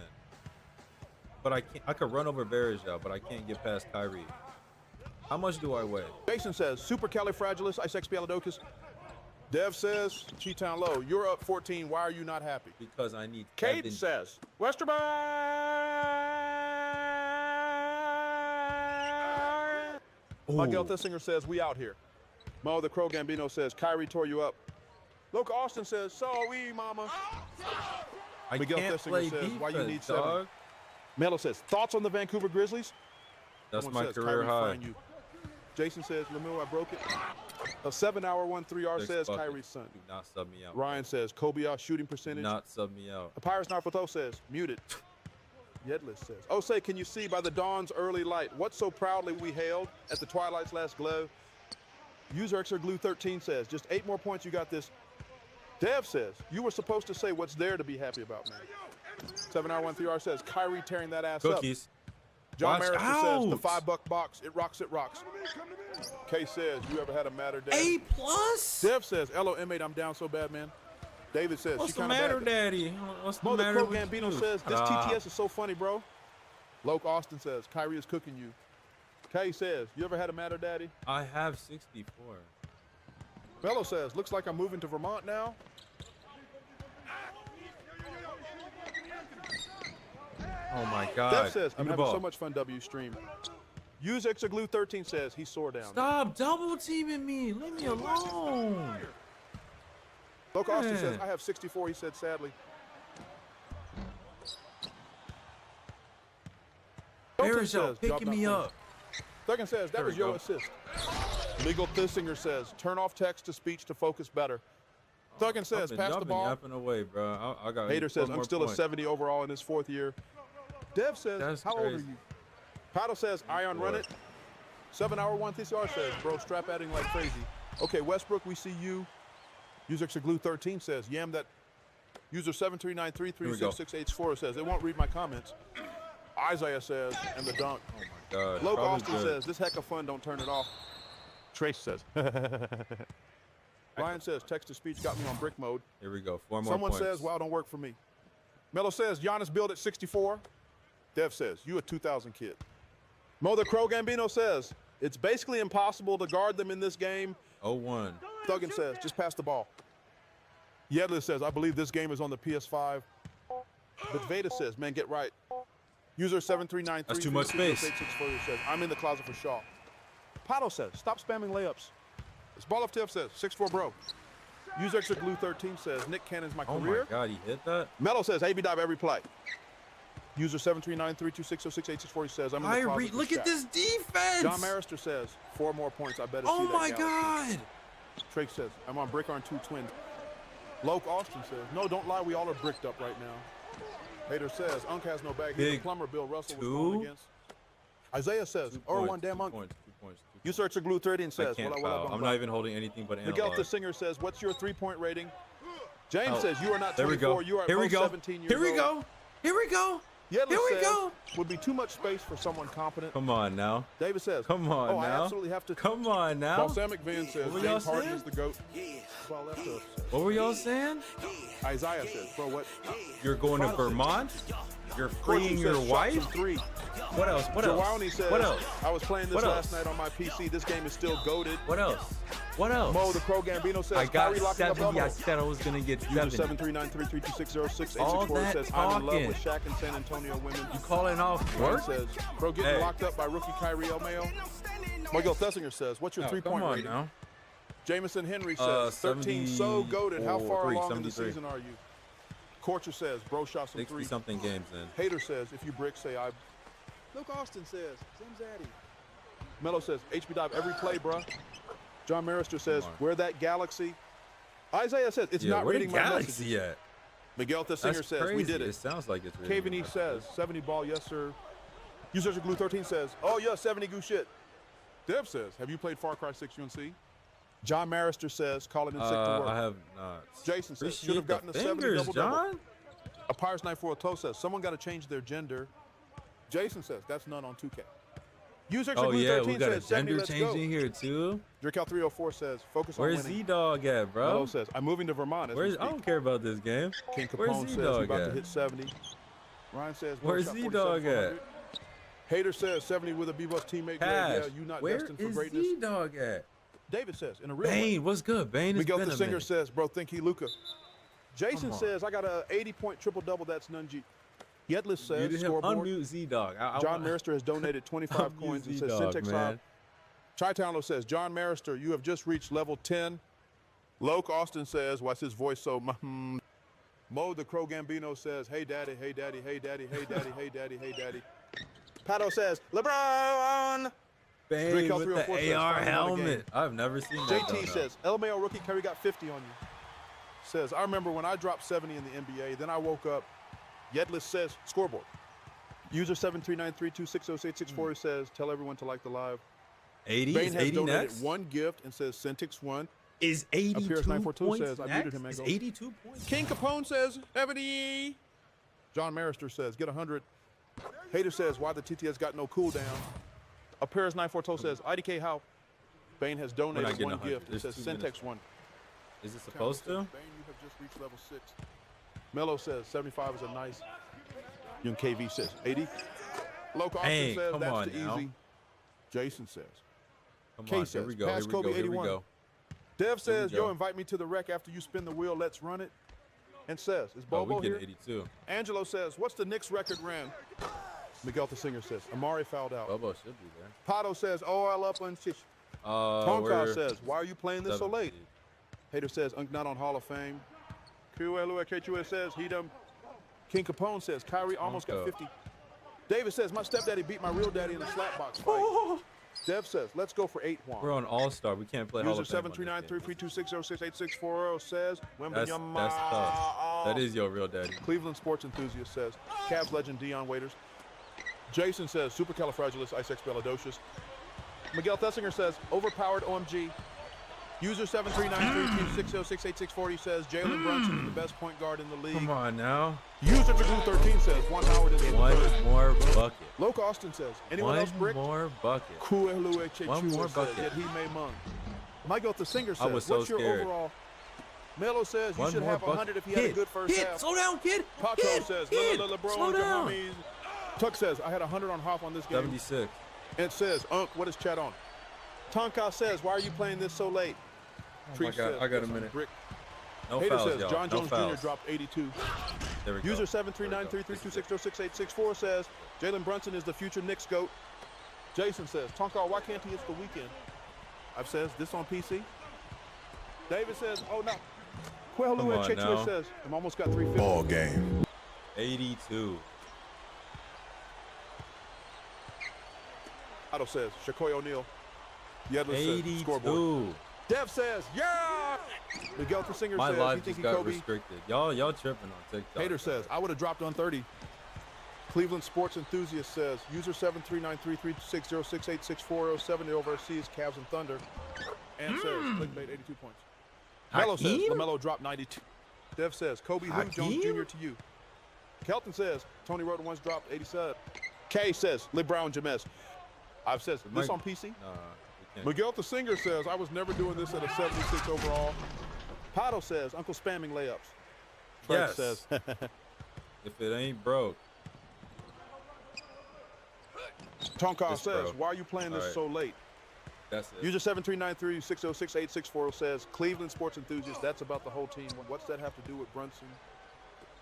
But I can't. I could run over Varejao, but I can't get past Kyrie. How much do I weigh? Jason says, supercalifragilisticexpialidocious. Dev says, ChiTownLo, you're up 14. Why are you not happy? Because I need. Kate says, Westerby. Miguel Thissinger says, we out here. Mo the Crow Gambino says, Kyrie tore you up. Luke Austin says, so we, mama. Miguel Thissinger says, why you need 7? Melo says, thoughts on the Vancouver Grizzlies? That's Someone my says, career Kyrie high. Jason says, Lemieux, I broke it. A 7-hour 1-3R says, Kyrie's son. Do not sub me out. Ryan says, Kobe shooting percentage. Do not sub me out. Papyrus Narfoto says, muted. Yedlis says, oh, say, can you see by the dawn's early light what so proudly we hailed at the twilight's last glow? User Extra Glue 13 says, just 8 more points, you got this. Dev says, you were supposed to say what's there to be happy about, man. 7-hour 1-3R says, Kyrie tearing that ass Cookies. up. John Marister says, the $5 box, it rocks, it rocks. Kay says, you ever had a matter day? A+. Dev says, LO inmate, I'm down so bad, man. David says, what's she the kind of matter, bad. Daddy? What's the Mo the matter Crow with Gambino you? says, this TTS is so funny, bro. Loke Austin says, Kyrie is cooking you. Kay says, you ever had a matter, Daddy? I have 64. Bello says, looks like I'm moving to Vermont now. Oh my God. Dev says, I'm Give me the having ball. so much fun W stream. Use Extra Glue 13 says, he's sore down. Stop double teaming me. Leave me alone. Loke Austin says, I have 64, he said sadly. Baruchel picking me up. Thuggin says, that was your assist. Legal Thissinger says, turn off text to speech to focus better. Thuggin says, pass the ball. Yapping away, bro. I got Hater says, I'm still a 70 overall in his 4th year. Dev says, how old are you? Paddle says, Ion run it. 7-hour 1-3R says, bro, strap adding like crazy. Okay, Westbrook, we see you. User Extra Glue 13 says, yam that. User 739336684 says, they won't read my comments. Isaiah says, and the dunk. Oh my God. Loke Austin says, this heck of fun, don't turn it off. Trace says. Ryan says, text to speech got me on brick mode. Here we go. 4 more Someone points. says, wow, don't work for me. Melo says, Giannis build at 64. Dev says, you a 2000 kid. Mo the Crow Gambino says, it's basically impossible to guard them in this game. 0-1. Thuggin says, just pass the ball. Yedlis says, I believe this game is on the PS5. But Veda says, man, get right. User 7393. That's too much space. Says, I'm in the closet for Shaw. Pato says, stop spamming layups. It's Ball of Tiff says, 6'4 bro. User Extra Glue 13 says, Nick Cannon's my career. Oh my God, he hit that? Melo says, AB dive every play. User 73932606864 says, I'm in the closet for look Shaq. at this defense. John Marister says, 4 more points. I better see that. Oh my galaxy. God. Drake says, I'm on brick on 2 twin. Loke Austin says, no, don't lie. We all are bricked up right now. Hater says, Unk has no bag. He's a plumber. Bill Russell was going against. Isaiah says, or one damn Unk. 2 points. You search your Glue 30 and says, what up, I'm not even holding anything but analog. Miguel the Singer says, what's your 3-point rating? James says, you are not There we 24. go. You are Here we both go. 17 years Here we old. go. Here we go. Yedlis Here we says, go. would be too much space for someone competent. Come on now. David says, Come on oh, now. I absolutely have to. Come on now. Balsamic Van says, What were y'all James Harden saying? is the GOAT. Ball left us. What were y'all saying? Isaiah says, bro, what? You're going to Vermont? You're freeing your wife? 3. What else? What else? Jawani says, What else? I was playing this What last else? night on my PC. This game is still goated. What else? What else? Mo the Crow Gambino says, I got Kyrie locking up 70. I bubble. said I was going to get User 70. 73933260684 All that says, I'm in love talking. with Shaq and San Antonio women. You calling off Ryan work? says, bro, getting Hey. locked up by rookie Kyrie Elmayo. Miguel Thessinger says, what's your No, 3-point come on rating? now. Jameson Henry says, 13 so goated. How far 73, along in the 73. season are you? Corcher says, bro shot some 3. 60-something games in. Hater says, if you brick, say I. Luke Austin says, Zimzaddy. Melo says, HB dive every play, bruh. John Marister says, where that galaxy? Isaiah says, it's not where reading the my galaxy messages. at? Miguel Thessinger That's says, crazy. we did It it. sounds like it's reading Kaven E my says, messages. 70 ball, yes, sir. User Glue 13 says, oh, yeah, 70 goo shit. Dev says, have you played Far Cry 6 UNC? John Marister says, calling in sick to work. I have not. Jason says, should Appreciate have gotten the a 70 fingers, double-double. John. A Pirates Night 4 says, someone got to change their gender. Jason says, that's none on 2K. User Oh, Glue yeah, 13 we got a says, 70, gender let's change go. in here, too. Jerkel 304 says, focus Where's on winning. Z-Dog at, bro? Melo says, I'm moving to Vermont as we Where's, speak. I don't care about this game. King Where's Capone says, we're Z-Dog about to at? hit 70. Ryan says, Where's shot Z-Dog 47 at? 400. Hater says, 70 with a B-Bus teammate. Cash. Yeah, you not Where destined for is greatness. Z-Dog at? David says, in a real Bane, way. what's good? Bane, it's Miguel been the a Singer minute. says, bro, think he Luca. Jason Come on. says, I got a 80-point triple-double. That's Nunji. Yedlis says, You didn't scoreboard. Unmute Z-Dog. John Marister has donated 25 coins and says, Z-Dog, Syntax man. ChiTownLo says, John Marister, you have just reached level 10. Loke Austin says, why's his voice so Mo the Crow Gambino says, hey daddy, hey daddy, hey daddy, hey daddy, hey daddy, hey daddy. Pato says, LeBron. Bang with the AR helmet. I've never seen that. JT says, LMAO rookie Curry got 50 on you. Says, I remember when I dropped 70 in the NBA, then I woke up. Yedlis says, scoreboard. User 73932606864 says, tell everyone to like the live. 80 Bane is has 80 donated next? one gift and says, Centix one. Is 82 points says, I muted next? him. Is 82 points? King Capone says, Ebony. John Marister says, get 100. Hater says, why the TTS got no cooldown. A Paris 942 says, IDK how? Bane has donated one gift. It says, Centex one. Is it supposed to? Bane, you have just reached level 6. Mello says, 75 is a nice. Young KV says, 80. Local Austin says, that's too easy. Jason says. Come K on, says, here we go, pass here we Kobe go, here 81. we go. Dev says, yo, invite me to the rec after you spin the wheel. Let's run it. And says, is Bobo we here? 82. Angelo says, what's the Knicks record ran? Miguel the singer says, Amari fouled out. Bobo should be there. Pato says, OL up on Shish. Tonka says, why are you playing this so late? Hater says, not on Hall of Fame. QLUKQS says, he done. King Capone says, Kyrie almost got 50. David says, my stepdaddy beat my real daddy in a slapbox fight. Dev says, let's go for 8, Juan. We're on All-Star. We can't play Hall User of Fame. 7393326068640 says, that's tough. That is your real daddy. Cleveland sports enthusiast says, Cavs legend Dion Waiters. Jason says, supercalifragilisticexpialidocious. Miguel Thessinger says, overpowered OMG. User 7393326068640 says, Jalen Brunson is the best point guard in the league. Come on now. User Glue13 says, Juan Howard is in One more bucket. Loke Austin says, anyone else brick? One more bucket. One more bucket. Yet he may mung. Michael the singer says, was so what's your scared. overall? Melo says, you should have 100 if he had a good first half. Slow down, kid. Pato says, LeBron, your homies. Tuck says, I had 100 on Hoff on this game. 76. And it says, what is chat on? Tonka says, why are you playing this so late? Oh my God, I got a minute. Brick. No Hater fouls, says, y'all. John Jones no Jr. dropped 82. There we go. User 7393326068664 says, Jalen Brunson is the future Knicks GOAT. Jason says, Tonka, why can't he hit the weekend? I've says, this on PC? David says, oh no. Quehlu says, I'm almost got 350. Ball game. 82. Otto says, Shaquille O'Neal. Yedler 82. says, scoreboard. Dev says, yeah! Miguel Singer My says, life you think just he got Kobe? restricted. Y'all tripping on TikTok. Hater says, I would have dropped on 30. Cleveland sports enthusiast says, user 7393326068640 overseas Cavs and Thunder. And says, clickbait 82 points. Mello says, LaMelo dropped 92. Dev says, Kobe Lou Jones Jr. to you. Kelton says, Tony Roden once dropped 87. K says, LeBron James. I've says, this on PC? Miguel the singer says, I was never doing this at a 76 overall. Pato says, Uncle spamming layups. Fred says, if it ain't broke. Tonka says, why are you playing this so late? That's it. User 73936068640 says, Cleveland sports enthusiast, that's about the whole team. What's that have to do with Brunson?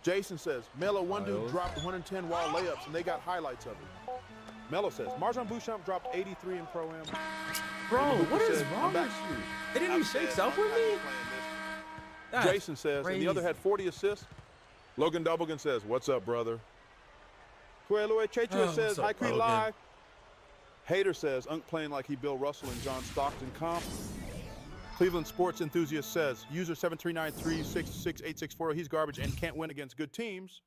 Jason says, Melo, one dude dropped 110 wall layups and they got highlights of it. Mello says, Marjan Beauchamp dropped 83 in Pro-Am. Bro, what is wrong with you? It didn't shake up with me? Jason says, and the other had 40 assists. Logan Doublegan says, what's up, brother? Kuelue Chechu says, hi, Cree Live. Hater says, Unk playing like he Bill Russell and John Stockton comp. Cleveland sports enthusiast says, user 739366864, he's garbage and can't win against good teams.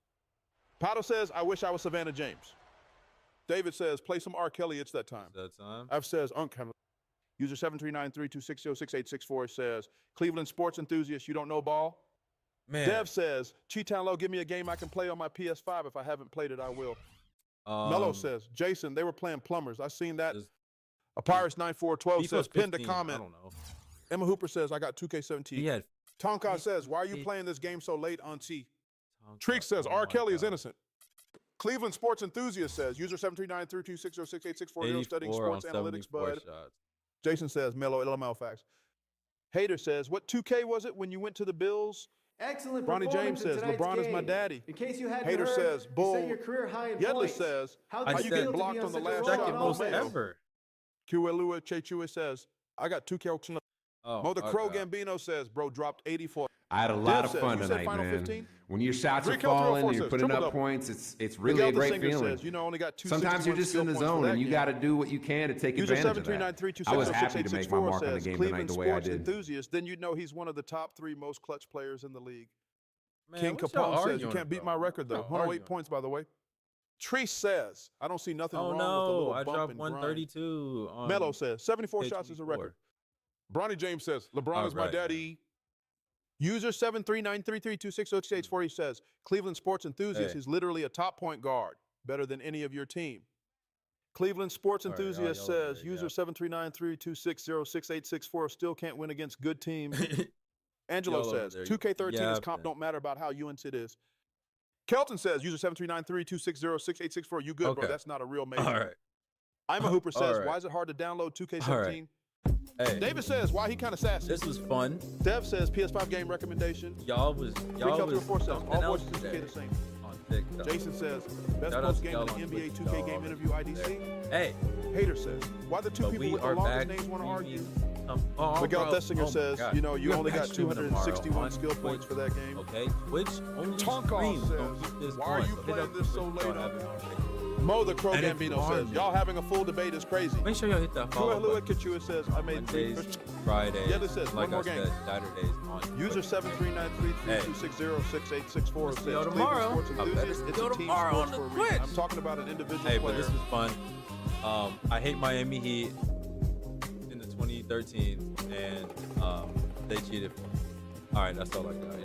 Pato says, I wish I was Savannah James. David says, play some R. Kelly, it's that time. It's that time. I've says, user 73932606864 says, Cleveland sports enthusiast, you don't know ball? Man. Dev says, ChiTownLo, give me a game I can play on my PS5. If I haven't played it, I will. Mello says, Jason, they were playing plumbers. I seen that. A Pirates 9412 says, pinned a comment. I don't know. Emma Hooper says, I got 2K17. He had Tonka says, why are you playing this game so late on T? Treek says, R. Kelly is innocent. Cleveland sports enthusiast says, user 73932606864 studying sports analytics, bud. Jason says, Mello, LML facts. Hater says, what 2K was it when you went to the Bills? Excellent. Ronnie James says, LeBron is my daddy. In case you hadn't Hater heard, says, bull. you set your career high in Yedler points. says, how you get blocked on the last shot? Second most ever. Kuelua Chechua says, I got 2 Kelton. Mo the Crow Gambino says, bro, dropped 84. I had a lot of fun tonight, man. 15? When your shots are falling and you're putting up points, it's really a great feeling. Says, only got 2 Sometimes you're just in the zone and you got to do what you can to take advantage of that. I was happy to make my mark on the game tonight the way I did. Enthusiast, then you know he's one of the top 3 most clutch players in the league. Man, King Capone says, you can't beat my record, though. 108 points, by the way. Treese says, I don't see nothing wrong with a little bump and grind. I dropped 132. Melo says, 74 shots is a record. Bronny James says, LeBron is my daddy. User 73933266840 says, Cleveland sports enthusiast is literally a top point guard, better than any of your team. Cleveland sports enthusiast says, user 73932606864 still can't win against good teams. Angelo says, 2K13 is comp don't matter about how UNC it is. Kelton says, user 73932606864, you good, bro? That's not a real major. All right. I'm a Hooper says, why is it hard to download 2K17? Hey, David says, why he kind of sassy? This was fun. Dev says, PS5 game recommendation. Y'all was all voices in 2K the same. On TikTok. Jason says, best post game in the NBA 2K game interview IDC. Hey. Hater says, why the 2 people with the longest names want to argue? Miguel Thessinger says, you only got 261 skill points for that game. Okay, Twitch only Tonkoff says, why are you playing this so late on? Mo the Crow Gambino says, y'all having a full debate is crazy. Make sure y'all hit that follow button. Kachua says, I made 3 Fridays. Yeah, this says, like one more game. Saturdays on User 7393326066864 says, see y'all tomorrow. Sports enthusiast, it's a team sports for a reason. I'm talking about an individual player. But this was fun. I hate Miami Heat in the 2013, and they cheated. All right, that's all I got.